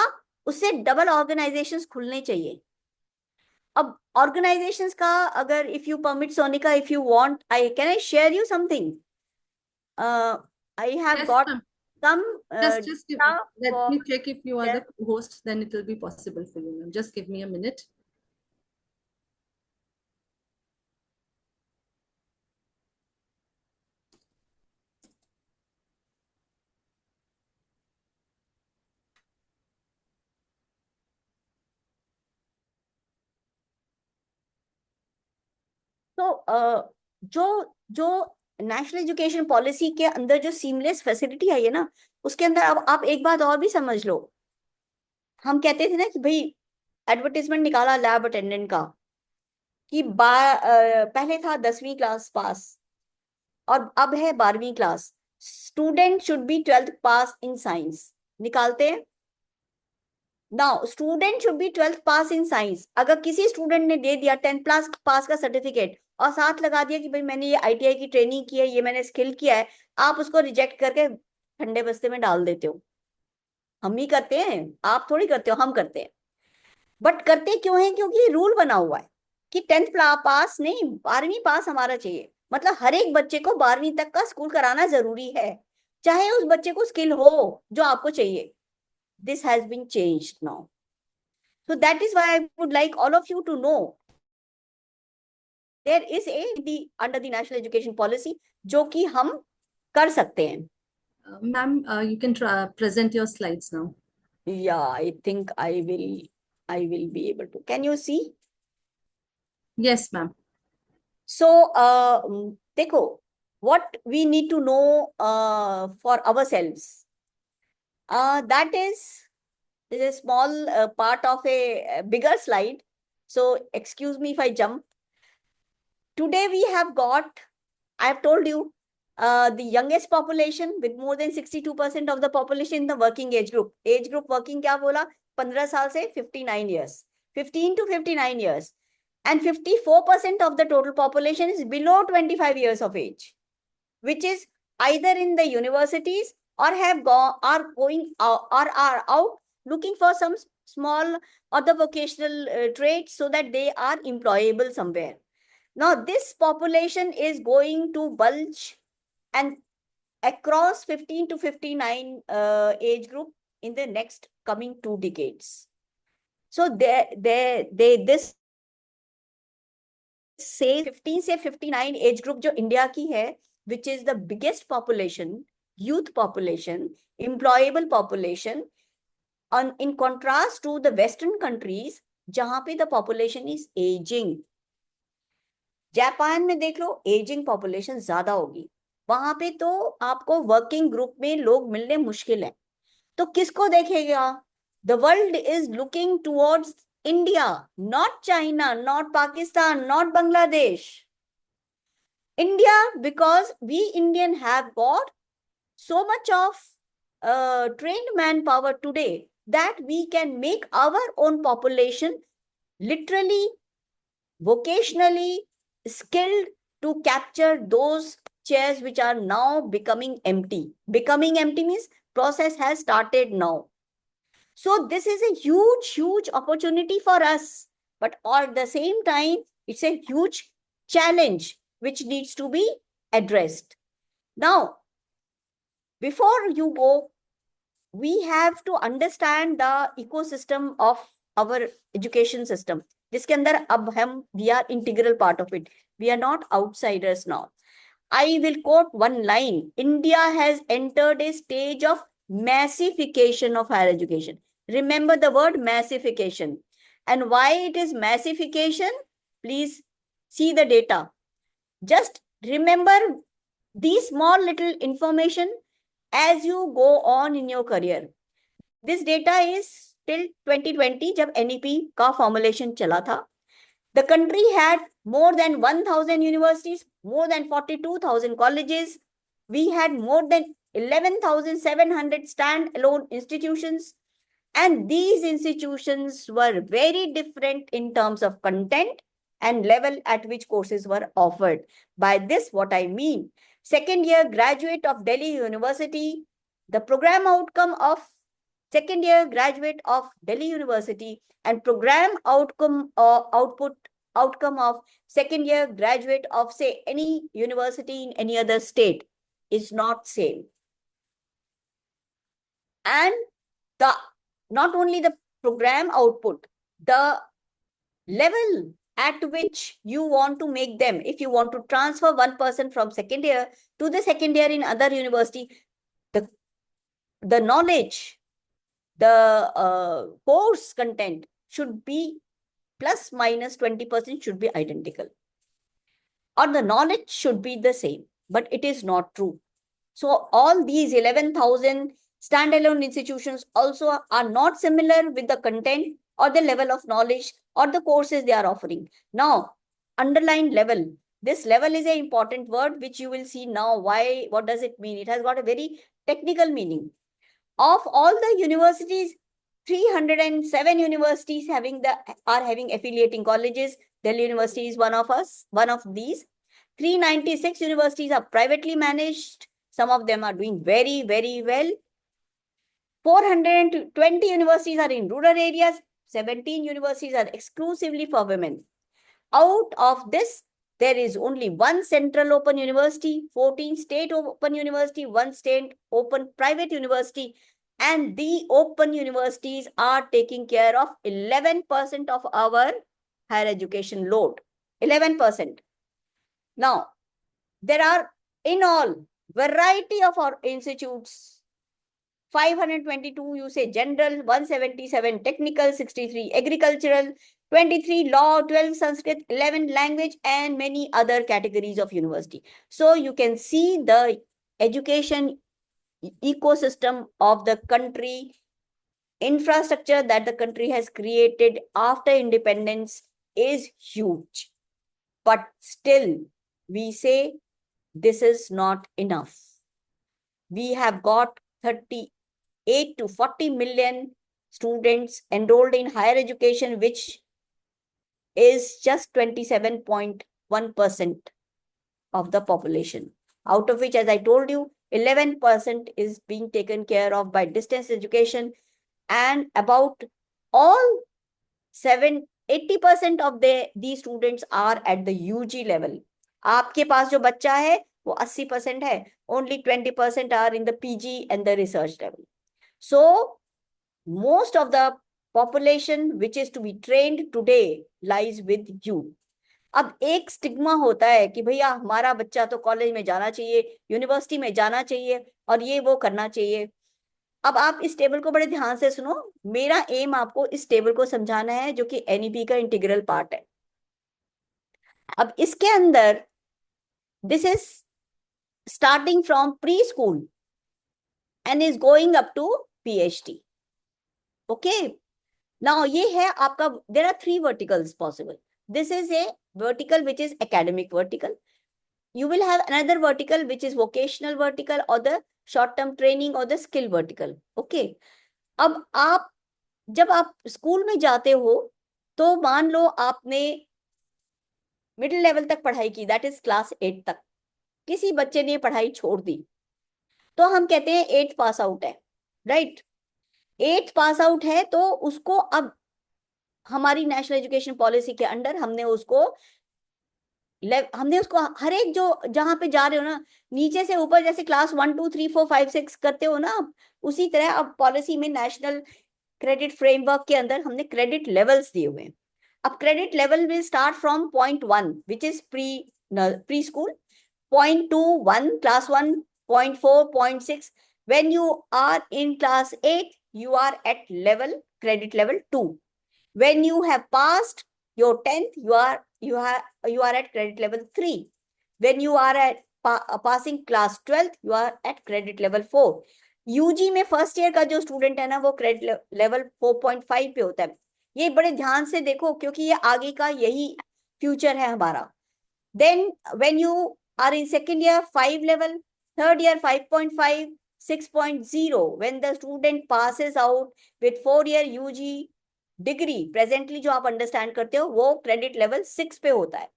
उससे डबल ऑर्गेनाइजेशंस खुलने चाहिए। अब ऑर्गेनाइजेशंस का अगर if you permit Sonika, if you want, I can I share you something. I have Yes, got ma'am. some Just data let for me check if you are yeah. the host, then it will be possible for you, ma'am. Just give me a minute. तो जो जो national education policy के अंदर जो seamless facility है ये ना, उसके अंदर अब आप एक बात और भी समझ लो। हम कहते थे ना कि भाई एडवर्टीजमेंट निकाला लैब अटेंडेंट का कि पहले था 10वीं क्लास पास और अब है 12वीं class. Student should be 12th pass in science, निकालते हैं। Now student should be 12th pass in science. अगर किसी स्टूडेंट ने दे दिया 10th क्लास पास का सर्टिफिकेट और साथ लगा दिया कि भाई मैंने ये ITI की ट्रेनिंग की है, ये मैंने स्किल किया है, आप उसको रिजेक्ट करके ठंडे बस्ते में डाल देते हो। हम ही करते हैं, आप थोड़ी करते हो, हम करते हैं। बट करते क्यों हैं? क्योंकि रूल बना हुआ है कि 10th पास नहीं, 12वीं पास हमारा चाहिए। मतलब हर एक बच्चे को 12वीं तक का स्कूल कराना जरूरी है, चाहे उस बच्चे को स्किल हो जो आपको चाहिए। This has been changed now. So that is why I would like all of you to know there is under the national education policy जो कि हम कर सकते हैं। Ma'am, you can present your slides now. Yeah, I think I will be able to. Can you see? Yes, ma'am. So देखो, what we need to know for ourselves, that is a small part of a bigger slide. So excuse me if I jump. Today we have got, I have told you, the youngest population with more than 62% of the population in the working age group. Age group working क्या बोला? 15 साल से 59 years. 15 to 59 years. And 54% of the total population is below 25 years of age, which is either in the universities or have gone, are going out, or are out looking for some small other vocational trades so that they are employable somewhere. Now, this population is going to bulge and across 15 to 59 age group in the next coming 2 decades. So, this say 15 से 59 age group जो India की है, which is the biggest population, youth population, employable population, in contrast to the Western countries, जहाँ पे the population is aging. Japan में देख लो, ageing population ज्यादा होगी, वहां पे तो आपको वर्किंग ग्रुप में लोग मिलने मुश्किल है। तो किसको देखेगा? The world is looking towards India, not China, not Pakistan, not Bangladesh, India, because we Indian have got so much of trained manpower today that we can make our own population literally, vocationally skilled to capture those chairs which are now becoming empty. Becoming empty means process has started now. So this is a huge opportunity for us, but at the same time, it's a huge challenge which needs to be addressed. Now, before you go, we have to understand the ecosystem of our education system. जिसके अंदर अब हम we are integral part of it. We are not outsiders now. I will quote one line. India has entered a stage of massification of higher education. Remember the word massification. And why it is massification? Please see the data. Just remember these small little information as you go on in your career. This data is till 2020 जब NEP का formulation चला था. The country had more than 1,000 universities, more than 42,000 colleges. We had more than 11,700 stand-alone institutions. And these institutions were very different in terms of content and level at which courses were offered. By this, what I mean, second year graduate of Delhi University, the program outcome of second year graduate of Delhi University and program outcome outcome of second year graduate of, say, any university in any other state is not same. And the not only the program output, the level at which you want to make them, if you want to transfer one person from second year to the second year in other university, the knowledge, the course content should be plus minus 20% should be identical. Or the knowledge should be the same, but it is not true. So all these 11,000 standalone institutions also are not similar with the content or the level of knowledge or the courses they are offering. Now, underline level. This level is an important word which you will see now. Why? What does it mean? It has got a very technical meaning. Of all the universities, 307 universities are having affiliating colleges. Delhi University is one of these. 396 universities are privately managed. Some of them are doing very, very well. 420 universities are in rural areas. 17 universities are exclusively for women. Out of this, there is only one central open university, 14 state open university, one state open private university, and the open universities are taking care of 11% of our higher education load. 11%. Now, there are in all variety of our institutes. 522 you say general, 177 technical, 63 agricultural, 23 law, 12 Sanskrit, 11 language, and many other categories of university. So you can see the education ecosystem of the country, infrastructure that the country has created after independence is huge. But still, we say this is not enough. We have got 38 to 40 million students enrolled in higher education, which is just 27.1% of the population. Out of which, as I told you, 11% is being taken care of by distance education, and about all 80% of these students are at the UG level. आपके पास जो बच्चा है वो 80% है, only 20% are in the PG and the research level. So most of the population which is to be trained today lies with you. अब एक stigma होता है कि भैया हमारा बच्चा तो कॉलेज में जाना चाहिए, यूनिवर्सिटी में जाना चाहिए और ये वो करना चाहिए. अब आप इस टेबल को बड़े ध्यान से सुनो. मेरा एम आपको इस टेबल को समझाना है जो कि NEP का इंटीग्रल पार्ट है. अब इसके अंदर this is starting from pre school and is going up to PhD. Okay, now ये है आपका. There are 3 verticals possible. This is a vertical which is academic vertical. You will have another vertical which is vocational vertical or the short-term training or the skill vertical. Okay. अब आप जब आप school में जाते हो तो मान लो आपने मिडिल लेवल तक पढ़ाई की, दैट इज क्लास 8 तक. किसी बच्चे ने पढ़ाई छोड़ दी तो हम कहते हैं 8th पास आउट है, राइट? 8th पास आउट है तो उसको अब हमारी नेशनल एजुकेशन पॉलिसी के अंडर हमने उसको हर एक जो जहां पे जा रहे हो ना, नीचे से ऊपर, जैसे क्लास 1 2 3 4 5 6 करते हो ना, उसी तरह अब पॉलिसी में नेशनल क्रेडिट फ्रेमवर्क के अंदर हमने क्रेडिट लेवल्स दिए हुए हैं. अब credit level will start from point 1 which is pre school, point 2 1 class 1, point 4 point 6. when you are in class 8 you are at credit level 2. when you have passed your 10th you are at credit level 3. when you are at passing class 12th you are at credit level 4। UG में first year का जो student है ना वो credit level 4.5 पे होता है। ये बड़े ध्यान से देखो क्योंकि ये आगे का यही फ्यूचर है हमारा। Then when you are in second year 5 level, third year 5.5, 6.0 when the student passes out with 4 year UG degree, presently जो आप अंडरस्टैंड करते हो वो क्रेडिट लेवल 6 पे होता है।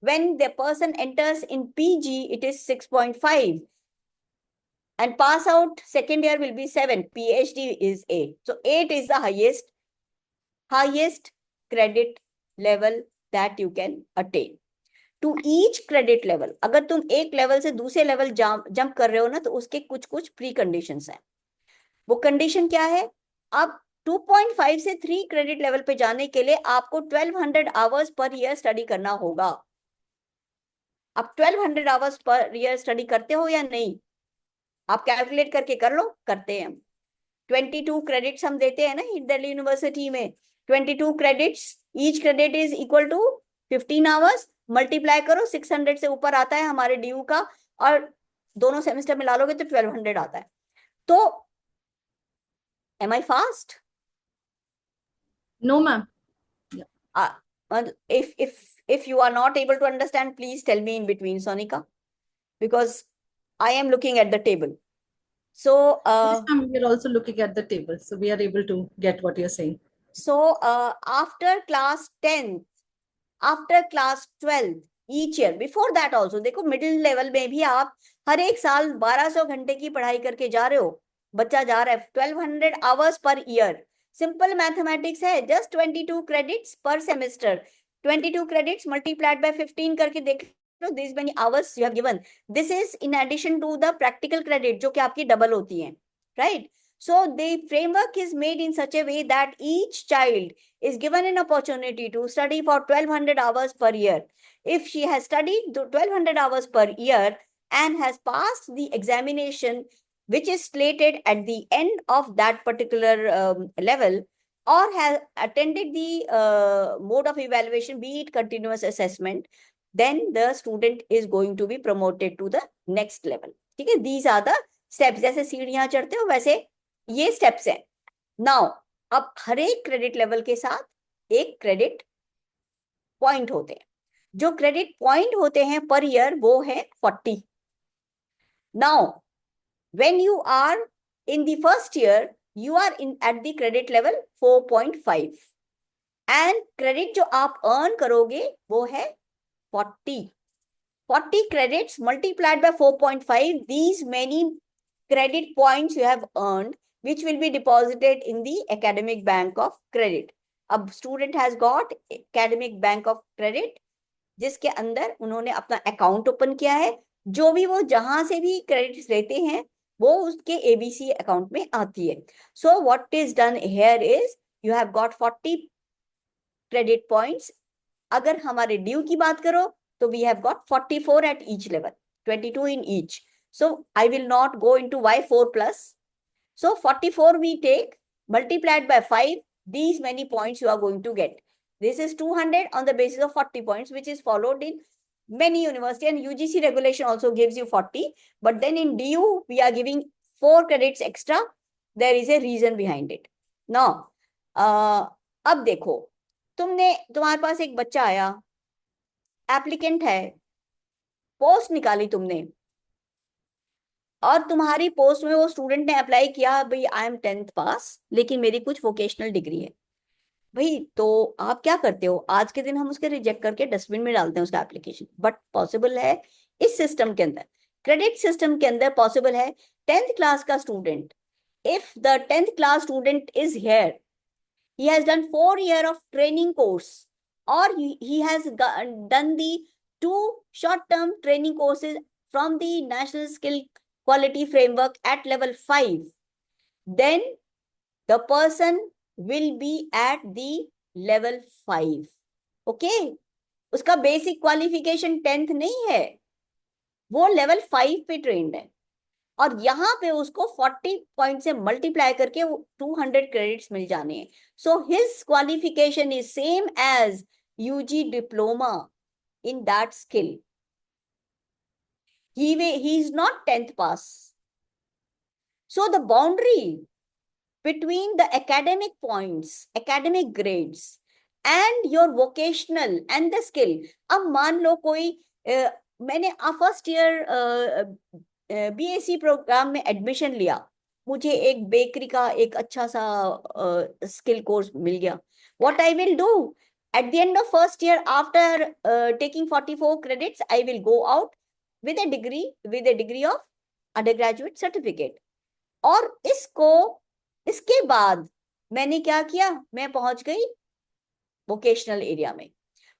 When the person enters in PG, it is 6.5. And pass out second year will be 7. PhD is 8. So 8 is the highest credit level that you can attain. To each credit level, अगर तुम एक level से दूसरे level jump कर रहे हो ना तो उसके कुछ कुछ प्री कंडीशंस हैं। वो कंडीशन क्या है? अब 2.5 से 3 क्रेडिट लेवल पे जाने के लिए आपको 1200 आवर्स पर ईयर स्टडी करना होगा। आप 1200 आवर्स पर ईयर स्टडी करते हो या नहीं? आप कैलकुलेट करके कर लो। करते हैं हम। 22 क्रेडिट्स हम देते हैं ना दिल्ली यूनिवर्सिटी में। 22 credits, each credit is equal to 15 hours. Multiply करो, 600 से ऊपर आता है हमारे ड्यू का, और दोनों सेमेस्टर में ला लोगे तो 1200 आता है। तो am I fast? No ma'am. If you are not able to understand, please tell me in between, Sonika, because I am looking at the table. So yes, ma'am, we are also looking at the table, so we are able to get what you're saying. So after class 10th, after class 12th, each year, before that also, देखो middle level में भी आप हर एक साल 1200 घंटे की पढ़ाई करके जा रहे हो। बच्चा जा रहा है 1200 hours per year. Simple mathematics है, जस्ट 22 क्रेडिट्स पर सेमेस्टर। 22 credits multiplied by 15 करके देख लो, this many hours you have given. This is in addition to the practical credit जो कि आपकी डबल होती हैं, right? So the framework is made in such a way that each child is given an opportunity to study for 1200 hours per year. If she has studied 1200 hours per year and has passed the examination which is slated at the end of that particular level, or has attended the mode of evaluation, be it continuous assessment, then the student is going to be promoted to the next level. ठीक है? These are the steps. जैसे सीढ़ियां चढ़ते हो वैसे ये steps हैं. Now, अब हर एक क्रेडिट लेवल के साथ एक क्रेडिट पॉइंट होते हैं. जो क्रेडिट पॉइंट होते हैं पर ईयर वो है 40. Now, when you are in the first year, you are in at the credit level 4.5 and credit जो आप earn करोगे वो है 40. 40 credits multiplied by 4.5, these many credit points you have earned, which will be deposited in the academic bank of credit. अब student has got academic bank of credit जिसके अंदर उन्होंने अपना अकाउंट ओपन किया है. जो भी वो जहां से भी क्रेडिट्स लेते हैं वो उसके एबीसी अकाउंट में आती है. So what is done here is you have got 40 credit points. अगर हमारे ड्यू की बात करो तो we have got 44 at each level, 22 in each. So I will not go into why 4 plus. So 44 we take multiplied by 5, these many points you are going to get. This is 200 on the basis of 40 points, which is followed in many universities, and UGC regulation also gives you 40, but then in DU we are giving 4 credits extra. There is a reason behind it. Now अब देखो, तुम्हारे पास एक बच्चा आया, applicant है, post निकाली तुमने, और तुम्हारी पोस्ट में वो स्टूडेंट ने अप्लाई किया, भाई आई एम 10th पास लेकिन मेरी कुछ वोकेशनल डिग्री है. भाई तो आप क्या करते हो? आज के दिन हम उसके रिजेक्ट करके डस्टबिन में डालते हैं उसका एप्लीकेशन. बट पॉसिबल है इस सिस्टम के अंदर, क्रेडिट सिस्टम के अंदर पॉसिबल है. 10th क्लास का student, if the 10th class student is here, he has done 4 years of training course, or he has done the 2 short-term training courses from the National Skill Quality Framework at level 5, then the person will be at the level 5. Okay? उसका basic qualification 10th नहीं है, वो level 5 पे trend है, और यहाँ पे उसको 40 पॉइंट से मल्टीप्लाई करके 200 क्रेडिट्स मिल जाने हैं. So his qualification is same as UG diploma in that skill. He is not 10th pass. So the boundary between the academic points, academic grades, and your vocational and the skill. अब मान लो कोई मैंने first year BSc programme में admission लिया, मुझे एक bakery का एक अच्छा सा स्किल कोर्स मिल गया. What I will do at the end of first year, after taking 44 credits, I will go out with a degree of undergraduate certificate. और इसके बाद मैंने क्या किया, मैं पहुंच गई वोकेशनल एरिया में.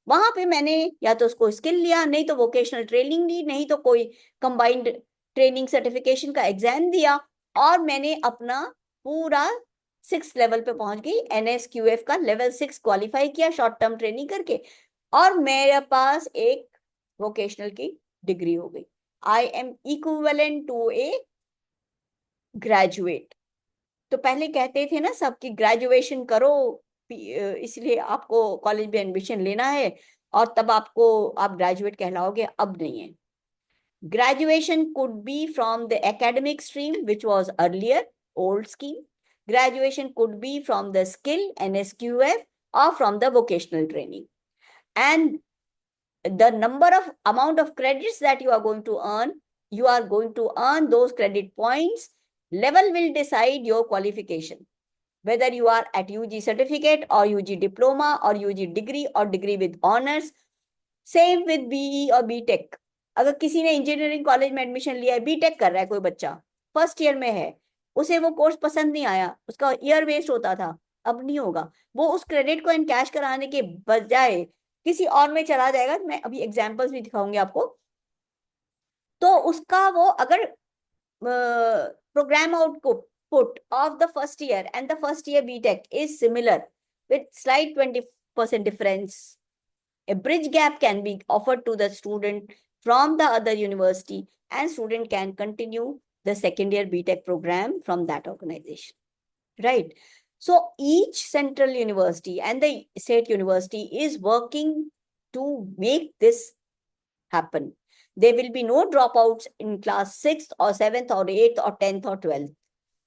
वहां पे मैंने या तो उसको स्किल लिया, नहीं तो वोकेशनल ट्रेनिंग ली, नहीं तो कोई कंबाइंड ट्रेनिंग सर्टिफिकेशन का एग्जाम दिया, और मैंने अपना पूरा 6 लेवल पे पहुंच गई. NSQF का लेवल 6 क्वालिफाई किया शॉर्ट टर्म ट्रेनिंग करके, और मेरे पास एक वोकेशनल की डिग्री हो गई. I am equivalent to a graduate. तो पहले कहते थे ना सब कि ग्रेजुएशन करो, इसलिए आपको कॉलेज में एडमिशन लेना है और तब आप ग्रेजुएट कहलाओगे. अब नहीं है. Graduation could be from the academic stream which was earlier old scheme. Graduation could be from the skill NSQF or from the vocational training. And the amount of credits that you are going to earn those credit points. Level will decide your qualification, whether you are at UG certificate or UG diploma or UG degree or degree with honors. Same with BE or BTech. अगर किसी ने engineering college में admission लिया है, BTech कर रहा है कोई बच्चा, फर्स्ट ईयर में है, उसे वो कोर्स पसंद नहीं आया, उसका ईयर वेस्ट होता था, अब नहीं होगा. वो उस क्रेडिट को एनकैश कराने के बजाय किसी और में चला जाएगा. मैं अभी एग्जांपल्स भी दिखाऊंगी आपको. तो उसका वो अगर program output of the first year and the first year BTech is similar with slight 20% difference, a bridge gap can be offered to the student from the other university, and student can continue the second year BTech program from that organization, right? So each central university and the state university is working to make this happen. There will be no dropouts in class 6th or 7th or 8th or 10th or 12th.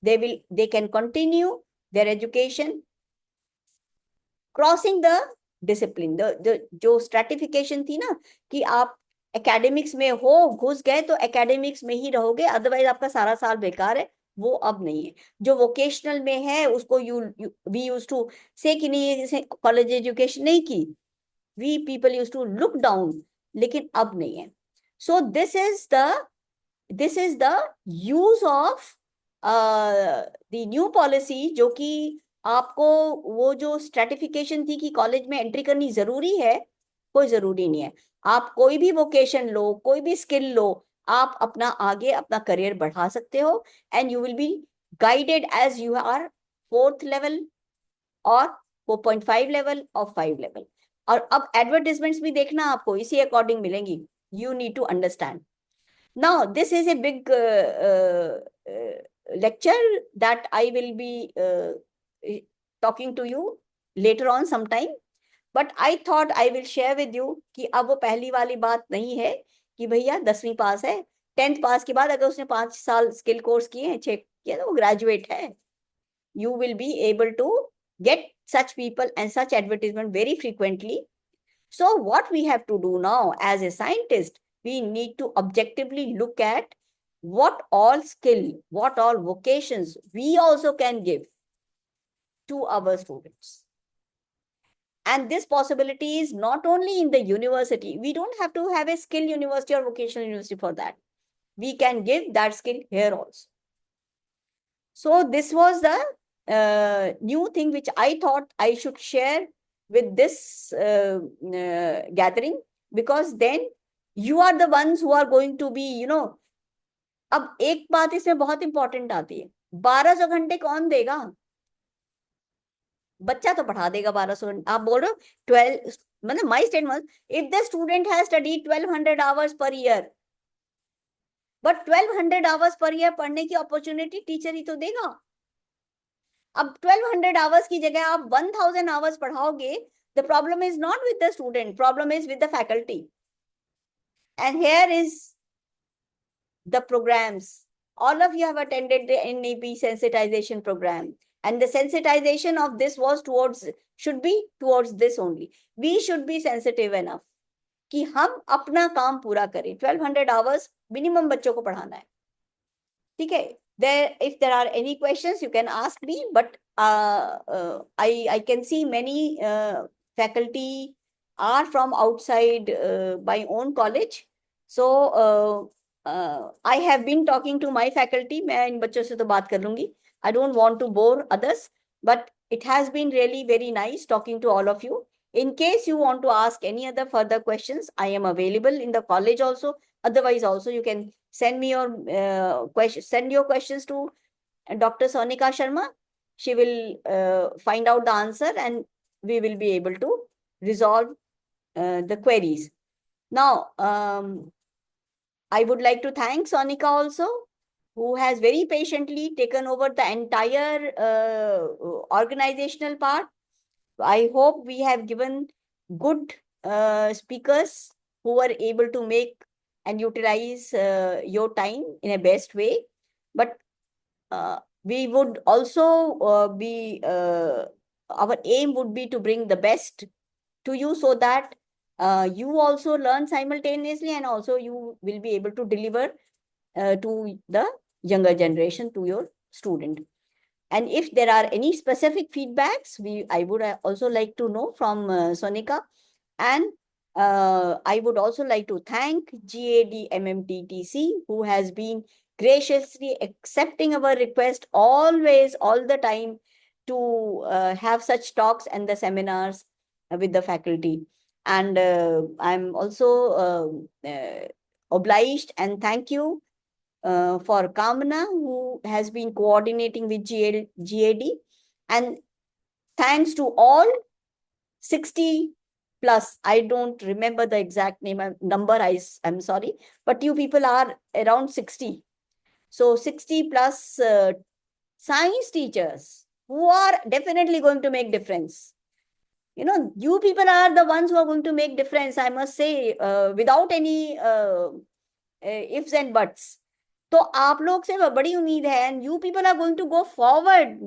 They can continue their education crossing the discipline. जो stratification थी ना कि आप academics में हो, घुस गए तो academics में ही रहोगे, otherwise आपका सारा साल बेकार है, वो अब नहीं है. जो vocational में है उसको we used to say कि नहीं, college education नहीं की, we people used to look down, लेकिन अब नहीं है. So this is the use of the new policy, जो कि आपको वो जो स्ट्रेटिफिकेशन थी कि कॉलेज में एंट्री करनी जरूरी है, कोई जरूरी नहीं है. आप कोई भी वोकेशन लो, कोई भी स्किल लो, आप अपना आगे अपना करियर बढ़ा सकते हो, and you will be guided as you are 4th level और 4.5 लेवल और 5 लेवल. और अब एडवर्टाइजमेंट्स भी देखना, आपको इसी अकॉर्डिंग मिलेंगी. You need to understand. Now, this is a big lecture that I will be talking to you later on sometime. But I thought I will share with you कि अब वो पहली वाली बात नहीं है कि भैया 10वीं पास है, 10th पास के बाद अगर उसने 5 साल स्किल कोर्स किए हैं, 6 किए, तो वो ग्रेजुएट है. You will be able to get such people and such advertisement very frequently. So what we have to do now as a scientist, we need to objectively look at what all skill, what all vocations we also can give to our students. And this possibility is not only in the university. We don't have to have a skill university or vocational university for that. We can give that skill here also. So this was the new thing which I thought I should share with this gathering, because then you are the ones who are going to be, अब एक बात इसमें बहुत important आती है, 1200 घंटे कौन देगा? बच्चा तो पढ़ा देगा 1200 घंटे. आप बोल रहे हो 12, मतलब my statement, if the student has studied 1200 hours per year, but 1200 hours per year पढ़ने की अपॉर्चुनिटी टीचर ही तो देगा. अब 1200 hours की जगह आप 1000 hours पढ़ाओगे, the problem is not with the student, problem is with the faculty. And here is the programs. All of you have attended the NEP sensitization program. And the sensitization of this was should be towards this only. We should be sensitive enough कि हम अपना काम पूरा करें. 1200 hours minimum बच्चों को पढ़ाना है. ठीक है. If there are any questions, you can ask me. But I can see many faculty are from outside my own college. So I have been talking to my faculty. मैं इन बच्चों से तो बात कर लूंगी. I don't want to bore others, but it has been really very nice talking to all of you. In case you want to ask any other further questions, I am available in the college also. Otherwise, also you can send me your send your questions to Dr. Sonika Sharma. She will find out the answer and we will be able to resolve the queries. Now, I would like to thank Sonika also, who has very patiently taken over the entire organizational part. I hope we have given good speakers who were able to make and utilize your time in a best way. But we would also our aim would be to bring the best to you so that you also learn simultaneously and also you will be able to deliver to the younger generation, to your student. And if there are any specific feedbacks, I would also like to know from Sonika. And I would also like to thank UGC-MMTTC, who has been graciously accepting our request always, all the time, to have such talks and the seminars with the faculty. And I'm also obliged and thank you for Kamana, who has been coordinating with GAD. And thanks to all 60 plus, I don't remember the exact number, I'm sorry, but you people are around 60. So 60 plus science teachers who are definitely going to make difference. You know, you people are the ones who are going to make difference, I must say, without any ifs and buts. तो आप लोग से बड़ी उम्मीद है, and you people are going to go forward,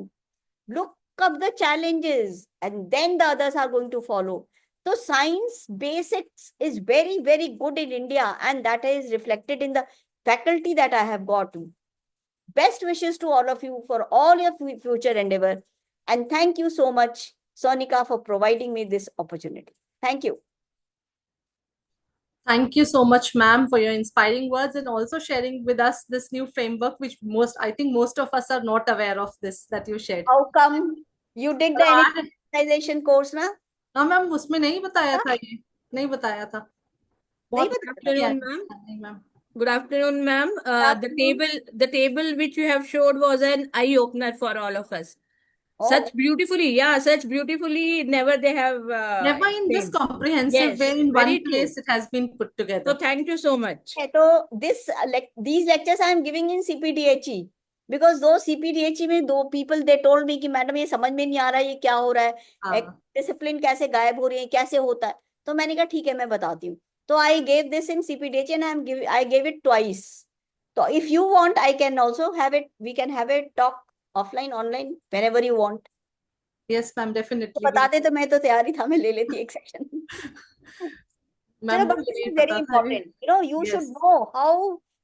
look up the challenges, and then the others are going to follow. So science basics is very, very good in India, and that is reflected in the faculty that I have got. Best wishes to all of you for all your future endeavor, and thank you so much, Sonika, for providing me this opportunity. Thank you. Thank you so much, ma'am, for your inspiring words and also sharing with us this new framework, which I think most of us are not aware of this that you shared. How come you did the energization course, na? हाँ ma'am, उसमें नहीं बताया था ये, नहीं बताया था. Good afternoon, ma'am. Good afternoon, ma'am. The table which you have showed was an eye opener for all of us. Such beautifully, never they have. Never in this comprehensive way in one place it has been put together. So thank you so much. So these lectures I am giving in CPDHE because those CPDHE में दो people they told me कि madam ये समझ में नहीं आ रहा है, ये क्या हो रहा है, डिसिप्लिन कैसे गायब हो रही है, कैसे होता है. तो मैंने कहा ठीक है मैं बताती हूँ. तो I gave this in CPDHE and I gave it twice. So if you want, I can also have it. We can have a talk offline, online, whenever you want. Yes, ma'am, definitely. तो बता दे तो मैं तो तैयार ही था, मैं ले लेती एक section. But this is very important. You know, you should know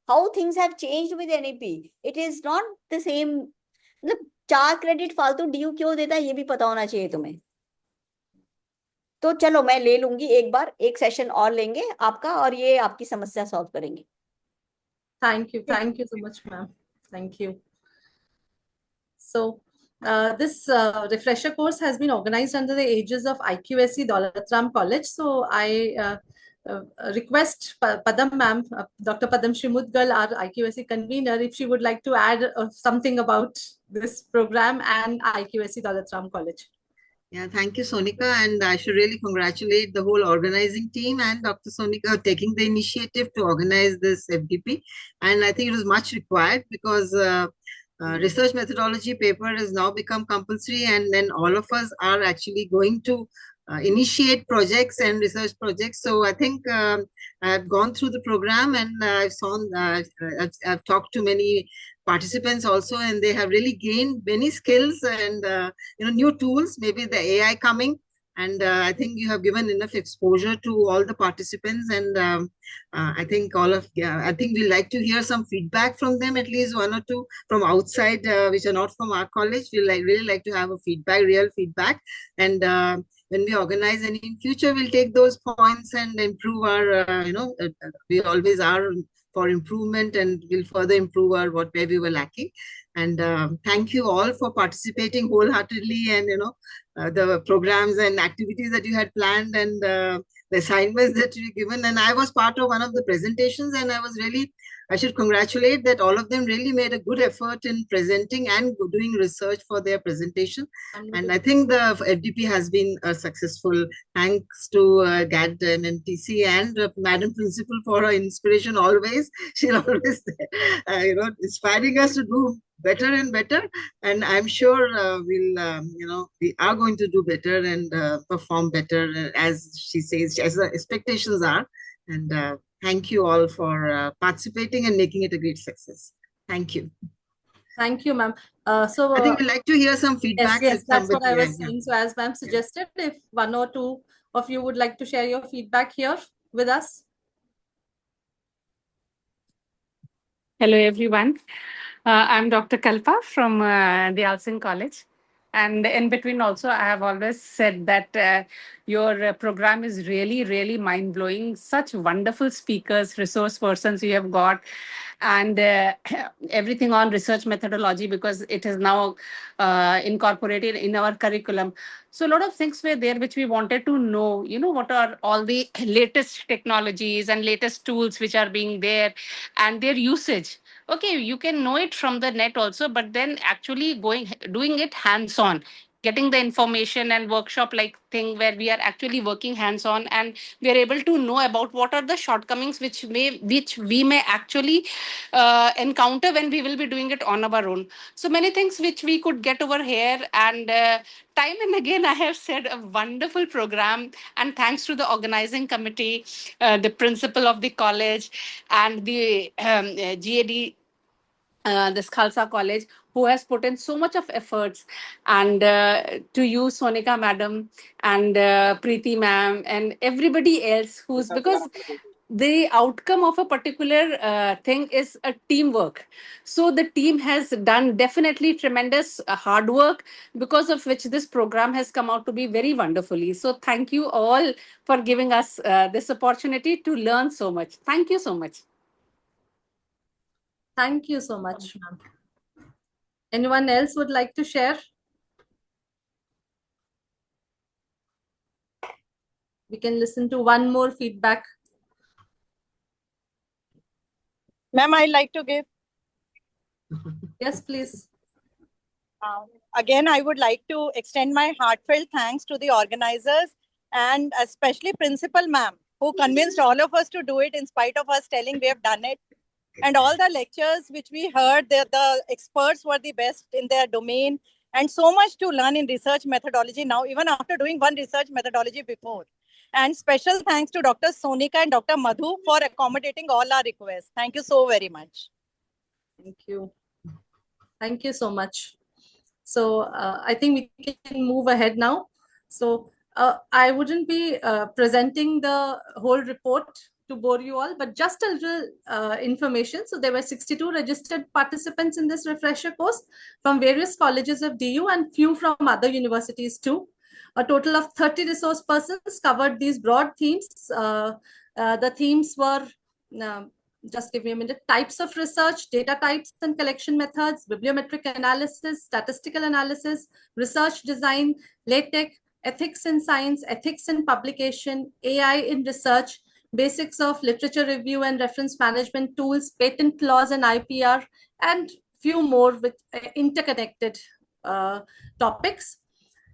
how things have changed with NEP. It is not the same. मतलब 4 क्रेडिट फालतू DU क्यों देता है ये भी पता होना चाहिए तुम्हें. तो चलो मैं ले लूंगी एक बार, एक सेशन और लेंगे आपका और ये आपकी समस्या सॉल्व करेंगे. Thank you so much, ma'am. Thank you. So this refresher course has been organized under the aegis of IQSC Daulat College. So I request Padam ma'am, Dr. Padam Shrimudgal, our IQSC convener, if she would like to add something about this program and IQSC Daulat College. Yeah, thank you, Sonika, and I should really congratulate the whole organizing team and Dr. Sonika taking the initiative to organize this FDP. And I think it was much required because research methodology paper has now become compulsory, and then all of us are actually going to initiate projects and research projects. So I think I've gone through the program, and I've talked to many participants also, and they have really gained many skills and new tools, maybe the AI coming. And I think you have given enough exposure to all the participants, and I think I think we'd like to hear some feedback from them, at least one or two from outside, which are not from our college. We really like to have a real feedback, and when we organize any in future, we'll take those points and improve our, we always are for improvement, and we'll further improve where we were lacking. And thank you all for participating wholeheartedly, and the programs and activities that you had planned, and the assignments that you given. And I was part of one of the presentations, and I should congratulate that all of them really made a good effort in presenting and doing research for their presentation. And I think the FDP has been successful, thanks to GAD MMTC and Madam Principal for her inspiration always. She's always inspiring us to do better and better. And I'm sure we are going to do better and perform better, as she says, as the expectations are. And thank you all for participating and making it a great success. Thank you. Thank you, ma'am. I think we'd like to hear some feedback. Yes, that's what I was saying. So as ma'am suggested, if one or two of you would like to share your feedback here with us. Hello, everyone. I'm Dr. Kalpa from the Alsing College. And in between also, I have always said that your program is really, really mind-blowing. Such wonderful speakers, resource persons you have got, and everything on research methodology, because it is now incorporated in our curriculum. So a lot of things were there which we wanted to know, what are all the latest technologies and latest tools which are being there and their usage. Okay, you can know it from the net also, but then actually doing it hands-on, getting the information and workshop like thing where we are actually working hands-on, and we are able to know about what are the shortcomings which we may actually encounter when we will be doing it on our own. So many things which we could get over here, and time and again I have said a wonderful program, and thanks to the organizing committee, the principal of the college, and the GAD, this Khalsa College, who has put in so much of efforts, and to you, Sonika madam, and Preeti ma'am, and everybody else who's, because the outcome of a particular thing is a teamwork. So the team has done definitely tremendous hard work, because of which this program has come out to be very wonderfully. So thank you all for giving us this opportunity to learn so much. Thank you so much. Thank you so much, ma'am. Anyone else would like to share? We can listen to one more feedback. Ma'am, I'd like to give. Yes, please. Again, I would like to extend my heartfelt thanks to the organizers, and especially Principal ma'am, who convinced all of us to do it in spite of us telling we have done it. And all the lectures which we heard, the experts were the best in their domain, and so much to learn in research methodology now, even after doing one research methodology before. And special thanks to Dr. Sonika and Dr. Madhu for accommodating all our requests. Thank you so very much. Thank you. Thank you so much. So I think we can move ahead now. So I wouldn't be presenting the whole report to bore you all, but just a little information. So there were 62 registered participants in this refresher course from various colleges of DU and few from other universities too. A total of 30 resource persons covered these broad themes. The themes were, just give me a minute, types of research, data types and collection methods, bibliometric analysis, statistical analysis, research design, LaTeX, ethics in science, ethics in publication, AI in research, basics of literature review and reference management tools, patent laws and IPR, and few more with interconnected topics.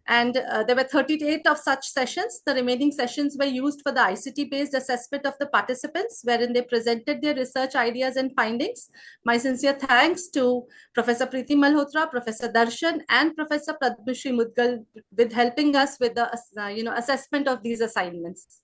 And there were 38 of such sessions. The remaining sessions were used for the ICT-based assessment of the participants, wherein they presented their research ideas and findings. My sincere thanks to Professor Preeti Malhotra, Professor Darshan, and Professor Padmashri Mudgal with helping us with the assessment of these assignments.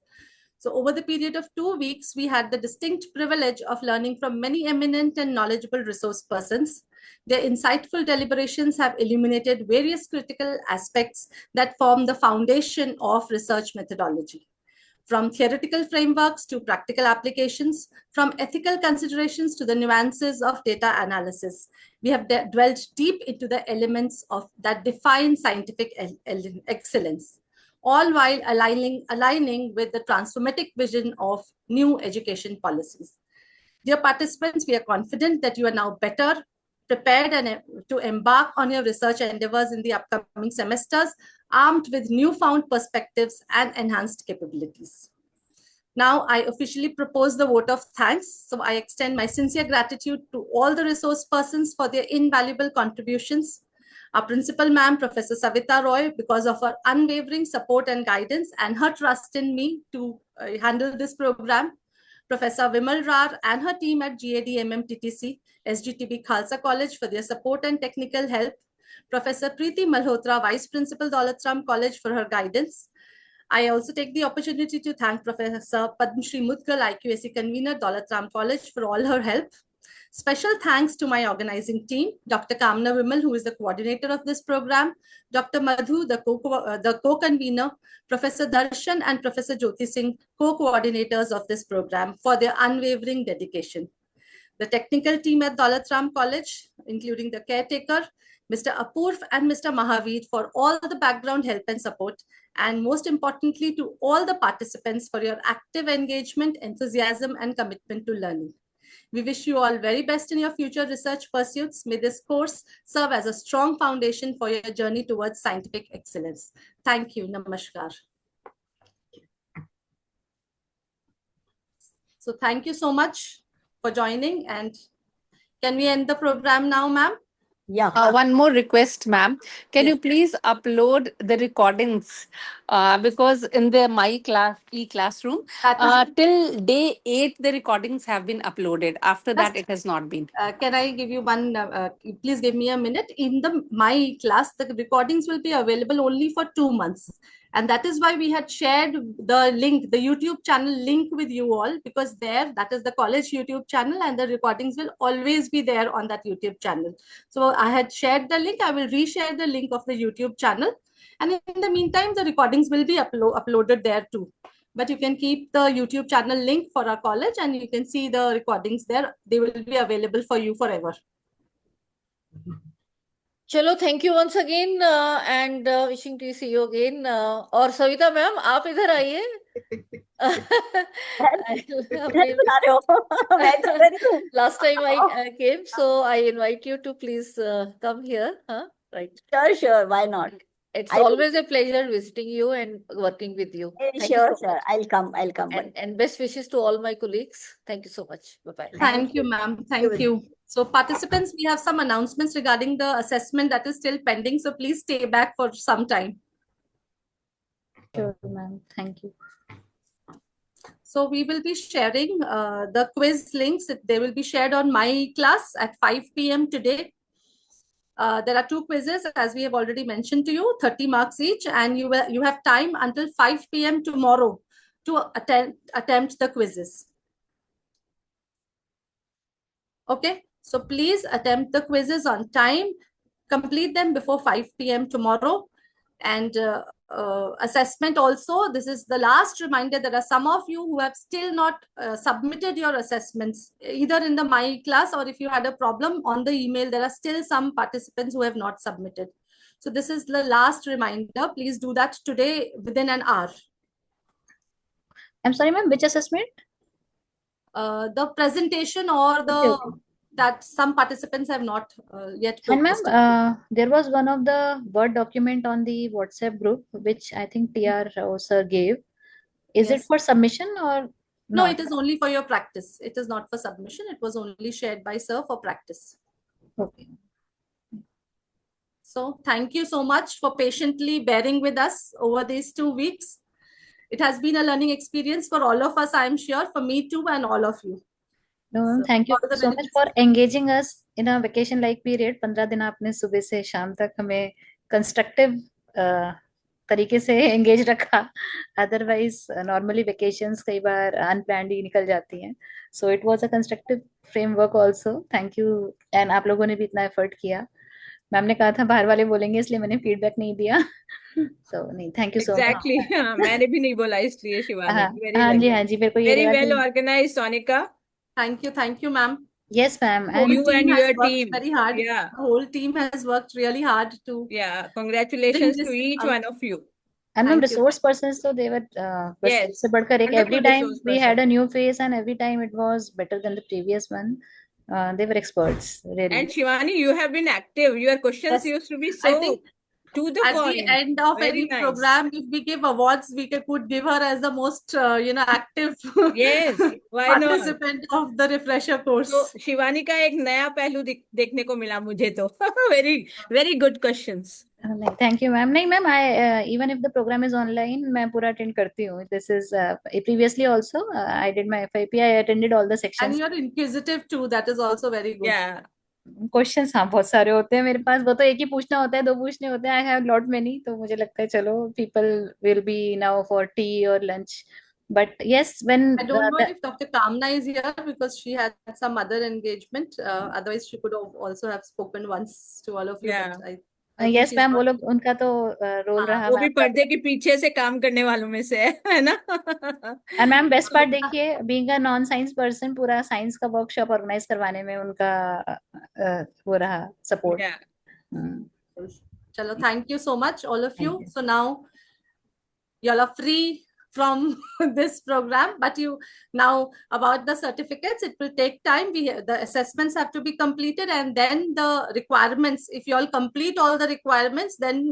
So over the period of 2 weeks, we had the distinct privilege of learning from many eminent and knowledgeable resource persons. Their insightful deliberations have illuminated various critical aspects that form the foundation of research methodology. From theoretical frameworks to practical applications, from ethical considerations to the nuances of data analysis, we have dwelled deep into the elements that define scientific excellence, all while aligning with the transformative vision of new education policies. Dear participants, we are confident that you are now better prepared and to embark on your research endeavors in the upcoming semesters, armed with newfound perspectives and enhanced capabilities. Now, I officially propose the vote of thanks. So I extend my sincere gratitude to all the resource persons for their invaluable contributions. Our principal ma'am, Professor Savita Roy, because of her unwavering support and guidance and her trust in me to handle this program. Professor Vimal Rar and her team at GAD-MMTTC, SGTB Khalsa College for their support and technical help. Professor Preeti Malhotra, Vice Principal, Daulat College for her guidance. I also take the opportunity to thank Professor Padmashri Mudgal, IQAC Convener, Daulat College for all her help. Special thanks to my organizing team, Dr. Kamna Vimal, who is the coordinator of this program, Dr. Madhu, the co-convener, Professor Darshan and Professor Jyoti Singh, co-coordinators of this program for their unwavering dedication. The technical team at Daulat College, including the caretaker, Mr. Apurv and Mr. Mahavir for all the background help and support, and most importantly to all the participants for your active engagement, enthusiasm and commitment to learning. We wish you all very best in your future research pursuits. May this course serve as a strong foundation for your journey towards scientific excellence. Thank you. Namaskar. So thank you so much for joining. And can we end the program now, ma'am? Yeah. One more request, ma'am. Can you please upload the recordings? Because in the My Class e-classroom, till day 8, the recordings have been uploaded. After that, it has not been. Can I give you one? Please give me a minute. In the My Class, the recordings will be available only for 2 months. And that is why we had shared the link, the YouTube channel link with you all, because that is the college YouTube channel and the recordings will always be there on that YouTube channel. So I had shared the link. I will reshare the link of the YouTube channel. And in the meantime, the recordings will be uploaded there too. But you can keep the YouTube channel link for our college and you can see the recordings there. They will be available for you forever. चलो thank you once again and wishing to see you again और Savita ma'am आप इधर आइए last time I came so I invite you to please come here right Sure, why not? It's always a pleasure visiting you and working with you. Sure. I'll come. And best wishes to all my colleagues. Thank you so much. Bye-bye. Thank you, ma'am. Thank you. So participants, we have some announcements regarding the assessment that is still pending. So please stay back for some time. Sure, ma'am. Thank you. So we will be sharing the quiz links. They will be shared on My Class at 5 p.m. today. There are 2 quizzes, as we have already mentioned to you, 30 marks each, and you have time until 5 p.m. tomorrow to attempt the quizzes. Okay, so please attempt the quizzes on time, complete them before 5 p.m. tomorrow. And assessment also, this is the last reminder. There are some of you who have still not submitted your assessments, either in the My Class or if you had a problem on the email, there are still some participants who have not submitted. So this is the last reminder. Please do that today within an hour. I'm sorry, ma'am, which assessment? The presentation or the that some participants have not yet And ma'am, there was one of the Word document on the WhatsApp group, which I think TR sir gave. Is it for submission or no? It is only for your practice. It is not for submission. It was only shared by sir for practice. Okay. So thank you so much for patiently bearing with us over these 2 weeks. It has been a learning experience for all of us, I am sure, for me too, and all of you. No, So, thank you all the so much benefits. for engaging us in a vacation like period. 15 दिन आपने सुबह से शाम तक हमें constructive तरीके से engage रखा. अदरवाइज नॉर्मली वेकेशंस कई बार अनप्लान्ड ही निकल जाती हैं. So it was a constructive framework also. Thank you. And आप लोगों ने भी इतना एफर्ट किया. मैम ने कहा था बाहर वाले बोलेंगे इसलिए मैंने फीडबैक नहीं दिया. सो नहीं, thank you so much. Exactly. हाँ, मैंने भी नहीं बोला इसलिए शिवानी. हाँ जी, हाँ जी, मेरे को ये वेरी लगा वेल कि organise Sonika. Thank you, ma'am. Yes, ma'am. Whole You team and has your worked team. very hard. Yeah. The whole team has worked really hard to. Yeah. Congratulations bring to this each out. one of you. And ma'am, Thank you. resource persons, so they were बस Yes. उससे बढ़कर एक every Wonderful time resource we had person. a new face and every time it was better than the previous one. They were experts, really. And Shivani, you have been active. Your questions Yes. used to be I so think to the at the point. end of Very any nice. program, if we give awards, we could give her as the most, active Yes. Why not? participant of the refresher course. तो शिवानी का एक नया पहलू देखने को मिला मुझे तो. Very good questions. नहीं, thank you, ma'am. नहीं, ma'am, I even if the program is online, मैं पूरा attend करती हूँ. This is previously also I did my FIP. I attended all the And sections. you're inquisitive too. That is also very good. Yeah. Questions हाँ बहुत सारे होते हैं मेरे पास. वो तो एक ही पूछना होता है, 2 पूछने होते हैं. I have lot many. तो मुझे लगता है चलो people will be now for tea और lunch. But yes when I don't know if Dr. Kamna is here because she had some other engagement. Otherwise, she could also have spoken once to all of you. Yeah. But I think yes she's ma'am, not वो लोग उनका तो role रहा. वो भी पर्दे के पीछे से काम करने वालों में से है ना. एंड मैम बेस्ट पार्ट देखिए, being a non science person, पूरा साइंस का वर्कशॉप ऑर्गेनाइज करवाने में उनका वो रहा support. Chalo, thank you so much, all of you. So now y'all are free from this program, but you now about the certificates, it will take time. The assessments have to be completed, and then the requirements. If you all complete all the requirements, then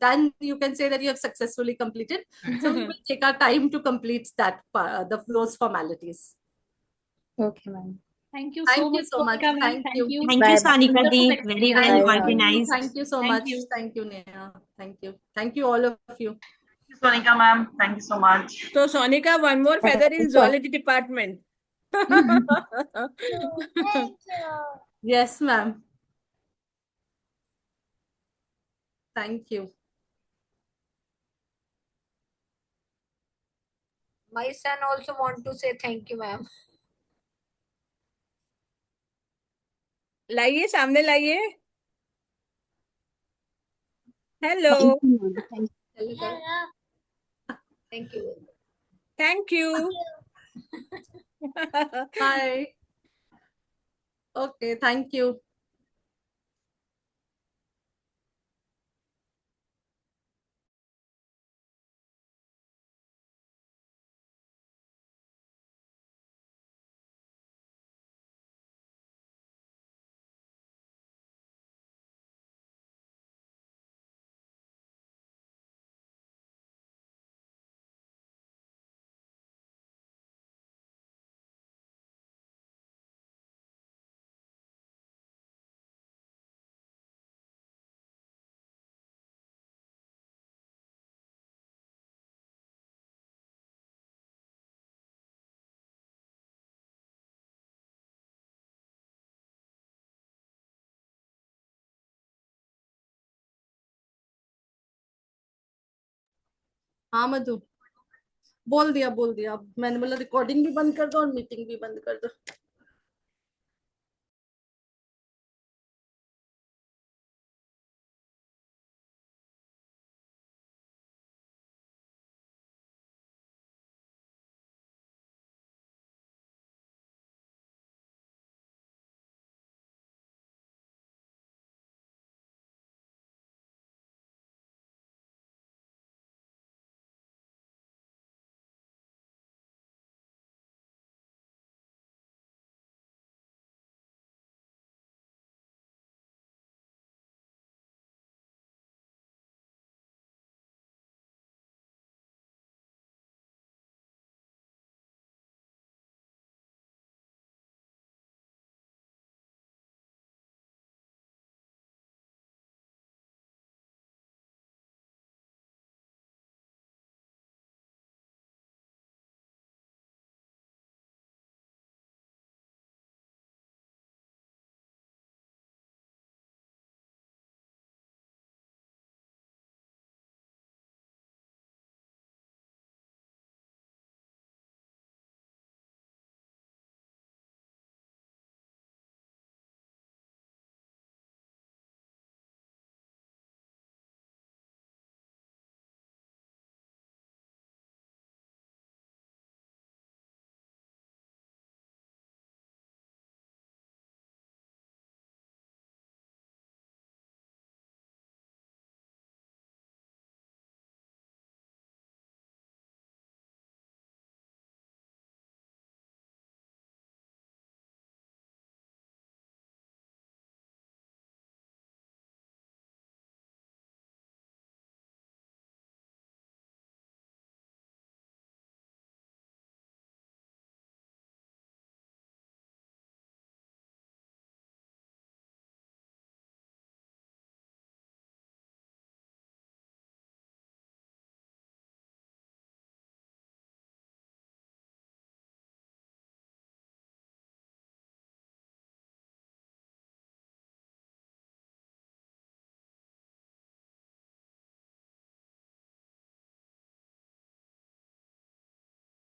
then you can say that you have successfully completed. So we will take our time to complete that those formalities. Okay, ma'am. Thank you so much. Thank you. Thank you, Sonika Di. Very well organized. Thank you so much. Thank you, Neha. Thank you. Thank you, all of you. Sonika ma'am, thank you so much. So Sonika, one more feather in zoology department. Yes, ma'am. Thank you. My son also want to say thank you, ma'am. लाइए, सामने लाइए. Hello. Thank you. Thank you. Bye. Okay, thank you. हाँ मधु, बोल दिया. अब मैंने बोला recording भी बंद कर दो और मीटिंग भी बंद कर दो.